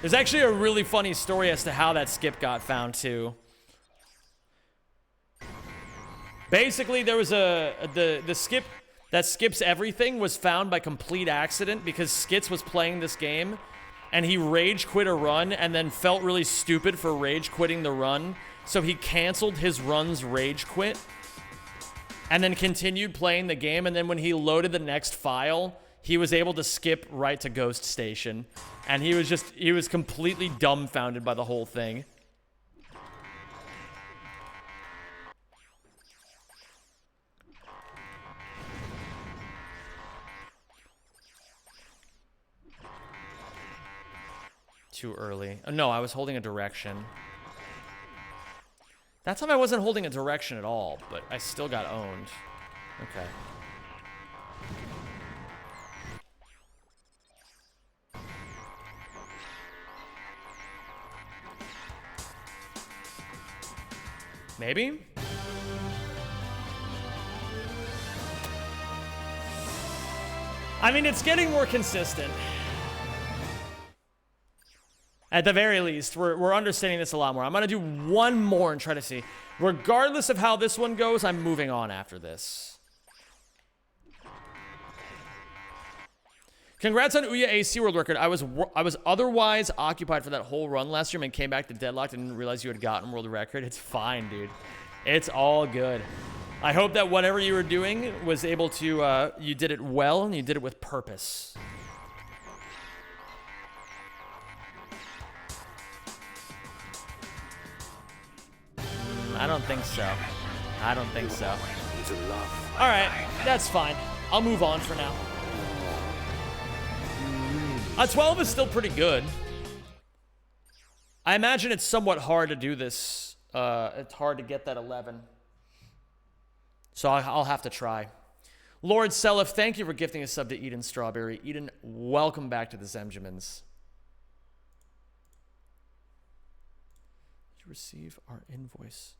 There's actually a really funny story as to how that skip got found, too. Basically, there was the skip that skips everything was found by complete accident because Skits was playing this game and he rage quit a run and then felt really stupid for rage quitting the run. So he canceled his run's rage quit and then continued playing the game. And then when he loaded the next file, he was able to skip right to Ghost Station. And he was completely dumbfounded by the whole thing. Too early. Oh, no, I was holding a direction. That time I wasn't holding a direction at all, but I still got owned. Okay. Maybe? I mean, it's getting more consistent. At the very least, we're understanding this a lot more. I'm going to do one more and try to see. Regardless of how this one goes, I'm moving on after this. Congrats on Ouya AC World Record. I was otherwise occupied for that whole run last year and came back to Deadlocked and didn't realize you had gotten World Record. It's fine, dude. It's all good. I hope that whatever you were doing was able to, you did it well and you did it with purpose. I don't think so. I don't think so. Alright, that's fine. I'll move on for now. A 12 is still pretty good. I imagine it's somewhat hard to do this. It's hard to get that 11. So I'll have to try. Lord Selif, thank you for gifting a sub to Eden Strawberry. Eden, welcome back to the Zemjamins. Did you receive our invoice?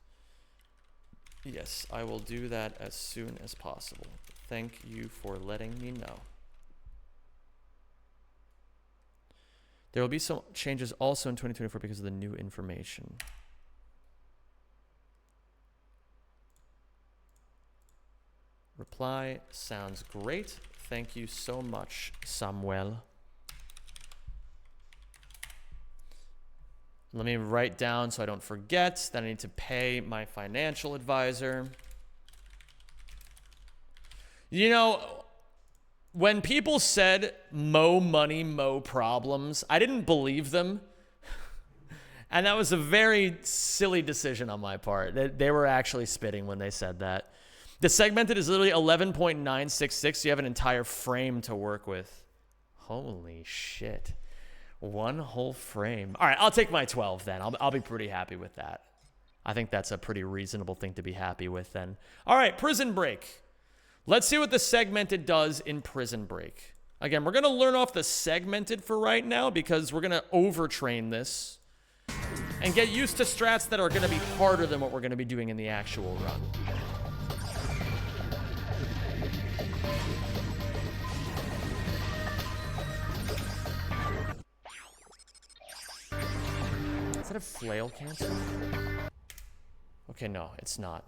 Yes, I will do that as soon as possible. Thank you for letting me know. There will be some changes also in 2024 because of the new information. Reply sounds great. Thank you so much, Samuel. Let me write down so I don't forget that I need to pay my financial advisor. You know, when people said mo money, mo problems, I didn't believe them. And that was a very silly decision on my part. They were actually spitting when they said that. The segmented is literally 11.966. So you have an entire frame to work with. Holy shit. One whole frame. All right, I'll take my 12 then. I'll be pretty happy with that. I think that's a pretty reasonable thing to be happy with then. All right, Prison Break. Let's see what the segmented does in Prison Break. Again, we're going to learn off the segmented for right now because we're going to overtrain this and get used to strats that are going to be harder than what we're going to be doing in the actual run. Is that a flail cancel? Okay, no, it's not.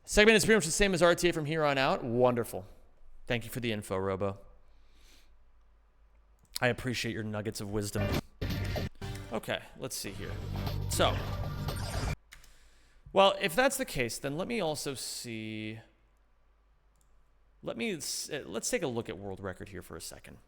Segment is pretty much the same as RTA from here on out. Wonderful. Thank you for the info, Robo. I appreciate your nuggets of wisdom. Okay, let's see here. So, well, if that's the case, then let me also see. Let's take a look at World Record here for a second.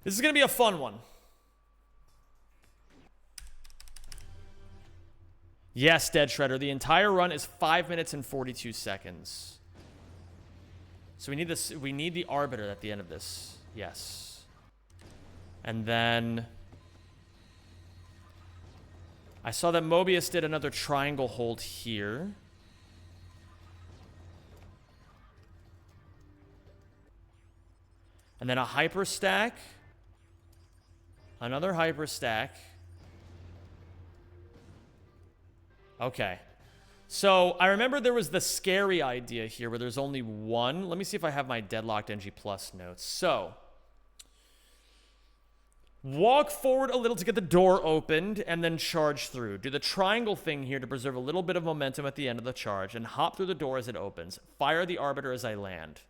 This is going to be a fun one. Yes, Dead Shredder. The entire run is 5 minutes and 42 seconds. So we need this. We need the Arbiter at the end of this. Yes. And then I saw that Mobius did another triangle hold here. And then a hyper stack. Another hyper stack. Okay. So I remember there was the scary idea here where there's only one. Let me see if I have my Deadlocked NG Plus notes. So walk forward a little to get the door opened and then charge through. Do the triangle thing here to preserve a little bit of momentum at the end of the charge and hop through the door as it opens. Fire the Arbiter as I land.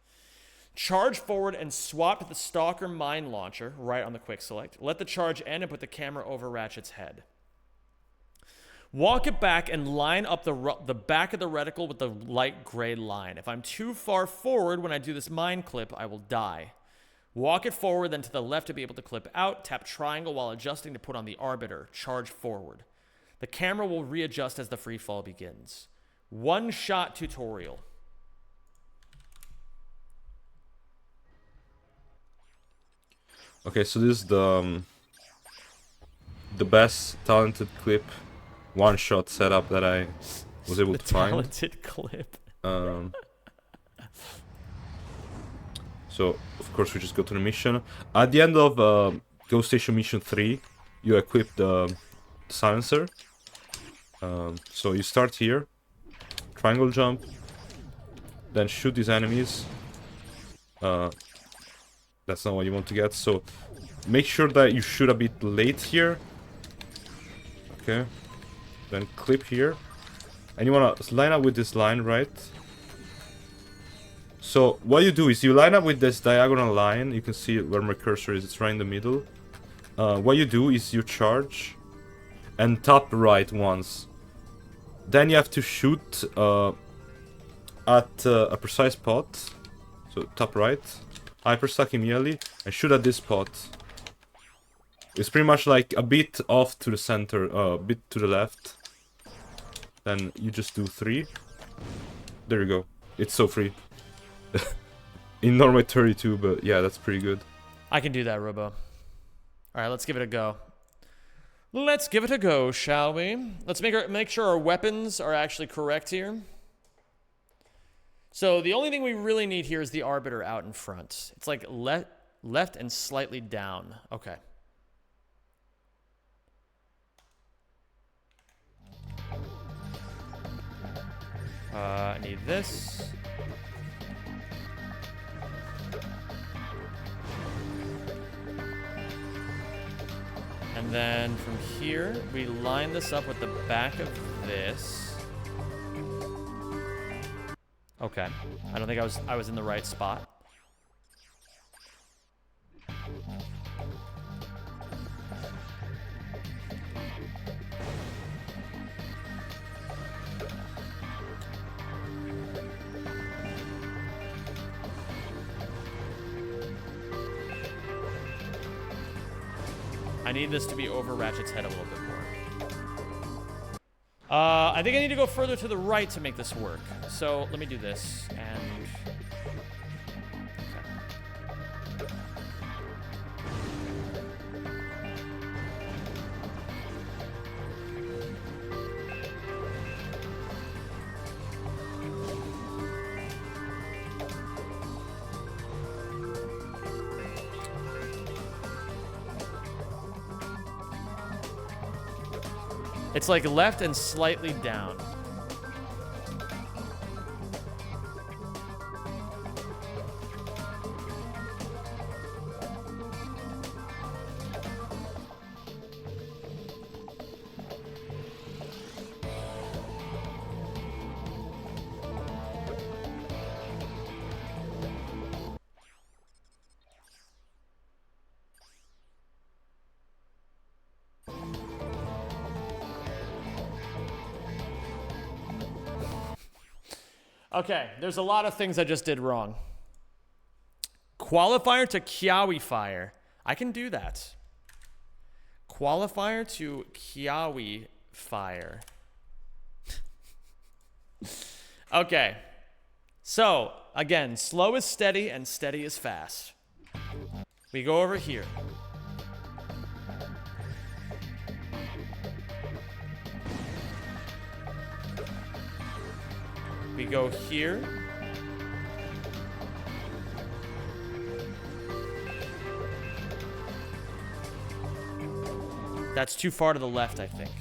Charge forward and swap to the Stalker Mine Launcher right on the quick select. Let the charge end and put the camera over Ratchet's head. Walk it back and line up the back of the reticle with the light gray line. If I'm too far forward when I do this mine clip, I will die. Walk it forward, then to the left to be able to clip out. Tap triangle while adjusting to put on the Arbiter. Charge forward. The camera will readjust as the free fall begins. One-shot tutorial. Okay, so this is the best talented clip one-shot setup that I was able to find. Talented clip. So, of course, we just go to the mission. At the end of Ghost Station Mission 3, you equip the silencer. So you start here, triangle jump, then shoot these enemies. That's not what you want to get, so make sure that you shoot a bit late here. Okay. Then clip here. And you want to line up with this line, right? So what you do is you line up with this diagonal line. You can see where my cursor is. It's right in the middle. What you do is you charge and top right once. Then you have to shoot at a precise spot. So top right. Hyper stack immediately and shoot at this spot. It's pretty much like a bit off to the center, a bit to the left. Then you just do 3. There you go. It's so free. In normal 32, but yeah, that's pretty good. I can do that, Robo. Alright, let's give it a go. Let's give it a go, shall we? Let's make sure our weapons are actually correct here. So the only thing we really need here is the Arbiter out in front. It's like left and slightly down. Okay. I need this. And then from here, we line this up with the back of this. Okay. I don't think I was in the right spot. I need this to be over Ratchet's head a little bit more. I think I need to go further to the right to make this work. So let me do this and... It's like left and slightly down. Okay, there's a lot of things I just did wrong. Qualifier to Kiawe fire. I can do that. Qualifier to Kiawe fire. Okay. So, again, slow is steady and steady is fast. We go over here. We go here. That's too far to the left, I think.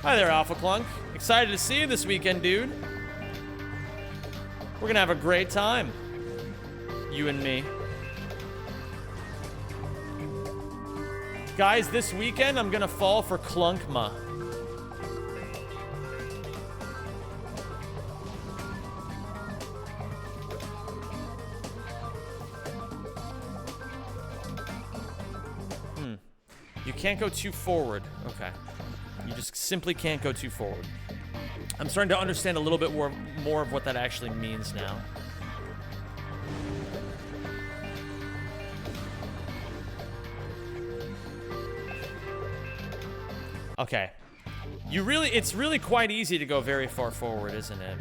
Hi there, Alpha Clunk. Excited to see you this weekend, dude. We're gonna have a great time. You and me. Guys, this weekend I'm gonna fall for Clunkma. You can't go too forward. Okay. You just simply can't go too forward. I'm starting to understand a little bit more of what that actually means now. Okay. It's really quite easy to go very far forward, isn't it?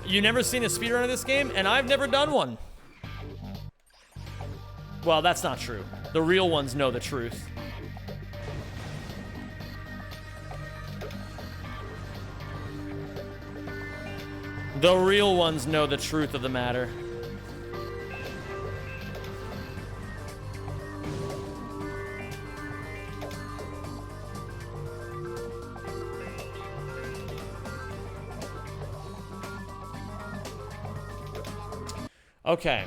You never seen a speedrun of this game, and I've never done one. Well, that's not true. The real ones know the truth. The real ones know the truth of the matter. Okay.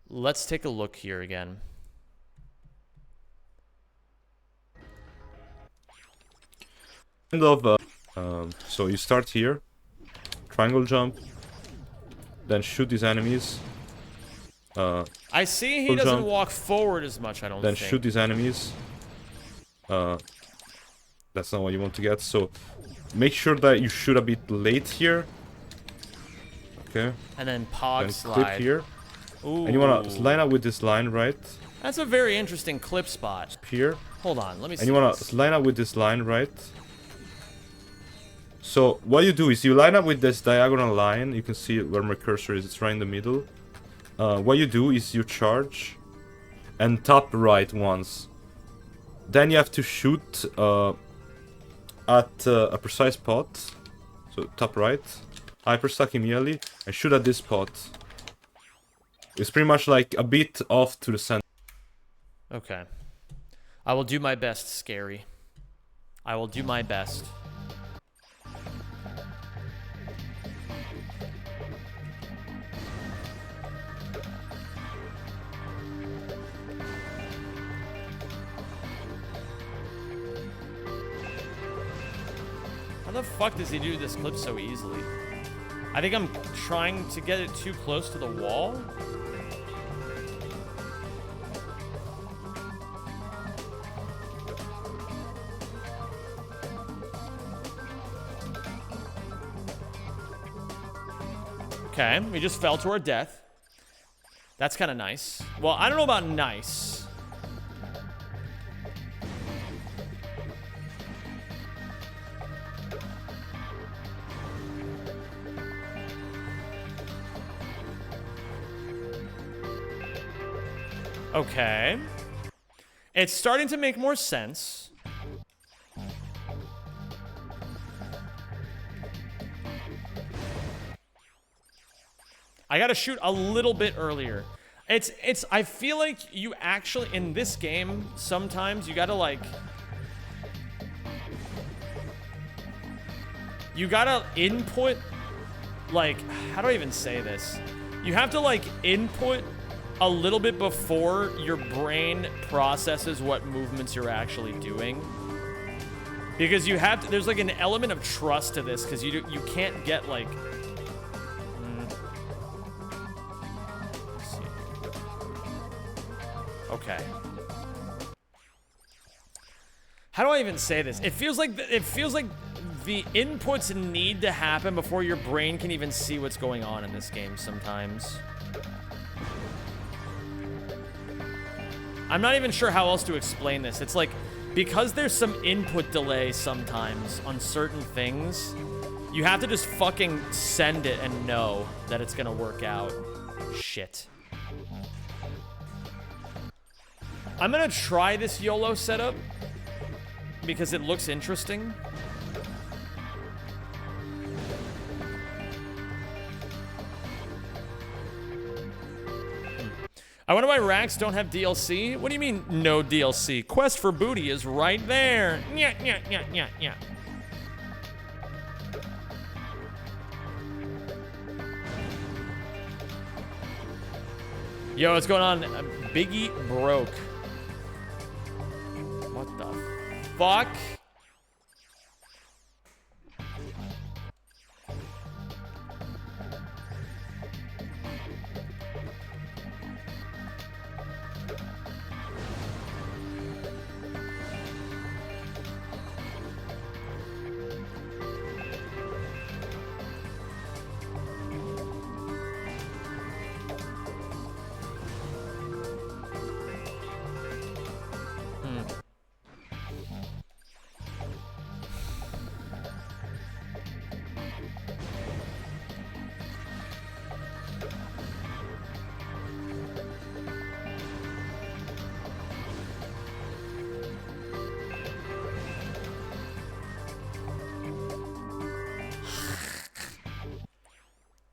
Let's take a look here again. Kind of, so you start here, triangle jump, then shoot these enemies. I see he doesn't walk forward as much, I don't think. Then shoot these enemies. That's not what you want to get, so make sure that you shoot a bit late here. Okay. And then pog slide. Clip here. Ooh. And you want to line up with this line, right? That's a very interesting clip spot. Here. Hold on, let me see. And you want to line up with this line, right? So what you do is you line up with this diagonal line. You can see where my cursor is. It's right in the middle. What you do is you charge and top right once. Then you have to shoot at a precise spot. So top right. Hyper stack immediately and shoot at this spot. It's pretty much like a bit off to the center. Okay. I will do my best, Scary. I will do my best. How the fuck does he do this clip so easily? I think I'm trying to get it too close to the wall. Okay, we just fell to our death. That's kind of nice. Well, I don't know about nice. Okay. It's starting to make more sense. I gotta shoot a little bit earlier. I feel like you actually, in this game, sometimes you gotta like... You gotta input, like, how do I even say this? You have to like input a little bit before your brain processes what movements you're actually doing. Because you have to, there's like an element of trust to this, because you can't get like... Let's see. Okay. How do I even say this? It feels like the inputs need to happen before your brain can even see what's going on in this game sometimes. I'm not even sure how else to explain this. It's like, because there's some input delay sometimes on certain things, You have to just fucking send it and know that it's gonna work out. Shit. I'm gonna try this YOLO setup because it looks interesting. I wonder why racks don't have DLC. What do you mean, no DLC? Quest for Booty is right there. Nya, nya, nya, nya, nya. Yo, what's going on? Biggie broke. What the fuck?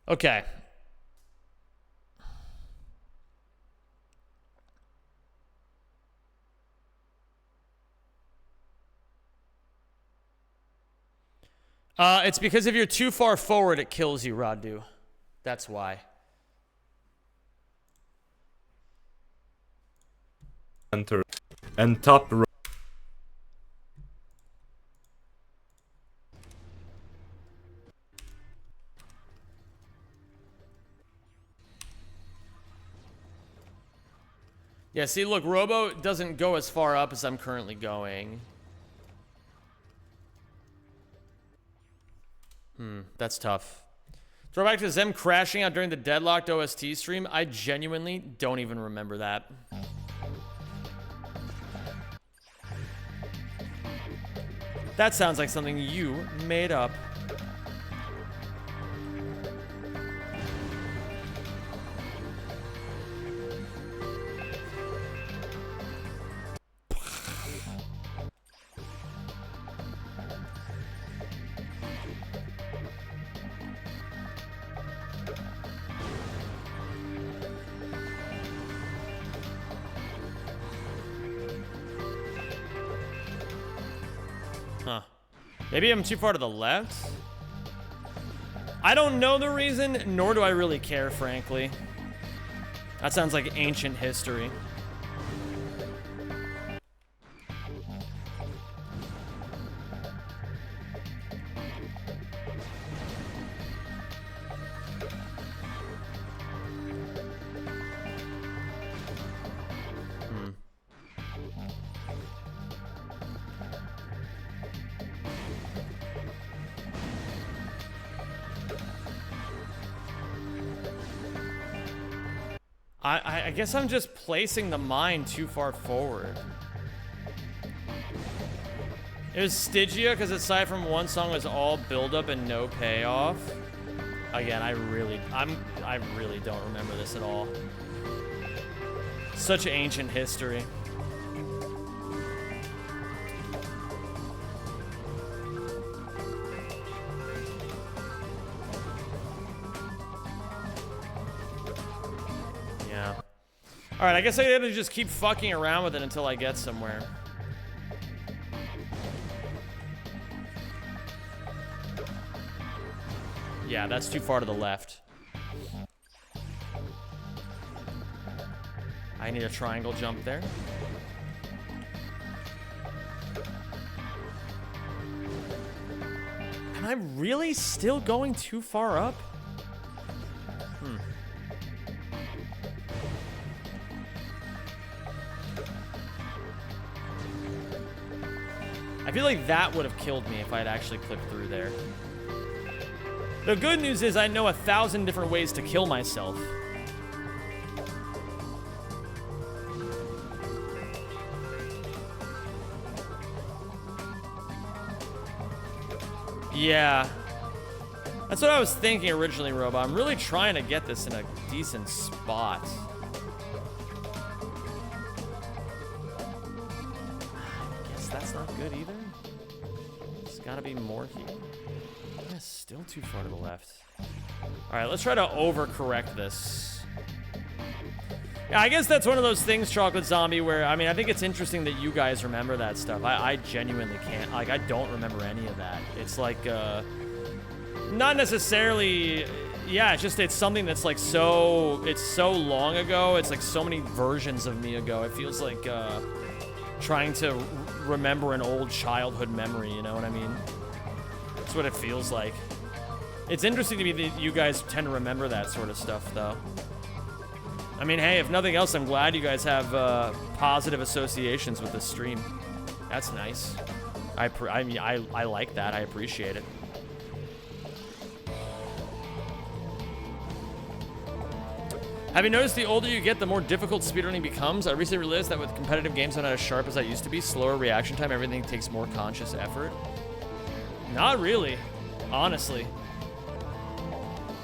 Okay. It's because if you're too far forward, it kills you, Radu. That's why. Enter. And top right. Yeah, see, look, Robo doesn't go as far up as I'm currently going. That's tough. Throwback to Zem crashing out during the Deadlocked OST stream. I genuinely don't even remember that. That sounds like something you made up. Huh. Maybe I'm too far to the left? I don't know the reason, nor do I really care, frankly. That sounds like ancient history. I guess I'm just placing the mine too far forward. It was Stygia because aside from one song it was all build-up and no payoff. Again, I really don't remember this at all. Such ancient history. Yeah. Alright, I guess I gotta just keep fucking around with it until I get somewhere. Yeah, that's too far to the left. I need a triangle jump there. Am I really still going too far up? I feel like that would have killed me if I had actually clipped through there. The good news is I know 1,000 different ways to kill myself. Yeah. That's what I was thinking originally, Robo. I'm really trying to get this in a decent spot. I guess that's not good either. There's gotta be more here. Yeah, still too far to the left. Alright, let's try to overcorrect this. Yeah, I guess that's one of those things, Chocolate Zombie, where, I mean, I think it's interesting that you guys remember that stuff. I genuinely can't. Like, I don't remember any of that. It's like, not necessarily... Yeah, it's something that's like it's so long ago. It's like so many versions of me ago. It feels like, trying to remember an old childhood memory, you know what I mean? That's what it feels like. It's interesting to me that you guys tend to remember that sort of stuff, though. I mean, hey, if nothing else, I'm glad you guys have positive associations with this stream. That's nice. I like that. I appreciate it. Have you noticed the older you get, the more difficult speedrunning becomes? I recently realized that with competitive games, I'm not as sharp as I used to be. Slower reaction time, everything takes more conscious effort. Not really, honestly.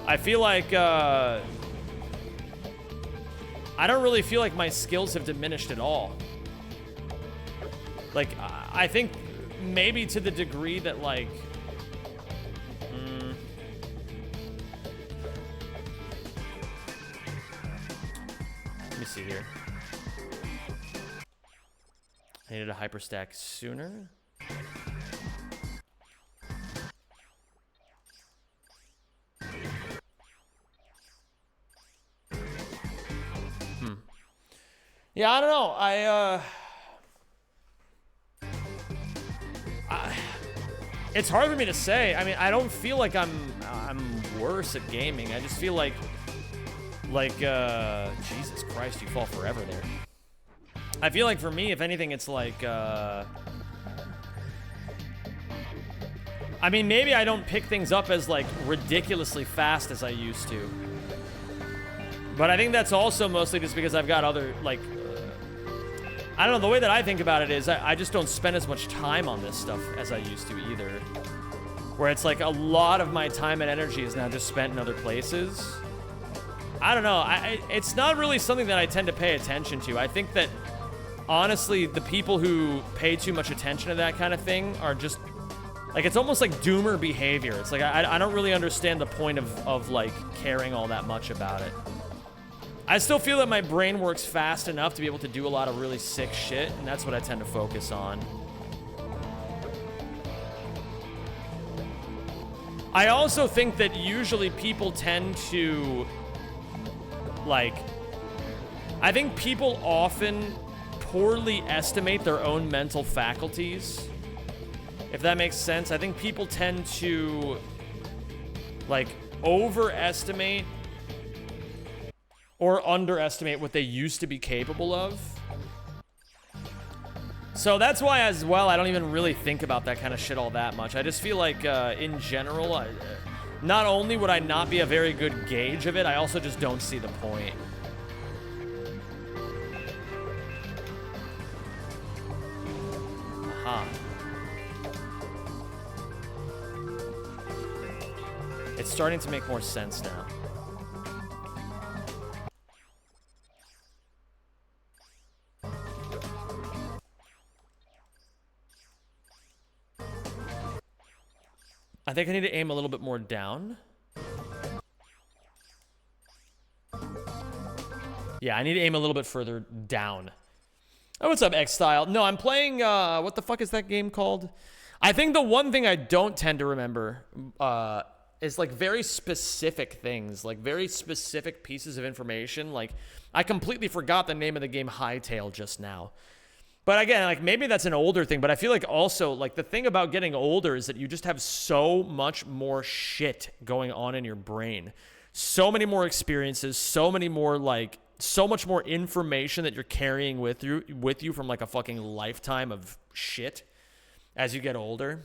I feel like, I don't really feel like my skills have diminished at all. Like, I think maybe to the degree that, like... Let me see here. I needed a hyperstack sooner. Yeah, I don't know. It's hard for me to say. I mean, I don't feel like I'm worse at gaming. I just feel like Jesus Christ, you fall forever there. I feel like for me, if anything, it's like I mean, maybe I don't pick things up as like ridiculously fast as I used to. But I think that's also mostly just because I've got other, like, I don't know, the way that I think about it is I just don't spend as much time on this stuff as I used to either. Where it's like a lot of my time and energy is now just spent in other places. I don't know, it's not really something that I tend to pay attention to. I think that, honestly, the people who pay too much attention to that kind of thing are just, like, it's almost like doomer behavior. It's like, I don't really understand the point of like, caring all that much about it. I still feel that my brain works fast enough to be able to do a lot of really sick shit, and that's what I tend to focus on. I also think that usually people tend to, like, I think people often poorly estimate their own mental faculties, if that makes sense. I think people tend to, like, overestimate or underestimate what they used to be capable of. So that's why, as well, I don't even really think about that kind of shit all that much. I just feel like, in general, not only would I not be a very good gauge of it, I also just don't see the point. Aha. It's starting to make more sense now. I think I need to aim a little bit more down. Yeah, I need to aim a little bit further down. Oh, what's up, X-Style? No, I'm playing, what the fuck is that game called? I think the one thing I don't tend to remember is, like, very specific things. Like, very specific pieces of information. Like, I completely forgot the name of the game Hightail just now. But again, like, maybe that's an older thing, but I feel like also, like, the thing about getting older is that you just have so much more shit going on in your brain. So many more experiences, so many more, like, so much more information that you're carrying with you from, like, a fucking lifetime of shit as you get older.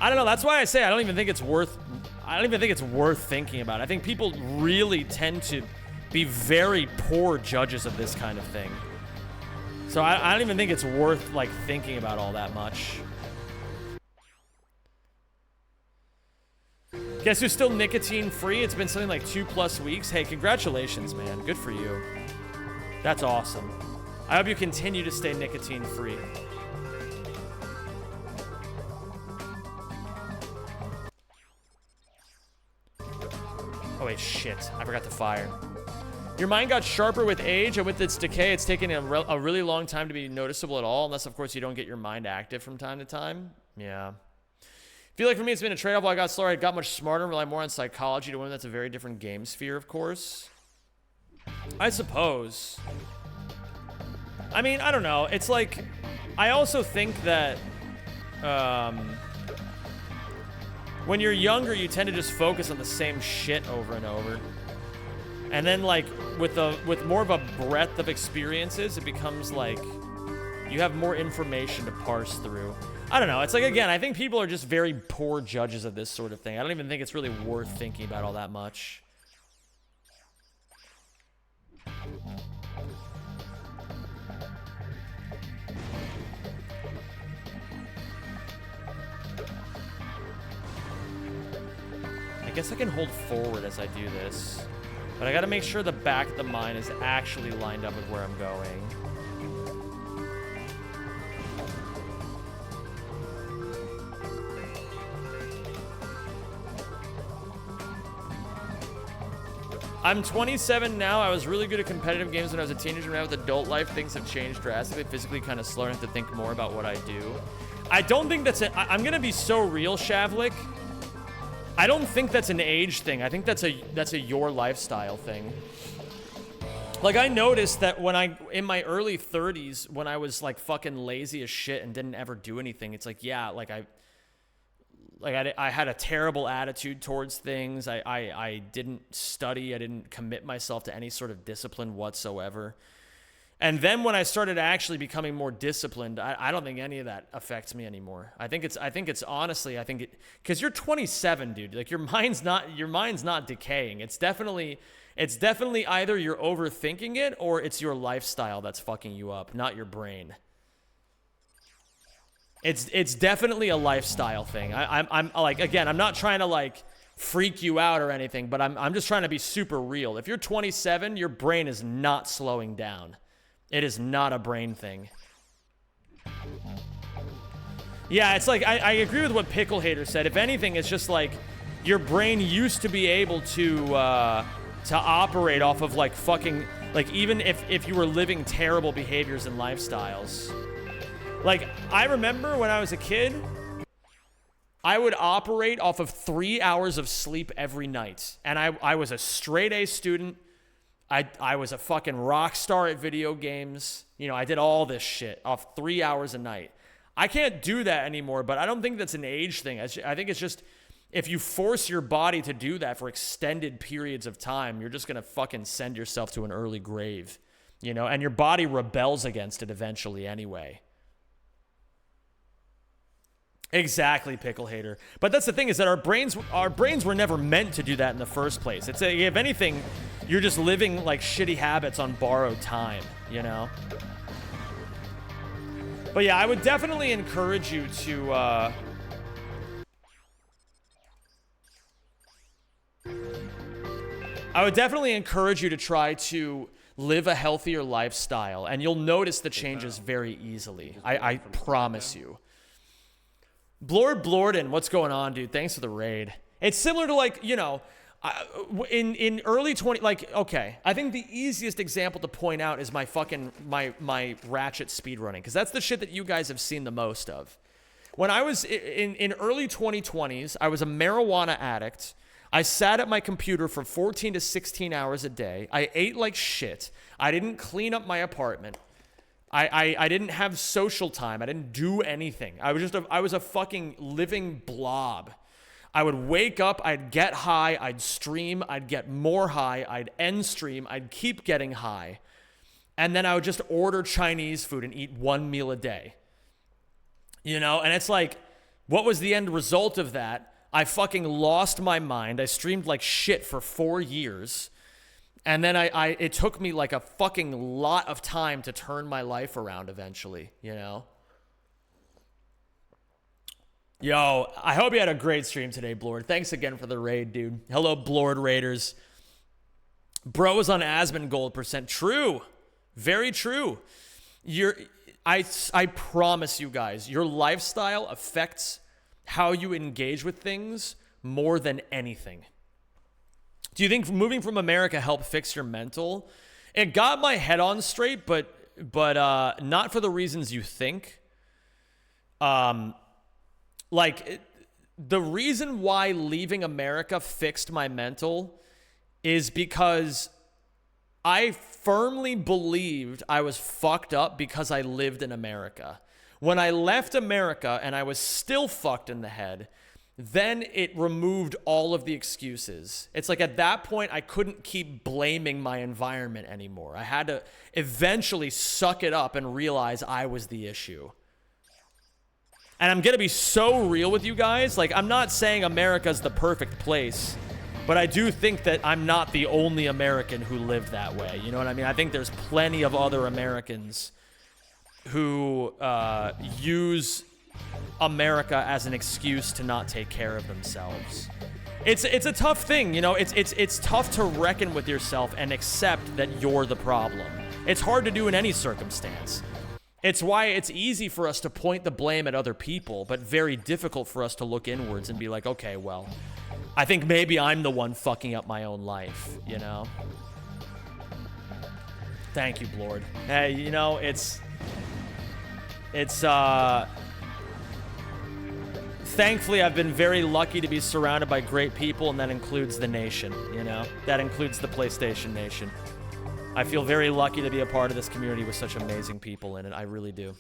I don't know, that's why I say I don't even think it's worth thinking about. I think people really tend to be very poor judges of this kind of thing. So I don't even think it's worth, like, thinking about all that much. Guess who's still nicotine free? It's been something like 2+ weeks. Hey, congratulations, man. Good for you. That's awesome. I hope you continue to stay nicotine free. Oh wait, shit. I forgot to fire. Your mind got sharper with age, and with its decay, it's taken a really long time to be noticeable at all, unless, of course, you don't get your mind active from time to time. Yeah. I feel like for me, it's been a trade-off. While I got slower, I got much smarter and rely more on psychology to win. That's a very different game sphere, of course. I suppose. I mean, I don't know. It's like, I also think that when you're younger, you tend to just focus on the same shit over and over. And then, like, with more of a breadth of experiences, it becomes like you have more information to parse through. I don't know. It's like, again, I think people are just very poor judges of this sort of thing. I don't even think it's really worth thinking about all that much. I guess I can hold forward as I do this. But I gotta make sure the back of the mine is actually lined up with where I'm going. I'm 27 now. I was really good at competitive games when I was a teenager. Now with adult life, things have changed drastically. Physically kind of slow. I have to think more about what I do. I don't think that's I'm gonna be so real, Shavlik. I don't think that's an age thing. I think that's a your lifestyle thing. Like, I noticed that when in my early 30s, when I was like fucking lazy as shit and didn't ever do anything, it's like, yeah, like I had a terrible attitude towards things. I didn't study. I didn't commit myself to any sort of discipline whatsoever. And then when I started actually becoming more disciplined, I don't think any of that affects me anymore. I think it's honestly, because you're 27, dude. Like, your mind's not decaying. It's definitely either you're overthinking it or it's your lifestyle that's fucking you up, not your brain. It's definitely a lifestyle thing. I'm like, again, I'm not trying to like freak you out or anything, but I'm just trying to be super real. If you're 27, your brain is not slowing down. It is not a brain thing. Yeah, it's like, I agree with what Pickle Hater said. If anything, it's just like your brain used to be able to operate off of like fucking, like, even if you were living terrible behaviors and lifestyles. Like, I remember when I was a kid, I would operate off of 3 hours of sleep every night. And I was a straight A student. I was a fucking rock star at video games. You know, I did all this shit off 3 hours a night. I can't do that anymore, but I don't think that's an age thing. I think it's just, if you force your body to do that for extended periods of time, you're just going to fucking send yourself to an early grave, you know, and your body rebels against it eventually anyway. Exactly, Pickle Hater. But that's the thing, is that our brains were never meant to do that in the first place. It's if anything, you're just living like shitty habits on borrowed time, you know? But yeah, I would definitely encourage you to try to live a healthier lifestyle, and you'll notice the changes very easily. I promise you. Blorden, what's going on, dude? Thanks for the raid. It's similar to, like, you know, in early 20, like, okay, I think the easiest example to point out is my fucking, my Ratchet speedrunning, because that's the shit that you guys have seen the most of. When I was in early 2020s, I was a marijuana addict. I sat at my computer for 14 to 16 hours a day. I ate like shit. I didn't clean up my apartment. I didn't have social time. I didn't do anything. I was a fucking living blob. I would wake up, I'd get high, I'd stream, I'd get more high, I'd end stream, I'd keep getting high. And then I would just order Chinese food and eat one meal a day. You know, and it's like, what was the end result of that? I fucking lost my mind. I streamed like shit for 4 years. And then it took me like a fucking lot of time to turn my life around eventually, you know? Yo, I hope you had a great stream today, Blord. Thanks again for the raid, dude. Hello, Blord Raiders. Bro is on Asmongold %. True. Very true. I promise you guys, your lifestyle affects how you engage with things more than anything. Do you think moving from America helped fix your mental? It got my head on straight, but not for the reasons you think. The reason why leaving America fixed my mental is because I firmly believed I was fucked up because I lived in America. When I left America and I was still fucked in the head, then it removed all of the excuses. It's like at that point, I couldn't keep blaming my environment anymore. I had to eventually suck it up and realize I was the issue. And I'm going to be so real with you guys. Like, I'm not saying America's the perfect place, but I do think that I'm not the only American who lived that way. You know what I mean? I think there's plenty of other Americans who use America as an excuse to not take care of themselves. It's a tough thing, you know. It's tough to reckon with yourself and accept that you're the problem. It's hard to do in any circumstance. It's why it's easy for us to point the blame at other people, but very difficult for us to look inwards and be like, okay, well, I think maybe I'm the one fucking up my own life, you know? Thank you, Blord. Hey, you know, thankfully, I've been very lucky to be surrounded by great people, and that includes the nation, you know? That includes the PlayStation Nation. I feel very lucky to be a part of this community with such amazing people in it. I really do.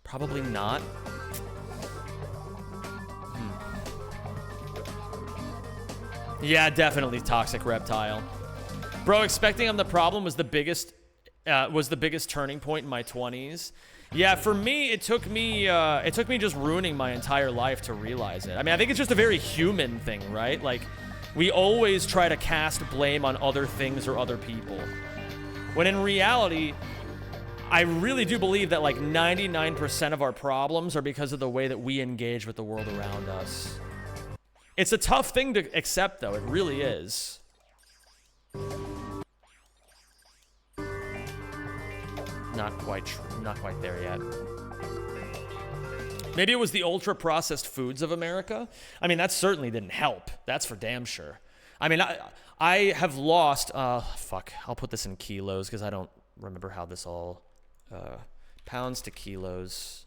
Probably not. Yeah, definitely Toxic Reptile. Bro, expecting I'm the problem was the biggest turning point in my 20s. Yeah, for me, it took me just ruining my entire life to realize it. I mean, I think it's just a very human thing, right? Like, we always try to cast blame on other things or other people. When in reality, I really do believe that like 99% of our problems are because of the way that we engage with the world around us. It's a tough thing to accept, though. It really is. Not quite there yet. Maybe it was the ultra-processed foods of America. I mean, that certainly didn't help. That's for damn sure. I mean, I have lost... fuck. I'll put this in kilos because I don't remember how this all... pounds to kilos.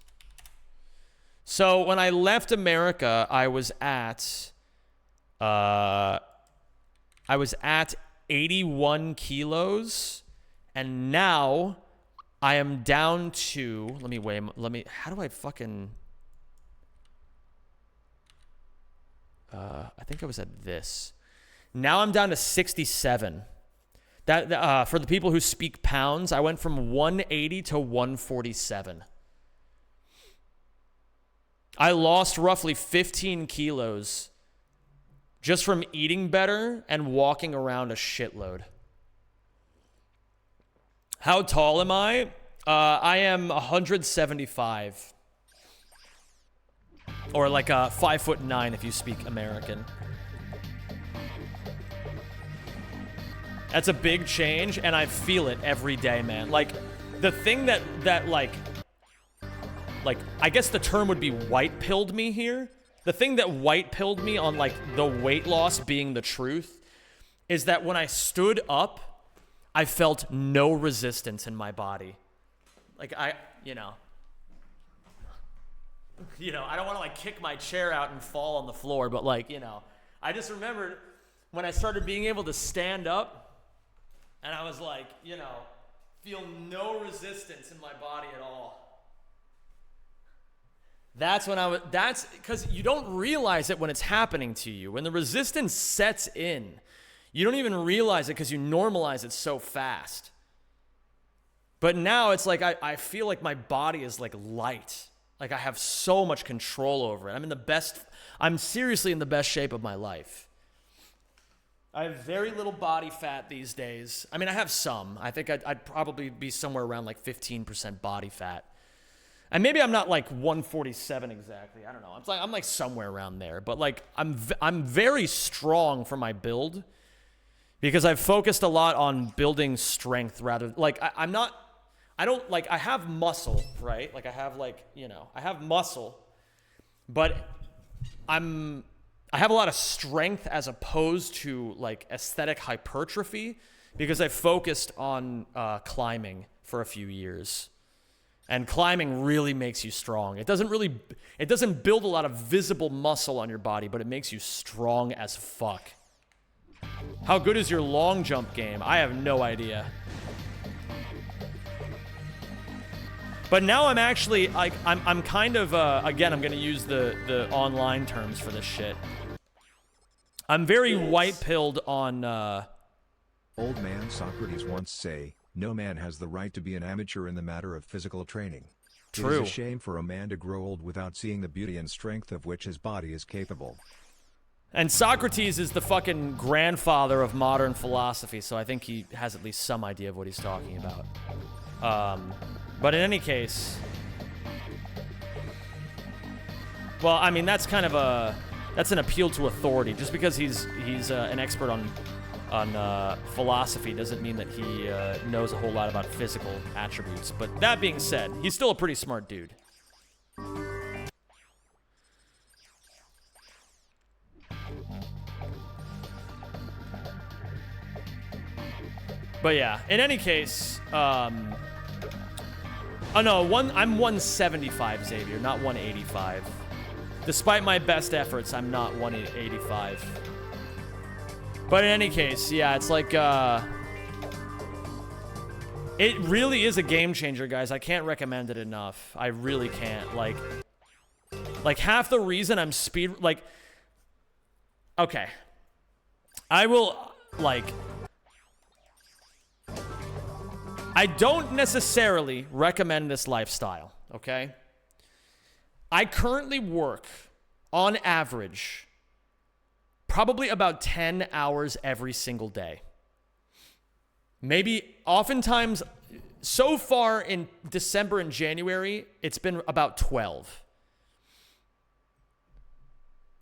So when I left America, I was at 81 kilos, and now I am down to, how do I fucking, I think I was at this. Now I'm down to 67. That for the people who speak pounds, I went from 180 to 147. I lost roughly 15 kilos just from eating better and walking around a shitload. How tall am I? I am 175. Or like 5'9" if you speak American. That's a big change, and I feel it every day, man. Like, the thing that I guess the term would be white-pilled me here. The thing that white-pilled me on, like, the weight loss being the truth is that when I stood up, I felt no resistance in my body. Like, I don't want to, like, kick my chair out and fall on the floor, but, like, I just remembered when I started being able to stand up, and I was like, feel no resistance in my body at all. That's because you don't realize it when it's happening to you. When the resistance sets in, you don't even realize it because you normalize it so fast. But now it's like, I feel like my body is like light. Like I have so much control over it. I'm seriously in the best shape of my life. I have very little body fat these days. I mean, I have some. I think I'd probably be somewhere around like 15% body fat. And maybe I'm not like 147 exactly. I don't know. I'm like somewhere around there. But like I'm very strong for my build because I've focused a lot on building strength rather like I have muscle, right? Like I have like, you know, I have muscle, but I have a lot of strength as opposed to like aesthetic hypertrophy because I focused on climbing for a few years. And climbing really makes you strong. It doesn't build a lot of visible muscle on your body, but it makes you strong as fuck. How good is your long jump game? I have no idea. But now I'm actually, like, I'm kind of, again, I'm going to use the online terms for this shit. I'm very white-pilled on, Old man Socrates once say, no man has the right to be an amateur in the matter of physical training. True. It is a shame for a man to grow old without seeing the beauty and strength of which his body is capable. And Socrates is the fucking grandfather of modern philosophy, so I think he has at least some idea of what he's talking about. But in any case, well, I mean, that's kind of that's an appeal to authority. Just because he's an expert on philosophy doesn't mean that he knows a whole lot about physical attributes. But that being said, he's still a pretty smart dude. But yeah, in any case, oh no, I'm 175, Xavier, not 185. Despite my best efforts, I'm not 185. But in any case, yeah, it's like, it really is a game changer, guys. I can't recommend it enough. I really can't. Like half the reason I'm okay. I will, I don't necessarily recommend this lifestyle, okay? I currently work, on average, probably about 10 hours every single day. Maybe, oftentimes, so far in December and January, it's been about 12.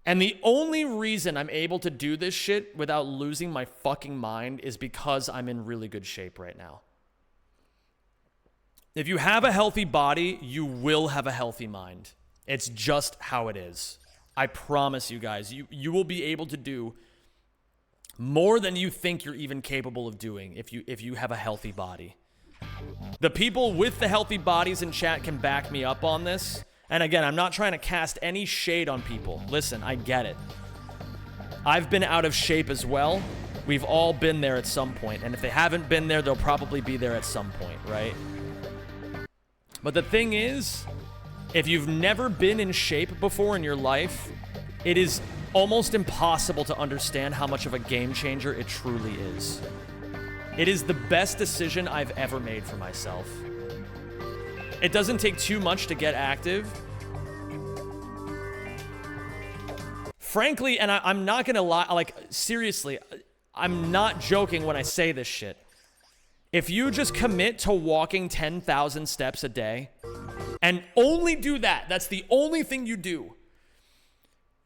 And the only reason I'm able to do this shit without losing my fucking mind is because I'm in really good shape right now. If you have a healthy body, you will have a healthy mind. It's just how it is. I promise you guys, you will be able to do more than you think you're even capable of doing if you have a healthy body. The people with the healthy bodies in chat can back me up on this. And again, I'm not trying to cast any shade on people. Listen, I get it. I've been out of shape as well. We've all been there at some point. And if they haven't been there, they'll probably be there at some point, right? But the thing is, if you've never been in shape before in your life, it is almost impossible to understand how much of a game changer it truly is. It is the best decision I've ever made for myself. It doesn't take too much to get active. Frankly, and I'm not gonna lie, like, seriously, I'm not joking when I say this shit. If you just commit to walking 10,000 steps a day, and only do that, that's the only thing you do,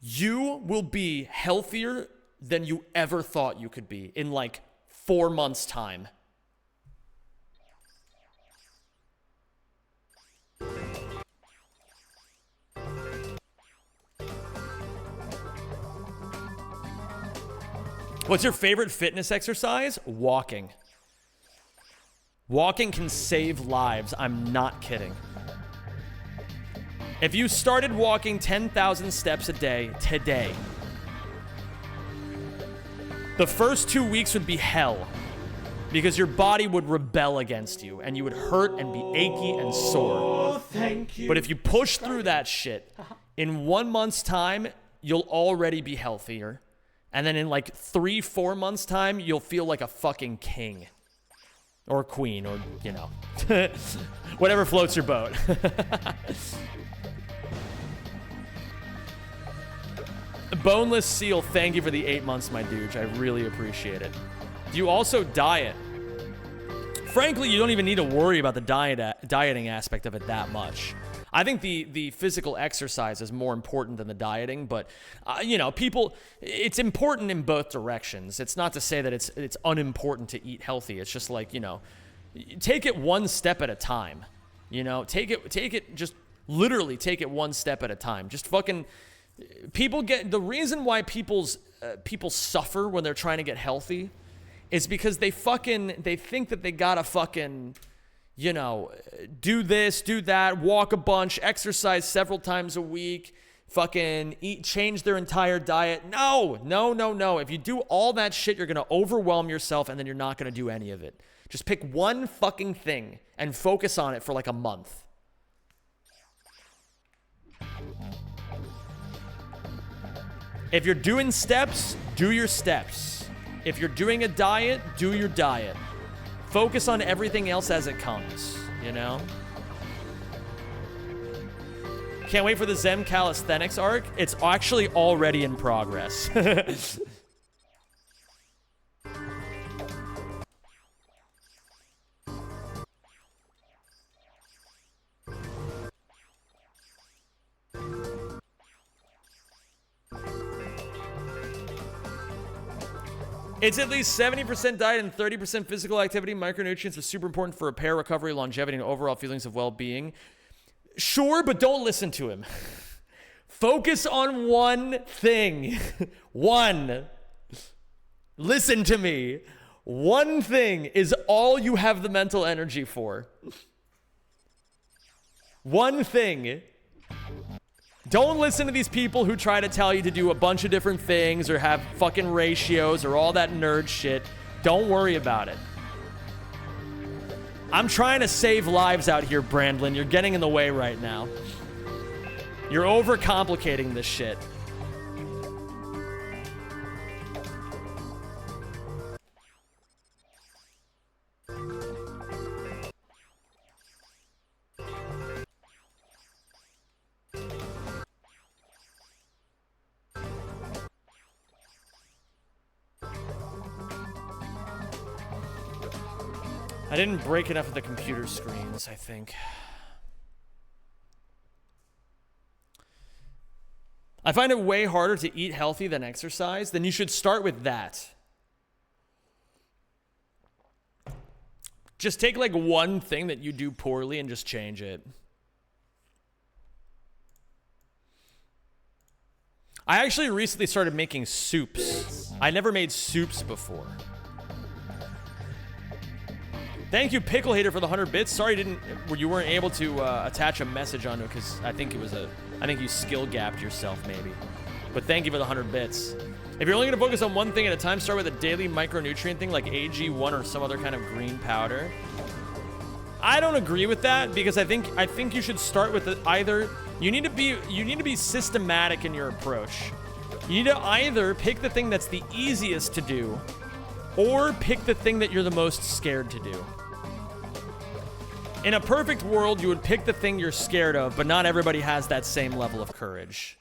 you will be healthier than you ever thought you could be in like 4 months' time. What's your favorite fitness exercise? Walking. Walking can save lives. I'm not kidding. If you started walking 10,000 steps a day today, the first 2 weeks would be hell because your body would rebel against you and you would hurt and be achy and sore. Thank you. But if you push through that shit, in 1 month's time, you'll already be healthier. And then in like 3-4 months' time, you'll feel like a fucking king. Or queen, or, you know, whatever floats your boat. Boneless Seal, thank you for the 8 months, my dude. I really appreciate it. Do you also diet? Frankly, you don't even need to worry about the dieting aspect of it that much. I think the physical exercise is more important than the dieting, but you know, it's important in both directions. It's not to say that it's unimportant to eat healthy. It's just like, you know, take it one step at a time. You know, take it just literally take it one step at a time. Just fucking people get the reason why people suffer when they're trying to get healthy is because they think that they gotta fucking, you know, do this, do that, walk a bunch, exercise several times a week, fucking change their entire diet. No. If you do all that shit, you're gonna overwhelm yourself and then you're not gonna do any of it. Just pick one fucking thing and focus on it for like a month. If you're doing steps, do your steps. If you're doing a diet, do your diet. Focus on everything else as it comes, you know? Can't wait for the Zen Calisthenics arc. It's actually already in progress. It's at least 70% diet and 30% physical activity. Micronutrients are super important for repair, recovery, longevity, and overall feelings of well-being. Sure, but don't listen to him. Focus on one thing. One. Listen to me. One thing is all you have the mental energy for. One thing. Don't listen to these people who try to tell you to do a bunch of different things or have fucking ratios or all that nerd shit. Don't worry about it. I'm trying to save lives out here, Brandlin. You're getting in the way right now. You're overcomplicating this shit. I didn't break enough of the computer screens, I think. I find it way harder to eat healthy than exercise. Then you should start with that. Just take like one thing that you do poorly and just change it. I actually recently started making soups. I never made soups before. Thank you, Pickle Hater, for the 100 bits. Sorry you weren't able to attach a message onto it because I think you skill gapped yourself maybe. But thank you for the 100 bits. If you're only gonna focus on one thing at a time, start with a daily micronutrient thing like AG1 or some other kind of green powder. I don't agree with that because I think you should start with either. You need to be systematic in your approach. You need to either pick the thing that's the easiest to do, or pick the thing that you're the most scared to do. In a perfect world, you would pick the thing you're scared of, but not everybody has that same level of courage.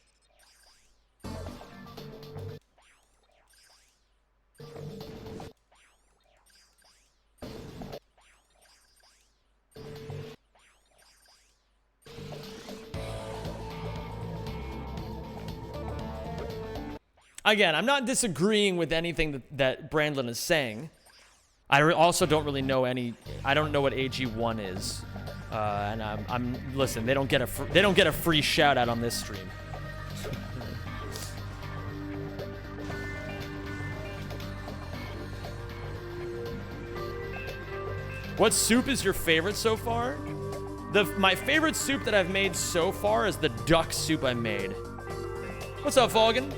Again, I'm not disagreeing with anything that Brandlin is saying. I also don't really know I don't know what AG1 is, and listen. They don't get a free shout out on this stream. What soup is your favorite so far? My favorite soup that I've made so far is the duck soup I made. What's up, Falcon?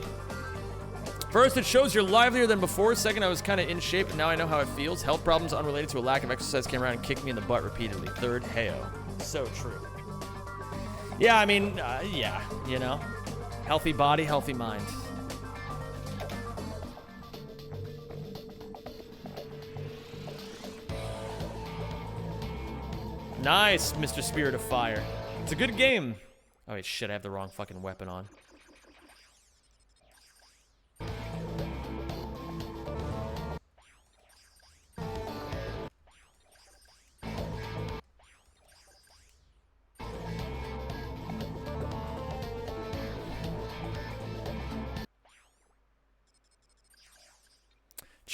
First, it shows you're livelier than before. Second, I was kind of in shape, and now I know how it feels. Health problems unrelated to a lack of exercise came around and kicked me in the butt repeatedly. Third, heyo. So true. Yeah, I mean, yeah, you know. Healthy body, healthy mind. Nice, Mr. Spirit of Fire. It's a good game. Oh, wait, shit, I have the wrong fucking weapon on.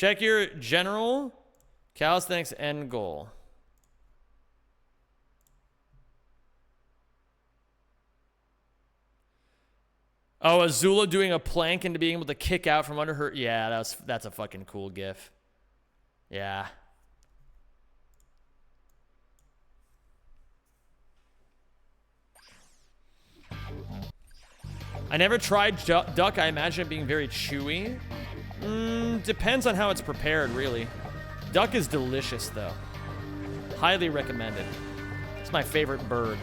Check your general calisthenics end goal. Oh, Azula doing a plank and being able to kick out from under her. Yeah, that's a fucking cool gif. Yeah. I never tried duck. I imagine it being very chewy. Depends on how it's prepared, really. Duck is delicious, though. Highly recommended. It's my favorite bird.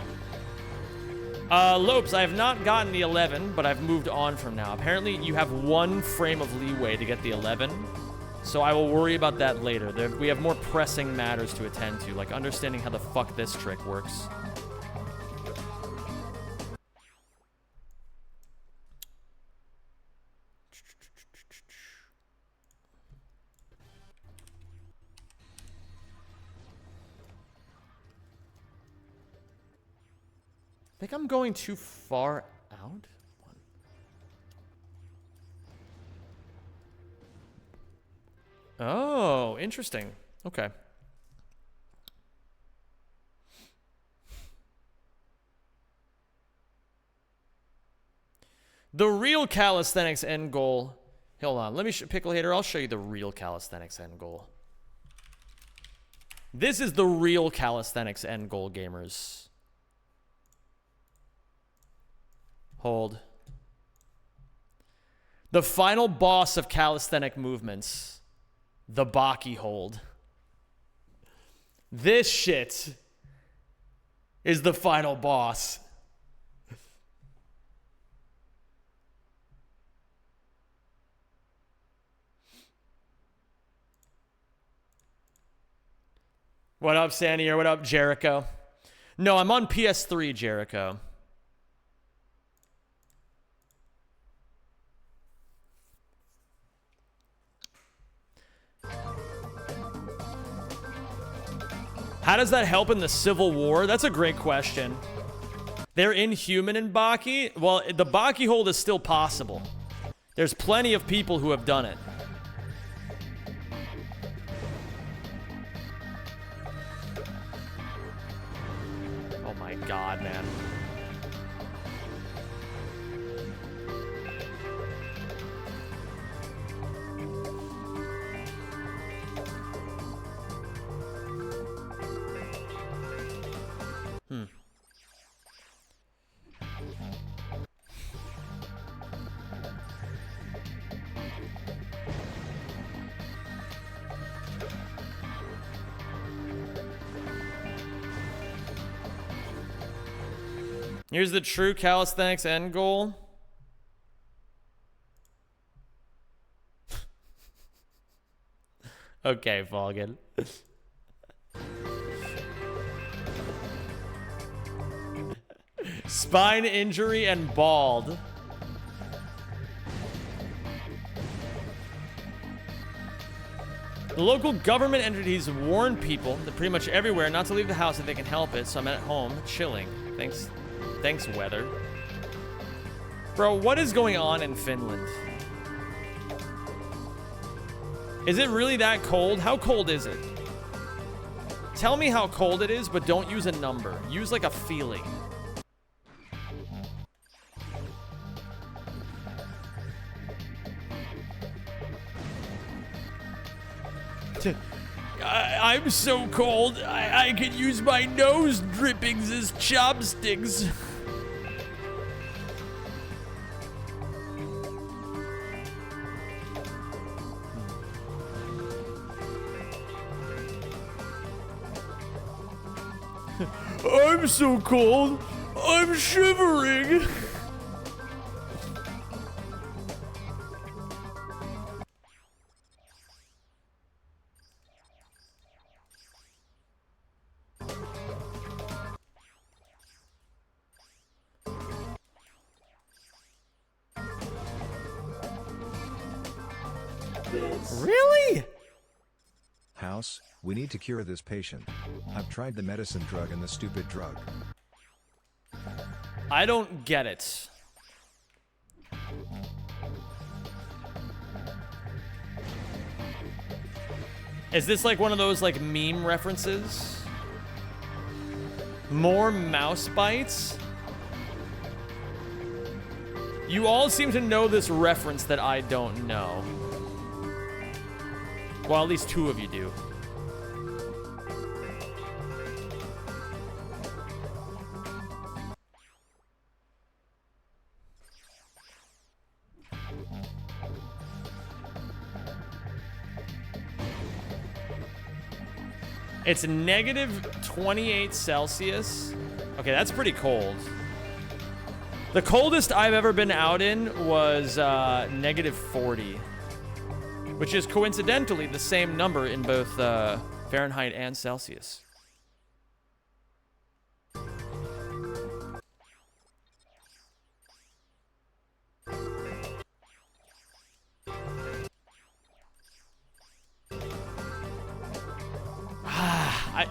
Lopes, I have not gotten the 11, but I've moved on from now. Apparently, you have 1 frame of leeway to get the 11, so I will worry about that later. We have more pressing matters to attend to, like understanding how the fuck this trick works. I think I'm going too far out. Oh, interesting. Okay. The real calisthenics end goal. Hold on. Let me Pickle Hater. I'll show you the real calisthenics end goal. This is the real calisthenics end goal, gamers. Hold. The final boss of calisthenic movements. The Baki hold. This shit is the final boss. What up, Sandy? Or what up, Jericho? No, I'm on PS3, Jericho. How does that help in the Civil War? That's a great question. They're inhuman in Baki? Well, the Baki hold is still possible. There's plenty of people who have done it. Oh my god, man. Here's the true calisthenics end goal. Okay, Falcon. Spine injury and bald. The local government entities warn people that pretty much everywhere not to leave the house if they can help it, so I'm at home chilling. Thanks, weather. Bro, what is going on in Finland? Is it really that cold? How cold is it? Tell me how cold it is, but don't use a number. Use like a feeling. I'm so cold, I could use my nose drippings as chopsticks. I'm so cold, I'm shivering. Really? House, we need to cure this patient. I've tried the medicine drug and the stupid drug. I don't get it. Is this like one of those like meme references? More mouse bites? You all seem to know this reference that I don't know. Well, at least two of you do. It's negative 28 Celsius. Okay, that's pretty cold. The coldest I've ever been out in was negative 40, which is coincidentally the same number in both Fahrenheit and Celsius.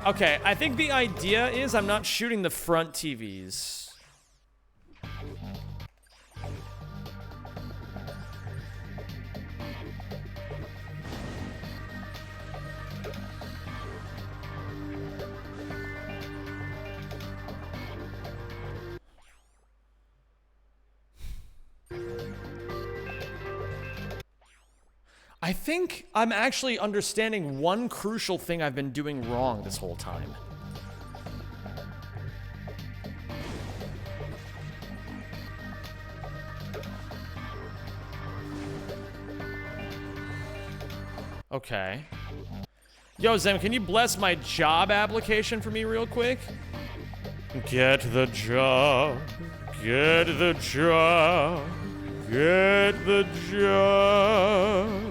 Okay, I think the idea is I'm not shooting the front TVs. I think I'm actually understanding one crucial thing I've been doing wrong this whole time. Okay. Yo, Zem, can you bless my job application for me real quick? Get the job. Get the job. Get the job.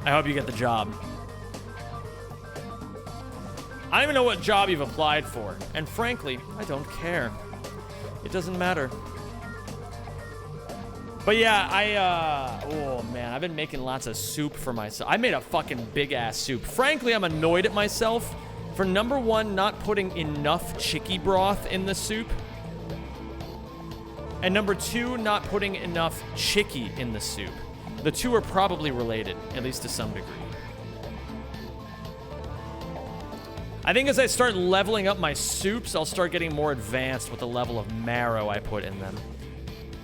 I hope you get the job. I don't even know what job you've applied for. And frankly, I don't care. It doesn't matter. But yeah, oh man, I've been making lots of soup for myself. I made a fucking big ass soup. Frankly, I'm annoyed at myself for number one, not putting enough chicky broth in the soup. And number two, not putting enough chicky in the soup. The two are probably related, at least to some degree. I think as I start leveling up my soups, I'll start getting more advanced with the level of marrow I put in them.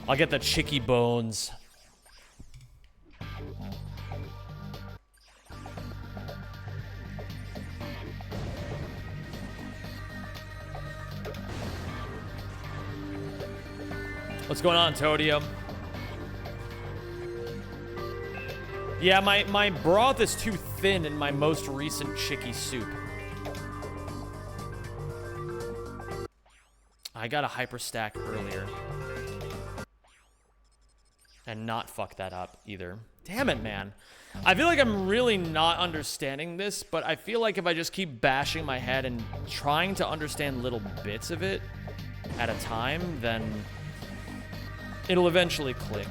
I'll get the chicky bones. What's going on, Todio? Yeah, my broth is too thin in my most recent chicky soup. I got a hyperstack earlier. And not fuck that up either. Damn it, man. I feel like I'm really not understanding this, but I feel like if I just keep bashing my head and trying to understand little bits of it at a time, then it'll eventually click.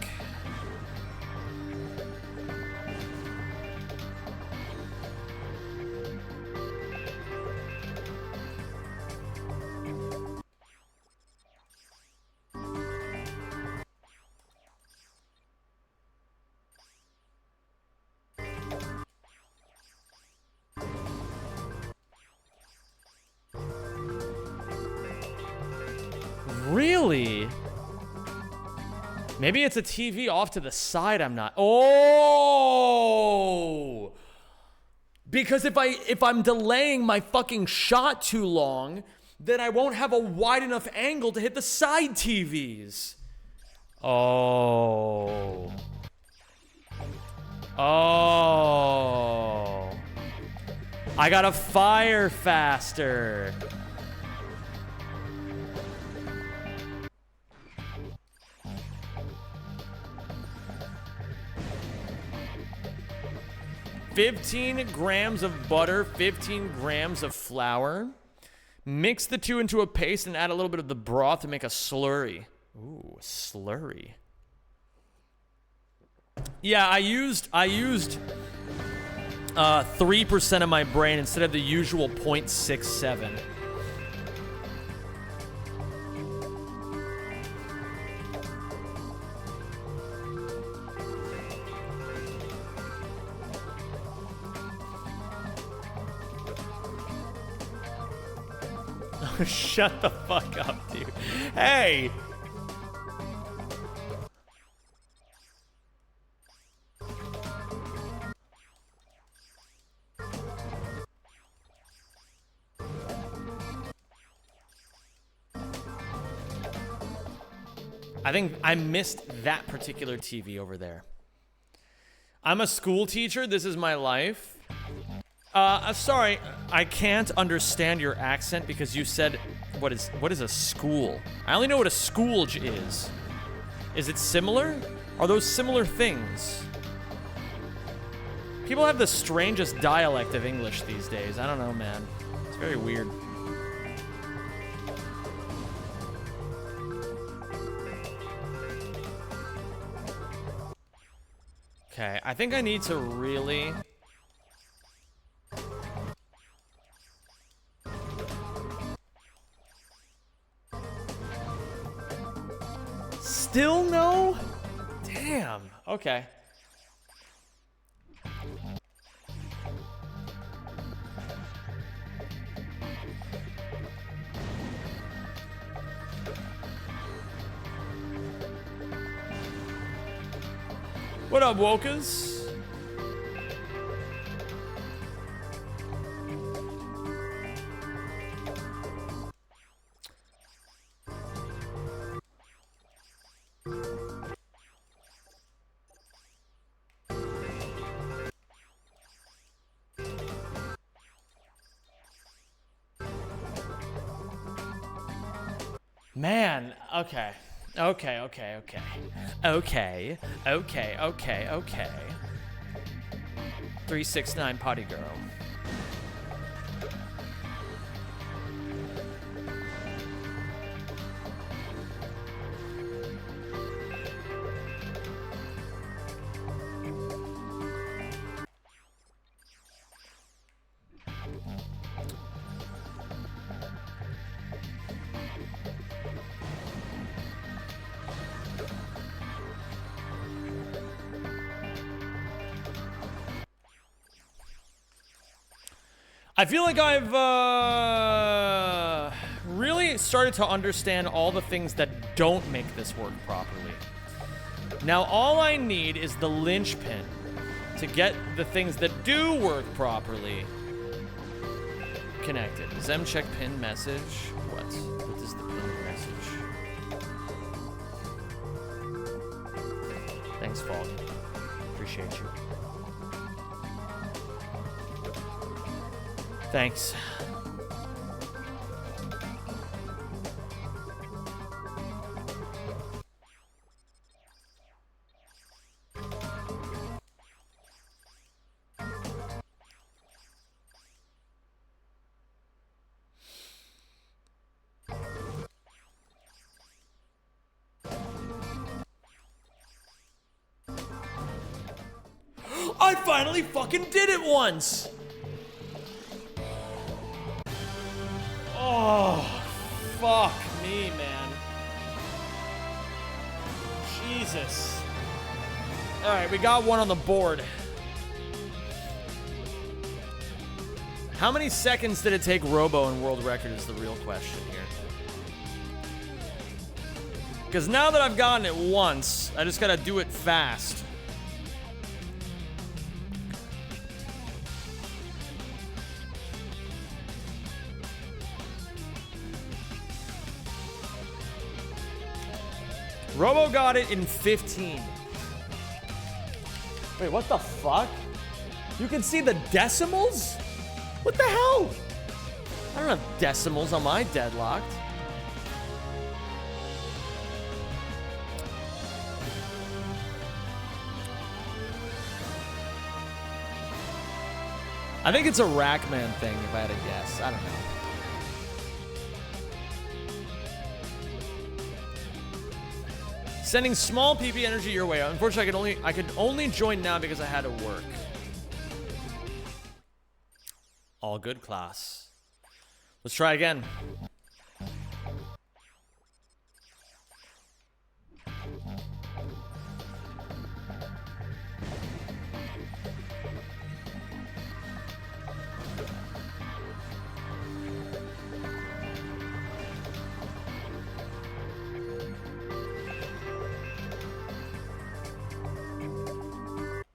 Really? Maybe it's a TV off to the side I'm not. Oh! Because if I'm delaying my fucking shot too long, then I won't have a wide enough angle to hit the side TVs. Oh. Oh. I gotta fire faster. $15 grams of butter, 15 grams of flour. Mix the two into a paste and add a little bit of the broth to make a slurry. Ooh, slurry. Yeah, I used 3% of my brain instead of the usual 0.67. Shut the fuck up, dude. Hey! I think I missed that particular TV over there. I'm a school teacher. This is my life. Sorry, I can't understand your accent because you said, what is a school? I only know what a schoolge is. Is it similar? Are those similar things? People have the strangest dialect of English these days. I don't know, man. It's very weird. Okay, I think I need to really... Still no? Damn. Okay. What up, Wokers? Man, okay. Okay. 369 potty girl. I feel like I've really started to understand all the things that don't make this work properly. Now all I need is the linchpin to get the things that do work properly connected. Zemcheck pin message. What is the pin message? Thanks, Fog. Appreciate you. Thanks. I finally fucking did it once! Oh, fuck me, man. Jesus. Alright, we got one on the board. How many seconds did it take Robo in world record is the real question here. Because now that I've gotten it once, I just gotta do it fast. Robo got it in 15. Wait, what the fuck? You can see the decimals? What the hell? I don't have decimals on my Deadlocked. I think it's a Rackman thing, if I had to guess. I don't know. Sending small PP energy your way. Unfortunately, I could only join now because I had to work. All good class. Let's try again.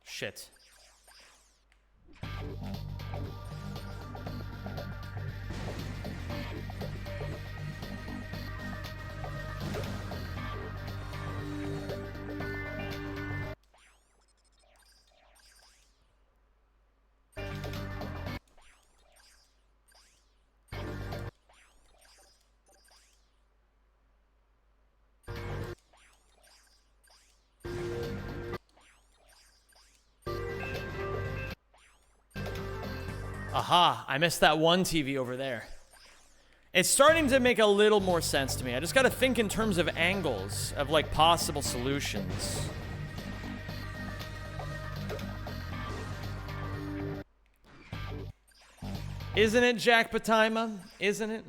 Shit. Aha, I missed that one TV over there. It's starting to make a little more sense to me. I just gotta think in terms of angles, of like possible solutions. Isn't it, Jack Patima? Isn't it?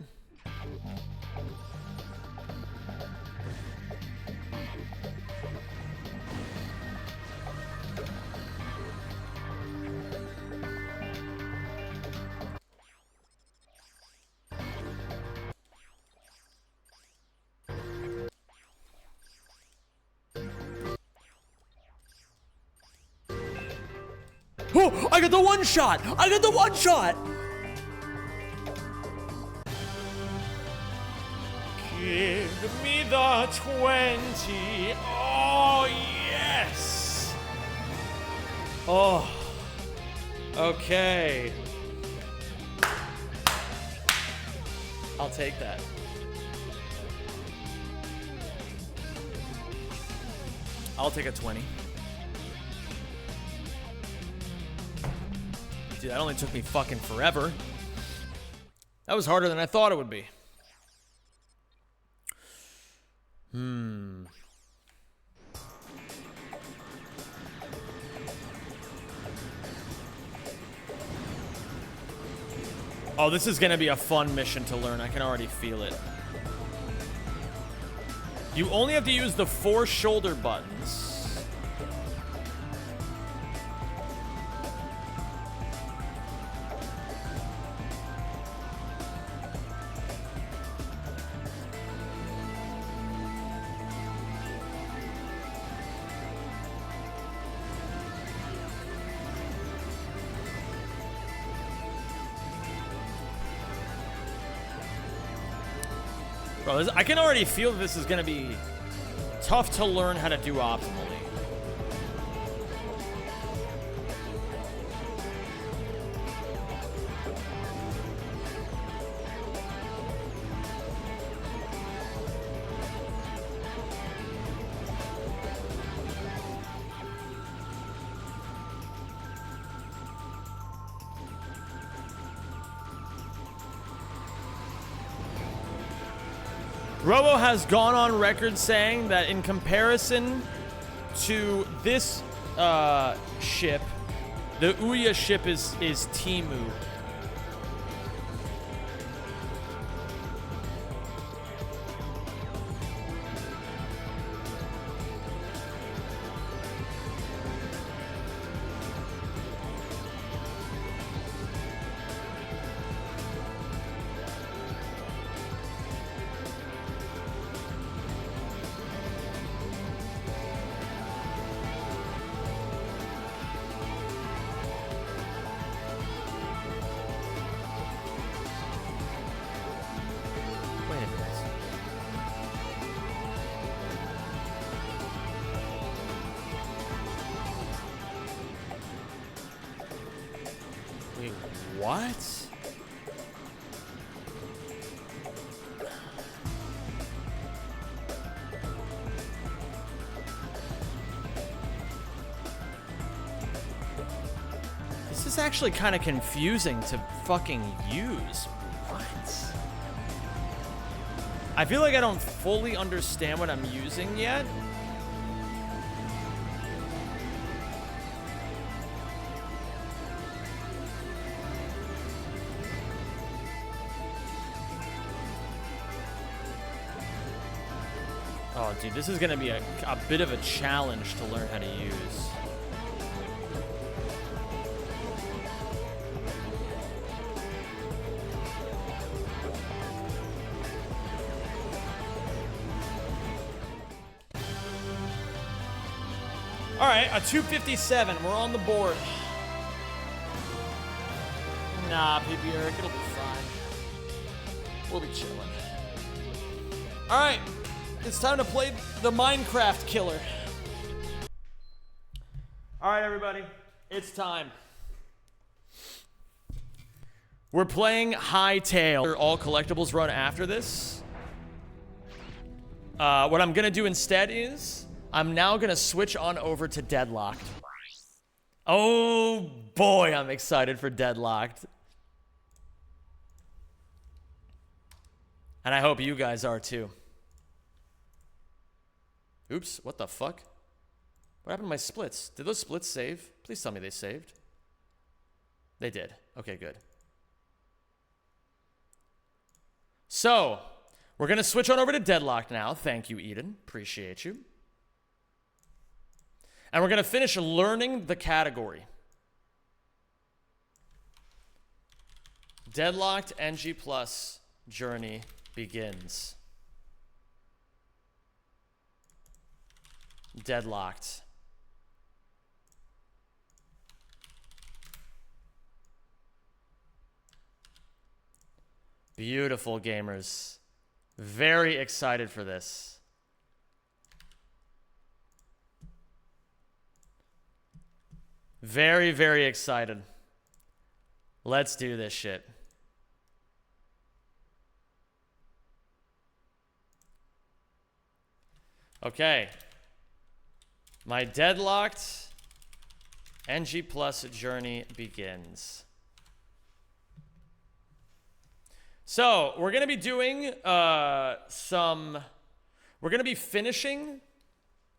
Oh, I got the one shot! I got the one shot! Give me the 20. Oh, yes! Oh. Okay. I'll take that. I'll take a 20. Dude, that only took me fucking forever. That was harder than I thought it would be. Oh, this is gonna be a fun mission to learn. I can already feel it. You only have to use the 4 shoulder buttons. Bro, I can already feel that this is going to be tough to learn how to do optimally. Robo has gone on record saying that in comparison to this ship, the Ouya ship is Timu. What? This is actually kind of confusing to fucking use. What? I feel like I don't fully understand what I'm using yet. Oh, dude, this is gonna be a bit of a challenge to learn how to use. All right, a 257. We're on the board. Nah, PP Eric, it'll be fine. We'll be chilling. All right, it's time to play the Minecraft killer. All right, everybody, it's time. We're playing Hightail. All collectibles run after this. What I'm gonna do instead is I'm now gonna switch on over to Deadlocked. Oh boy, I'm excited for Deadlocked. And I hope you guys are too. Oops, what the fuck? What happened to my splits? Did those splits save? Please tell me they saved. They did. Okay, good. So, we're gonna switch on over to Deadlocked now. Thank you, Eden. Appreciate you. And we're gonna finish learning the category. Deadlocked NG Plus journey begins. Deadlocked. Beautiful, gamers. Very excited for this. Very, very excited. Let's do this shit. Okay. My Deadlocked NG Plus journey begins. So, we're going to be doing we're going to be finishing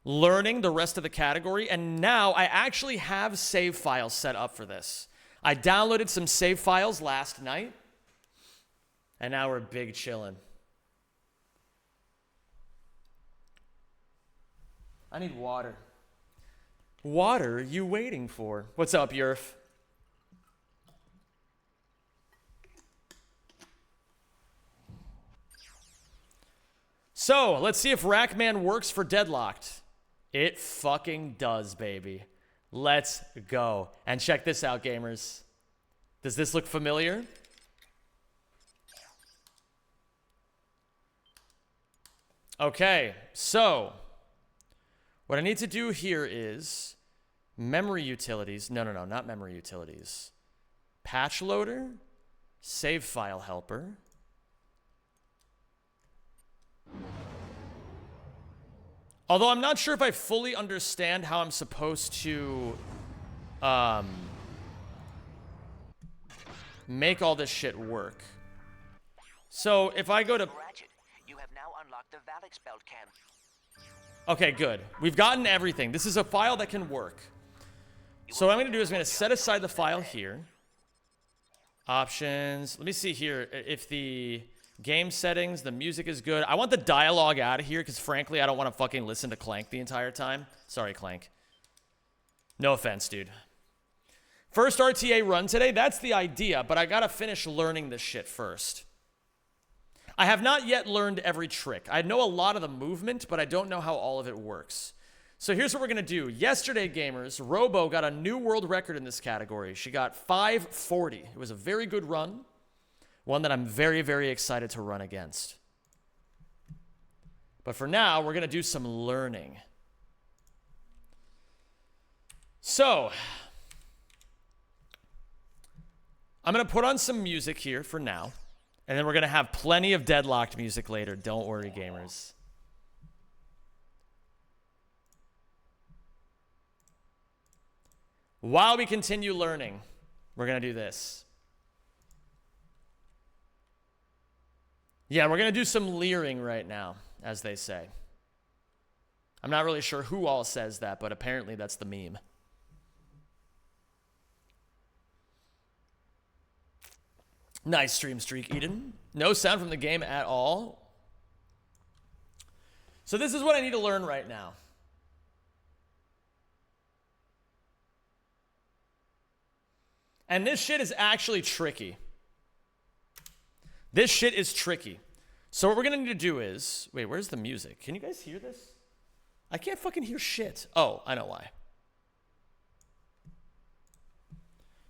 learning the rest of the category, and now I actually have save files set up for this. I downloaded some save files last night, and now we're big chillin'. I need water. Water you waiting for? What's up, Yurf? So, let's see if Rackman works for Deadlocked. It fucking does, baby. Let's go. And check this out, gamers. Does this look familiar? Okay, so what I need to do here is memory utilities. No, not memory utilities. Patch loader, save file helper. Although I'm not sure if I fully understand how I'm supposed to make all this shit work. So if I go to Ratchet, you have now unlocked the Valix belt cam. Okay, good. We've gotten everything. This is a file that can work. So what I'm going to do is I'm going to set aside the file here. Options. Let me see here if the game settings, the music is good. I want the dialogue out of here because, frankly, I don't want to fucking listen to Clank the entire time. Sorry, Clank. No offense, dude. First RTA run today, that's the idea, but I got to finish learning this shit first. I have not yet learned every trick. I know a lot of the movement, but I don't know how all of it works. So here's what we're going to do. Yesterday, gamers, Robo got a new world record in this category. She got 540. It was a very good run. One that I'm very, very excited to run against. But for now, we're going to do some learning. So, I'm going to put on some music here for now. And then we're going to have plenty of Deadlocked music later. Don't worry, gamers. While we continue learning, we're going to do this. Yeah, we're going to do some leering right now, as they say. I'm not really sure who all says that, but apparently that's the meme. Nice stream streak, Eden. No sound from the game at all. So this is what I need to learn right now. And this shit is actually tricky. This shit is tricky. So what we're gonna need to do is... Wait, where's the music? Can you guys hear this? I can't fucking hear shit. Oh, I know why.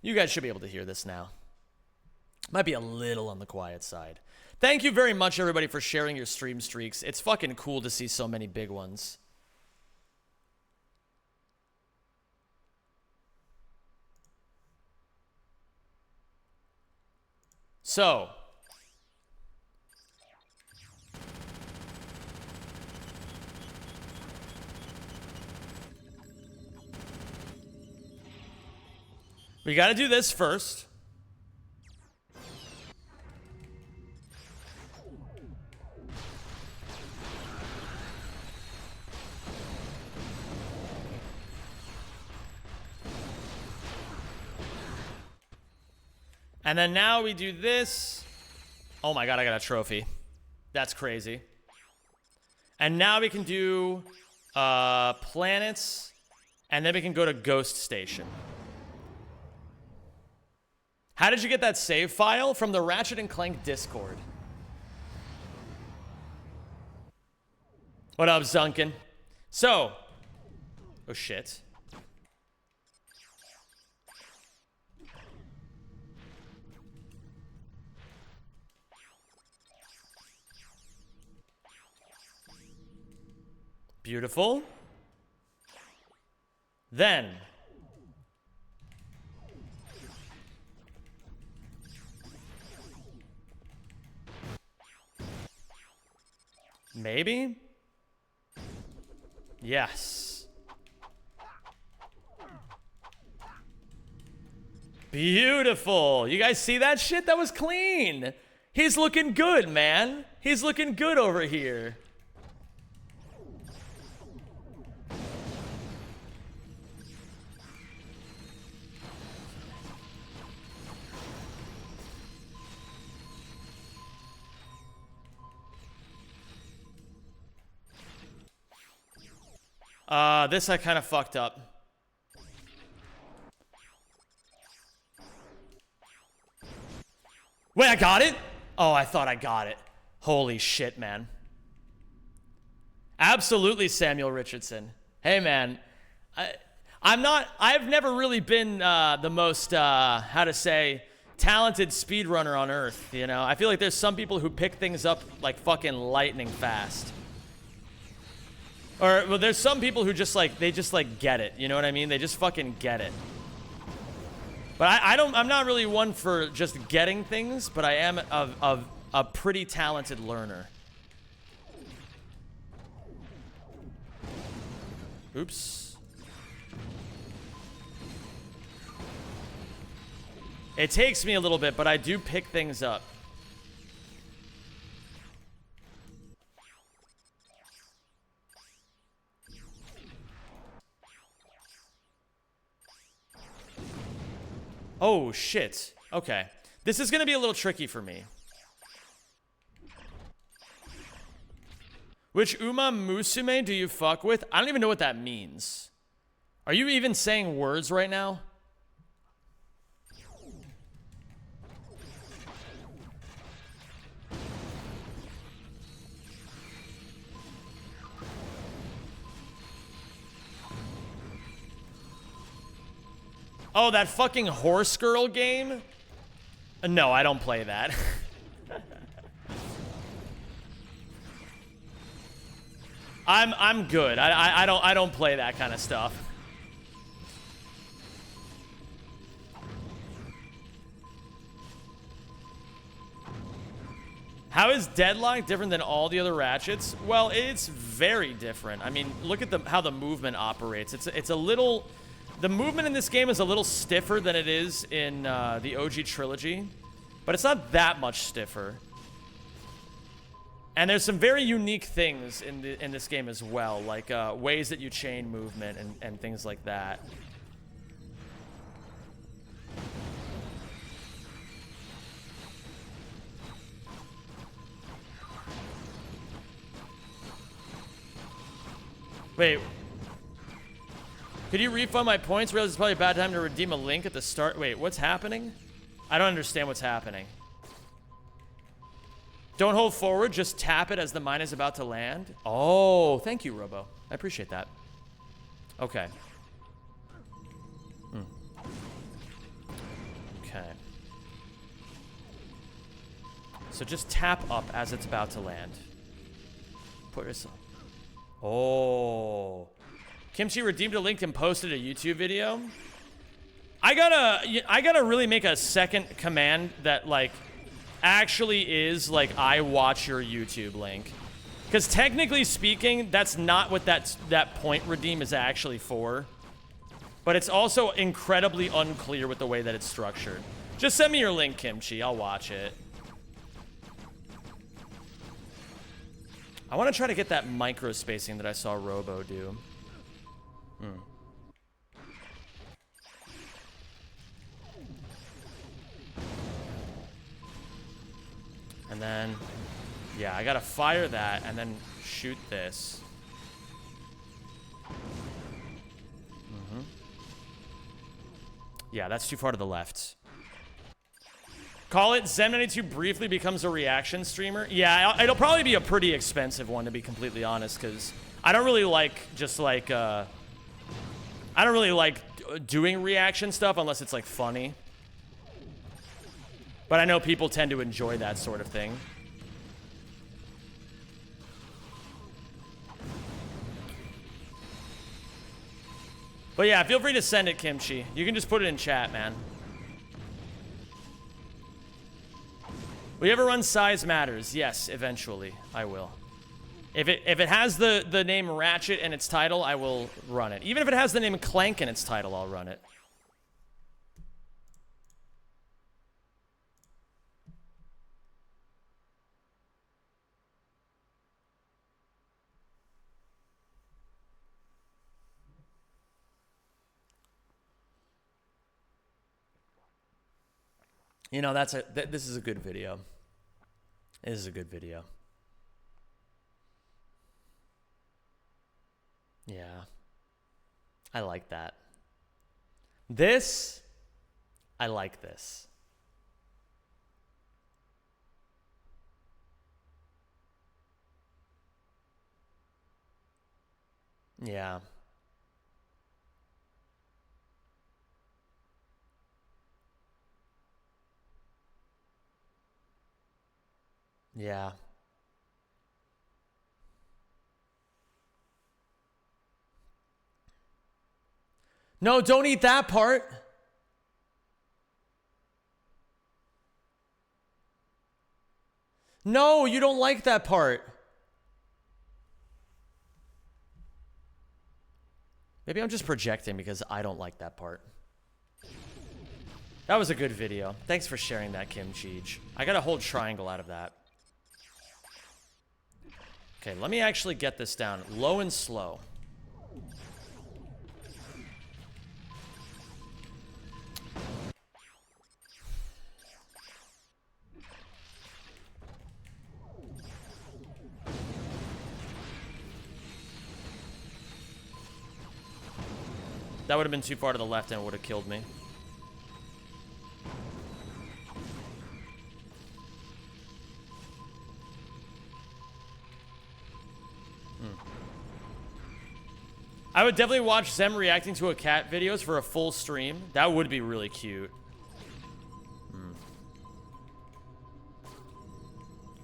You guys should be able to hear this now. Might be a little on the quiet side. Thank you very much, everybody, for sharing your stream streaks. It's fucking cool to see so many big ones. So... we gotta do this first. And then now we do this. Oh my god, I got a trophy. That's crazy. And now we can do planets. And then we can go to Ghost Station. How did you get that save file? From the Ratchet and Clank Discord. What up, Zunkin? So. Oh, shit. Beautiful. Then. Maybe? Yes. Beautiful. You guys see that shit? That was clean. He's looking good, man. He's looking good over here. This I kind of fucked up. Wait, I got it? Oh, I thought I got it. Holy shit, man. Absolutely, Samuel Richardson. Hey, man. I've never really been the most, how to say, talented speedrunner on earth, you know? I feel like there's some people who pick things up like fucking lightning fast. Or, well, there's some people who just like, they just like get it, you know what I mean? They just fucking get it. But I'm not really one for just getting things, but I am a pretty talented learner. Oops. It takes me a little bit, but I do pick things up. Oh, shit. Okay. This is going to be a little tricky for me. Which Uma Musume do you fuck with? I don't even know what that means. Are you even saying words right now? Oh, that fucking horse girl game? No, I don't play that. I'm good. I don't play that kind of stuff. How is Deadlocked different than all the other Ratchets? Well, it's very different. I mean, look at how the movement operates. It's a little... The movement in this game is a little stiffer than it is in the OG trilogy, but it's not that much stiffer. And there's some very unique things in this game as well, like ways that you chain movement and things like that. Wait. Could you refund my points? Realize it's probably a bad time to redeem a link at the start. Wait, what's happening? I don't understand what's happening. Don't hold forward, just tap it as the mine is about to land. Oh, thank you, Robo. I appreciate that. Okay. Okay. So just tap up as it's about to land. Put yourself. Oh. Kimchi redeemed a link and posted a YouTube video. I gotta really make a second command that like actually is like I watch your YouTube link. Because technically speaking, that's not what that point redeem is actually for. But it's also incredibly unclear with the way that it's structured. Just send me your link, Kimchi. I'll watch it. I want to try to get that micro spacing that I saw Robo do. And then, yeah, I gotta fire that and then shoot this. Yeah, that's too far to the left. Call it Zem92 briefly becomes a reaction streamer. Yeah, it'll probably be a pretty expensive one, to be completely honest, because I don't really like just like, I don't really like doing reaction stuff unless it's like funny. But I know people tend to enjoy that sort of thing. But yeah, feel free to send it, Kimchi. You can just put it in chat, man. Will you ever run Size Matters? Yes, eventually. I will. If it has the name Ratchet in its title, I will run it. Even if it has the name Clank in its title, I'll run it. You know, this is a good video. This is a good video. Yeah. I like that. This, I like this. Yeah. Yeah. No, don't eat that part. No, you don't like that part. Maybe I'm just projecting because I don't like that part. That was a good video. Thanks for sharing that, Kim Cheech. I gotta hold triangle out of that. Okay, let me actually get this down low and slow. That would have been too far to the left and it would have killed me. I would definitely watch Zem reacting to a cat videos for a full stream. That would be really cute.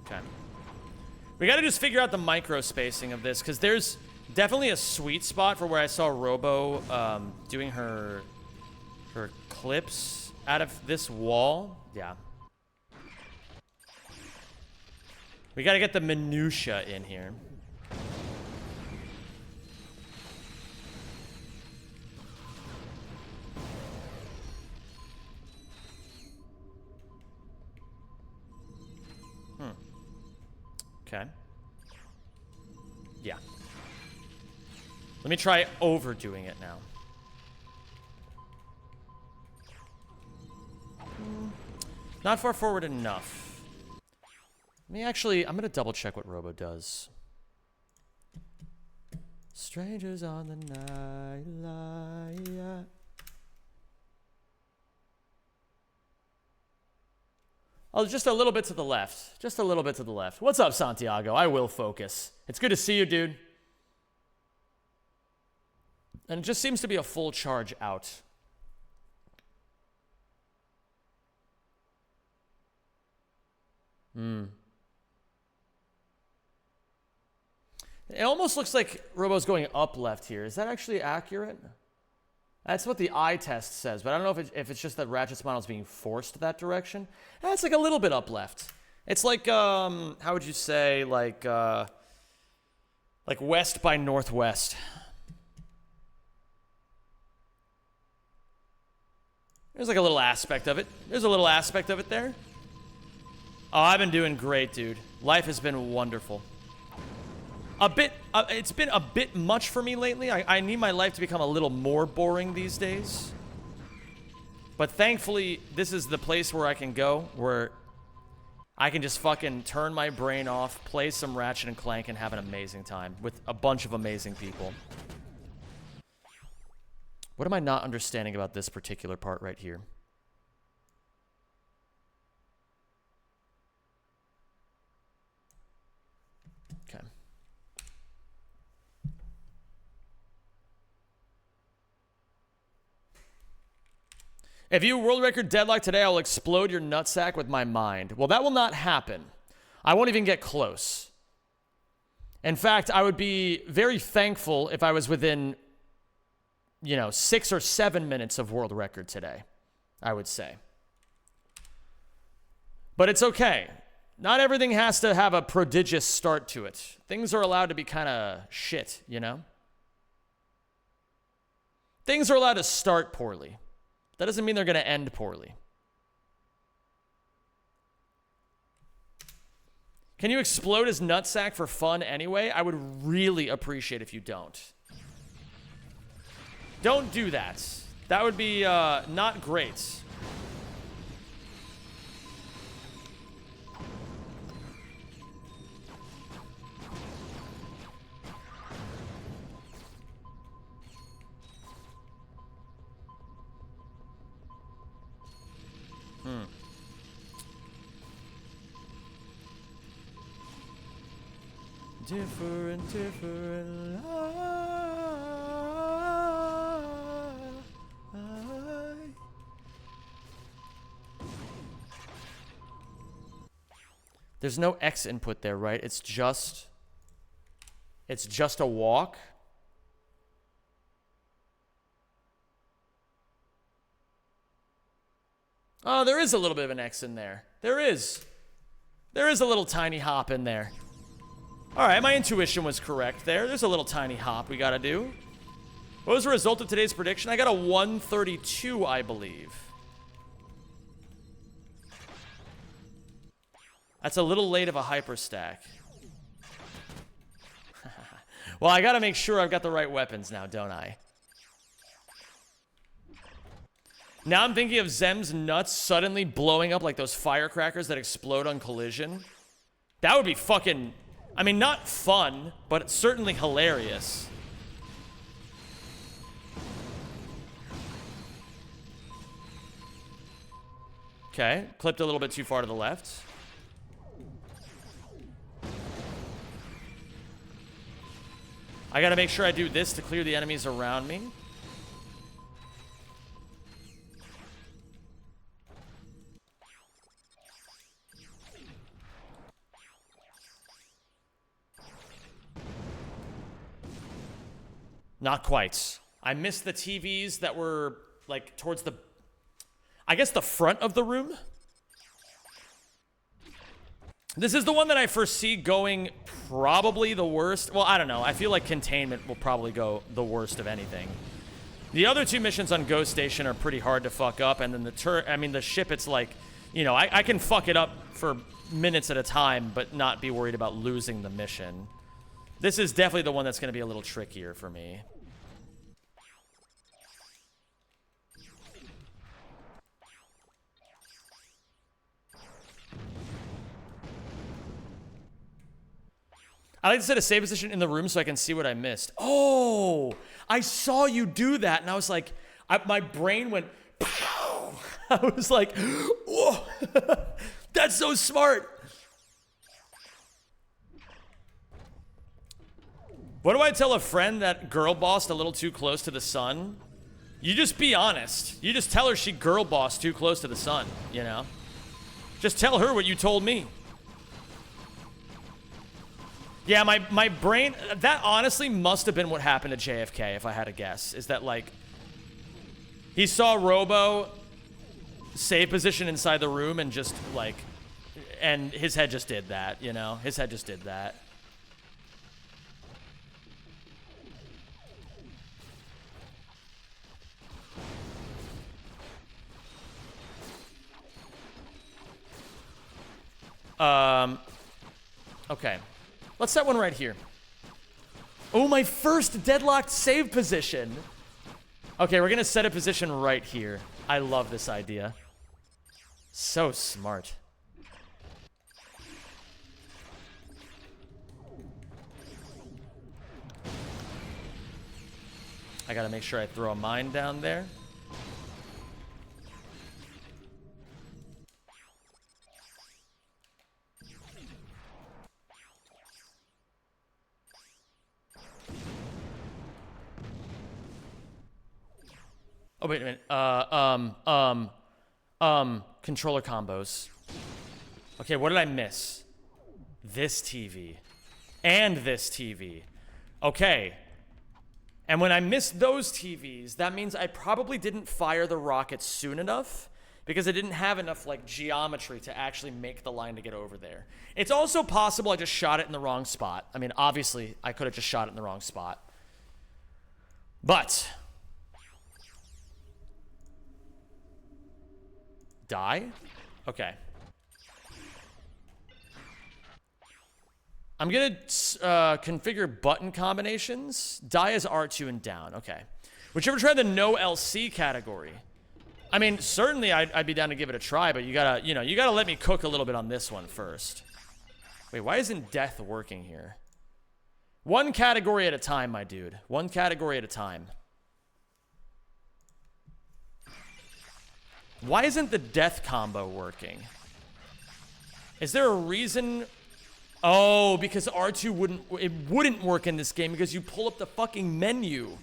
Okay. We gotta just figure out the micro spacing of this, because there's definitely a sweet spot for where I saw Robo doing her clips out of this wall. Yeah. We gotta get the minutia in here. Okay. Yeah. Let me try overdoing it now. Not far forward enough. Let me actually, I'm going to double check what Robo does. Strangers on the night light. Oh, just a little bit to the left. Just a little bit to the left. What's up, Santiago? I will focus. It's good to see you, dude. And it just seems to be a full charge out. It almost looks like Robo's going up left here. Is that actually accurate? That's what the eye test says, but I don't know if it's just that Ratchet's model is being forced that direction. It's like a little bit up left. It's like, how would you say, like west by northwest. There's like a little aspect of it. There's a little aspect of it there. Oh, I've been doing great, dude. Life has been wonderful. It's been a bit much for me lately. I need my life to become a little more boring these days. But thankfully, this is the place where I can go, where I can just fucking turn my brain off, play some Ratchet and Clank, and have an amazing time with a bunch of amazing people. What am I not understanding about this particular part right here? Okay. If you world record deadlock today, I will explode your nutsack with my mind. Well, that will not happen. I won't even get close. In fact, I would be very thankful if I was within, 6 or 7 minutes of world record today, I would say. But it's okay. Not everything has to have a prodigious start to it. Things are allowed to be kind of shit, Things are allowed to start poorly. That doesn't mean they're going to end poorly. Can you explode his nutsack for fun anyway? I would really appreciate if you don't. Don't do that. That would be not great. Different life. There's no X input there, right? It's just a walk. Oh, there is a little bit of an X in there. There is a little tiny hop in there. All right, my intuition was correct there. There's a little tiny hop we got to do. What was the result of today's prediction? I got a 132, I believe. That's a little late of a hyperstack. Well, I got to make sure I've got the right weapons now, don't I? Now I'm thinking of Zem's nuts suddenly blowing up like those firecrackers that explode on collision. That would be fucking... I mean, not fun, but certainly hilarious. Okay, clipped a little bit too far to the left. I gotta make sure I do this to clear the enemies around me. Not quite. I missed the TVs that were, like, towards the... I guess the front of the room? This is the one that I foresee going probably the worst. Well, I don't know. I feel like containment will probably go the worst of anything. The other two missions on Ghost Station are pretty hard to fuck up, and then the ship, it's like, I can fuck it up for minutes at a time, but not be worried about losing the mission. This is definitely the one that's going to be a little trickier for me. I like to set a save position in the room so I can see what I missed. Oh, I saw you do that, and I was like, my brain went, pow! I was like, whoa, that's so smart. What do I tell a friend that girl bossed a little too close to the sun? You just be honest. You just tell her she girl bossed too close to the sun, you know? Just tell her what you told me. Yeah, my brain, that honestly must have been what happened to JFK, if I had to guess. Is that, like, he saw Robo save position inside the room and just, like, and his head just did that, you know? His head just did that. Okay. Let's set one right here. Oh, my first deadlocked save position. Okay, we're gonna set a position right here. I love this idea. So smart. I gotta make sure I throw a mine down there. Oh, wait a minute. Controller combos. Okay, what did I miss? This TV. And this TV. Okay. And when I missed those TVs, that means I probably didn't fire the rocket soon enough because I didn't have enough, like, geometry to actually make the line to get over there. It's also possible I just shot it in the wrong spot. I mean, obviously, I could have just shot it in the wrong spot. But... die? Okay. I'm gonna configure button combinations. Die as R2 and down. Okay. Would you ever try the no LC category? I mean, certainly I'd be down to give it a try, but you gotta, you know, you gotta let me cook a little bit on this one first. Wait, why isn't death working here? One category at a time, my dude. One category at a time. Why isn't the death combo working? Is there a reason? Oh, because R2 wouldn't work in this game because you pull up the fucking menu.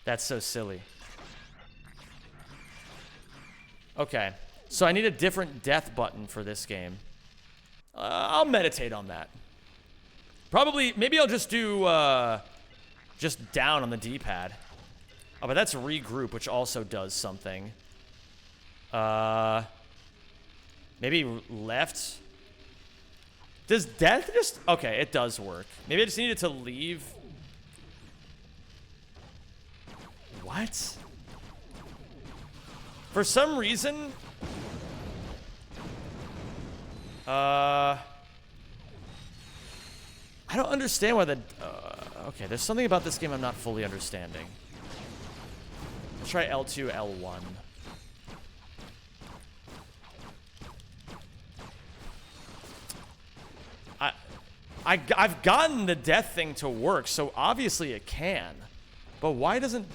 That's so silly. Okay, so I need a different death button for this game. I'll meditate on that. Probably, maybe I'll just do just down on the D-pad. Oh, but that's regroup, which also does something. Maybe left? Does death just... Okay, it does work. Maybe I just needed to leave. What? For some reason... I don't understand why the... okay, there's something about this game I'm not fully understanding. Let's try L2, L1. I've gotten the death thing to work, so obviously it can. But why doesn't...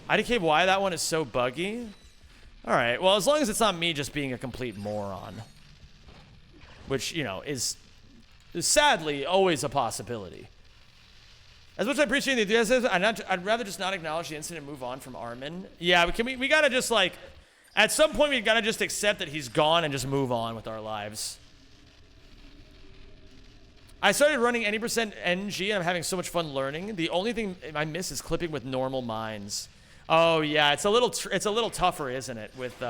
IDK, why that one is so buggy? Alright, well, as long as it's not me just being a complete moron. Which, you know, is sadly always a possibility. As much as I appreciate the enthusiasm, I'd rather just not acknowledge the incident and move on from Armin. Yeah, we gotta just, like... At some point, we gotta just accept that he's gone and just move on with our lives. I started running any % NG and I'm having so much fun learning. The only thing I miss is clipping with normal mines. Oh yeah, it's a little tougher, isn't it, with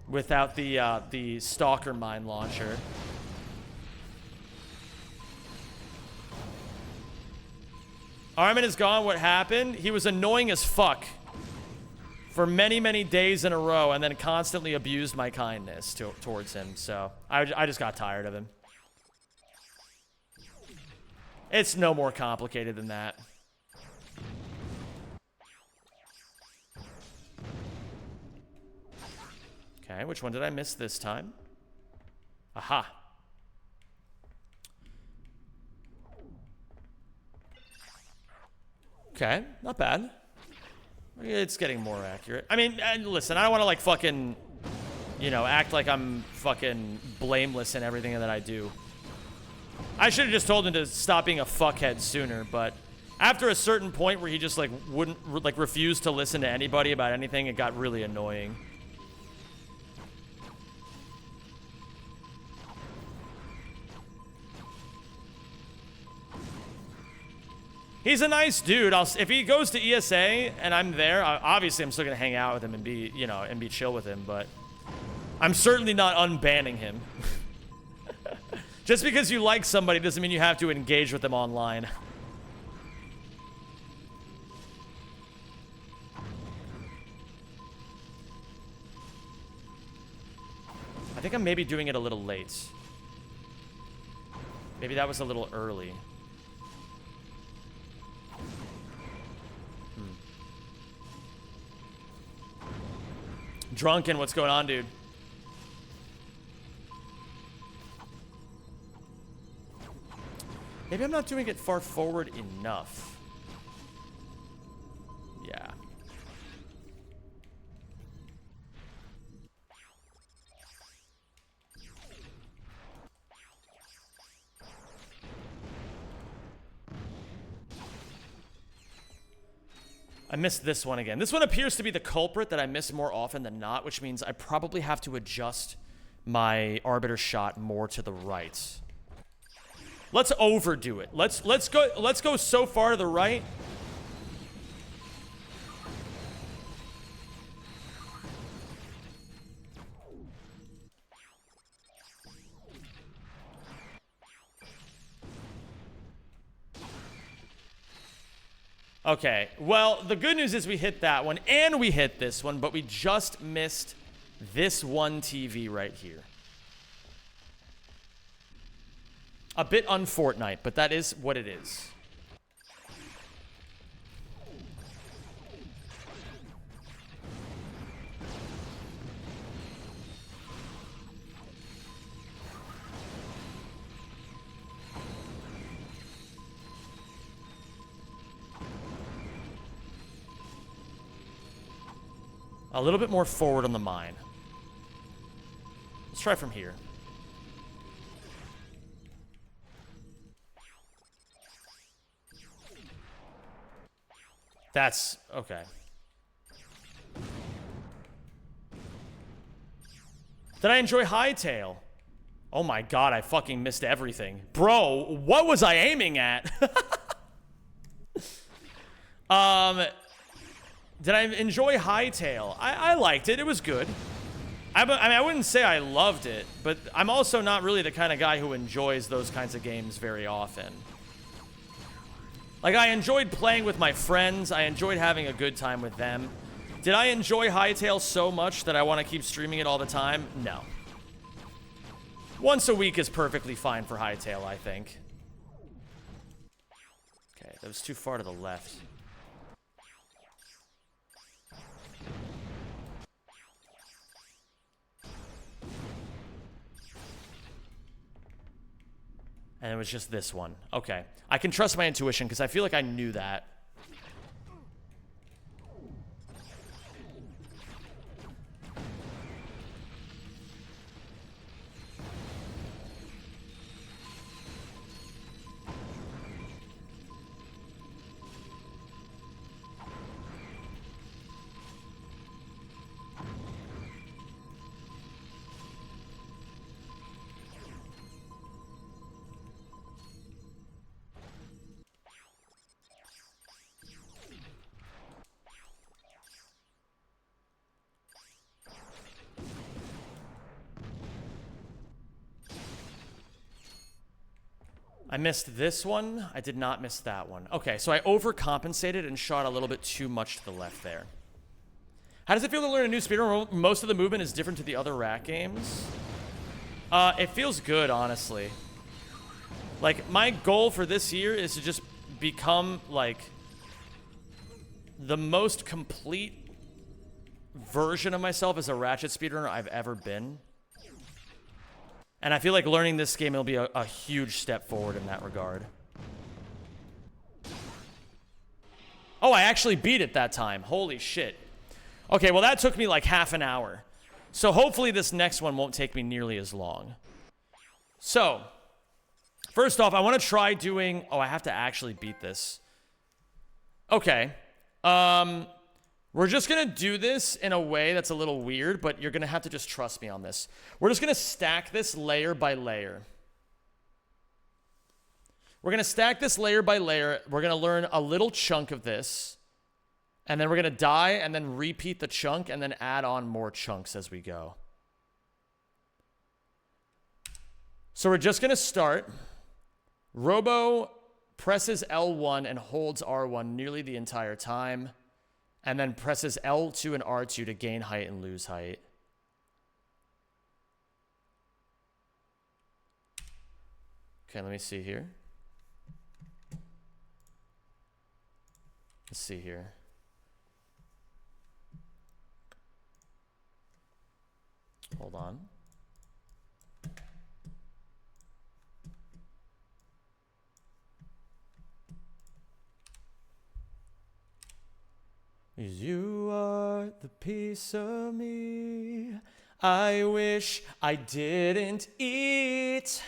without the stalker mine launcher. Armin is gone. What happened? He was annoying as fuck for many, many days in a row and then constantly abused my kindness towards him. So I just got tired of him. It's no more complicated than that. Okay, which one did I miss this time? Aha. Okay, not bad. It's getting more accurate. I mean, listen, I don't want to like fucking, you know, act like I'm fucking blameless in everything that I do. I should have just told him to stop being a fuckhead sooner, but after a certain point where he just like wouldn't like refuse to listen to anybody about anything, it got really annoying. He's a nice dude. If he goes to ESA and I'm there, obviously I'm still gonna hang out with him and be, you know, and be chill with him, but I'm certainly not unbanning him. Just because you like somebody doesn't mean you have to engage with them online. I think I'm maybe doing it a little late. Maybe that was a little early. Drunken, what's going on, dude? Maybe I'm not doing it far forward enough. Yeah. I missed this one again. This one appears to be the culprit that I miss more often than not, which means I probably have to adjust my arbiter shot more to the right. Let's overdo it. Let's go so far to the right. Okay, well, the good news is we hit that one, and we hit this one, but we just missed this one TV right here. A bit un-Fortnite, but that is what it is. A little bit more forward on the mine. Let's try from here. That's okay. Did I enjoy Hightail? Oh my god, I fucking missed everything. Bro, what was I aiming at? Did I enjoy Hightail? I liked it. It was good. I mean, I wouldn't say I loved it, but I'm also not really the kind of guy who enjoys those kinds of games very often. Like, I enjoyed playing with my friends. I enjoyed having a good time with them. Did I enjoy Hightail so much that I want to keep streaming it all the time? No. Once a week is perfectly fine for Hightail, I think. Okay, that was too far to the left. And it was just this one. Okay. I can trust my intuition because I feel like I knew that. I missed this one. I did not miss that one. Okay, so I overcompensated and shot a little bit too much to the left there. How does it feel to learn a new speedrun? Most of the movement is different to the other Rat games. It feels good, honestly. Like, my goal for this year is to just become, like, the most complete version of myself as a Ratchet speedrunner I've ever been. And I feel like learning this game will be a huge step forward in that regard. Oh, I actually beat it that time. Holy shit. Okay, well that took me like half an hour. So hopefully this next one won't take me nearly as long. So, first off, I want to try doing... Oh, I have to actually beat this. Okay. We're just going to do this in a way that's a little weird, but you're going to have to just trust me on this. We're just going to stack this layer by layer. We're going to stack this layer by layer. We're going to learn a little chunk of this. And then we're going to die and then repeat the chunk and then add on more chunks as we go. So we're just going to start. Robo presses L1 and holds R1 nearly the entire time. And then presses L2 and R2 to gain height and lose height. Okay, let me see here. Let's see here. Hold on. You are the piece of me I wish I didn't eat.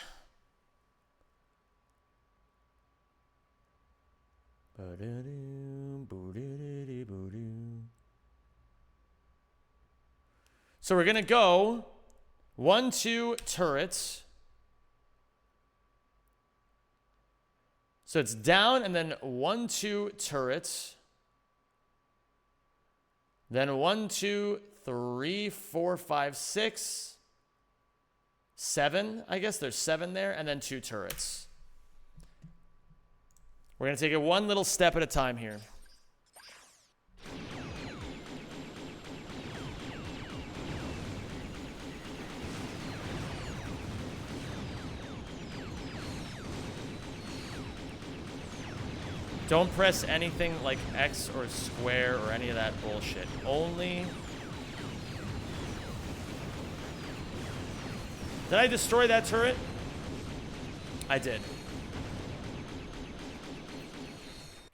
So we're gonna go 1, 2 turrets. So it's down and then 1, 2 turrets. Then 1, 2, 3, 4, 5, 6, 7. I guess there's 7 there, and then 2 turrets. We're going to take it one little step at a time here. Don't press anything like X or square or any of that bullshit. Only... Did I destroy that turret? I did.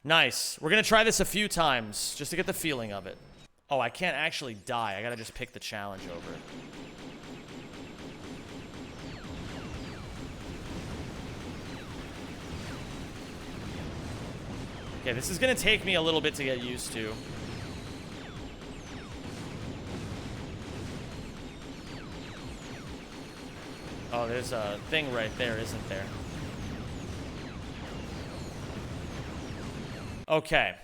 Nice. We're gonna try this a few times just to get the feeling of it. Oh, I can't actually die. I gotta just pick the challenge over it. Okay, this is gonna take me a little bit to get used to. Oh, there's a thing right there, isn't there? Okay.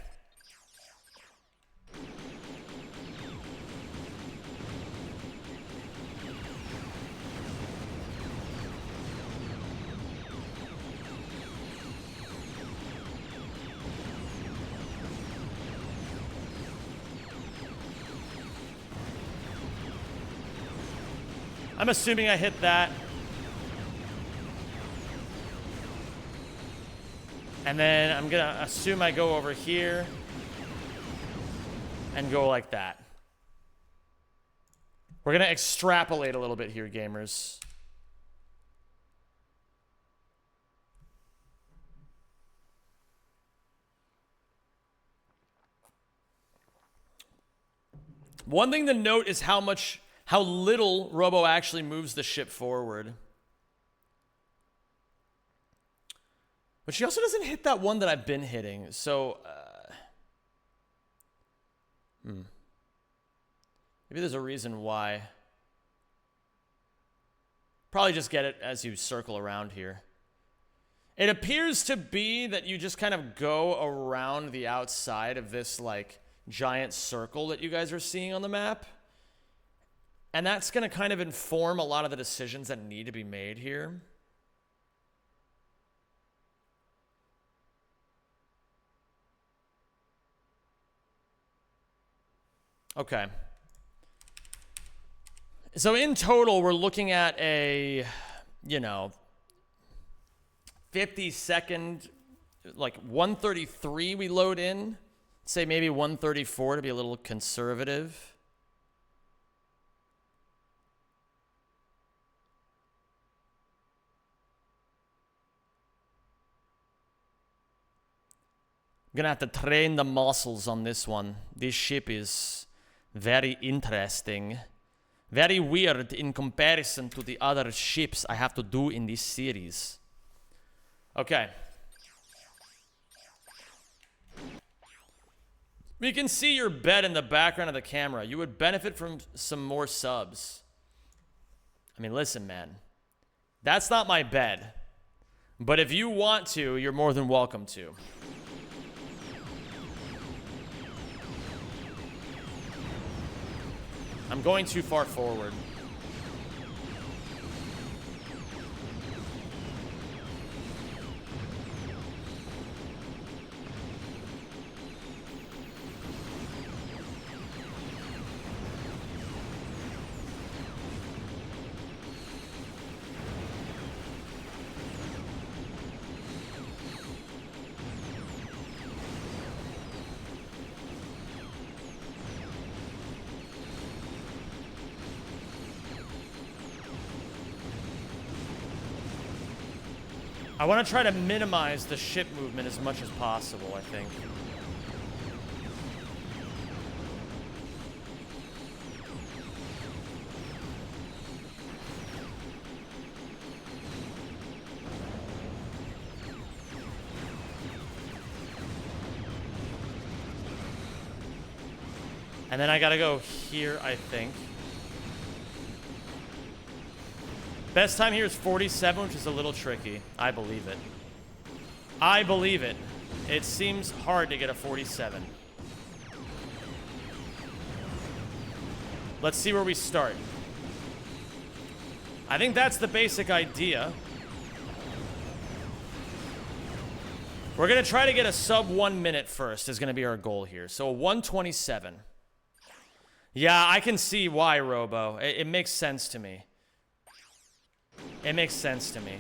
I'm assuming I hit that. And then I'm gonna assume I go over here and go like that. We're gonna extrapolate a little bit here, gamers. One thing to note is how little Robo actually moves the ship forward. But she also doesn't hit that one that I've been hitting, so... Maybe there's a reason why. Probably just get it as you circle around here. It appears to be that you just kind of go around the outside of this, like, giant circle that you guys are seeing on the map. And that's going to kind of inform a lot of the decisions that need to be made here. Okay. So in total, we're looking at a, 50-second, like 133 we load in. Say maybe 134 to be a little conservative. Gonna have to train the muscles on this one. This ship is very interesting. Very weird in comparison to the other ships I have to do in this series. Okay. We can see your bed in the background of the camera. You would benefit from some more subs. I mean, listen, man. That's not my bed. But if you want to, you're more than welcome to. I'm going too far forward. I want to try to minimize the ship movement as much as possible, I think. And then I gotta go here, I think. Best time here is 47, which is a little tricky. I believe it. I believe it. It seems hard to get a 47. Let's see where we start. I think that's the basic idea. We're going to try to get a sub 1 minute first is going to be our goal here. So a 127. Yeah, I can see why, Robo. It makes sense to me. It makes sense to me.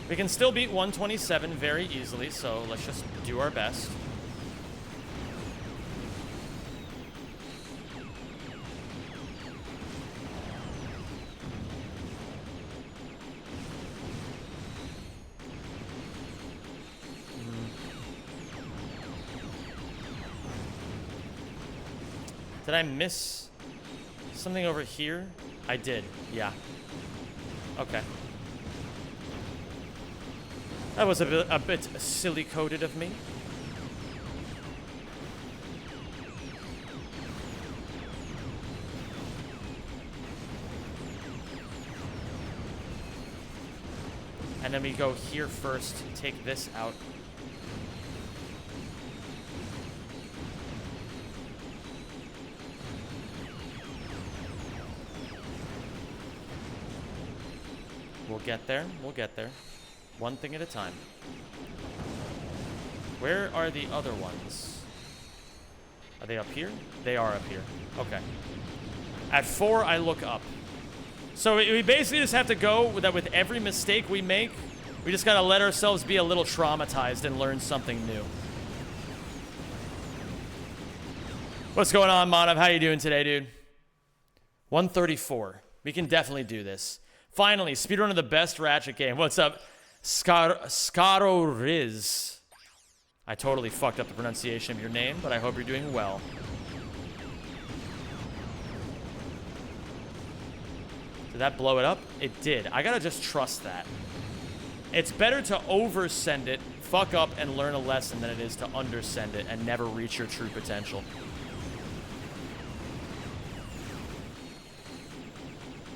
We can still beat 127 very easily, so let's just do our best. Did I miss something over here? I did, yeah. Okay. That was a bit silly-coded of me. And then we go here first, take this out. We'll get there. We'll get there. One thing at a time. Where are the other ones? Are they up here? They are up here. Okay. At 4, I look up. So we basically just have to go with that with every mistake we make. We just got to let ourselves be a little traumatized and learn something new. What's going on, Manav? How you doing today, dude? 134. We can definitely do this. Finally, speedrun of the best Ratchet game. What's up? Scaro Riz. I totally fucked up the pronunciation of your name, but I hope you're doing well. Did that blow it up? It did. I gotta just trust that. It's better to oversend it, fuck up, and learn a lesson than it is to undersend it and never reach your true potential.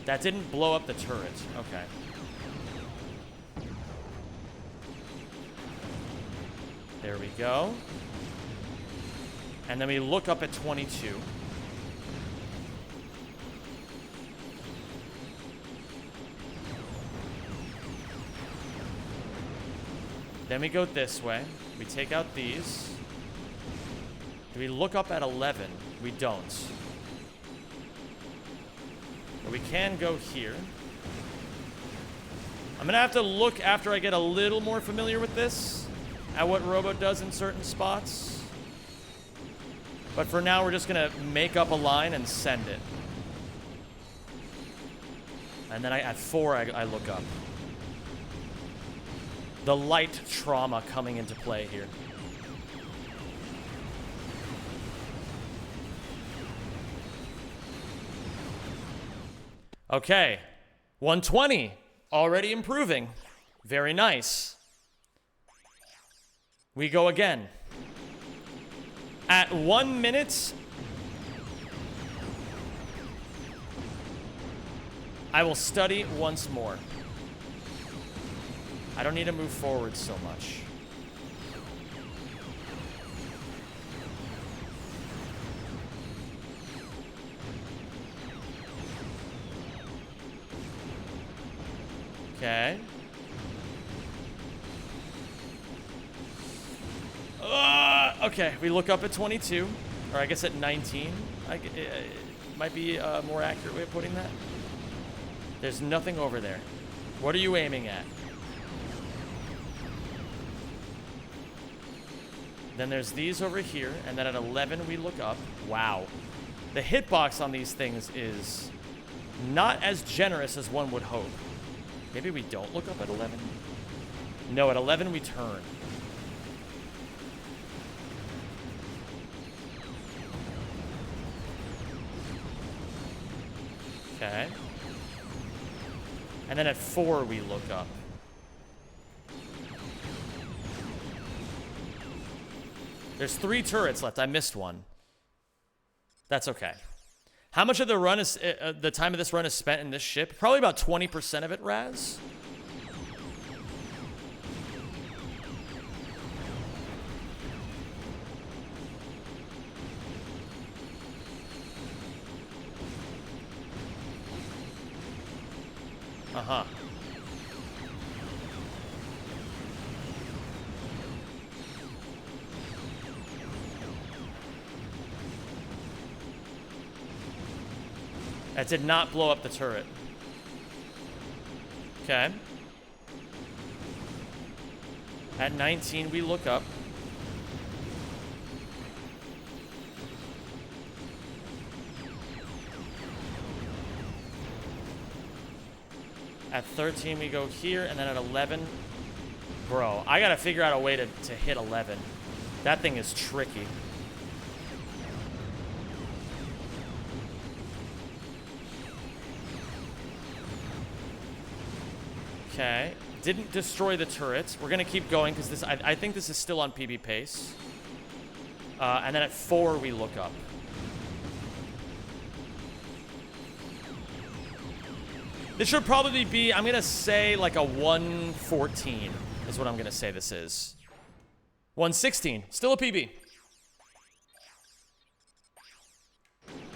That didn't blow up the turret. Okay. There we go. And then we look up at 22. Then we go this way. We take out these. Do we look up at 11? We don't. But we can go here. I'm gonna have to look after I get a little more familiar with this at what Robo does in certain spots. But for now, we're just gonna make up a line and send it. And then at 4, I look up. The light trauma coming into play here. Okay, 120, already improving. Very nice. We go again. At 1 minute, I will study once more. I don't need to move forward so much. Okay. Okay, we look up at 22, or I guess at 19. It might be a more accurate way of putting that. There's nothing over there. What are you aiming at? Then there's these over here, and then at 11 we look up. Wow. The hitbox on these things is not as generous as one would hope. Maybe we don't look up at 11? No, at 11 we turn. Okay. And then at 4 we look up. There's 3 turrets left. I missed one. That's okay. How much of the run is the time of this run is spent in this ship? Probably about 20% of it, Raz. Uh-huh. That did not blow up the turret. Okay. At 19, we look up. At 13, we go here, and then at 11... Bro, I gotta figure out a way to hit 11. That thing is tricky. Okay. Didn't destroy the turrets. We're gonna keep going, because this I think this is still on PB pace. And then at 4, we look up. This should probably be, I'm gonna say, like a 114 is what I'm gonna say this is. 116, still a PB.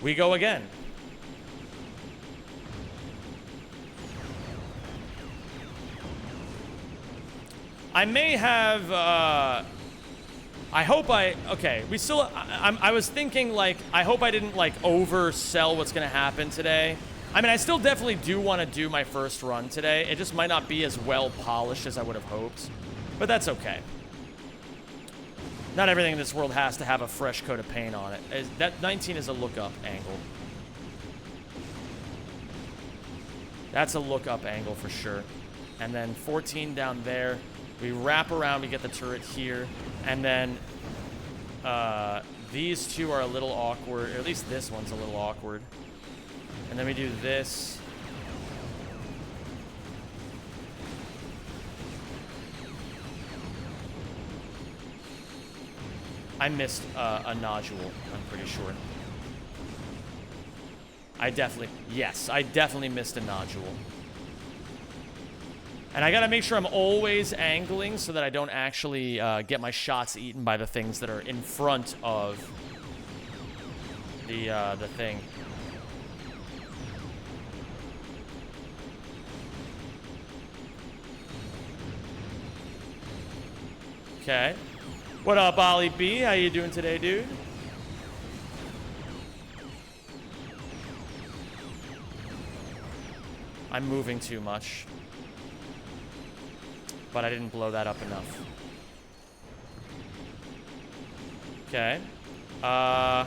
We go again. I may have, I hope okay, we still, I was thinking, like, I hope I didn't, like, oversell what's gonna happen today. I mean, I still definitely do want to do my first run today. It just might not be as well polished as I would have hoped. But that's okay. Not everything in this world has to have a fresh coat of paint on it. That 19 is a look-up angle. That's a look-up angle for sure. And then 14 down there. We wrap around, we get the turret here. And then these two are a little awkward. Or at least this one's a little awkward. And then we do this. I missed a nodule, I'm pretty sure. I definitely missed a nodule. And I gotta make sure I'm always angling so that I don't actually get my shots eaten by the things that are in front of the thing. Okay. What up, Ollie B? How you doing today, dude? I'm moving too much. But I didn't blow that up enough. Okay. I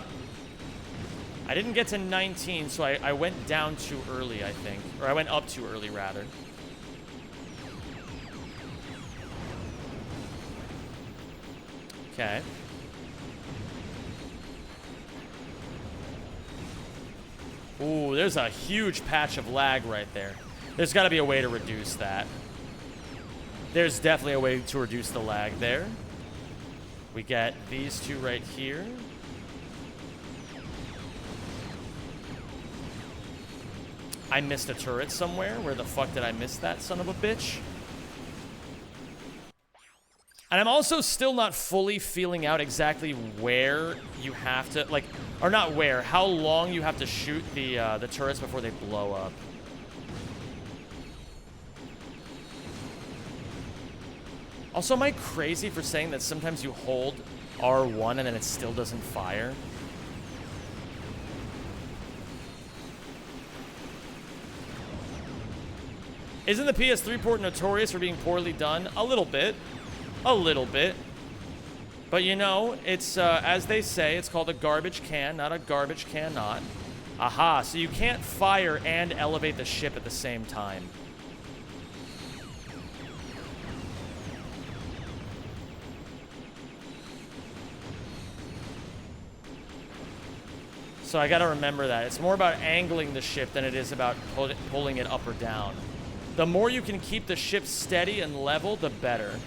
didn't get to 19, so I went down too early, I think. Or I went up too early, rather. Okay. Ooh, there's a huge patch of lag right there. There's got to be a way to reduce that. There's definitely a way to reduce the lag there. We get these two right here. I missed a turret somewhere. Where the fuck did I miss that, son of a bitch? And I'm also still not fully feeling out exactly where you have to, like, or not where, how long you have to shoot the turrets before they blow up. Also, am I crazy for saying that sometimes you hold R1 and then it still doesn't fire? Isn't the PS3 port notorious for being poorly done? A little bit. A little bit. But you know, it's, as they say, it's called a garbage can, not a garbage cannot. Aha, so you can't fire and elevate the ship at the same time. So I gotta remember that. It's more about angling the ship than it is about pulling it up or down. The more you can keep the ship steady and level, the better.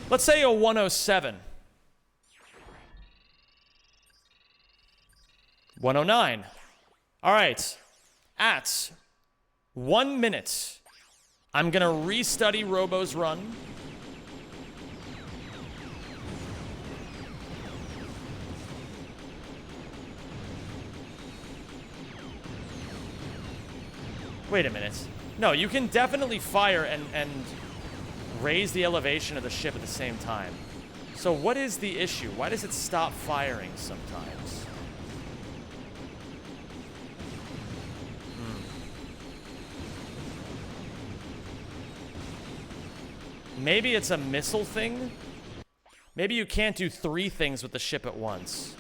Let's say a 107. 109. All right. At 1 minute, I'm going to restudy Robo's run. Wait a minute. No, you can definitely fire and raise the elevation of the ship at the same time. So what is the issue? Why does it stop firing sometimes? Maybe it's a missile thing? Maybe you can't do 3 things with the ship at once.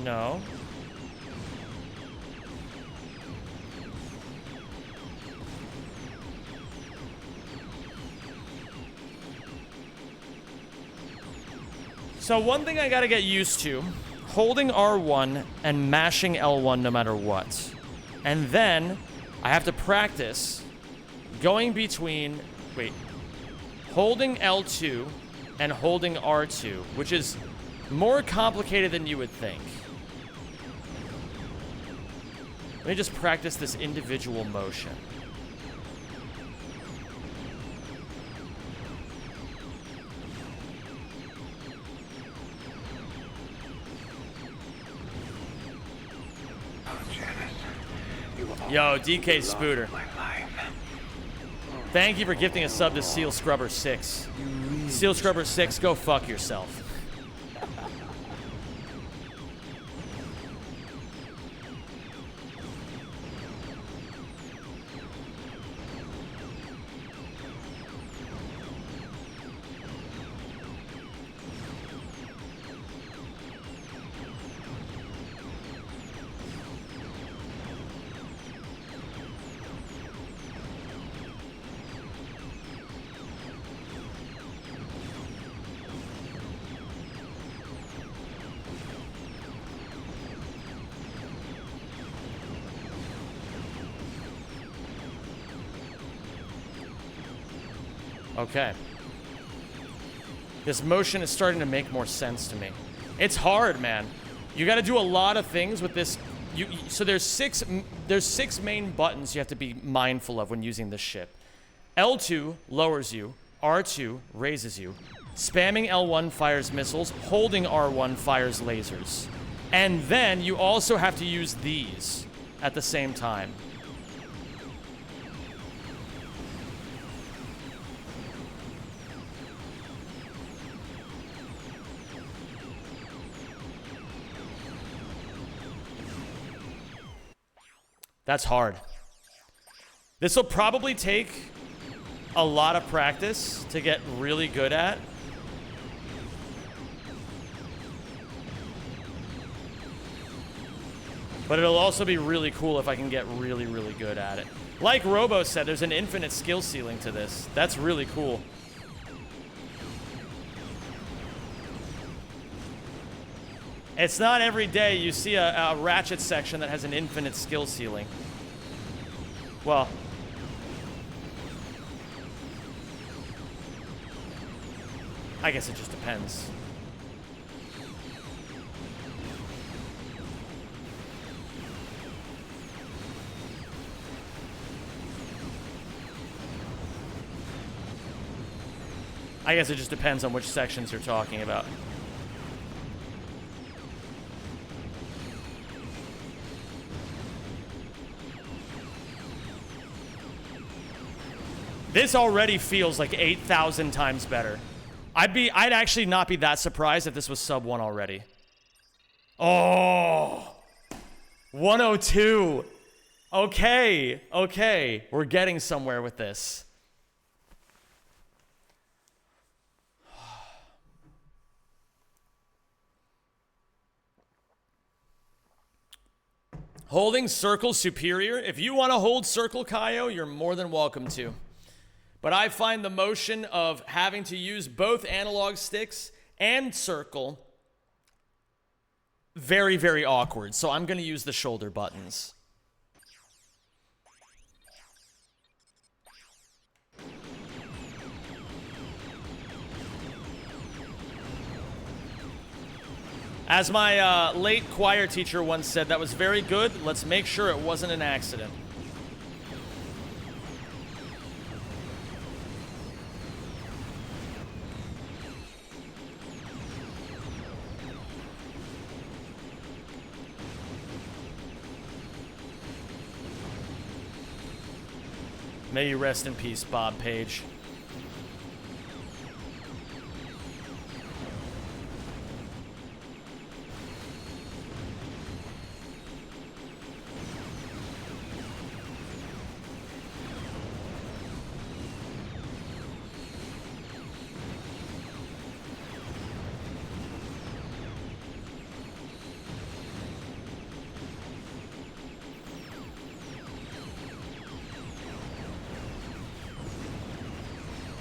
No. So one thing I gotta get used to, holding R1 and mashing L1 no matter what. And then I have to practice going between, holding L2 and holding R2, which is more complicated than you would think. Let me just practice this individual motion. Yo, DK Spooter. Thank you for gifting a sub to Seal Scrubber 6. Seal Scrubber 6, go fuck yourself. Okay. This motion is starting to make more sense to me. It's hard, man. You got to do a lot of things with this. So there's six main buttons you have to be mindful of when using this ship. L2 lowers you. R2 raises you. Spamming L1 fires missiles. Holding R1 fires lasers. And then you also have to use these at the same time. That's hard. This will probably take a lot of practice to get really good at. But it'll also be really cool if I can get really, really good at it. Like Robo said, there's an infinite skill ceiling to this. That's really cool. It's not every day you see a Ratchet section that has an infinite skill ceiling. Well, I guess it just depends. I guess it just depends on which sections you're talking about. This already feels like 8,000 times better. I'd actually not be that surprised if this was sub 1 already. Oh, 102. Okay, okay, we're getting somewhere with this. Holding circle superior. If you want to hold circle, Kaio, you're more than welcome to. But I find the motion of having to use both analog sticks and circle very, very awkward. So I'm going to use the shoulder buttons. As my late choir teacher once said, that was very good. Let's make sure it wasn't an accident. May you rest in peace, Bob Page.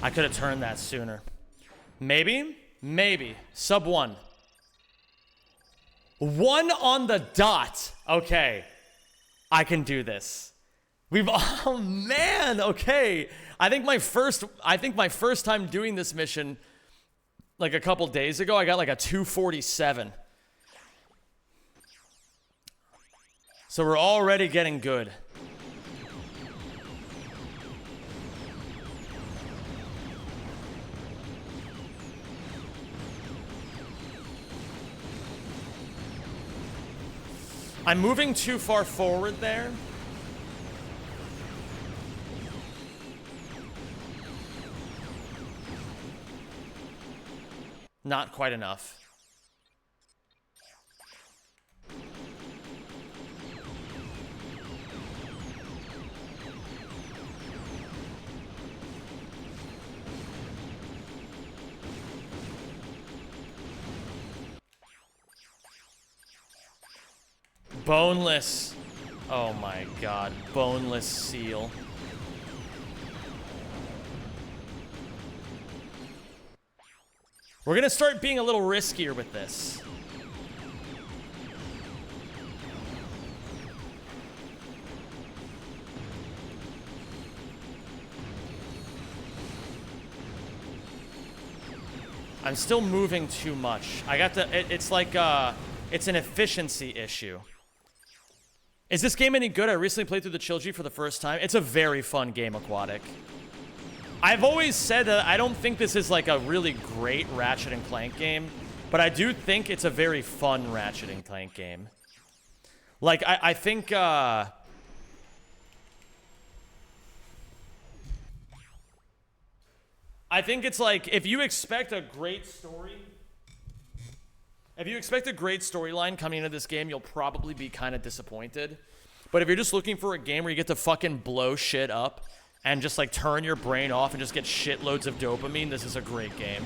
I could have turned that sooner. Maybe. Sub 1. 1 on the dot. Okay. I can do this. Oh man, okay. I think my first time doing this mission, like a couple days ago, I got like a 247. So we're already getting good. I'm moving too far forward there. Not quite enough. Boneless. Oh my god. Boneless seal. We're gonna start being a little riskier with this. I'm still moving too much. I got to, it's like, it's an efficiency issue. Is this game any good? I recently played through the Trilogy for the first time. It's a very fun game, Aquatic. I've always said that I don't think this is like a really great Ratchet and Clank game, but But I do think it's a very fun Ratchet and Clank game. Like, I think, I think it's like, if you expect a great story, if you expect a great storyline coming into this game, you'll probably be kind of disappointed. But if you're just looking for a game where you get to fucking blow shit up and just like turn your brain off and just get shitloads of dopamine, this is a great game.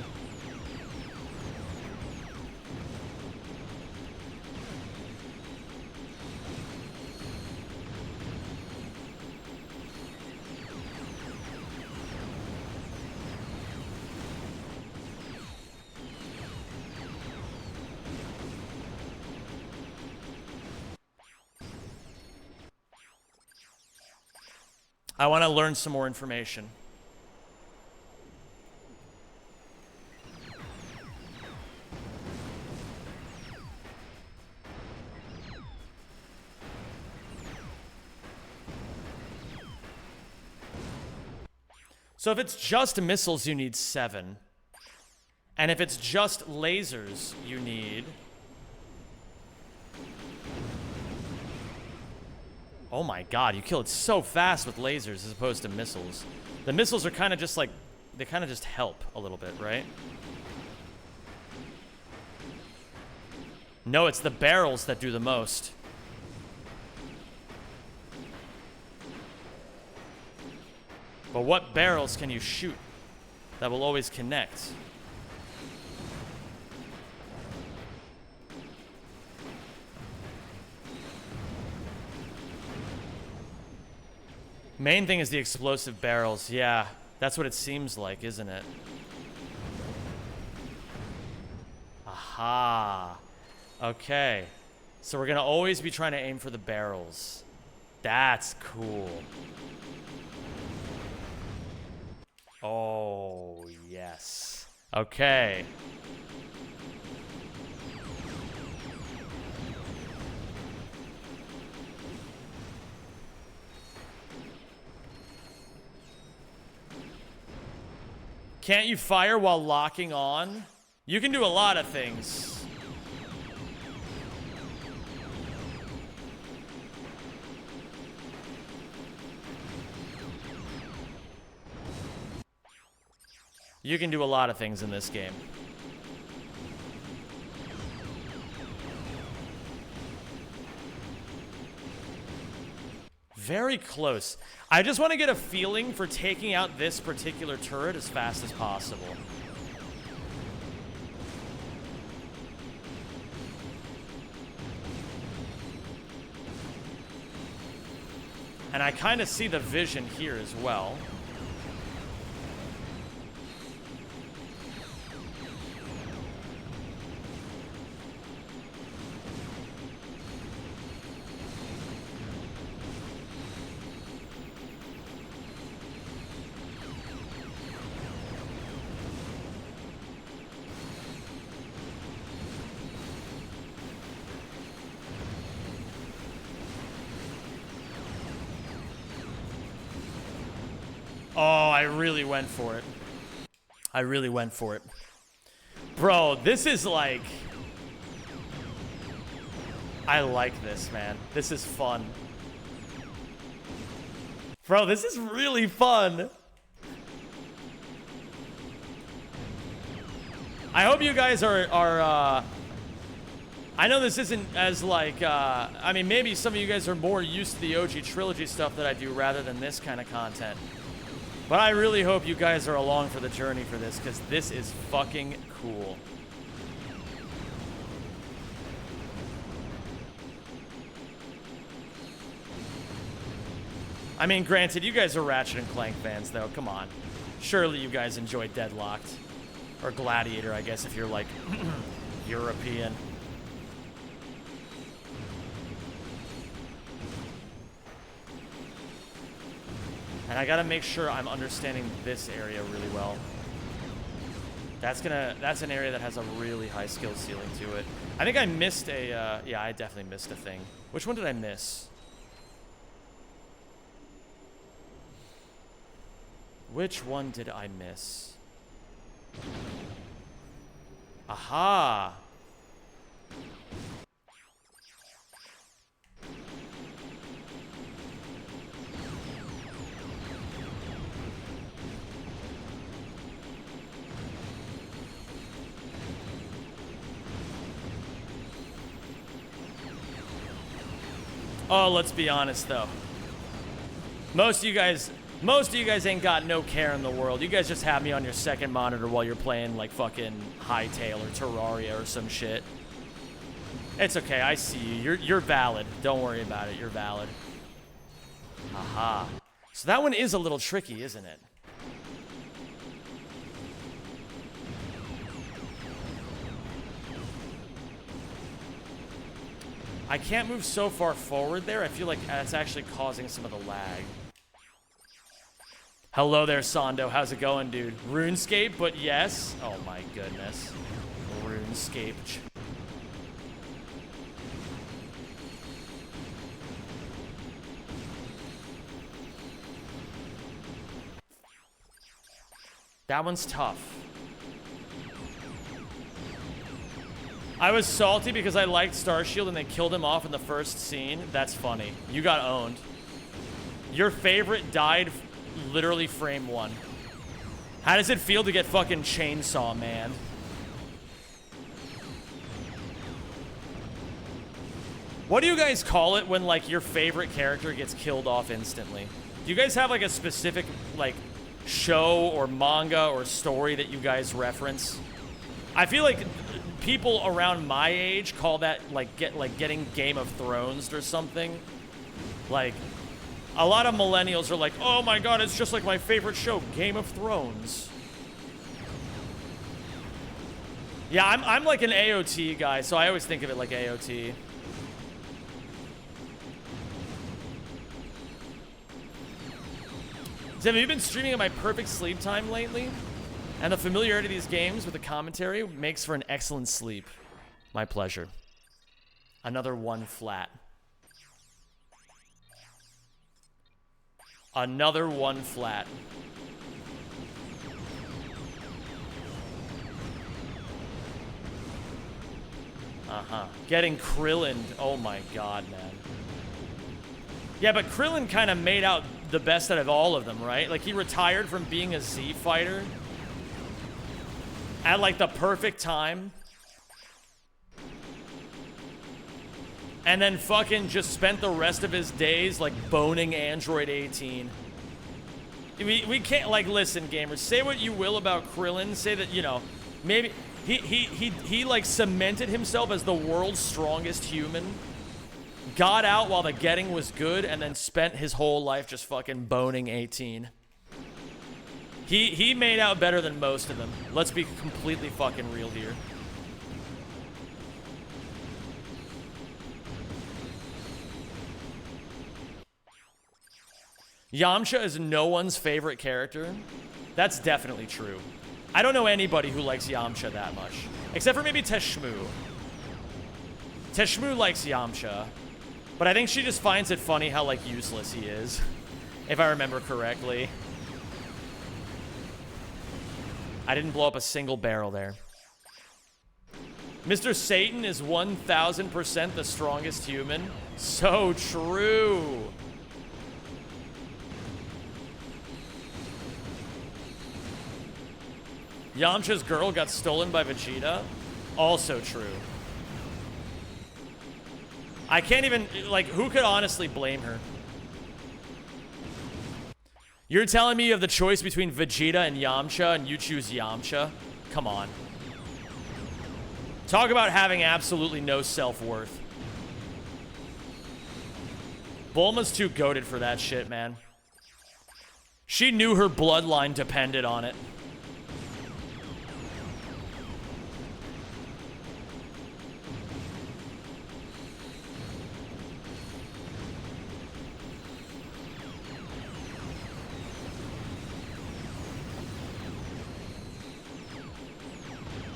I want to learn some more information. So if it's just missiles, you need 7. And if it's just lasers, you need... Oh my god, you kill it so fast with lasers as opposed to missiles. The missiles are kind of just like, they kind of just help a little bit, right? No, it's the barrels that do the most. But what barrels can you shoot that will always connect? Main thing is the explosive barrels. Yeah, that's what it seems like, isn't it? Aha. Okay. So we're gonna always be trying to aim for the barrels. That's cool. Oh, yes. Okay. Can't you fire while locking on? You can do a lot of things. You can do a lot of things in this game. Very close. I just want to get a feeling for taking out this particular turret as fast as possible. And I kind of see the vision here as well. Oh, I really went for it. I really went for it. Bro, this is like... I like this, man. This is fun. Bro, this is really fun. I hope you guys are I know this isn't as like, I mean, maybe some of you guys are more used to the OG Trilogy stuff that I do rather than this kind of content. But I really hope you guys are along for the journey for this, because this is fucking cool. I mean, granted, you guys are Ratchet and Clank fans, though. Come on. Surely you guys enjoy Deadlocked. Or Gladiator, I guess, if you're, like, European. And I gotta make sure I'm understanding this area really well. That's an area that has a really high skill ceiling to it. I think I missed a, yeah, I definitely missed a thing. Which one did I miss? Which one did I miss? Aha. Oh, let's be honest though. Most of you guys ain't got no care in the world. You guys just have me on your second monitor while you're playing like fucking Hytale or Terraria or some shit. It's okay, I see you. You're valid. Don't worry about it. You're valid. Aha. So that one is a little tricky, isn't it? I can't move so far forward there. I feel like that's actually causing some of the lag. Hello there, Sando. How's it going, dude? RuneScape, but yes. Oh my goodness. RuneScape. That one's tough. I was salty because I liked Starshield and they killed him off in the first scene. That's funny. You got owned. Your favorite died literally frame 1. How does it feel to get fucking chainsaw, man? What do you guys call it when like your favorite character gets killed off instantly? Do you guys have like a specific like show or manga or story that you guys reference? I feel like people around my age call that like getting Game of Thrones or something. Like a lot of millennials are like, "Oh my god, it's just like my favorite show, Game of Thrones." Yeah, I'm like an AOT guy, so I always think of it like AOT. Tim, have you been streaming at my perfect sleep time lately? And the familiarity of these games with the commentary makes for an excellent sleep. My pleasure. Another 1 flat. Another 1 flat. Uh-huh. Getting Krillin. Oh my god, man. Yeah, but Krillin kind of made out the best out of all of them, right? Like, he retired from being a Z fighter at, like, the perfect time. And then fucking just spent the rest of his days, like, boning Android 18. We can't, like, listen, gamers. Say what you will about Krillin. Say that, you know, maybe he like, cemented himself as the world's strongest human. Got out while the getting was good, and then spent his whole life just fucking boning 18. He made out better than most of them. Let's be completely fucking real here. Yamcha is no one's favorite character. That's definitely true. I don't know anybody who likes Yamcha that much. Except for maybe Teshmu. Teshmu likes Yamcha. But I think she just finds it funny how, like, useless he is. If I remember correctly. I didn't blow up a single barrel there. Mr. Satan is 1000% the strongest human. So true. Yamcha's girl got stolen by Vegeta. Also true. I can't even, like, who could honestly blame her? You're telling me you have the choice between Vegeta and Yamcha, and you choose Yamcha? Come on. Talk about having absolutely no self-worth. Bulma's too goated for that shit, man. She knew her bloodline depended on it.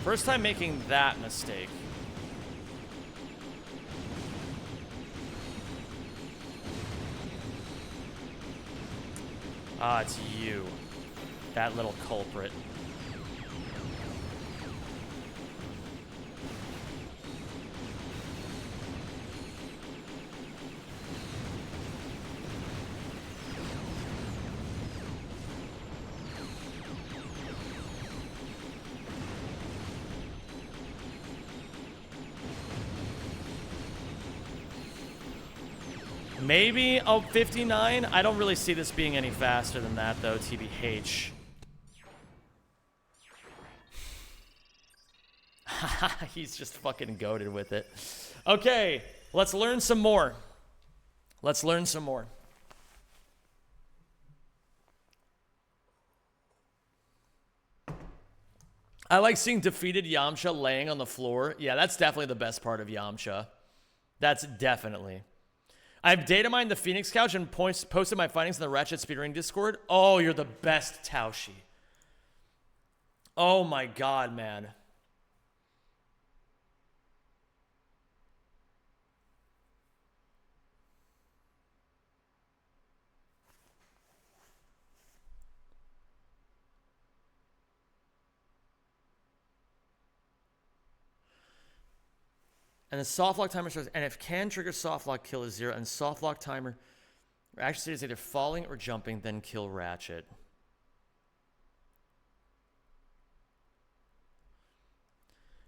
First time making that mistake. Ah, it's you. That little culprit. Maybe 59. I don't really see this being any faster than that, though, TBH. He's just fucking goated with it. Okay, let's learn some more. Let's learn some more. I like seeing defeated Yamcha laying on the floor. Yeah, that's definitely the best part of Yamcha. That's definitely. I've data mined the Phoenix Couch and posted my findings in the Ratchet Speedrun Discord. Oh, you're the best, Taoshi. Oh my god, man. And the soft lock timer starts, and if can trigger soft lock, kill is 0, and soft lock timer actually is either falling or jumping, then kill Ratchet.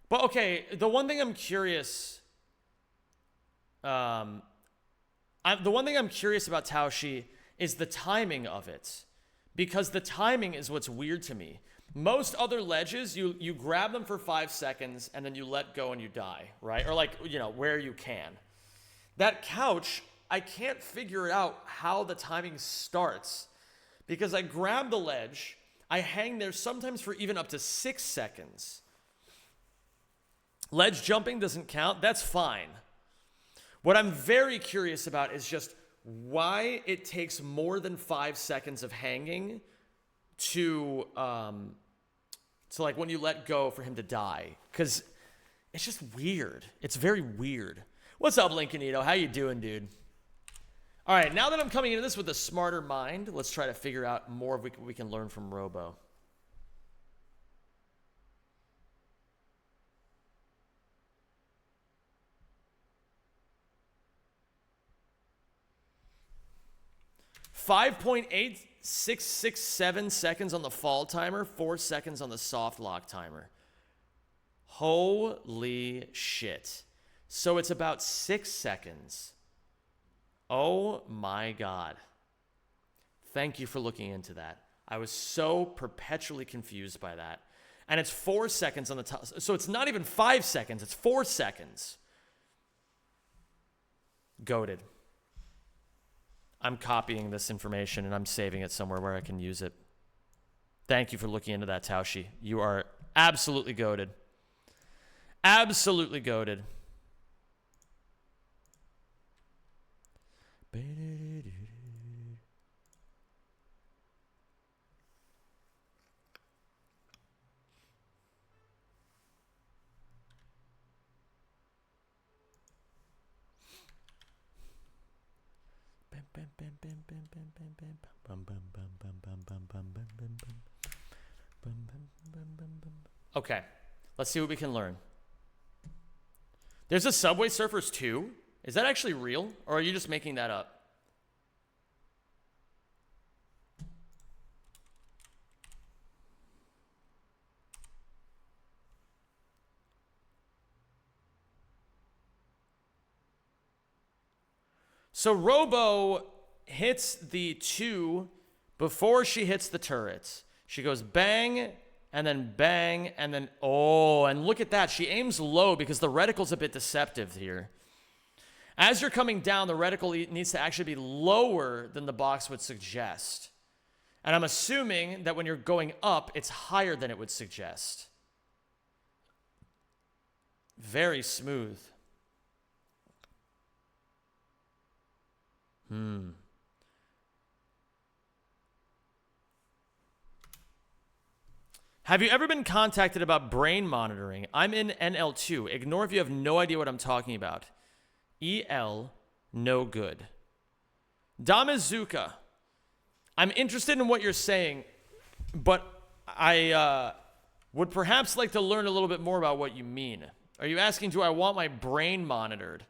But okay, the one thing I'm curious, the one thing I'm curious about Taoshi is the timing of it, because the timing is what's weird to me. Most other ledges, you grab them for 5 seconds and then you let go and you die, right? Or like, you know, where you can. That couch, I can't figure it out how the timing starts, because I grab the ledge, I hang there sometimes for even up to 6 seconds. Ledge jumping doesn't count, that's fine. What I'm very curious about is just why it takes more than 5 seconds of hanging to like when you let go for him to die, because it's just weird. It's very weird. What's up, Lincolnito? How you doing, dude? All right, now that I'm coming into this with a smarter mind, let's try to figure out more of what we can learn from Robo. .8667 seconds on the fall timer, 4 seconds on the soft lock timer. Holy shit. So it's about 6 seconds. Oh my god. Thank you for looking into that. I was so perpetually confused by that. And it's 4 seconds on the top. So it's not even 5 seconds, it's 4 seconds. Goated. I'm copying this information and I'm saving it somewhere where I can use it. Thank you for looking into that, Taoshi. You are absolutely goated. Absolutely goated. Okay, let's see what we can learn. There's a Subway Surfers 2? Is that actually real, or are you just making that up? So Robo hits the 2 before she hits the turrets. She goes bang, and then, oh, and look at that. She aims low because the reticle's a bit deceptive here. As you're coming down, the reticle needs to actually be lower than the box would suggest. And I'm assuming that when you're going up, it's higher than it would suggest. Very smooth. Have you ever been contacted about brain monitoring? I'm in NL2. Ignore if you have no idea what I'm talking about. EL, no good. Damizuka, I'm interested in what you're saying, but I would perhaps like to learn a little bit more about what you mean. Are you asking, do I want my brain monitored?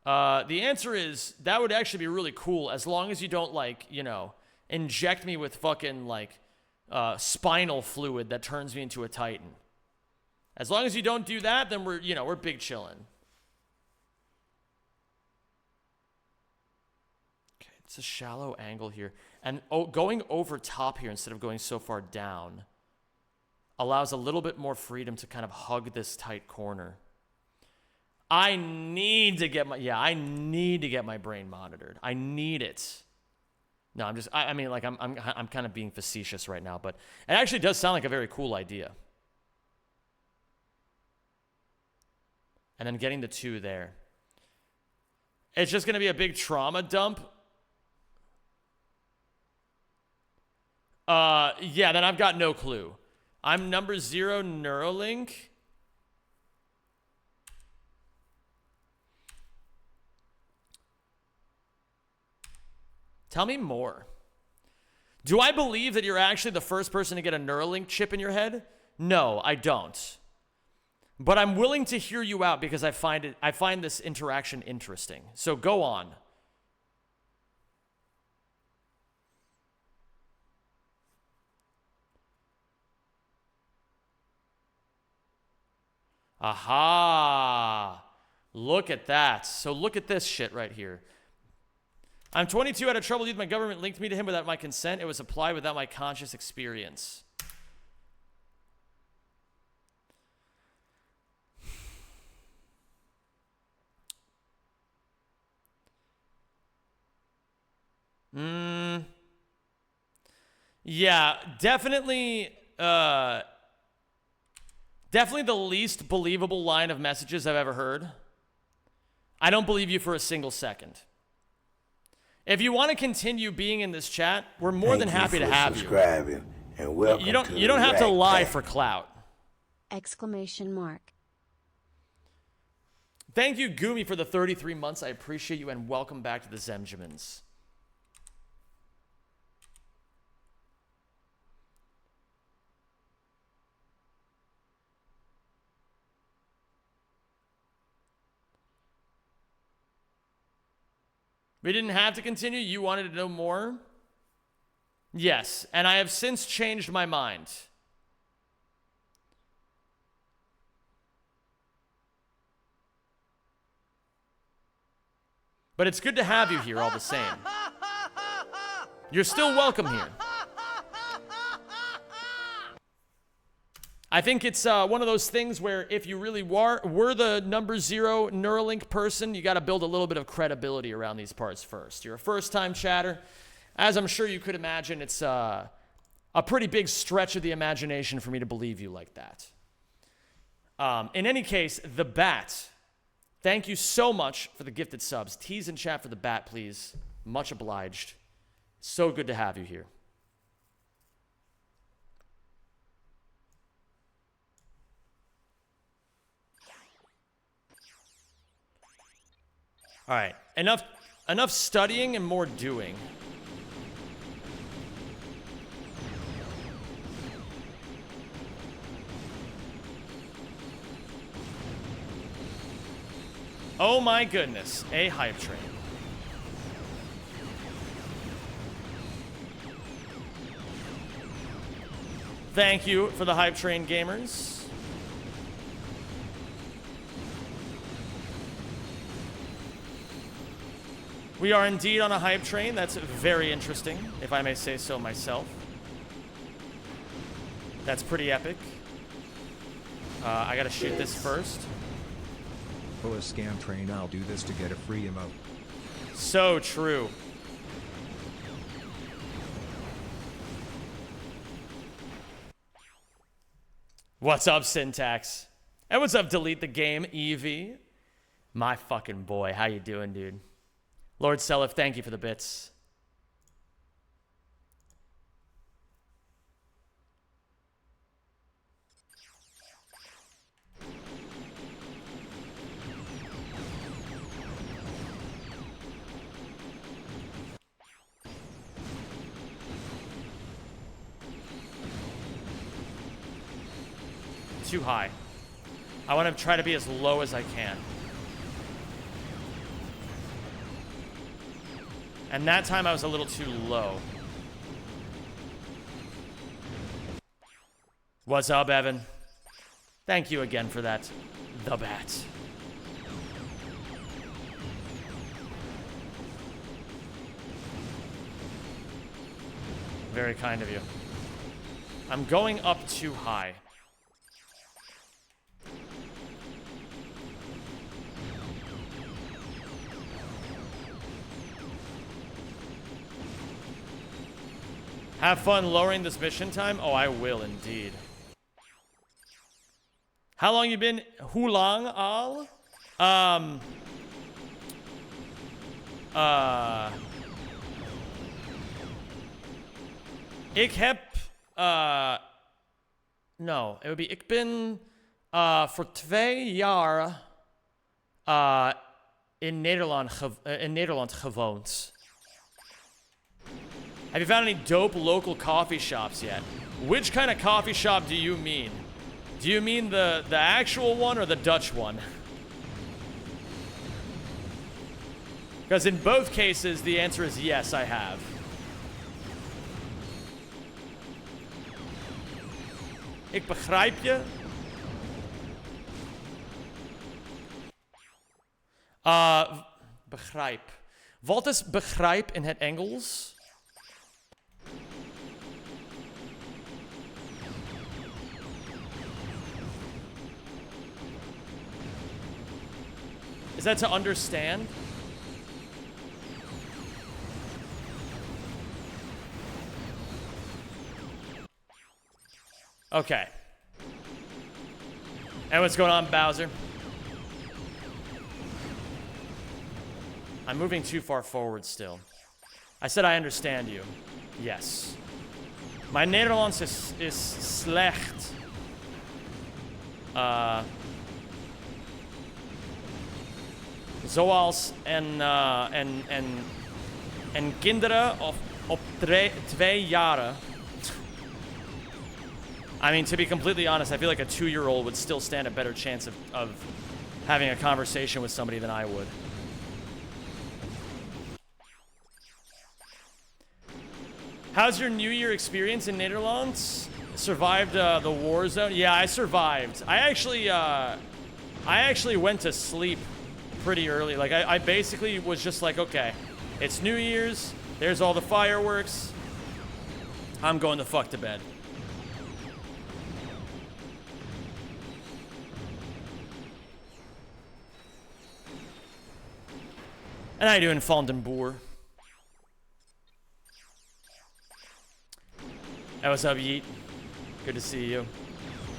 The answer is, that would actually be really cool, as long as you don't, like, you know, inject me with fucking, like, spinal fluid that turns me into a Titan. As long as you don't do that, then we're big chillin'. It's a shallow angle here. And going over top here instead of going so far down allows a little bit more freedom to kind of hug this tight corner. I need to get my brain monitored. I need it. No, I mean, like, I'm kind of being facetious right now, but it actually does sound like a very cool idea. And then getting the 2 there. It's just going to be a big trauma dump. Yeah, then I've got no clue. I'm number 0 Neuralink. Tell me more. Do I believe that you're actually the first person to get a Neuralink chip in your head? No, I don't. But I'm willing to hear you out because I find this interaction interesting. So go on. Aha! Look at that. So look at this shit right here. I'm 22, out of trouble youth. My government linked me to him without my consent. It was applied without my conscious experience. Yeah, definitely the least believable line of messages I've ever heard. I don't believe you for a single second. If you want to continue being in this chat, we're more than happy to have you. And welcome you don't have to lie for clout. Exclamation mark. Thank you, Gumi, for the 33 months. I appreciate you, and welcome back to the Zemjamins. We didn't have to continue. You wanted to know more? Yes, and I have since changed my mind. But it's good to have you here all the same. You're still welcome here. I think it's one of those things where if you really were the number 0 Neuralink person, you got to build a little bit of credibility around these parts first. You're a first-time chatter. As I'm sure you could imagine, it's a pretty big stretch of the imagination for me to believe you like that. In any case, the Bat. Thank you so much for the gifted subs. Tease in chat for the Bat, please. Much obliged. So good to have you here. All right, enough studying and more doing. Oh my goodness, a hype train. Thank you for the hype train, gamers. We are indeed on a hype train. That's very interesting, if I may say so myself. That's pretty epic. I gotta shoot this first. Oh, a scam train, I'll do this to get a free emote. So true. What's up, Syntax? And what's up, Delete the Game, Eevee? My fucking boy, how you doing, dude? Lord Selif, thank you for the bits. Too high. I want to try to be as low as I can. And that time I was a little too low. What's up, Evan? Thank you again for that. The Bat. Very kind of you. I'm going up too high. Have fun lowering this mission time? Oh, I will indeed. How long you been? Hoe lang al? Ik heb, no, it would be, ik ben, voor 2 jaar, in Nederland gewoond. Have you found any dope local coffee shops yet? Which kind of coffee shop do you mean? Do you mean the actual one or the Dutch one? Because in both cases, the answer is yes, I have. Ik begrijp je. Begrijp. Wat is begrijp in het Engels? Is that to understand? Okay. And what's going on, Bowser? I'm moving too far forward still. I said I understand you. Yes. My Nederlands is slecht. Zoals en kinderen op 2 jaren. I mean, to be completely honest, I feel like a 2-year-old would still stand a better chance of having a conversation with somebody than I would. How's your New Year experience in Netherlands? Survived the war zone? Yeah, I survived. I actually went to sleep pretty early. Like, I basically was just like, okay, it's New Year's. There's all the fireworks. I'm going the fuck to bed. And how you doing, Vandenboer? Hey, what's up, Yeet? Good to see you.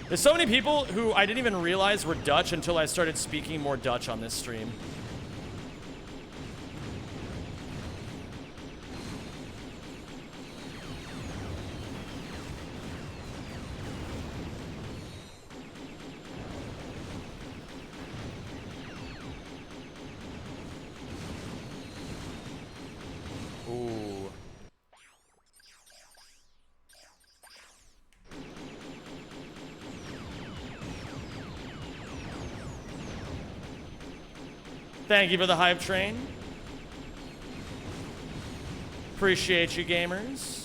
There's so many people who I didn't even realize were Dutch until I started speaking more Dutch on this stream. Ooh. Thank you for the hype train. Appreciate you, gamers.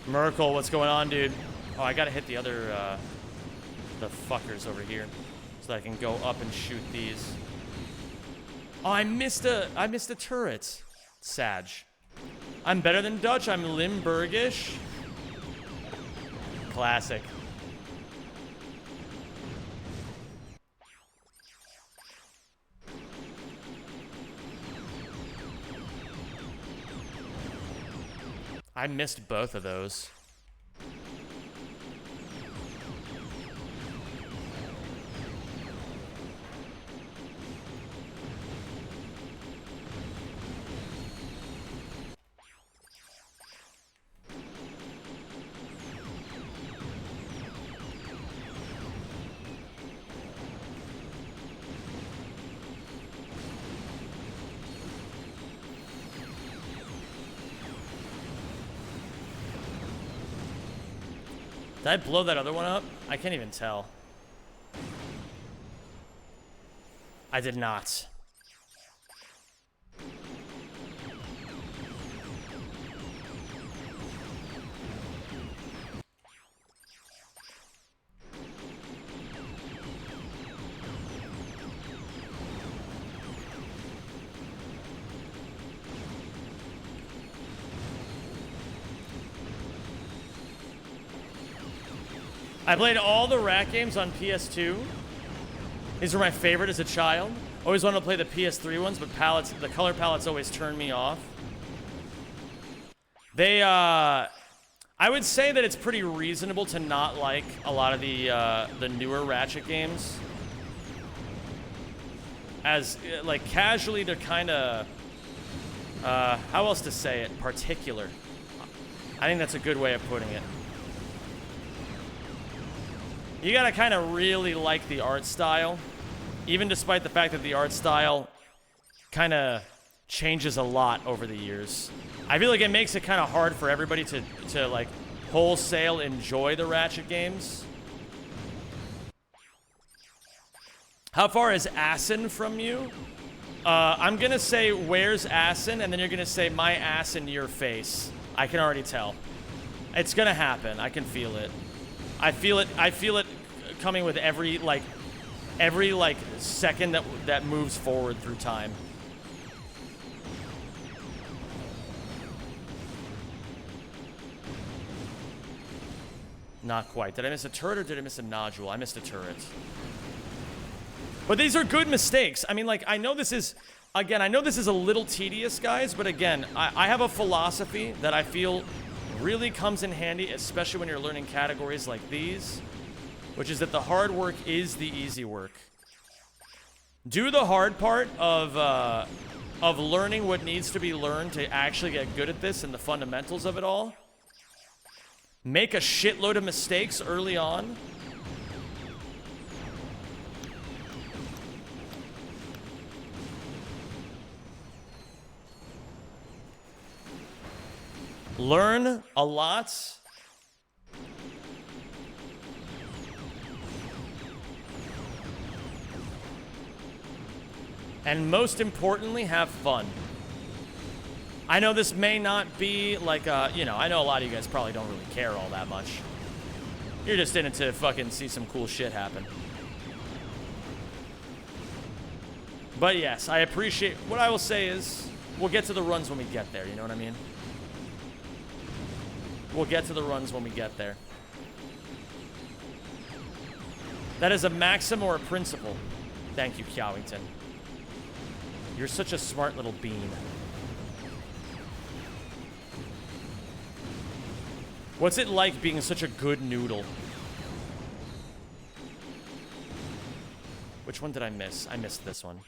Merkel, what's going on, dude? Oh, I gotta hit the other, the fuckers over here, so that I can go up and shoot these. Oh, I missed a turret. Sag. I'm better than Dutch. I'm Limburgish. Classic. I missed both of those. Did I blow that other one up? I can't even tell. I did not. I played all the Rat games on PS2. These were my favorite as a child. Always wanted to play the PS3 ones, but the color palettes always turned me off. I would say that it's pretty reasonable to not like a lot of the newer Ratchet games. As, like, casually, they're kind of, how else to say it? Particular. I think that's a good way of putting it. You gotta kind of really like the art style, even despite the fact that the art style kind of changes a lot over the years. I feel like it makes it kind of hard for everybody to like wholesale enjoy the Ratchet games. How far is Asin from you? I'm gonna say where's Asin, and then you're gonna say my ass in your face. I can already tell. It's gonna happen. I can feel it. I feel it coming with every second that moves forward through time. Not quite. Did I miss a turret or did I miss a nodule? I missed a turret. But these are good mistakes. I mean, like, I know this is a little tedious, guys, but again, I have a philosophy that I feel really comes in handy, especially when you're learning categories like these, which is that the hard work is the easy work. Do the hard part of learning what needs to be learned to actually get good at this and the fundamentals of it all. Make a shitload of mistakes early on. Learn a lot. And most importantly, have fun. I know this may not be like, you know, I know a lot of you guys probably don't really care all that much. You're just in it to fucking see some cool shit happen. But yes, I appreciate, what I will say is, we'll get to the runs when we get there, you know what I mean? We'll get to the runs when we get there. That is a maxim or a principle. Thank you, Kyawington. You're such a smart little bean. What's it like being such a good noodle? Which one did I miss? I missed this one.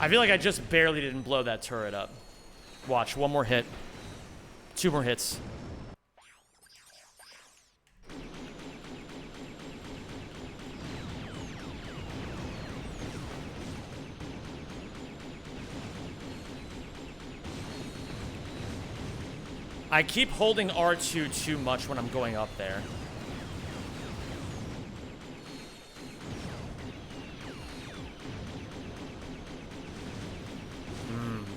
I feel like I just barely didn't blow that turret up. Watch, one more hit. 2 more hits. I keep holding R2 too much when I'm going up there.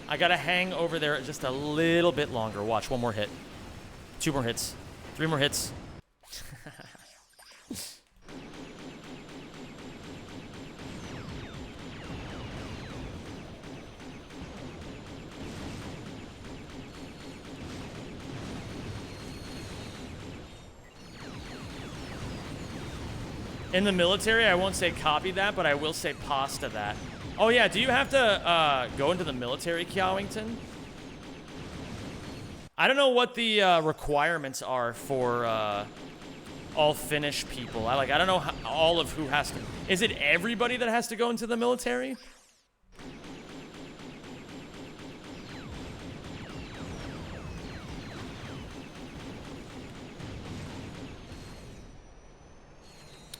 I gotta hang over there just a little bit longer. Watch, 1 more hit. 2 more hits. 3 more hits. In the military, I won't say copy that, but I will say pasta that. Oh yeah, do you have to go into the military, Kyawington? I don't know what the requirements are for all Finnish people. I don't know all of who has to. Is it everybody that has to go into the military?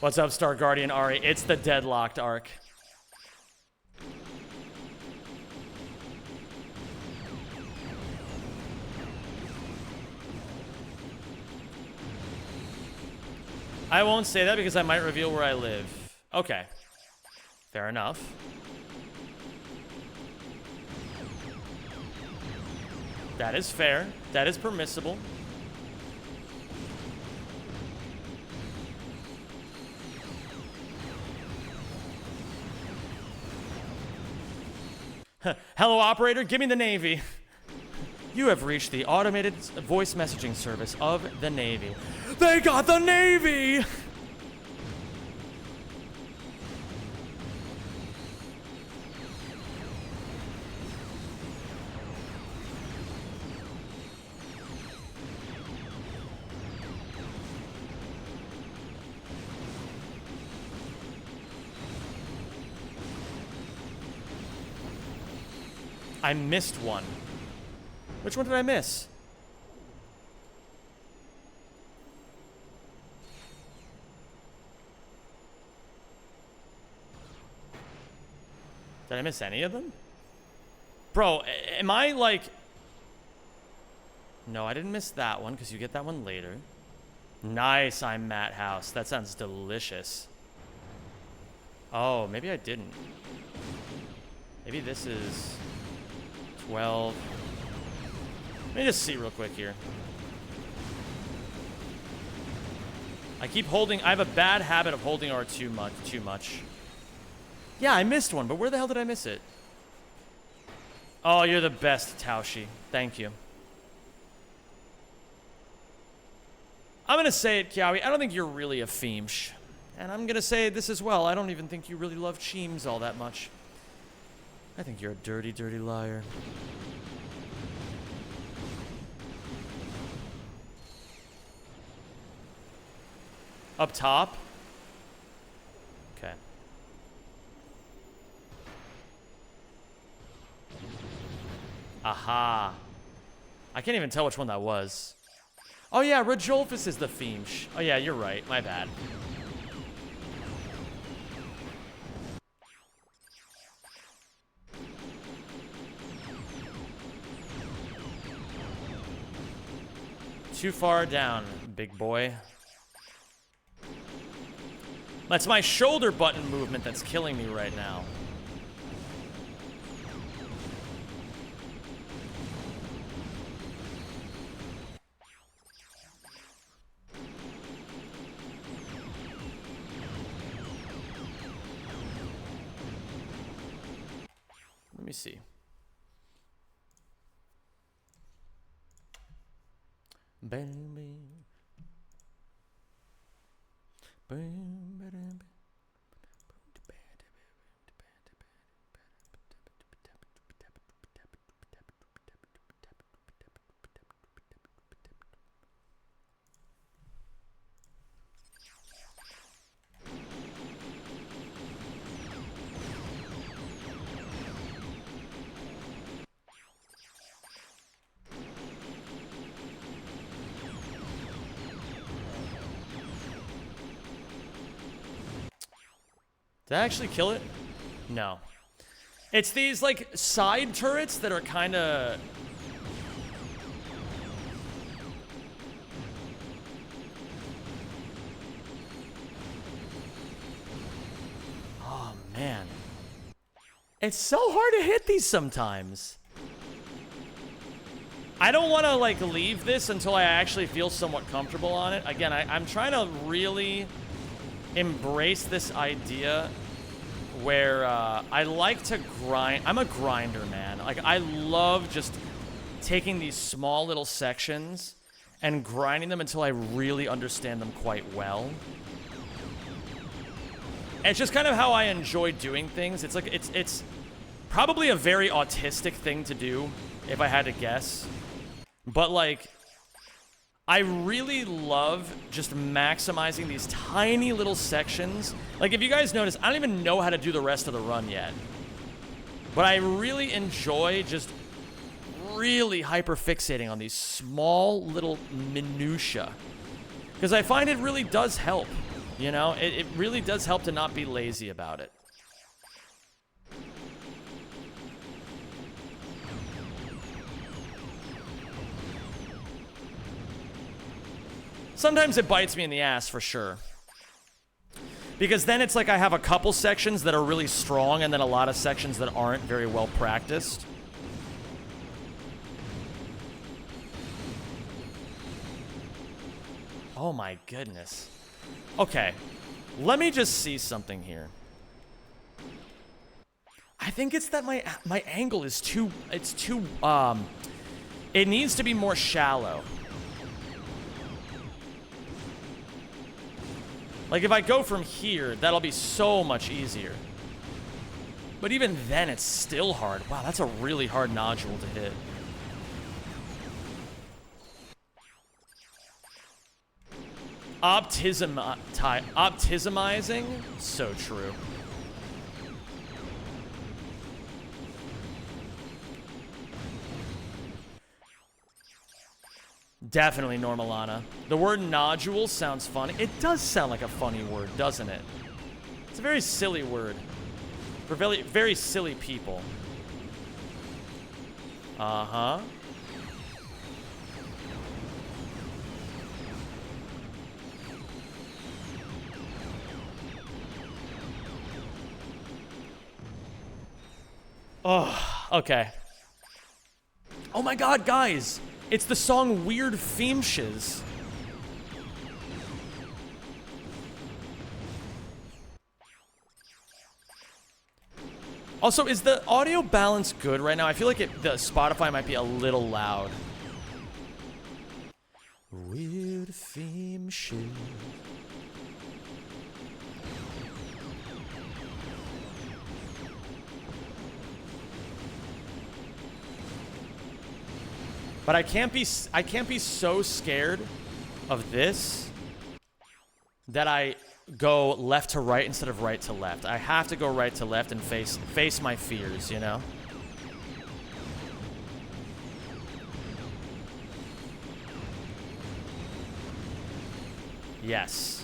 What's up, Star Guardian Ari? It's the Deadlocked arc. I won't say that because I might reveal where I live. Okay. Fair enough. That is fair. That is permissible. Hello, operator. Give me the Navy. You have reached the automated voice messaging service of the Navy. They got the Navy! I missed one. Which one did I miss? Did I miss any of them? Bro, am I like... No, I didn't miss that one because you get that one later. Nice, I'm Matt House. That sounds delicious. Oh, maybe I didn't. Maybe this is 12. Let me just see real quick here. I keep holding... I have a bad habit of holding R too much. Yeah, I missed one, but where the hell did I miss it? Oh, you're the best, Taushi. Thank you. I'm gonna say it, Kiawi. I don't think you're really a Feemsh. And I'm gonna say this as well. I don't even think you really love Cheems all that much. I think you're a dirty, dirty liar. Up top? Okay. Aha. I can't even tell which one that was. Oh yeah, Rajolphus is the Feemsh. Oh yeah, you're right. My bad. Too far down, big boy. That's my shoulder button movement that's killing me right now. Let me see. Baby. Did I actually kill it? No. It's these, like, side turrets that are kind of... Oh, man. It's so hard to hit these sometimes. I don't want to, like, leave this until I actually feel somewhat comfortable on it. Again, I'm trying to really embrace this idea where I like to grind. I'm a grinder, man. Like, I love just taking these small little sections and grinding them until I really understand them quite well. And it's just kind of how I enjoy doing things. It's like, it's probably a very autistic thing to do, if I had to guess. But, like, I really love just maximizing these tiny little sections. Like, if you guys notice, I don't even know how to do the rest of the run yet. But I really enjoy just really hyper-fixating on these small little minutia. Because I find it really does help. You know, it really does help to not be lazy about it. Sometimes it bites me in the ass for sure. Because then it's like I have a couple sections that are really strong and then a lot of sections that aren't very well practiced. Oh my goodness. Okay. Let me just see something here. I think it's that my angle is too, it needs to be more shallow. Like, if I go from here, that'll be so much easier. But even then, it's still hard. Wow, that's a really hard nodule to hit. Optimizing? So true. Definitely Normalana. The word nodule sounds funny. It does sound like a funny word, doesn't it? It's a very silly word. For very, very silly people. Uh-huh. Oh, okay. Oh my god, guys! It's the song Weird Femshes. Also, is the audio balance good right now? I feel like the Spotify might be a little loud. Weird Femshes. But I can't be so scared of this that I go left to right instead of right to left. I have to go right to left and face my fears, you know? Yes.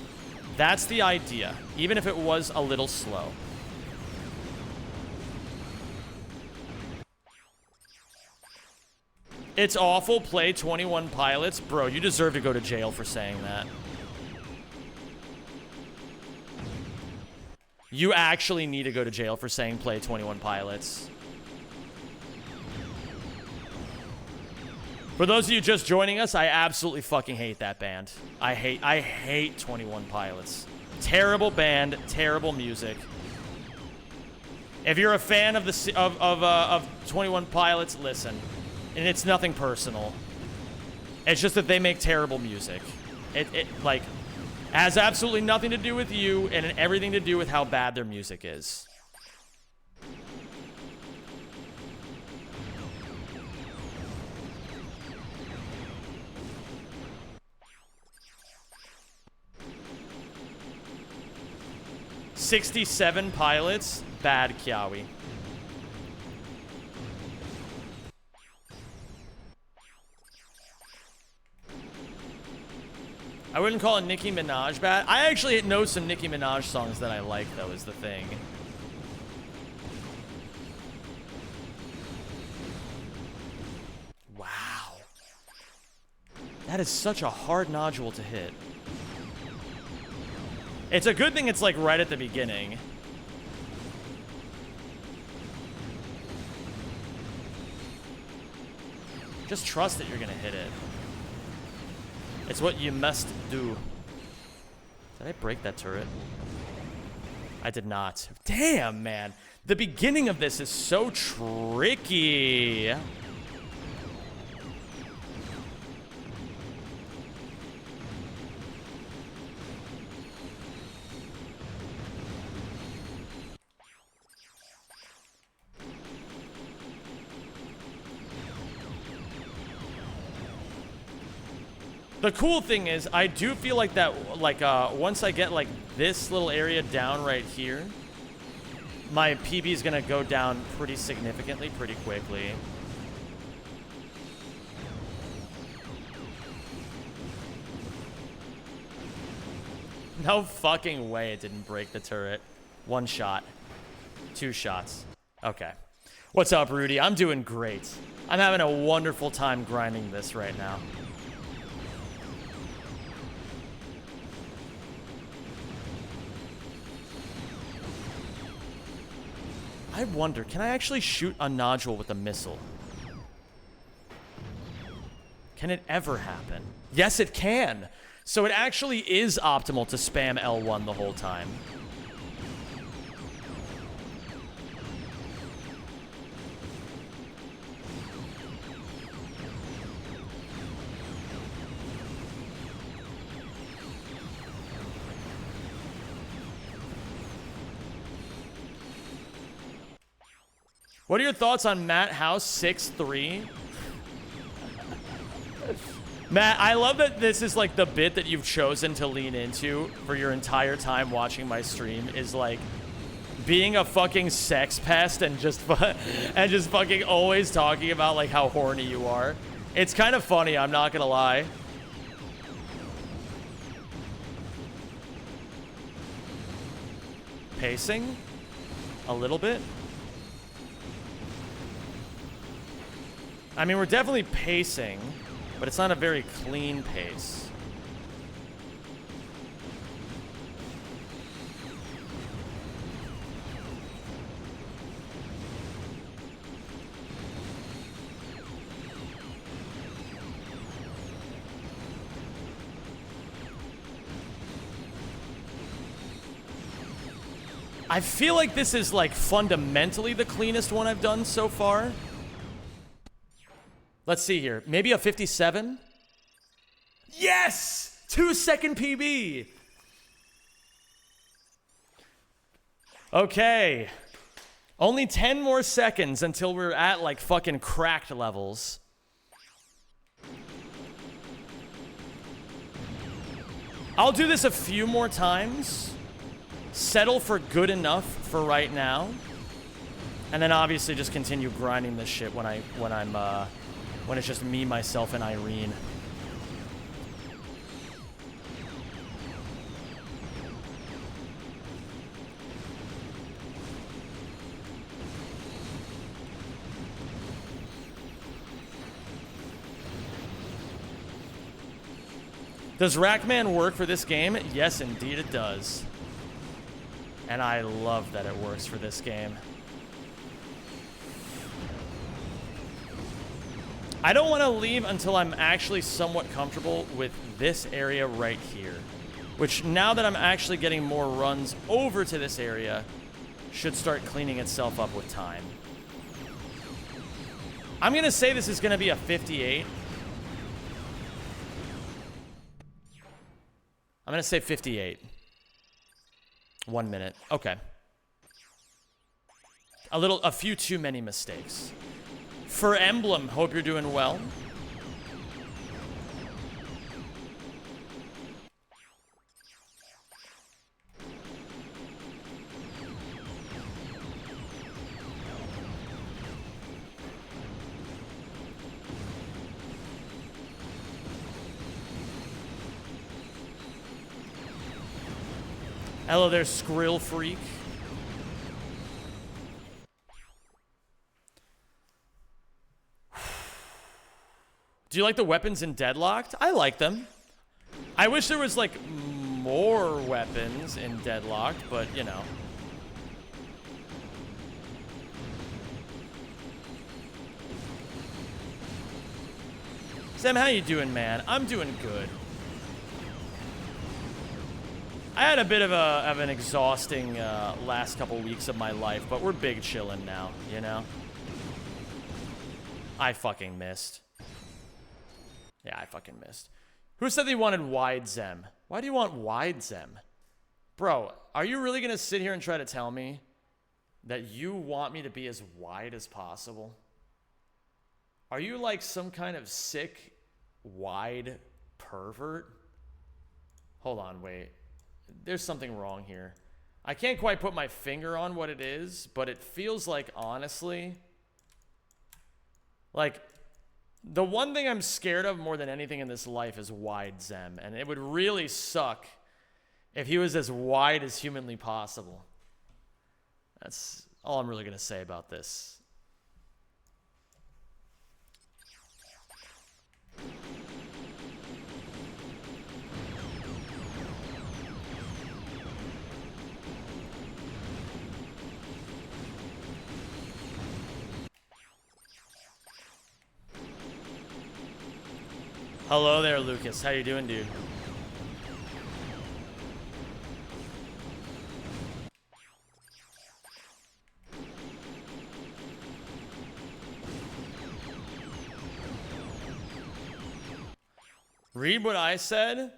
That's the idea, even if it was a little slow. It's awful. Play 21 Pilots. Bro, you deserve to go to jail for saying that. You actually need to go to jail for saying play 21 Pilots. For those of you just joining us, I absolutely fucking hate that band. I hate 21 Pilots. Terrible band, terrible music. If you're a fan of the 21 Pilots, listen. And it's nothing personal. It's just that they make terrible music. It like has absolutely nothing to do with you and everything to do with how bad their music is. "67 Pilots, bad Kiawi." I wouldn't call it Nicki Minaj bad. I actually know some Nicki Minaj songs that I like, though, is the thing. Wow. That is such a hard nodule to hit. It's a good thing it's, like, right at the beginning. Just trust that you're gonna hit it. It's what you must do. Did I break that turret? I did not. Damn, man. The beginning of this is so tricky. The cool thing is, I do feel like that, like, once I get, like, this little area down right here, my PB is gonna go down pretty significantly, pretty quickly. No fucking way it didn't break the turret. 1 shot. 2 shots. Okay. What's up, Rudy? I'm doing great. I'm having a wonderful time grinding this right now. I wonder, can I actually shoot a nodule with a missile? Can it ever happen? Yes, it can. So it actually is optimal to spam L1 the whole time. What are your thoughts on Matt House 6'3"? Matt, I love that this is like the bit that you've chosen to lean into for your entire time watching my stream is like being a fucking sex pest and just fucking always talking about like how horny you are. It's kind of funny, I'm not gonna lie. Pacing? A little bit? I mean, we're definitely pacing, but it's not a very clean pace. I feel like this is like fundamentally the cleanest one I've done so far. Let's see here. Maybe a 57? Yes! 2-second PB! Okay. Only 10 more seconds until we're at like fucking cracked levels. I'll do this a few more times. Settle for good enough for right now. And then obviously just continue grinding this shit when it's just me, myself, and Irene. Does Rackman work for this game? Yes, indeed it does. And I love that it works for this game. I don't want to leave until I'm actually somewhat comfortable with this area right here. Which, now that I'm actually getting more runs over to this area, should start cleaning itself up with time. I'm going to say this is going to be a 58. I'm going to say 58. 1 minute. Okay. A few too many mistakes. For Emblem, hope you're doing well. Hello there, Skrill Freak. Do you like the weapons in Deadlocked? I like them. I wish there was, like, more weapons in Deadlocked, but, you know. Sam, how you doing, man? I'm doing good. I had a bit of an exhausting last couple weeks of my life, but we're big chillin' now, you know? I fucking missed. Yeah, I fucking missed. Who said they wanted wide Zem? Why do you want wide Zem? Bro, are you really gonna sit here and try to tell me that you want me to be as wide as possible? Are you like some kind of sick, wide pervert? Hold on, wait. There's something wrong here. I can't quite put my finger on what it is, but it feels like, honestly, like, the one thing I'm scared of more than anything in this life is wide Zem, and it would really suck If he was as wide as humanly possible. That's all I'm really going to say about this. Hello there, Lucas. How you doing, dude? Read what I said.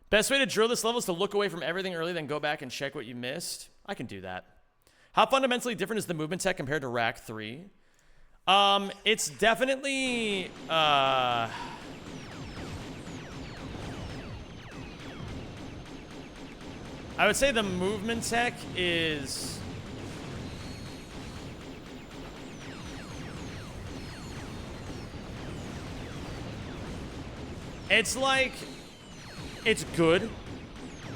Best way to drill this level is to look away from everything early, then go back and check what you missed. I can do that. How fundamentally different is the movement tech compared to Rack 3? It's definitely, I would say the movement tech is... It's like, it's good.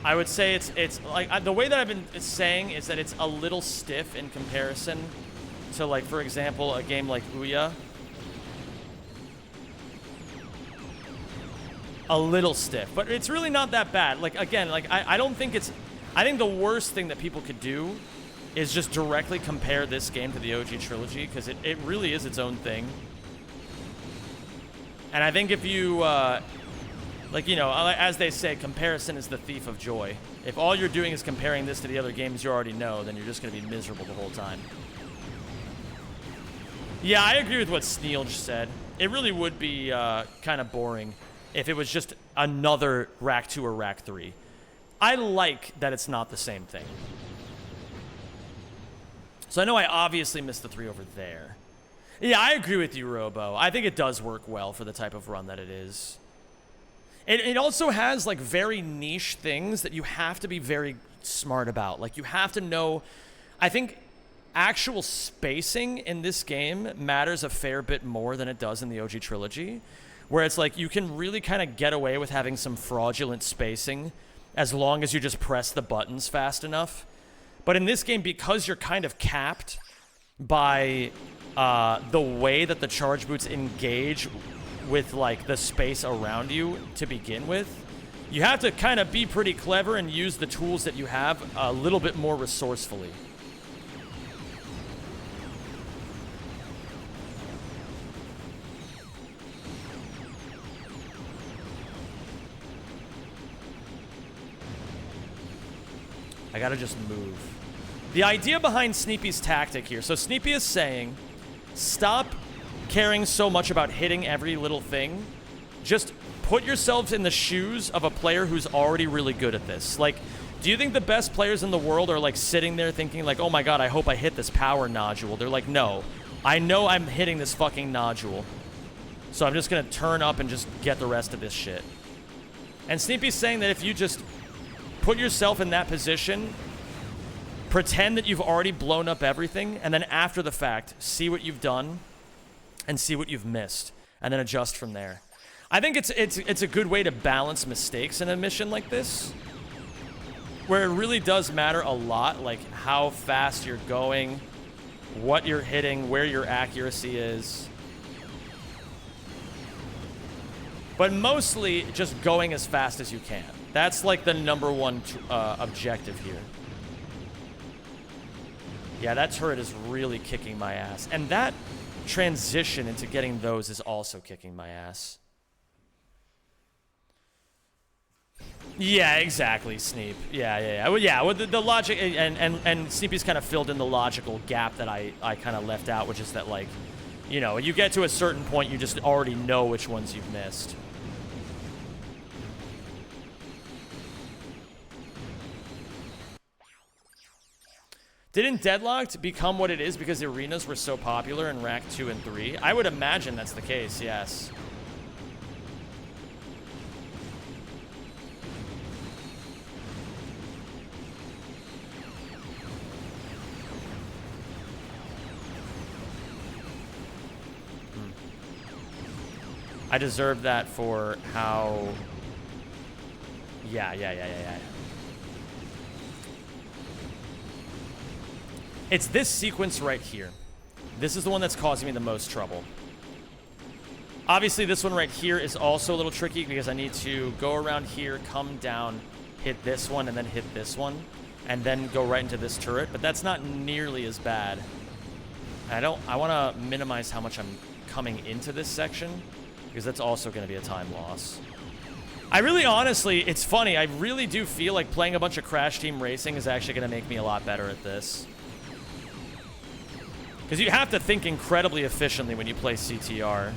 I would say it's like, the way that I've been saying is that it's a little stiff in comparison to, like, for example, a game like Ouya. A little stiff, but it's really not that bad. Like, again, like, I don't think it's, I think the worst thing that people could do is just directly compare this game to the OG trilogy, because it really is its own thing. And I think if you, like, you know, as they say, comparison is the thief of joy. If all you're doing is comparing this to the other games you already know, then you're just going to be miserable the whole time. Yeah, I agree with what Sneelj said. It really would be kind of boring if it was just another Rack 2 or Rack 3. I like that it's not the same thing. So I know I obviously missed the 3 over there. Yeah, I agree with you, Robo. I think it does work well for the type of run that it is. It also has, like, very niche things that you have to be very smart about. Like, you have to know... I think actual spacing in this game matters a fair bit more than it does in the OG trilogy, where it's like you can really kind of get away with having some fraudulent spacing as long as you just press the buttons fast enough. But in this game, because you're kind of capped by the way that the charge boots engage with, like, the space around you to begin with, you have to kind of be pretty clever and use the tools that you have a little bit more resourcefully. I gotta just move. The idea behind Sneepy's tactic here. So Sneepy is saying, stop caring so much about hitting every little thing. Just put yourselves in the shoes of a player who's already really good at this. Like, do you think the best players in the world are, like, sitting there thinking, like, oh my god, I hope I hit this power nodule? They're like, no, I know I'm hitting this fucking nodule, so I'm just gonna turn up and just get the rest of this shit. And Sneepy's saying that if you just put yourself in that position, pretend that you've already blown up everything, and then after the fact, see what you've done and see what you've missed, and then adjust from there. I think it's a good way to balance mistakes in a mission like this, where it really does matter a lot, like how fast you're going, what you're hitting, where your accuracy is. But mostly just going as fast as you can. That's like the #1 objective here. Yeah, that turret is really kicking my ass. And that transition into getting those is also kicking my ass. Yeah, exactly, Sneep. Yeah. Well, yeah, well, the logic, and Sneepy's kind of filled in the logical gap that I kind of left out, which is that, like, you know, you get to a certain point, you just already know which ones you've missed. Didn't Deadlocked become what it is because the arenas were so popular in Rack 2 and 3? I would imagine that's the case, yes. I deserve that for how Yeah. It's this sequence right here. This is the one that's causing me the most trouble. Obviously, this one right here is also a little tricky because I need to go around here, come down, hit this one, and then hit this one, and then go right into this turret, but that's not nearly as bad. I want to minimize how much I'm coming into this section because that's also going to be a time loss. I really, honestly, it's funny, I really do feel like playing a bunch of Crash Team Racing is actually going to make me a lot better at this. Because you have to think incredibly efficiently when you play CTR.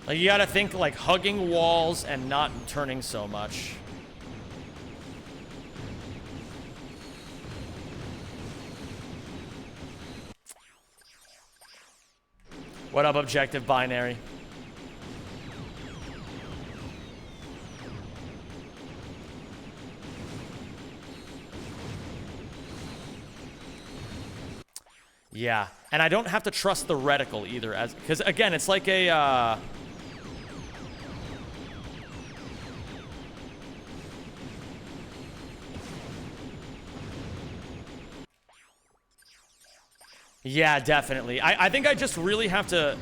Like, you gotta think, like, hugging walls and not turning so much. What up, Objective Binary? Yeah, and I don't have to trust the reticle either, as because again, it's like a yeah, definitely. I think I just really have to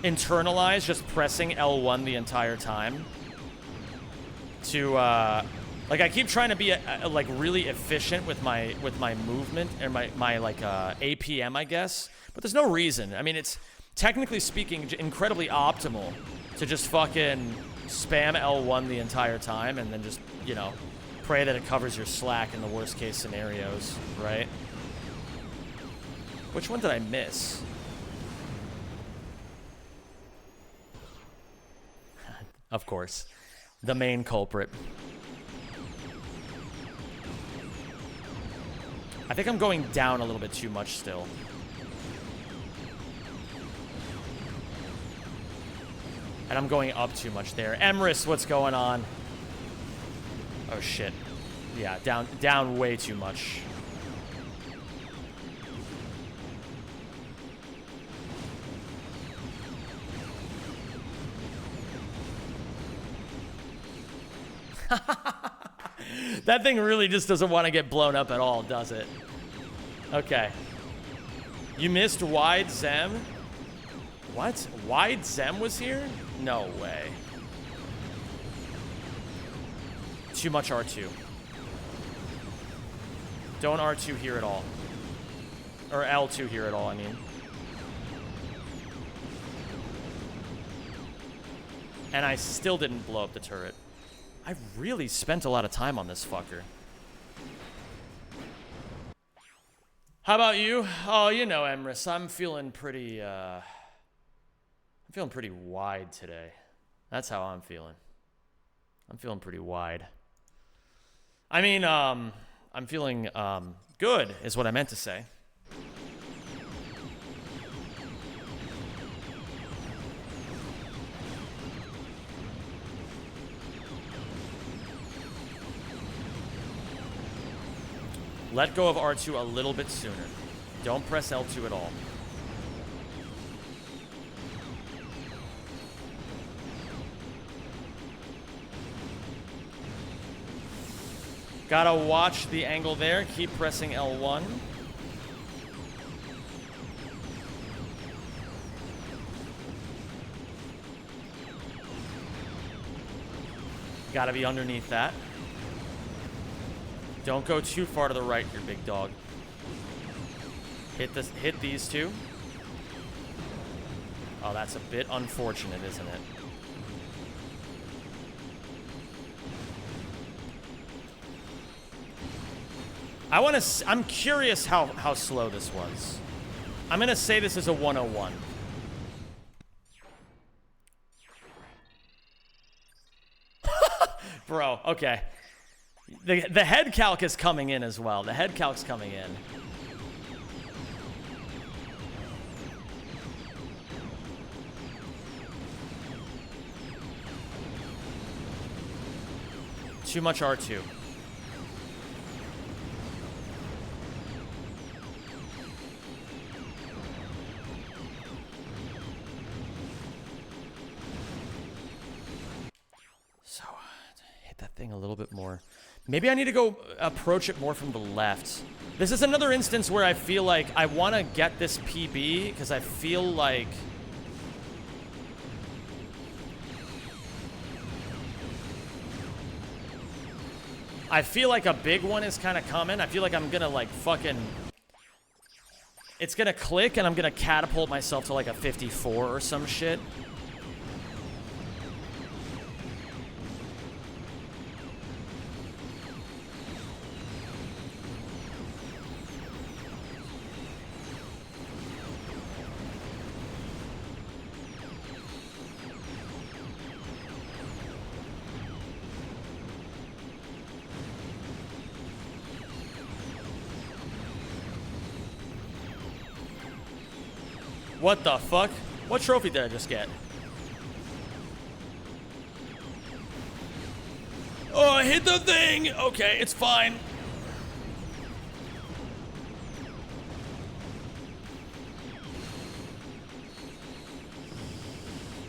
internalize just pressing L1 the entire time to like, I keep trying to be like really efficient with my movement and my like APM, I guess, but there's no reason. I mean, it's technically speaking incredibly optimal to just fucking spam L1 the entire time and then just, you know, pray that it covers your slack in the worst case scenarios, right? Which one did I miss? Of course. The main culprit. I think I'm going down a little bit too much still. And I'm going up too much there. Emrys, what's going on? Oh shit. Yeah, down way too much. That thing really just doesn't want to get blown up at all, does it? Okay. You missed Wide Zem? What? Wide Zem was here? No way. Too much R2. Don't R2 here at all. Or L2 here at all, I mean. And I still didn't blow up the turret. I really spent a lot of time on this fucker. How about you? Oh, you know, Emrys, I'm feeling pretty wide today. That's how I'm feeling. I'm feeling pretty wide. I mean, I'm feeling good is what I meant to say. Let go of R2 a little bit sooner. Don't press L2 at all. Gotta watch the angle there. Keep pressing L1. Gotta be underneath that. Don't go too far to the right, your big dog. Hit these two. Oh, that's a bit unfortunate, isn't it? I'm curious how slow this was. I'm gonna say this is a 101. Bro, okay. The head calc is coming in as well. The head calc's coming in. Too much R2. thing a little bit more. Maybe I need to go approach it more from the left. This is another instance where I feel like I want to get this PB because I feel like... a big one is kind of coming. I feel like I'm gonna like fucking... It's gonna click and I'm gonna catapult myself to like a 54 or some shit. What the fuck? What trophy did I just get? Oh, I hit the thing! Okay, it's fine.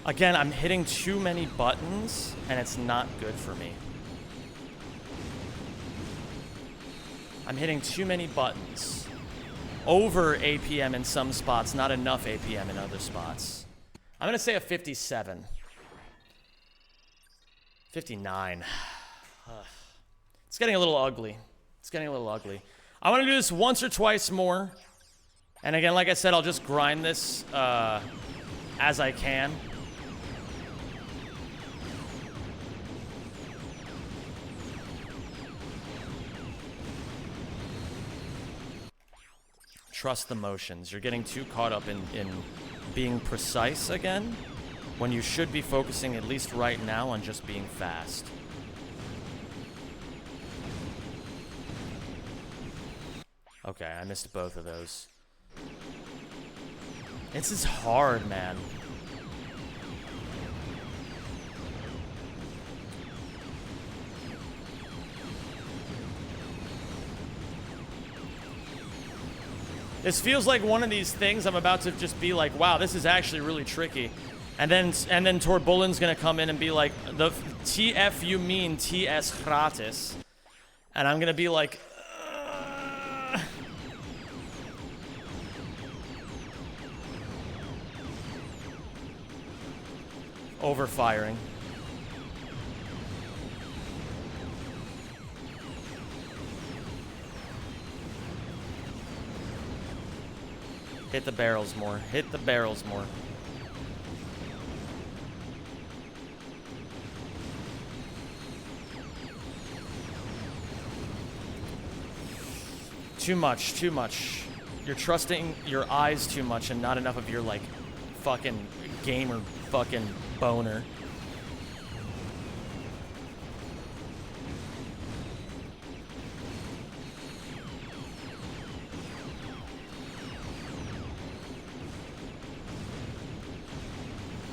Again, I'm hitting too many buttons, and it's not good for me. I'm hitting too many buttons. Over APM in some spots, not enough APM in other spots. I'm gonna say a 57. 59. It's getting a little ugly. It's getting a little ugly. I want to do this once or twice more. And again, like I said, I'll just grind this as I can. Trust the motions. You're getting too caught up in being precise again, when you should be focusing, at least right now, on just being fast. Okay, I missed both of those. This is hard, man. This feels like one of these things I'm about to just be like, wow, this is actually really tricky. And then Torbulin's gonna come in and be like, the TF you mean TS gratis. And I'm gonna be like, overfiring. Hit the barrels more. Hit the barrels more. Too much, too much. You're trusting your eyes too much and not enough of your, like, fucking gamer fucking boner.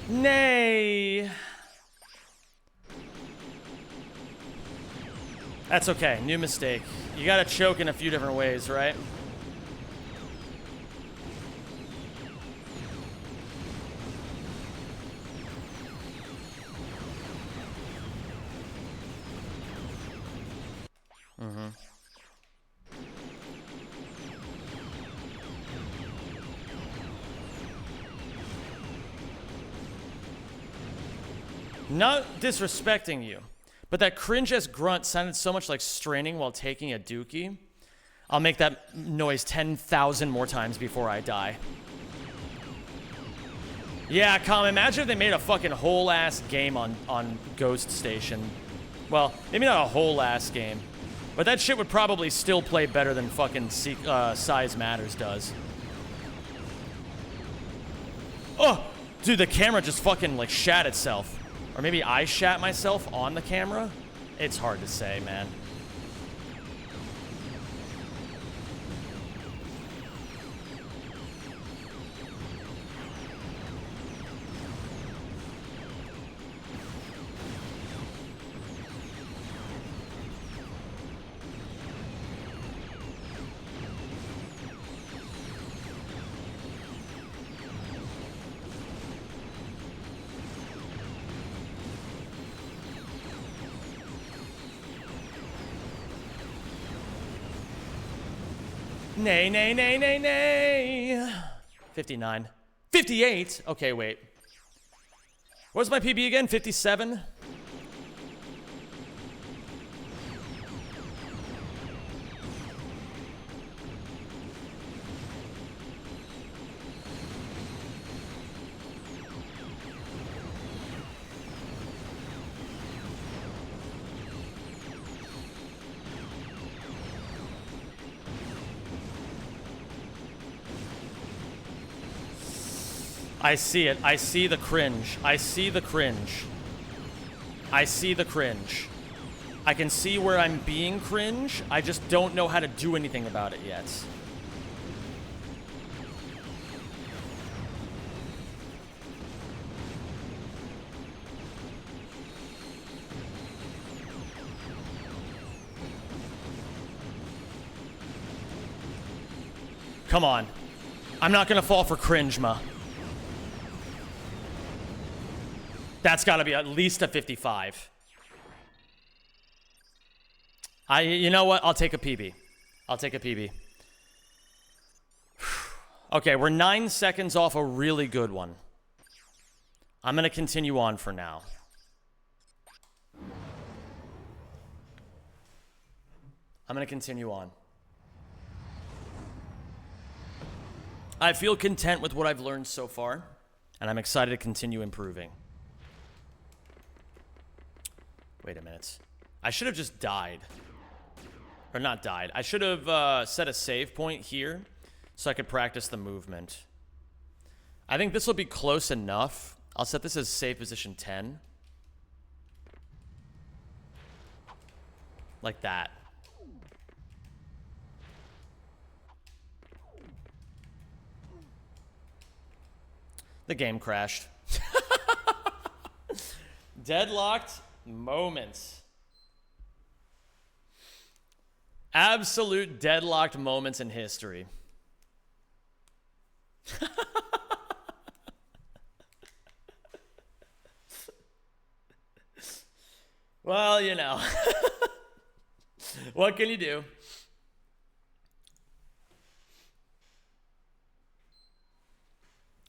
Nay. That's okay. New mistake. You gotta choke in a few different ways, right? Mm-hmm. Not disrespecting you, but that cringe-ass grunt sounded so much like straining while taking a dookie. I'll make that noise 10,000 more times before I die. Yeah, Calm, imagine if they made a fucking whole-ass game on Ghost Station. Well, maybe not a whole-ass game, but that shit would probably still play better than fucking Size Matters does. Oh! Dude, the camera just fucking, like, shat itself. Or maybe I shat myself on the camera? It's hard to say, man. Nay, nay, nay, nay, nay. 59. 58? Okay, wait. What's my PB again? 57? I see it. I see the cringe. I see the cringe. I see the cringe. I can see where I'm being cringe. I just don't know how to do anything about it yet. Come on. I'm not gonna fall for cringe, ma. That's got to be at least a 55. You know what? I'll take a PB. I'll take a PB. Okay, we're 9 seconds off a really good one. I'm going to continue on for now. I'm going to continue on. I feel content with what I've learned so far, and I'm excited to continue improving. Wait a minute. I should have just died. Or not died. I should have set a save point here so I could practice the movement. I think this will be close enough. I'll set this as save position 10. Like that. The game crashed. Deadlocked moments. Absolute deadlocked moments in history. Well, you know. What can you do?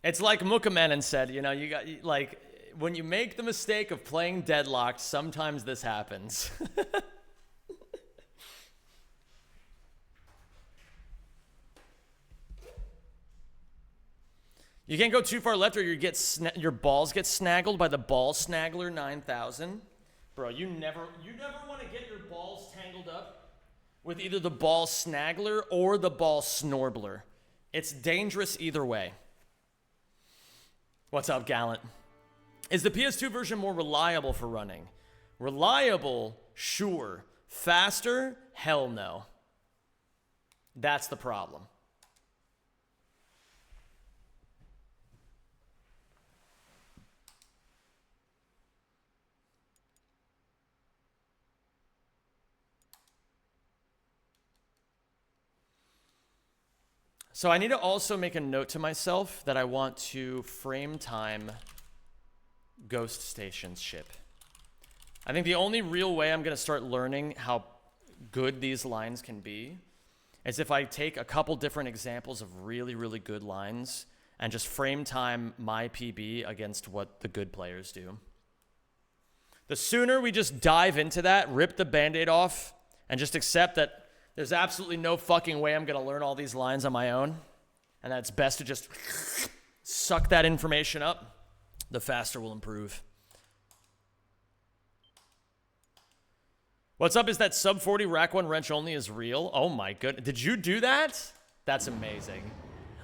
It's like Mukamanen said, you know, you got, like, when you make the mistake of playing Deadlocked, sometimes this happens. You can't go too far left or you get your balls get snaggled by the ball snaggler 9000. Bro, you never want to get your balls tangled up with either the ball snaggler or the ball snorbler. It's dangerous either way. What's up, Gallant? Is the PS2 version more reliable for running? Reliable, sure. Faster? Hell no. That's the problem. So I need to also make a note to myself that I want to frame time Ghost Stations ship. I think the only real way I'm going to start learning how good these lines can be is if I take a couple different examples of really, really good lines and just frame time my PB against what the good players do. The sooner we just dive into that, rip the Band-Aid off, and just accept that there's absolutely no fucking way I'm going to learn all these lines on my own, and that it's best to just suck that information up, the faster we'll improve. What's up is that sub 40 rack 1 wrench only is real. Oh my goodness. Did you do that? That's amazing.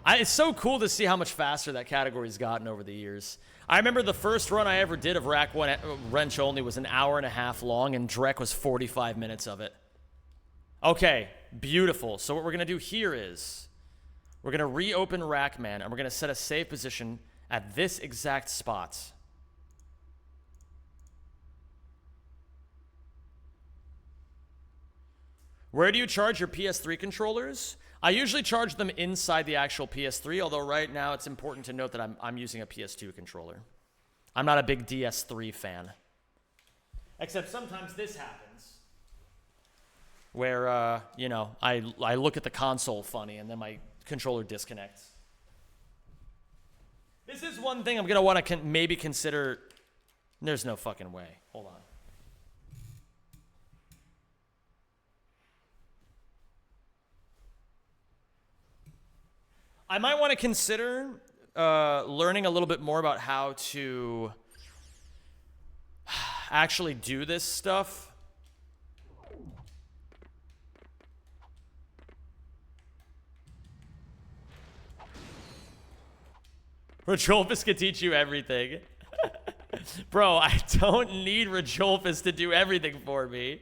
It's so cool to see how much faster that category's gotten over the years. I remember the first run I ever did of rack 1 wrench only was an hour and a half long, and Drek was 45 minutes of it. Okay, beautiful. So what we're going to do here is we're going to reopen Rackman, and we're going to set a save position at this exact spot. Where do you charge your PS3 controllers? I usually charge them inside the actual PS3, although right now it's important to note that I'm using a PS2 controller. I'm not a big DS3 fan. Except sometimes this happens. where, you know, I look at the console funny and then my controller disconnects. This is one thing I'm going to want to maybe consider. There's no fucking way. Hold on. I might want to consider learning a little bit more about how to actually do this stuff. Rajolfus can teach you everything. Bro, I don't need Rajolfus to do everything for me.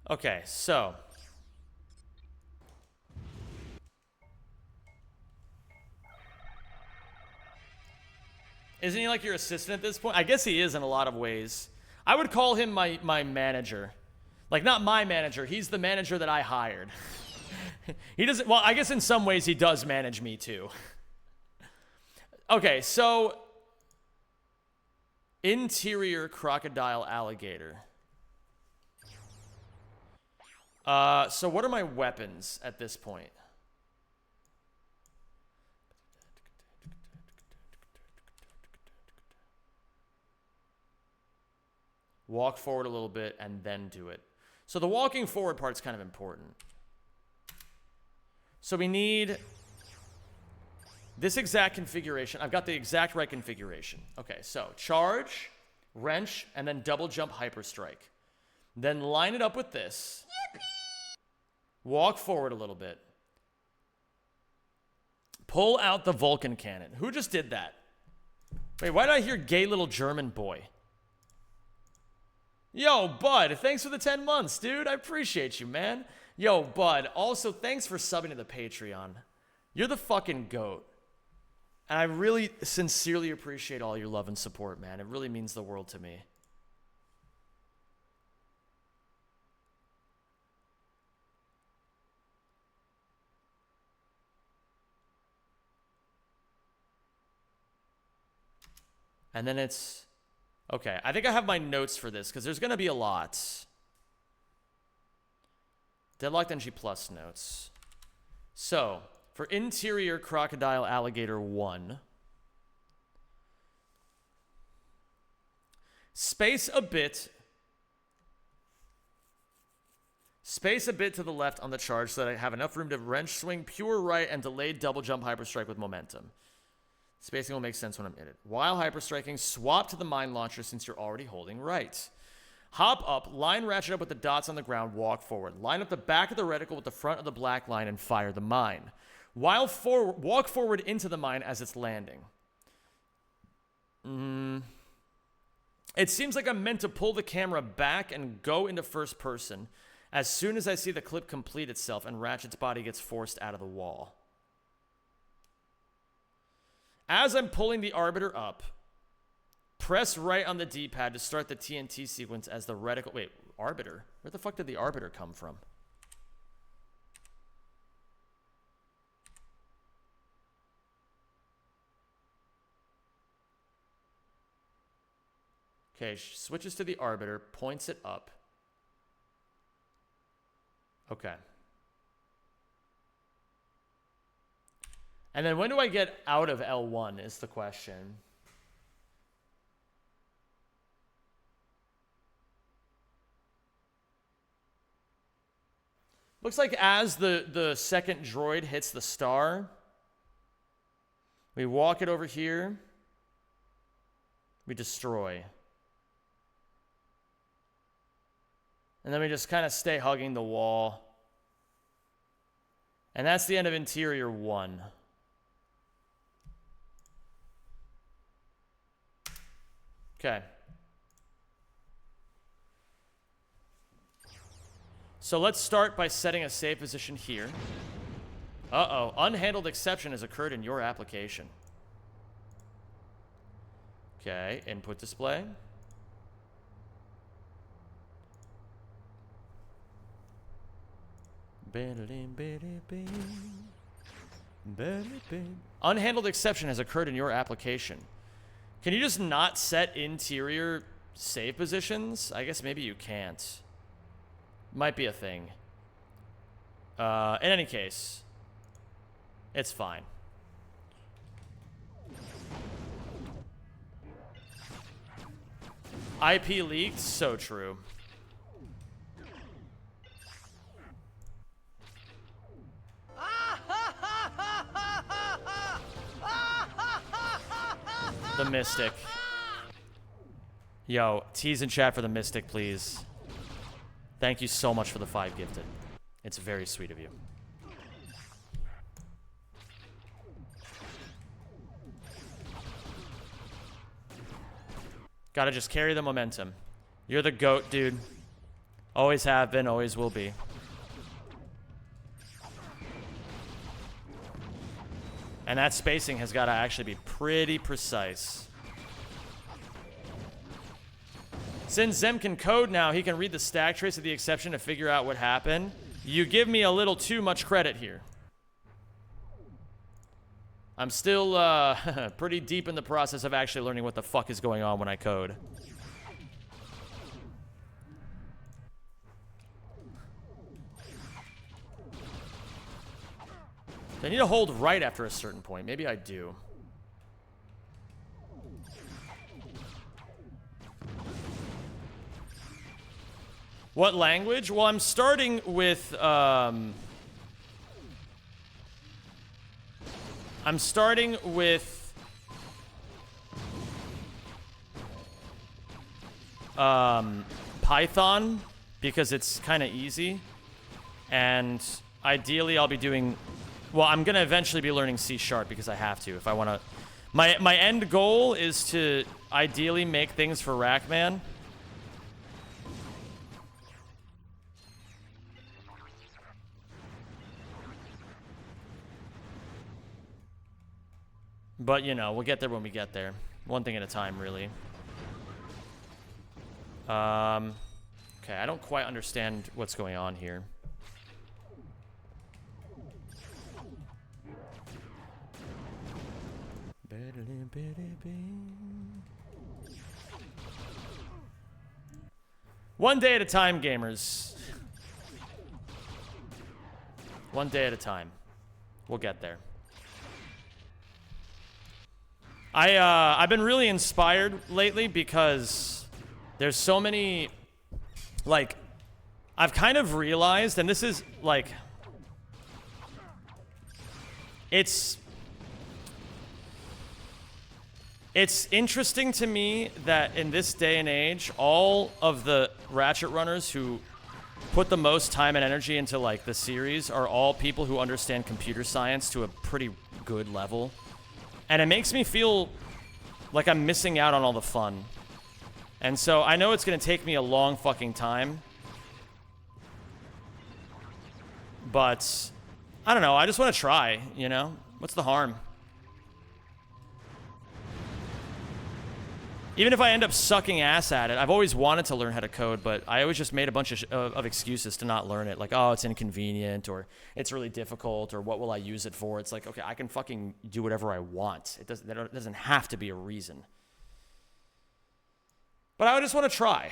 Okay, so isn't he like your assistant at this point? I guess he is in a lot of ways. I would call him my manager. Like, not my manager. He's the manager that I hired. He doesn't... Well, I guess in some ways he does manage me, too. Okay, so... Interior crocodile alligator. So what are my weapons at this point? Walk forward a little bit and then do it. So the walking forward part's kind of important. So we need this exact configuration. I've got the exact right configuration. Okay, so charge, wrench, and then double jump hyper strike. Then line it up with this. Walk forward a little bit. Pull out the Vulcan cannon. Who just did that? Wait, why did I hear gay little German boy? Yo, Bud, thanks for the 10 months, dude. I appreciate you, man. Yo, Bud, also thanks for subbing to the Patreon. You're the fucking GOAT. And I really sincerely appreciate all your love and support, man. It really means the world to me. And then it's... Okay, I think I have my notes for this, because there's going to be a lot. Deadlocked NG Plus notes. So, for Interior Crocodile Alligator 1. Space a bit to the left on the charge so that I have enough room to wrench swing pure right and delayed double jump hyper strike with momentum. Spacing will make sense when I'm in it. While hyperstriking, swap to the mine launcher since you're already holding right. Hop up, line ratchet up with the dots on the ground, walk forward. Line up the back of the reticle with the front of the black line and fire the mine. While walk forward into the mine as it's landing. It seems like I'm meant to pull the camera back and go into first person as soon as I see the clip complete itself and Ratchet's body gets forced out of the wall. As I'm pulling the Arbiter up, press right on the D-pad to start the TNT sequence as the reticle... Wait, Arbiter? Where the fuck did the Arbiter come from? Okay, switches to the Arbiter, points it up. Okay. And then when do I get out of L1 is the question. Looks like as the second droid hits the star, we walk it over here, we destroy. And then we just kind of stay hugging the wall. And that's the end of Interior 1. Okay. So let's start by setting a save position here. Uh-oh. Unhandled exception has occurred in your application. Okay. Input display. Unhandled exception has occurred in your application. Can you just not set interior save positions? I guess maybe you can't. Might be a thing. In any case, it's fine. IP leaked? So true. The Mystic. Yo, tease in chat for the Mystic, please. Thank you so much for the 5 gifted. It's very sweet of you. Gotta just carry the momentum. You're the GOAT, dude. Always have been, always will be. And that spacing has got to actually be pretty precise. Since Zem can code now, he can read the stack trace of the exception to figure out what happened. You give me a little too much credit here. I'm still pretty deep in the process of actually learning what the fuck is going on when I code. Do I need to hold right after a certain point? Maybe I do. What language? Well, I'm starting with, I'm starting with, Python, because it's kind of easy. And ideally, I'll be doing... Well, I'm going to eventually be learning C# because I have to. If I want to... My end goal is to ideally make things for Rackman. But, you know, we'll get there when we get there. One thing at a time, really. Okay, I don't quite understand what's going on here. One day at a time, gamers. One day at a time. We'll get there. I've been really inspired lately because there's so many, like, I've kind of realized, and this is, like, it's interesting to me that in this day and age, all of the Ratchet runners who put the most time and energy into, like, the series are all people who understand computer science to a pretty good level. And it makes me feel like I'm missing out on all the fun. And so I know it's going to take me a long fucking time. But I don't know. I just want to try, you know? What's the harm? Even if I end up sucking ass at it, I've always wanted to learn how to code, but I always just made a bunch of excuses to not learn it. Like, oh, it's inconvenient, or it's really difficult, or what will I use it for? It's like, okay, I can fucking do whatever I want. It doesn't have to be a reason. But I just want to try.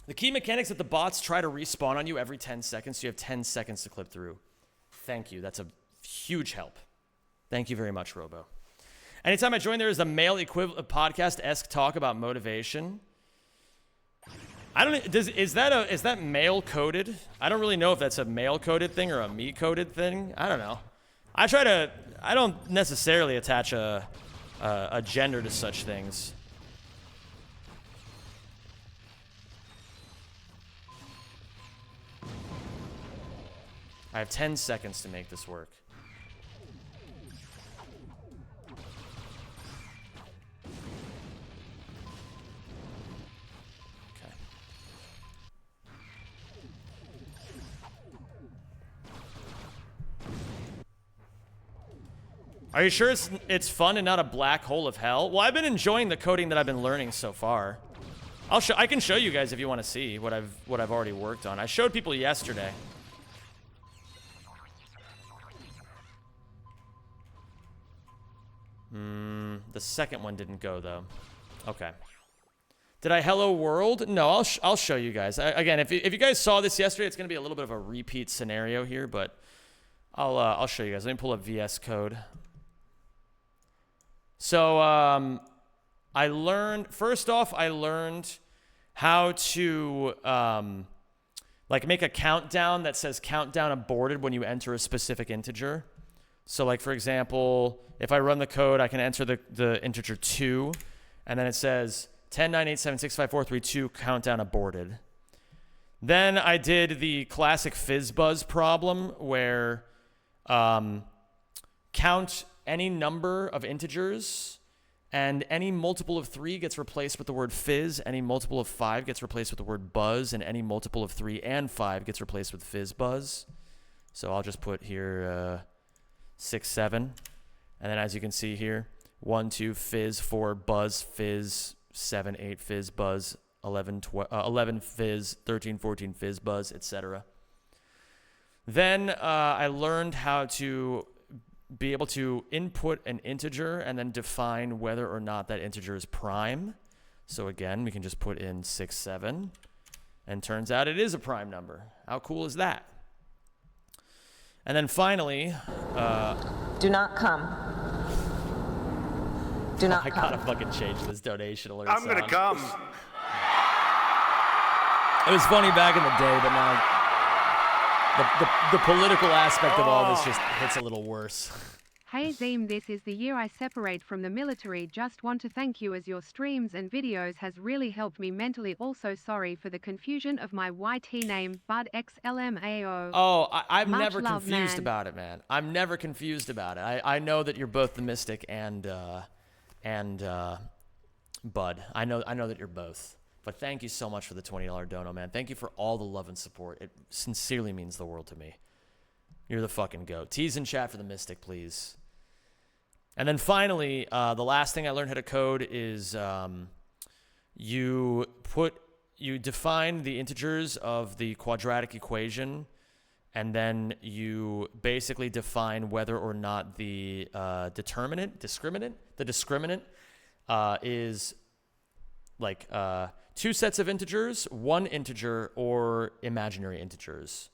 The key mechanics that the bots try to respawn on you every 10 seconds, so you have 10 seconds to clip through. Thank you. That's a huge help. Thank you very much, Robo. Anytime I join, there is a male equivalent podcast-esque talk about motivation. I don't. Is that male coded? I don't really know if that's a male coded thing or a me coded thing. I don't know. I don't necessarily attach a gender to such things. I have 10 seconds to make this work. Are you sure it's fun and not a black hole of hell? Well, I've been enjoying the coding that I've been learning so far. I can show you guys if you want to see what I've already worked on. I showed people yesterday. The second one didn't go, though. Okay. Did I hello world? No, I'll show you guys. Again, if you guys saw this yesterday, it's going to be a little bit of a repeat scenario here, but I'll show you guys. Let me pull up VS Code. So, I learned how to, like, make a countdown that says countdown aborted when you enter a specific integer. So, like, for example, if I run the code, I can enter the integer 2, and then it says 10, 9, 8, 7, 6, 5, 4, 3, 2, countdown aborted. Then I did the classic FizzBuzz problem where count any number of integers, and any multiple of 3 gets replaced with the word fizz, any multiple of 5 gets replaced with the word buzz, and any multiple of 3 and 5 gets replaced with FizzBuzz. So I'll just put here 6, 7. And then as you can see here, 1, 2, fizz, 4, buzz, fizz, 7, 8, fizz, buzz, 11, 11 fizz, 13, 14, fizz, buzz, etc. Then I learned how to be able to input an integer and then define whether or not that integer is prime. So again, we can just put in 6, 7, and turns out it is a prime number. How cool is that? And then finally, do not come. Do not I come. gotta fucking change this donation alert I'm gonna come. It was funny back in the day, but now the political aspect of all this just hits a little worse. Hey Zeem, this is the year I separate from the military. Just want to thank you as your streams and videos has really helped me mentally. Also sorry for the confusion of my YT name, Bud XLMAO. Oh, I'm Much never love, confused man. about it, man. I'm never confused about it. I know that you're both the Mystic and Bud. I know that you're both. But thank you so much for the $20 dono, man. Thank you for all the love and support. It sincerely means the world to me. You're the fucking goat. Tease in chat for the Mystic, please. And then finally, the last thing I learned how to code is you define the integers of the quadratic equation, and then you basically define whether or not the discriminant is like 2 sets of integers, 1 integer, or imaginary integers.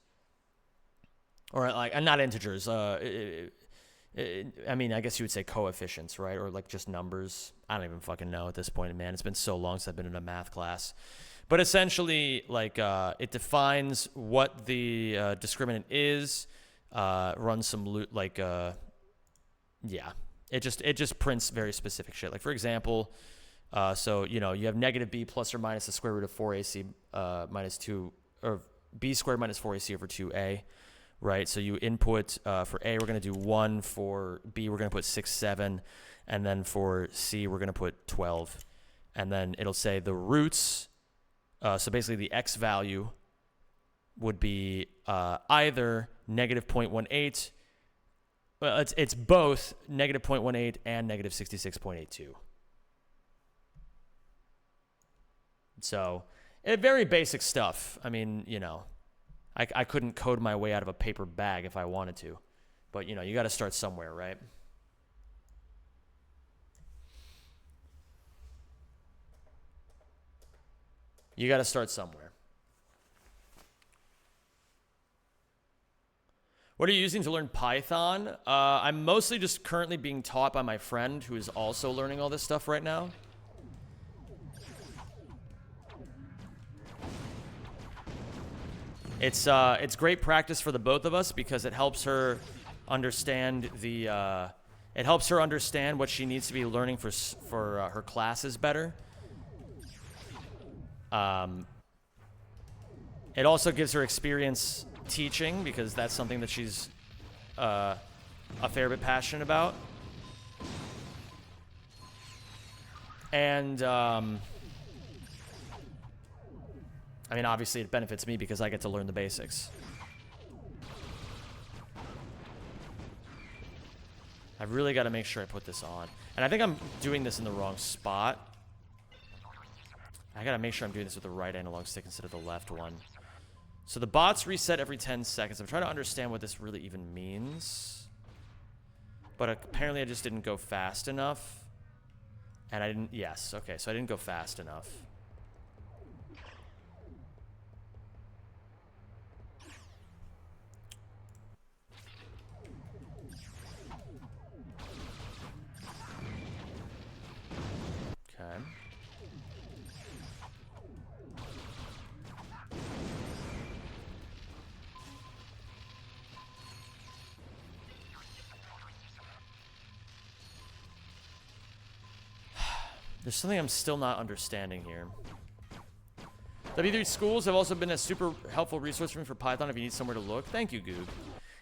Or like, not integers, I mean, I guess you would say coefficients, right? Or like just numbers. I don't even fucking know at this point, man. It's been so long since I've been in a math class. But essentially, like, it defines what the discriminant is, runs some loop, like, yeah. It just prints very specific shit. Like, for example, so, you know, you have negative b plus or minus the square root of 4ac minus 2, or b squared minus 4ac over 2a, right? So you input, for a, we're going to do 1, for b, we're going to put 6, 7, and then for c, we're going to put 12. And then it'll say the roots, so basically the x value would be either negative 0.18, well, it's both negative 0.18 and negative 66.82. So, very basic stuff. I mean, you know, I couldn't code my way out of a paper bag if I wanted to. But, you know, you got to start somewhere, right? You got to start somewhere. What are you using to learn Python? I'm mostly just currently being taught by my friend who is also learning all this stuff right now. It's great practice for the both of us because it helps her understand it helps her understand what she needs to be learning for her classes better. It also gives her experience teaching because that's something that she's a fair bit passionate about. And I mean, obviously it benefits me because I get to learn the basics. I've really got to make sure I put this on. And I think I'm doing this in the wrong spot. I got to make sure I'm doing this with the right analog stick instead of the left one. So the bots reset every 10 seconds. I'm trying to understand what this really even means. But apparently I just didn't go fast enough. And I didn't, yes, okay, so I didn't go fast enough. Okay. There's something I'm still not understanding here. W3 schools have also been a super helpful resource for me for Python if you need somewhere to look. Thank you, Goog.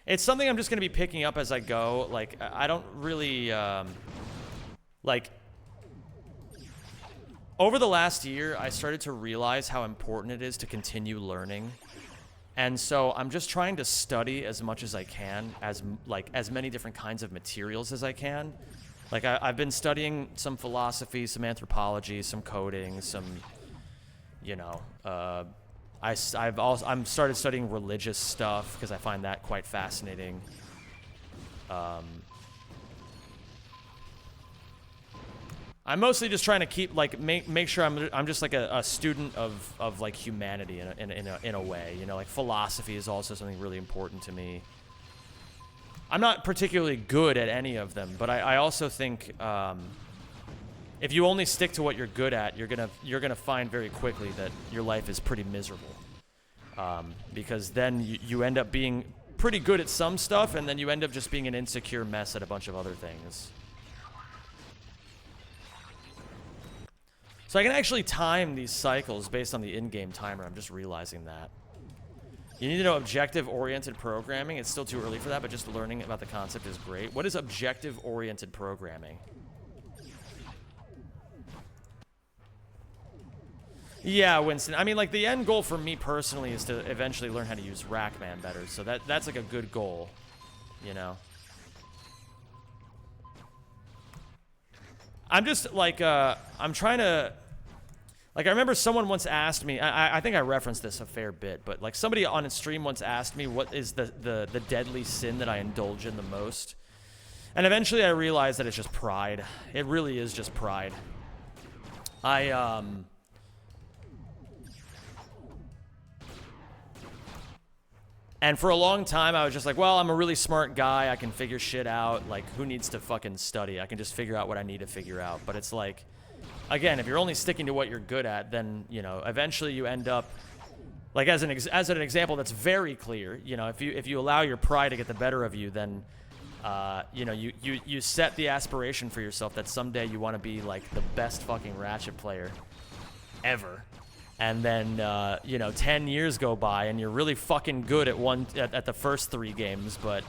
It's something I'm just going to be picking up as I go. Like, I don't really, like, over the last year, I started to realize how important it is to continue learning. And so I'm just trying to study as much as I can, as many different kinds of materials as I can. Like, I've been studying some philosophy, some anthropology, some coding, some, you know, I'm started studying religious stuff because I find that quite fascinating. I'm mostly just trying to keep, like, make sure I'm just like a student of like humanity in a way, you know. Like, philosophy is also something really important to me. I'm not particularly good at any of them, but I also think if you only stick to what you're good at, you're gonna find very quickly that your life is pretty miserable, because then you end up being pretty good at some stuff, and then you end up just being an insecure mess at a bunch of other things. So I can actually time these cycles based on the in-game timer. I'm just realizing that. You need to know objective-oriented programming. It's still too early for that, but just learning about the concept is great. What is objective-oriented programming? Yeah, Winston. I mean, like, the end goal for me personally is to eventually learn how to use Rackman better. So that's like a good goal, you know? I'm just, like, I'm trying to... Like, I remember someone once asked me, I think I referenced this a fair bit, but, like, somebody on a stream once asked me what is the deadly sin that I indulge in the most. And eventually I realized that it's just pride. It really is just pride. And for a long time, I was just like, well, I'm a really smart guy. I can figure shit out. Like, who needs to fucking study? I can just figure out what I need to figure out. But it's like... Again, if you're only sticking to what you're good at, then, you know, eventually you end up, like, as an example that's very clear, you know, if you allow your pride to get the better of you, then, you know, you set the aspiration for yourself that someday you want to be, like, the best fucking Ratchet player ever. And then, you know, 10 years go by and you're really fucking good at the first 3 games, but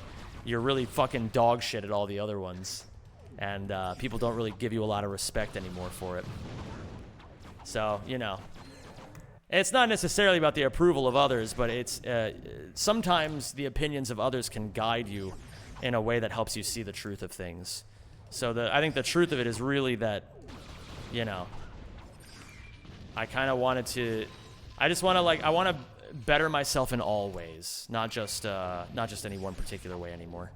you're really fucking dog shit at all the other ones. And people don't really give you a lot of respect anymore for it. So, you know, it's not necessarily about the approval of others, but it's sometimes the opinions of others can guide you in a way that helps you see the truth of things. So I think the truth of it is really that, you know, I kind of wanted to, I just want to, like, I want to better myself in all ways, not just any one particular way anymore.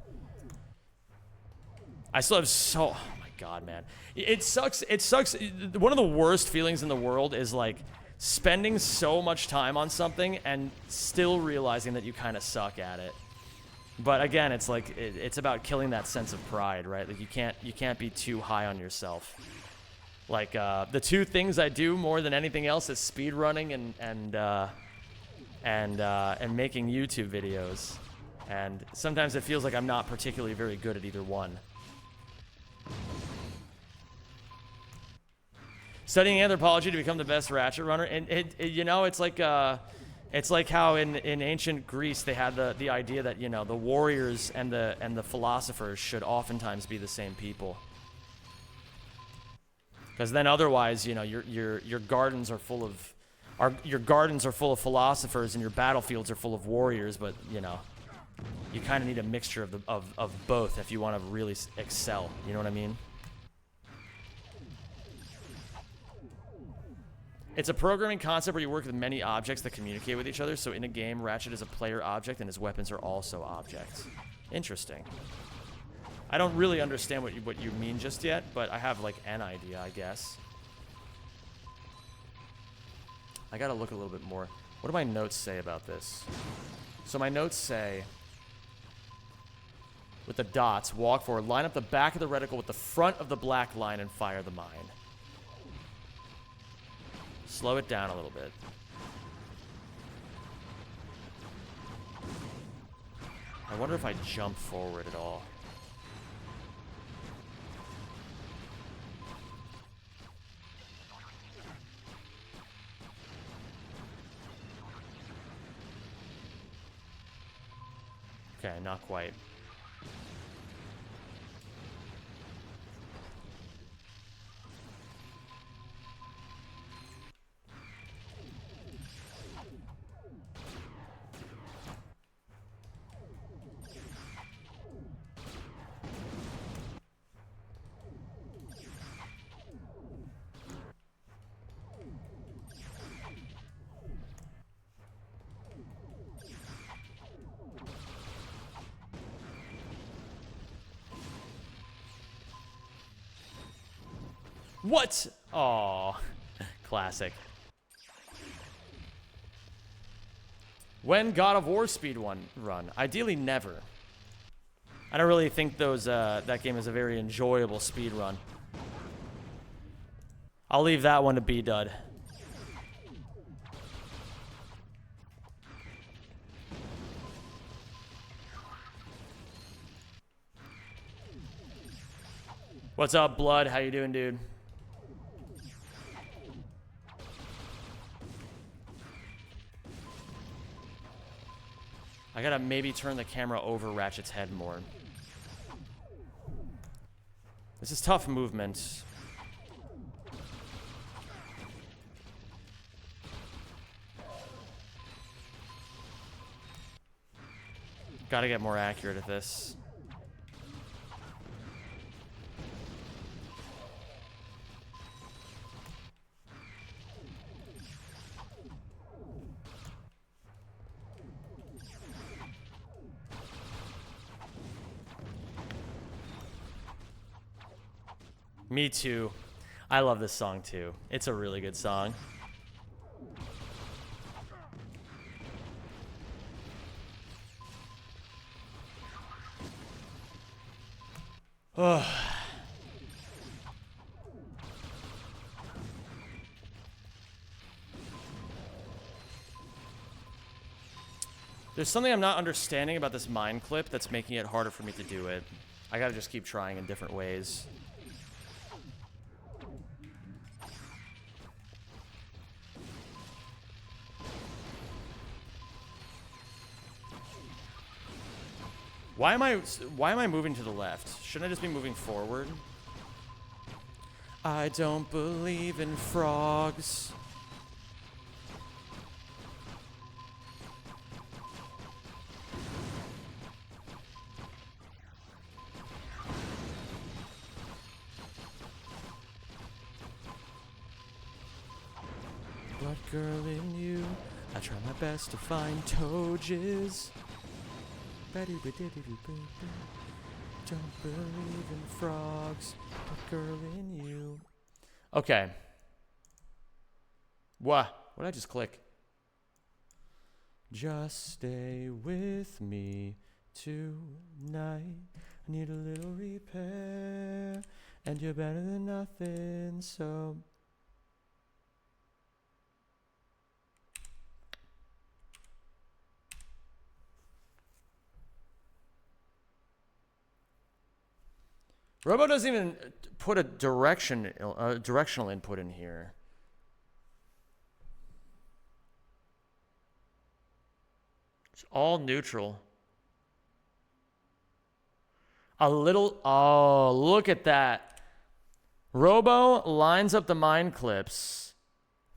I still have oh my god, man. It sucks. It sucks. One of the worst feelings in the world is, like, spending so much time on something and still realizing that you kind of suck at it. But again, it's like, it's about killing that sense of pride, right? Like, you can't be too high on yourself. Like, the 2 things I do more than anything else is speedrunning and making YouTube videos. And sometimes it feels like I'm not particularly very good at either one. Studying anthropology to become the best Ratchet runner, and you know, it's like how in ancient Greece they had the idea that, you know, the warriors and the philosophers should oftentimes be the same people, because then otherwise, you know, your gardens are full of philosophers and your battlefields are full of warriors, but, you know, you kind of need a mixture of both if you want to really excel. You know what I mean? It's a programming concept where you work with many objects that communicate with each other. So in a game, Ratchet is a player object and his weapons are also objects. Interesting. I don't really understand what you mean just yet, but I have, like, an idea, I guess. I gotta look a little bit more. What do my notes say about this? So my notes say, with the dots, walk forward, line up the back of the reticle with the front of the black line and fire the mine. Slow it down a little bit. I wonder if I jump forward at all. Okay, not quite. What? Aw. Classic. When God of War run? Ideally never. I don't really think that game is a very enjoyable speed run. I'll leave that one to B-Dud. What's up, Blood? How you doing, dude? I gotta maybe turn the camera over Ratchet's head more. This is tough movement. Gotta get more accurate at this. Me too. I love this song too. It's a really good song. Ugh. There's something I'm not understanding about this mine clip that's making it harder for me to do it. I gotta just keep trying in different ways. Why am I moving to the left? Shouldn't I just be moving forward? I don't believe in frogs. Blood girl in you, I try my best to find toges. Don't believe in frogs, but girl in you. Okay. What did I just click? Just stay with me tonight. I need a little repair, and you're better than nothing, so... Robo doesn't even put a directional input in here. It's all neutral. A little, oh, look at that. Robo lines up the mine clips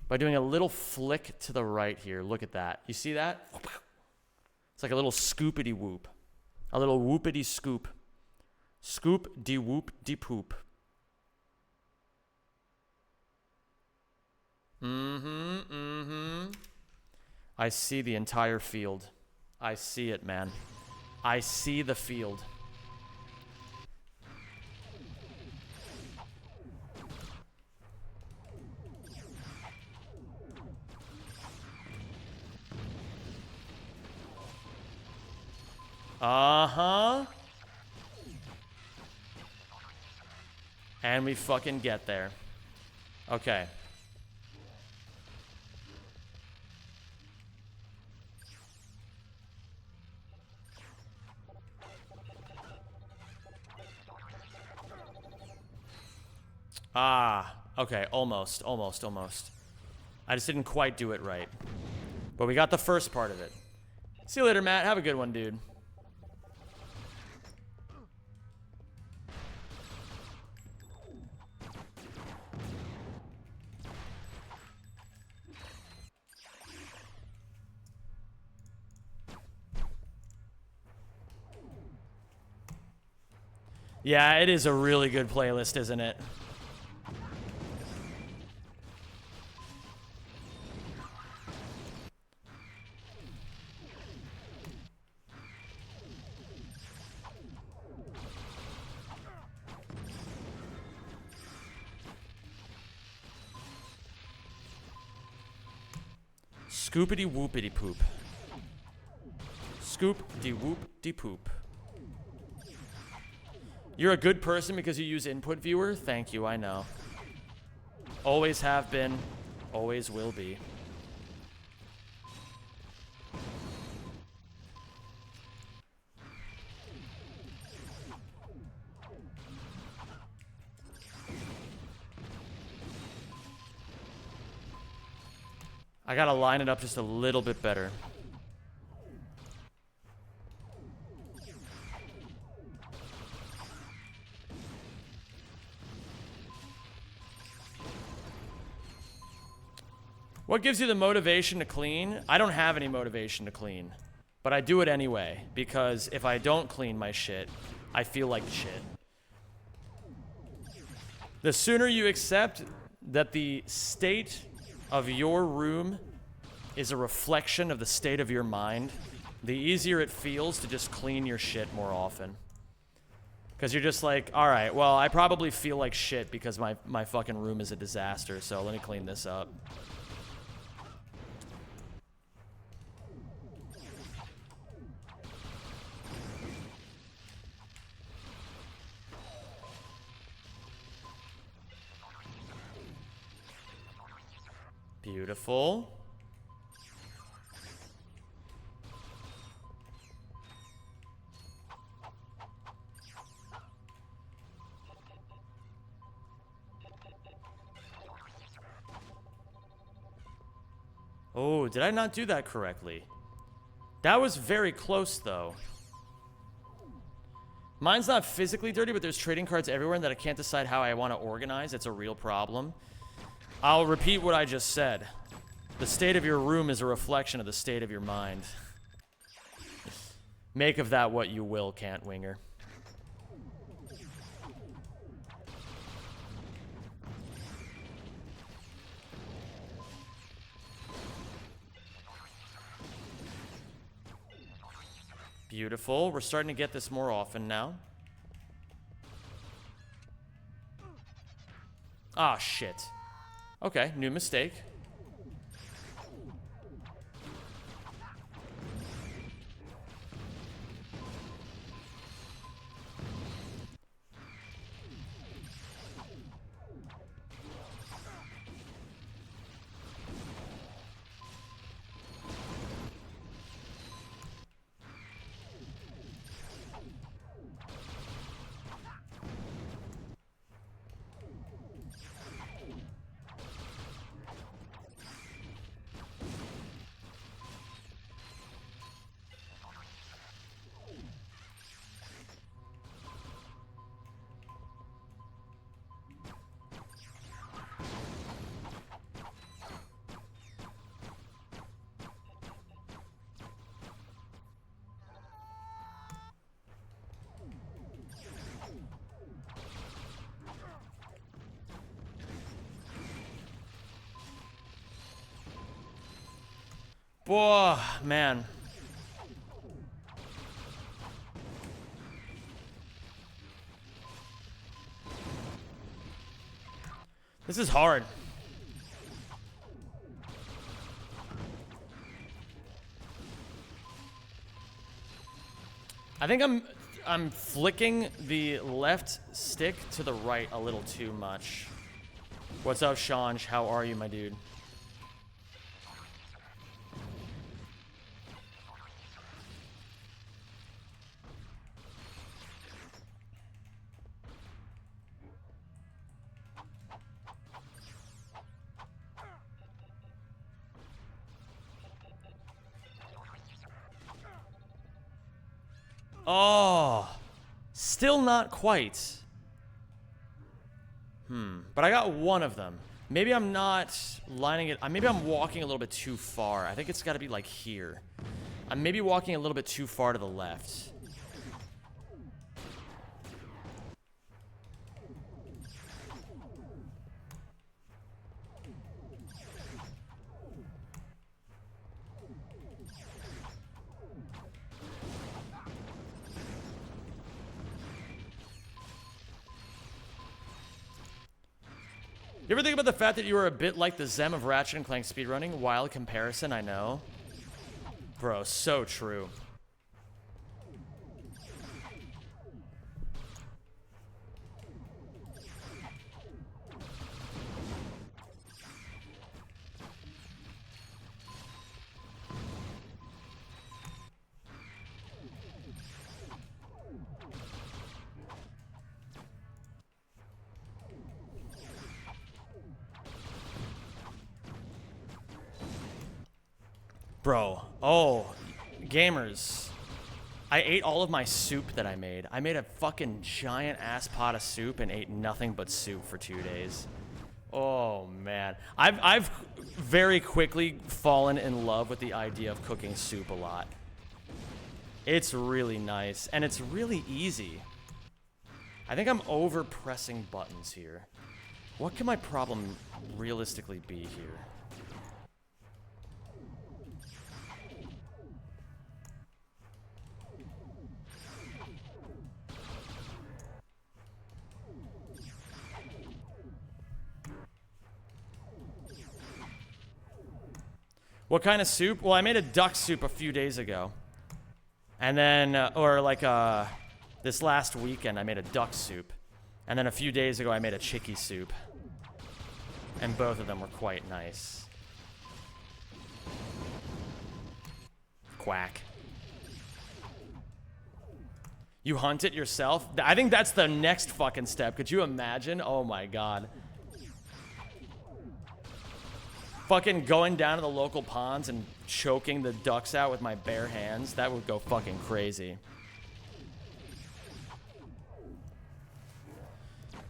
by doing a little flick to the right here. Look at that. You see that? It's like a little scoopity whoop. A little whoopity scoop. Scoop de whoop de poop. I see the entire field. I see it, man. I see the field. Uh-huh. And we fucking get there. Okay. Ah, okay, almost. I just didn't quite do it right. But we got the first part of it. See you later, Matt. Have a good one, dude. Yeah, it is a really good playlist, isn't it? Scoopity whoopity poop. Scoop de whoop de poop. You're a good person because you use input viewer? Thank you, I know. Always have been, always will be. I gotta line it up just a little bit better. What gives you the motivation to clean? I don't have any motivation to clean. But I do it anyway, because if I don't clean my shit, I feel like shit. The sooner you accept that the state of your room is a reflection of the state of your mind, the easier it feels to just clean your shit more often. Because you're just like, alright, well, I probably feel like shit because my fucking room is a disaster, so let me clean this up. Beautiful. Oh, did I not do that correctly? That was very close, though. Mine's not physically dirty, but there's trading cards everywhere that I can't decide how I want to organize. It's a real problem. I'll repeat what I just said. The state of your room is a reflection of the state of your mind. Make of that what you will, Can't Winger. Beautiful. We're starting to get this more often now. Ah, shit. Okay, new mistake. Whoa, man. This is hard. I think I'm flicking the left stick to the right a little too much. What's up, Shanj? How are you, my dude? Oh, still not quite. But I got one of them. Maybe I'm not lining it. Maybe I'm walking a little bit too far. I think it's got to be like here. I'm maybe walking a little bit too far to the left. You ever think about the fact that you were a bit like the Zem of Ratchet and Clank speedrunning? Wild comparison, I know. Bro, so true. Bro, oh, gamers. I ate all of my soup that I made. I made a fucking giant ass pot of soup and ate nothing but soup for 2 days. Oh man. I've very quickly fallen in love with the idea of cooking soup a lot. It's really nice and it's really easy. I think I'm over pressing buttons here. What can my problem realistically be here? What kind of soup? Well, I made a duck soup a few days ago. And then, this last weekend, I made a duck soup. And then a few days ago, I made a chicky soup. And both of them were quite nice. Quack. You hunt it yourself? I think that's the next fucking step. Could you imagine? Oh my god. Fucking going down to the local ponds and choking the ducks out with my bare hands. That would go fucking crazy.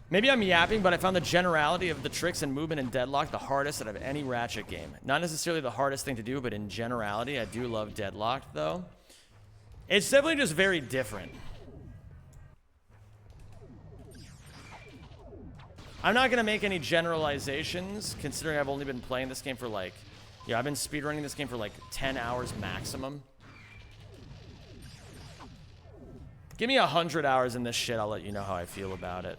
Maybe I'm yapping, but I found the generality of the tricks and movement in Deadlocked the hardest out of any Ratchet game. Not necessarily the hardest thing to do, but in generality, I do love Deadlocked, though. It's definitely just very different. I'm not going to make any generalizations, considering I've only been playing this game for like... Yeah, I've been speedrunning this game for like 10 hours maximum. Give me 100 hours in this shit, I'll let you know how I feel about it.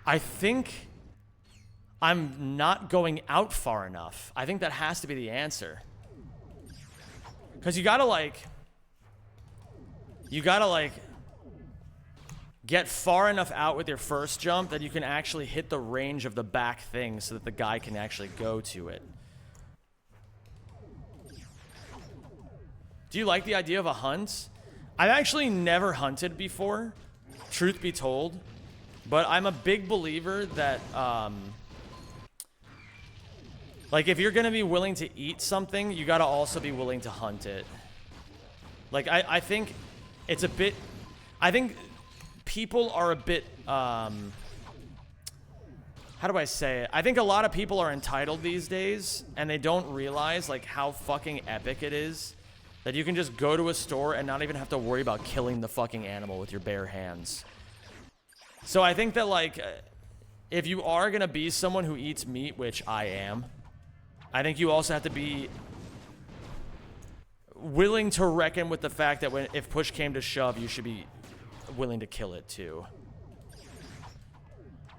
I think I'm not going out far enough. I think that has to be the answer. Because you gotta get far enough out with your first jump that you can actually hit the range of the back thing so that the guy can actually go to it. Do you like the idea of a hunt? I've actually never hunted before, truth be told. But I'm a big believer that, like, if you're going to be willing to eat something, you got to also be willing to hunt it. Like, I think it's a bit... I think people are a bit, how do I say it? I think a lot of people are entitled these days, and they don't realize, like, how fucking epic it is That you can just go to a store and not even have to worry about killing the fucking animal with your bare hands. So I think that, like, if you are gonna be someone who eats meat, which I am, I think you also have to be willing to reckon with the fact that if push came to shove, you should be willing to kill it too.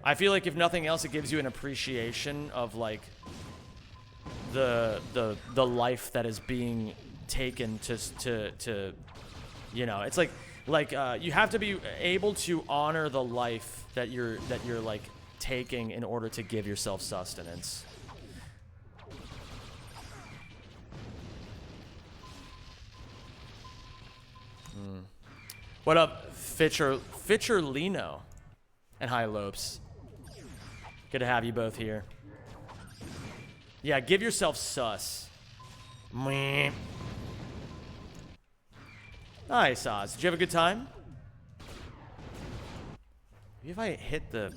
I feel like if nothing else, it gives you an appreciation of, like, the life that is being taken to you know, it's like you have to be able to honor the life that you're like taking in order to give yourself sustenance. What up, Fitcher Lino? And hi, Lopes. Good to have you both here. Yeah, give yourself sus. Meh. Nice, Oz. Did you have a good time? Maybe if I hit the...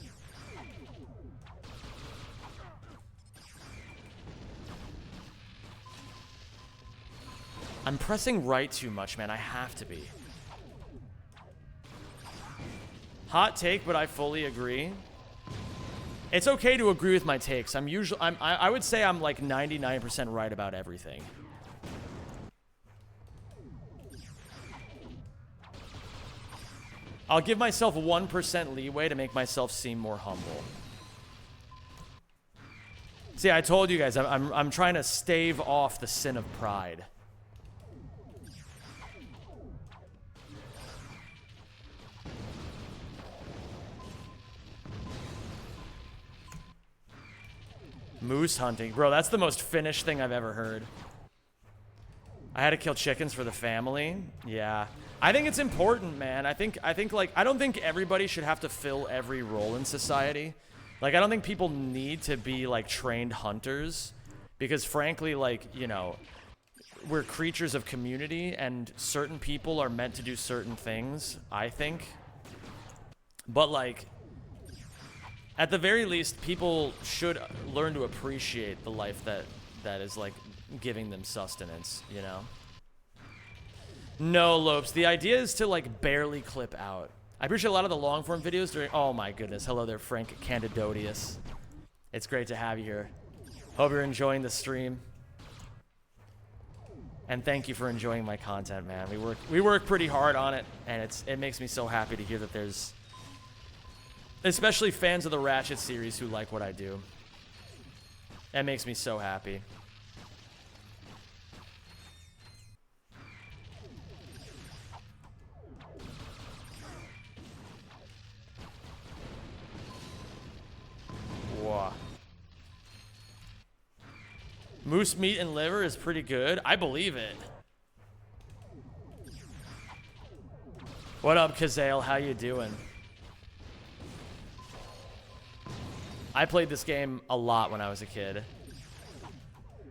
I'm pressing right too much, man. I have to be. Hot take, but I fully agree. It's okay to agree with my takes. I would say I'm like 99% right about everything. I'll give myself 1% leeway to make myself seem more humble. See, I told you guys, I'm trying to stave off the sin of pride. Moose hunting. Bro, that's the most Finnish thing I've ever heard. I had to kill chickens for the family. Yeah. I think it's important, man. I think like, I don't think everybody should have to fill every role in society. Like, I don't think people need to be, like, trained hunters. Because, frankly, like, you know, we're creatures of community, and certain people are meant to do certain things, I think. But, like, at the very least, people should learn to appreciate the life that is, like, giving them sustenance, you know? No, Lopes. The idea is to, like, barely clip out. I appreciate a lot of the long-form videos during... Oh, my goodness. Hello there, Frank Candidodius. It's great to have you here. Hope you're enjoying the stream. And thank you for enjoying my content, man. We work pretty hard on it, and it makes me so happy to hear that there's... especially fans of the Ratchet series who like what I do. That makes me so happy. Whoa. Moose meat and liver is pretty good. I believe it. What up, Kazale? How you doing? I played this game a lot when I was a kid.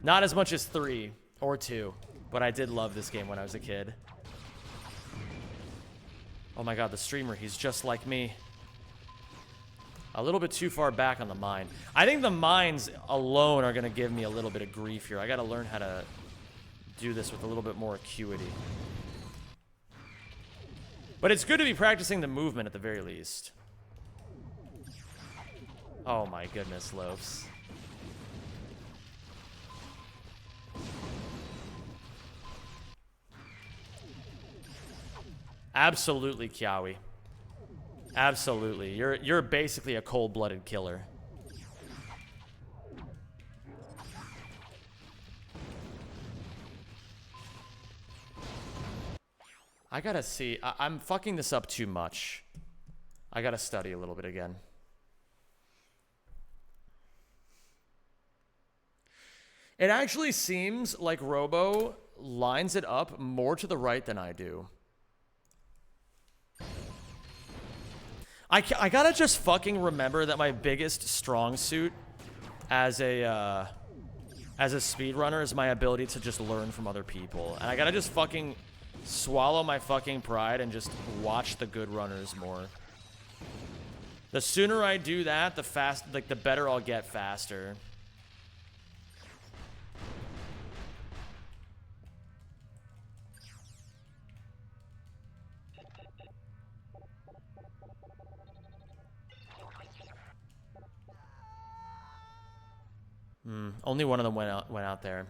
Not as much as 3 or 2, but I did love this game when I was a kid. Oh my god, the streamer, he's just like me. A little bit too far back on the mine. I think the mines alone are going to give me a little bit of grief here. I got to learn how to do this with a little bit more acuity. But it's good to be practicing the movement at the very least. Oh my goodness, Loafs. Absolutely, Kiawi. Absolutely. You're basically a cold-blooded killer. I gotta see. I'm fucking this up too much. I gotta study a little bit again. It actually seems like Robo lines it up more to the right than I do. I gotta just fucking remember that my biggest strong suit as a speedrunner is my ability to just learn from other people. And I gotta just fucking swallow my fucking pride and just watch the good runners more. The sooner I do that, the better I'll get faster. Only one of them went out there.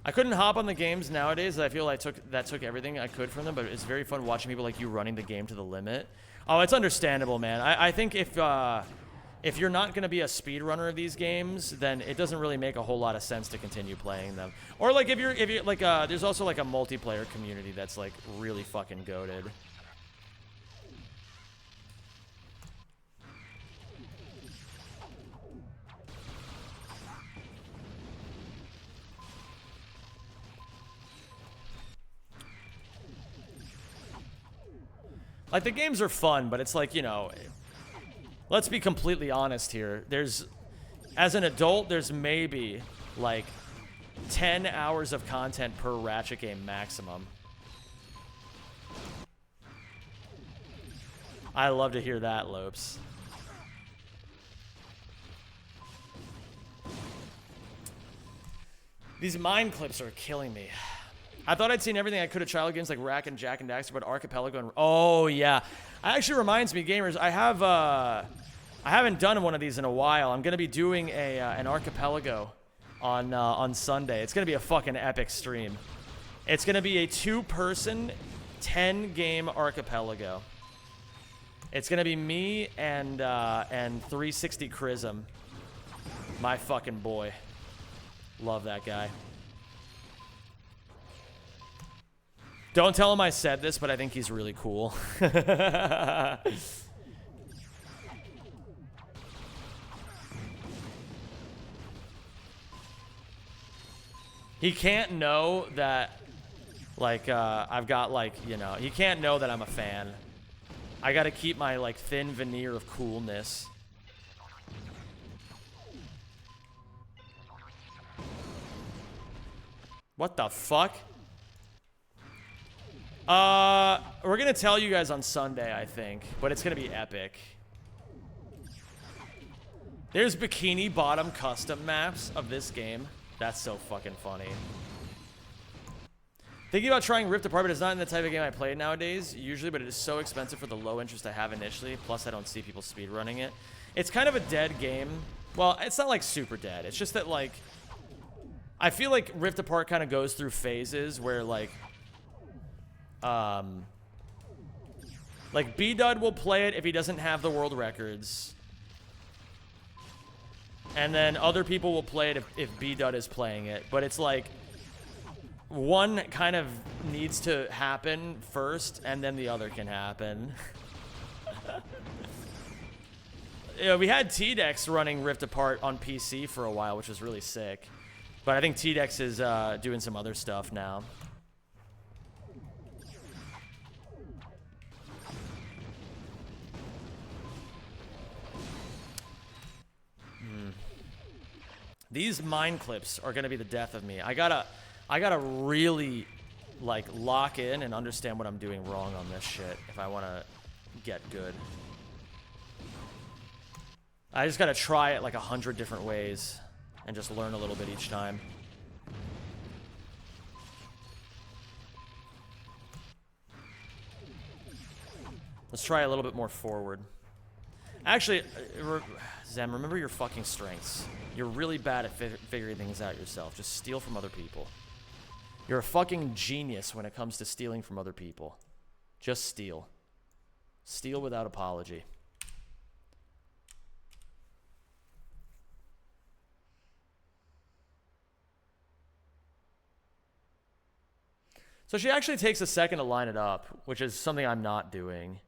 I couldn't hop on the games nowadays. I feel like that took everything I could from them, but it's very fun watching people like you running the game to the limit. Oh, it's understandable, man. I think if you're not going to be a speedrunner of these games, then it doesn't really make a whole lot of sense to continue playing them. Or like if you're like there's also like a multiplayer community that's like really fucking goated. Like, the games are fun, but it's like, you know, let's be completely honest here. As an adult, there's maybe, like, 10 hours of content per Ratchet game maximum. I love to hear that, Lopes. These mind clips are killing me. I thought I'd seen everything I could at child games like Rack and Jack and Daxter, but Archipelago and... Oh, yeah. It actually reminds me, gamers, I haven't done one of these in a while. I'm going to be doing an Archipelago on Sunday. It's going to be a fucking epic stream. It's going to be a 2-person, 10-game Archipelago. It's going to be me and 360 Chrism. My fucking boy. Love that guy. Don't tell him I said this, but I think he's really cool. He can't know that, like, I've got, like, you know, he can't know that I'm a fan. I gotta keep my, like, thin veneer of coolness. What the fuck? We're gonna tell you guys on Sunday, I think, but it's gonna be epic. There's Bikini Bottom custom maps of this game. That's so fucking funny. Thinking about trying Rift Apart, but it's not in the type of game I play nowadays, usually, but it is so expensive for the low interest I have initially, plus I don't see people speedrunning it. It's kind of a dead game. Well, it's not like super dead. It's just that, like, I feel like Rift Apart kind of goes through phases where, like B-Dud will play it if he doesn't have the world records. And then other people will play it if B-Dud is playing it. But it's like, one kind of needs to happen first, and then the other can happen. You know, we had T-Dex running Rift Apart on PC for a while, which was really sick. But I think T-Dex is doing some other stuff now. These mind clips are gonna be the death of me. I gotta really, like, lock in and understand what I'm doing wrong on this shit if I wanna get good. I just gotta try it like 100 different ways and just learn a little bit each time. Let's try a little bit more forward. Actually, Zem, remember your fucking strengths. You're really bad at figuring things out yourself. Just steal from other people. You're a fucking genius when it comes to stealing from other people. Just steal. Steal without apology. So she actually takes a second to line it up, which is something I'm not doing.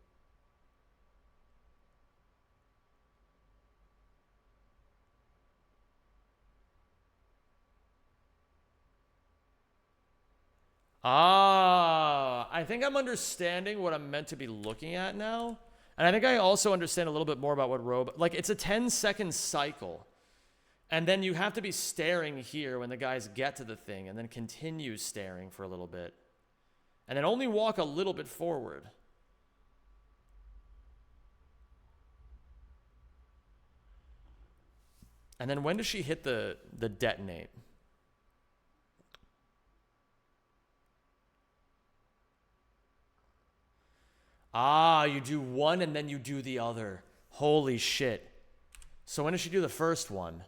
Ah, I think I'm understanding what I'm meant to be looking at now. And I think I also understand a little bit more about what robot... Like, it's a 10-second cycle. And then you have to be staring here when the guys get to the thing, and then continue staring for a little bit. And then only walk a little bit forward. And then when does she hit the detonate? Ah, you do one and then you do the other. Holy shit. So when does she do the first one?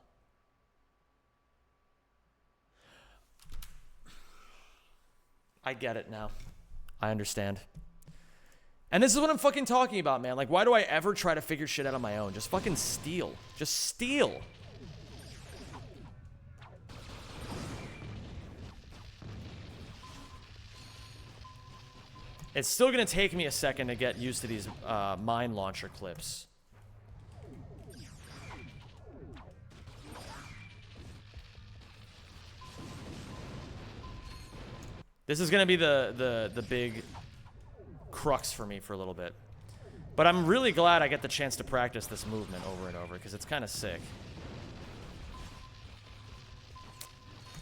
I get it now. I understand. And this is what I'm fucking talking about, man. Like, why do I ever try to figure shit out on my own? Just fucking steal. Just steal. It's still gonna take me a second to get used to these mine launcher clips. This is gonna be the big crux for me for a little bit. But I'm really glad I get the chance to practice this movement over and over, because it's kind of sick.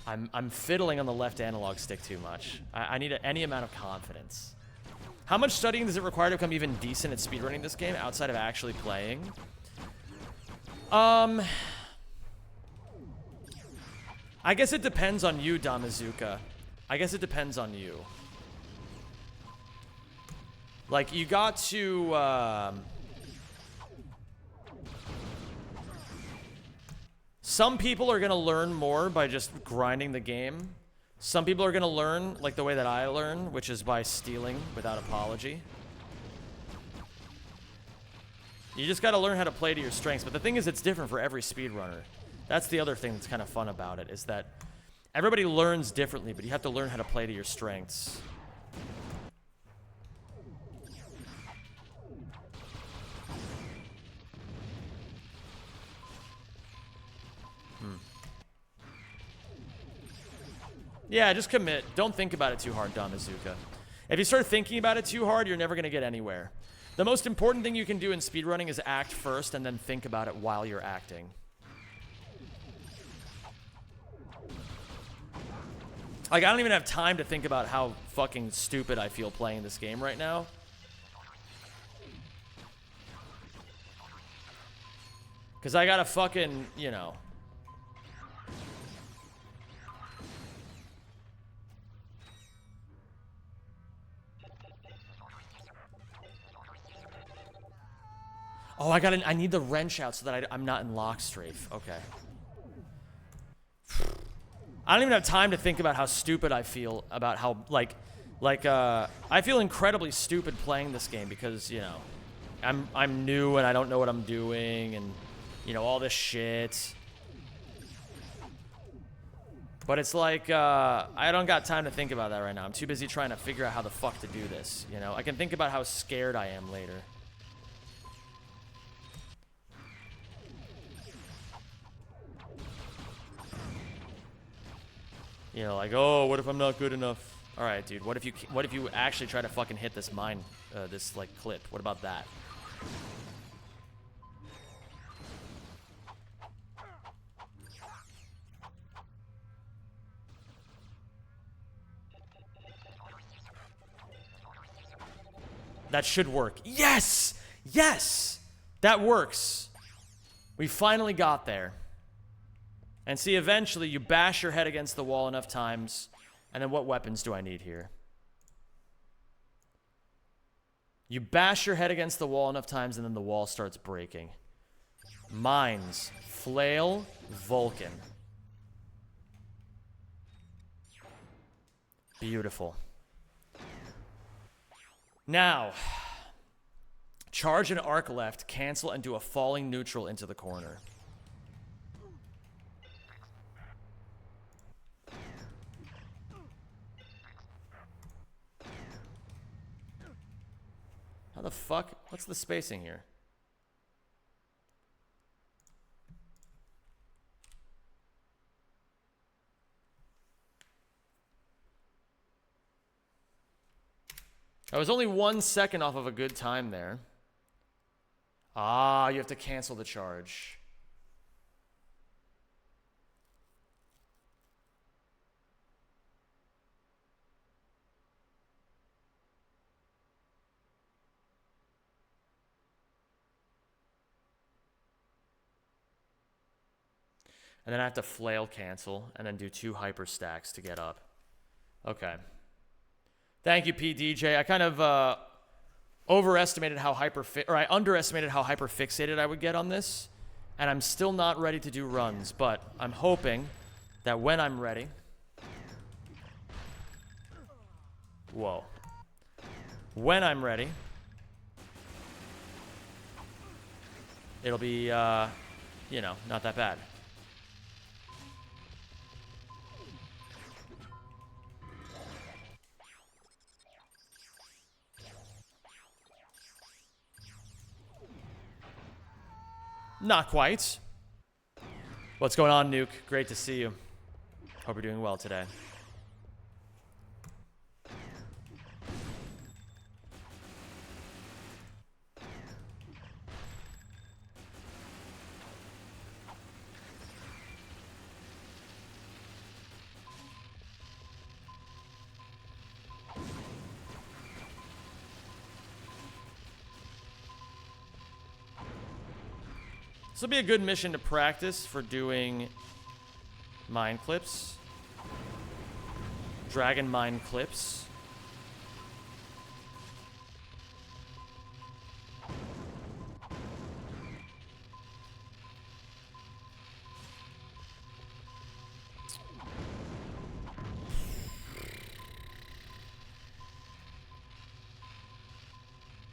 I'm fiddling on the left analog stick too much. I need any amount of confidence. How much studying does it require to become even decent at speedrunning this game outside of actually playing? I guess it depends on you, Damazuka. I guess it depends on you. Like, you got to, some people are gonna learn more by just grinding the game. Some people are gonna learn like the way that I learn, which is by stealing without apology. You just gotta learn how to play to your strengths. But the thing is, it's different for every speedrunner. That's the other thing that's kind of fun about it, is that everybody learns differently, but you have to learn how to play to your strengths. Yeah, just commit. Don't think about it too hard, Damazuka. If you start thinking about it too hard, you're never going to get anywhere. The most important thing you can do in speedrunning is act first and then think about it while you're acting. Like, I don't even have time to think about how fucking stupid I feel playing this game right now. Because I gotta fucking, you know... Oh, I need the wrench out so that I'm not in lock strafe. Okay. I don't even have time to think about how stupid I feel about how, I feel incredibly stupid playing this game because, you know, I'm new and I don't know what I'm doing and, you know, all this shit. But it's like, I don't got time to think about that right now. I'm too busy trying to figure out how the fuck to do this, you know? I can think about how scared I am later. You know, like, oh, what if I'm not good enough? All right, dude. What if you actually try to fucking hit this mine, this like clip? What about that? That should work. Yes, yes, that works. We finally got there. And see, eventually you bash your head against the wall enough times, and then what weapons do I need here? You bash your head against the wall enough times, and then the wall starts breaking. Mines, flail, Vulcan. Beautiful. Now, charge an arc left, cancel, and do a falling neutral into the corner. How the fuck? What's the spacing here? I was only 1 second off of a good time there. Ah, you have to cancel the charge. And then I have to flail cancel and then do 2 hyper stacks to get up. Okay. Thank you, PDJ. I kind of overestimated how I underestimated how hyper fixated I would get on this, and I'm still not ready to do runs, but I'm hoping that when I'm ready, Whoa. When I'm ready, it'll be, you know, not that bad. Not quite. What's going on, Nuke? Great to see you. Hope you're doing well today. This will be a good mission to practice for doing mine clips. Dragon mine clips.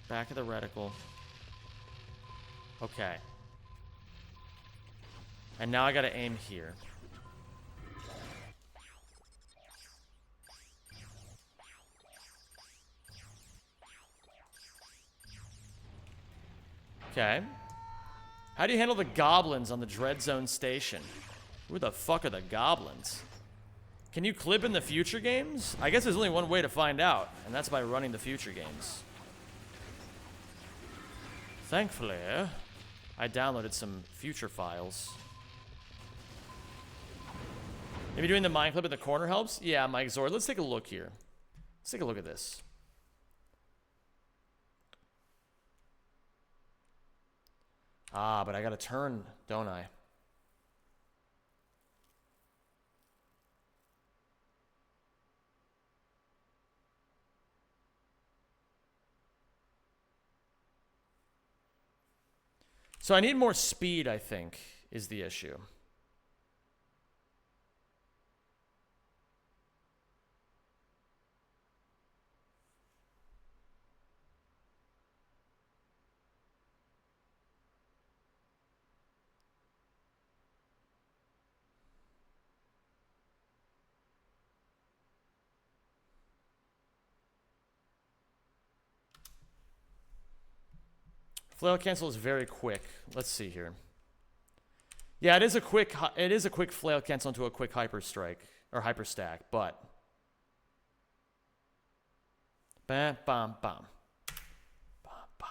Back of the reticle. Okay. And now I gotta aim here. Okay. How do you handle the goblins on the Dread Zone station? Who the fuck are the goblins? Can you clip in the future games? I guess there's only one way to find out, and that's by running the future games. Thankfully, I downloaded some future files. Maybe doing the mine clip in the corner helps? Yeah, Mike Zord. Let's take a look here. Let's take a look at this. Ah, but I gotta turn, don't I? So I need more speed, I think, is the issue. Flail cancel is very quick. Let's see here. Yeah, it is a quick flail cancel into a quick hyper strike or hyper stack, but bam bam bam. Bam bam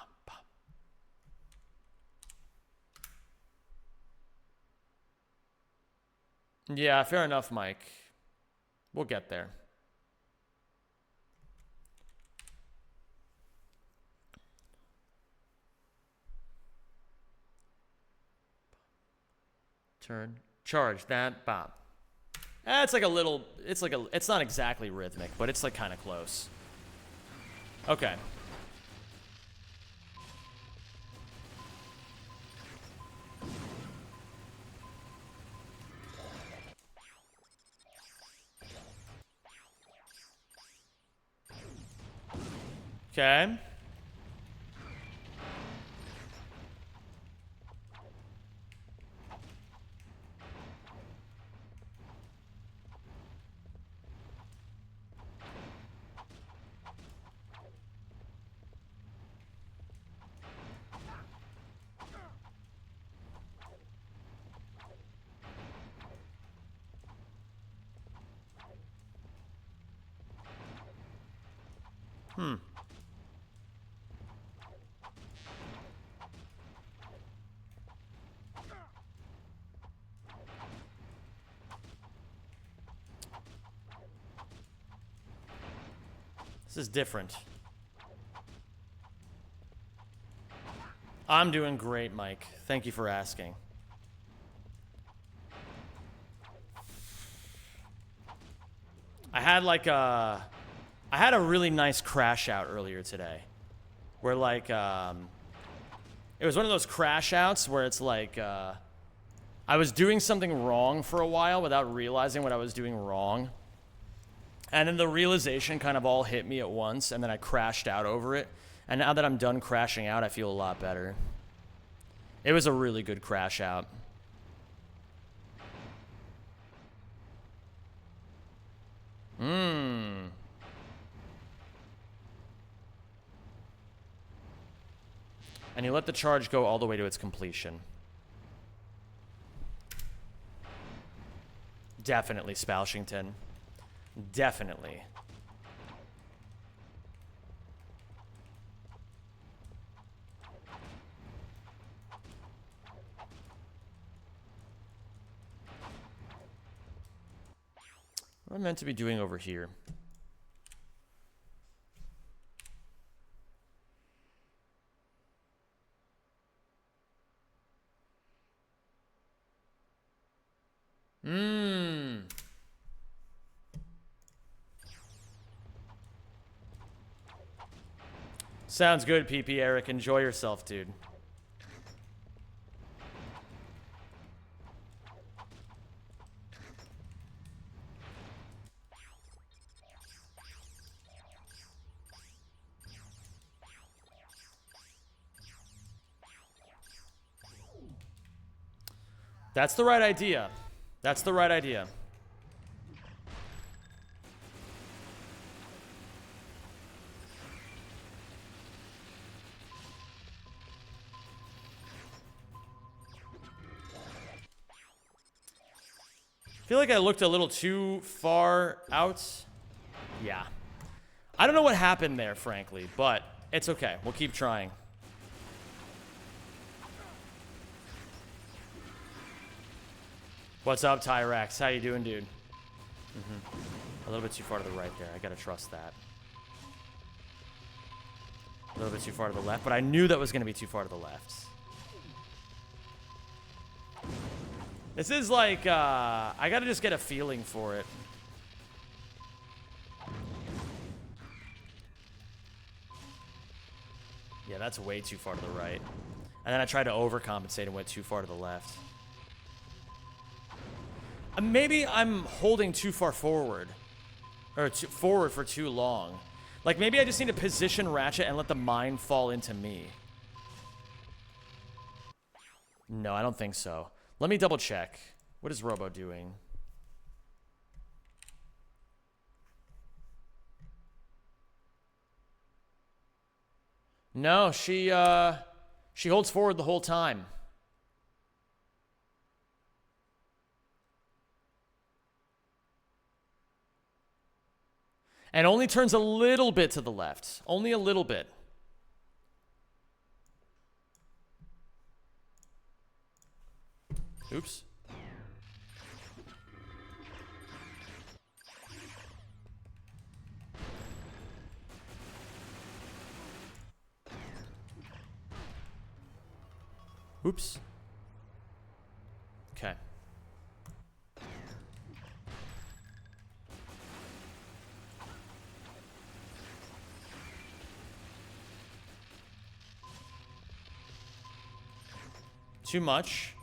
bam. Yeah, fair enough, Mike. We'll get there. Turn, charge, that, bop. It's like a little, it's not exactly rhythmic, but it's like kind of close. Okay. Okay. This is different. I'm doing great, Mike. Thank you for asking. I had a really nice crash out earlier today. Where like, it was one of those crash outs where it's like, I was doing something wrong for a while without realizing what I was doing wrong. And then the realization kind of all hit me at once, and then I crashed out over it. And now that I'm done crashing out, I feel a lot better. It was a really good crash out. And you let the charge go all the way to its completion. Definitely, Spoushington. Definitely. What am I meant to be doing over here? Sounds good, PP Eric. Enjoy yourself, dude. That's the right idea. That's the right idea. I feel like I looked a little too far out. Yeah. I don't know what happened there, frankly, but it's okay. We'll keep trying. What's up, Tyrax? How you doing, dude? A little bit too far to the right there. I gotta trust that. A little bit too far to the left, but I knew that was gonna be too far to the left. This is like, I gotta just get a feeling for it. Yeah, that's way too far to the right. And then I tried to overcompensate and went too far to the left. Maybe I'm holding too far forward. Or forward for too long. Like, maybe I just need to position Ratchet and let the mine fall into me. No, I don't think so. Let me double check. What is Robo doing? No, she holds forward the whole time. And only turns a little bit to the left. Only a little bit. Oops. Oops. Okay. Too much.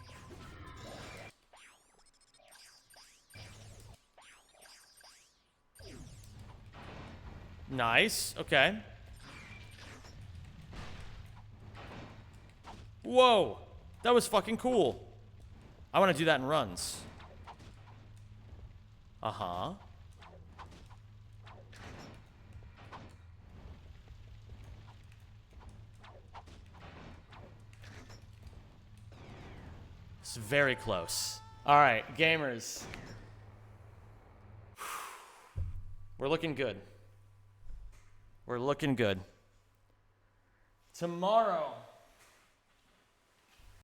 Nice. Okay. Whoa. That was fucking cool. I want to do that in runs. Uh-huh. It's very close. All right, gamers. We're looking good. We're looking good. Tomorrow.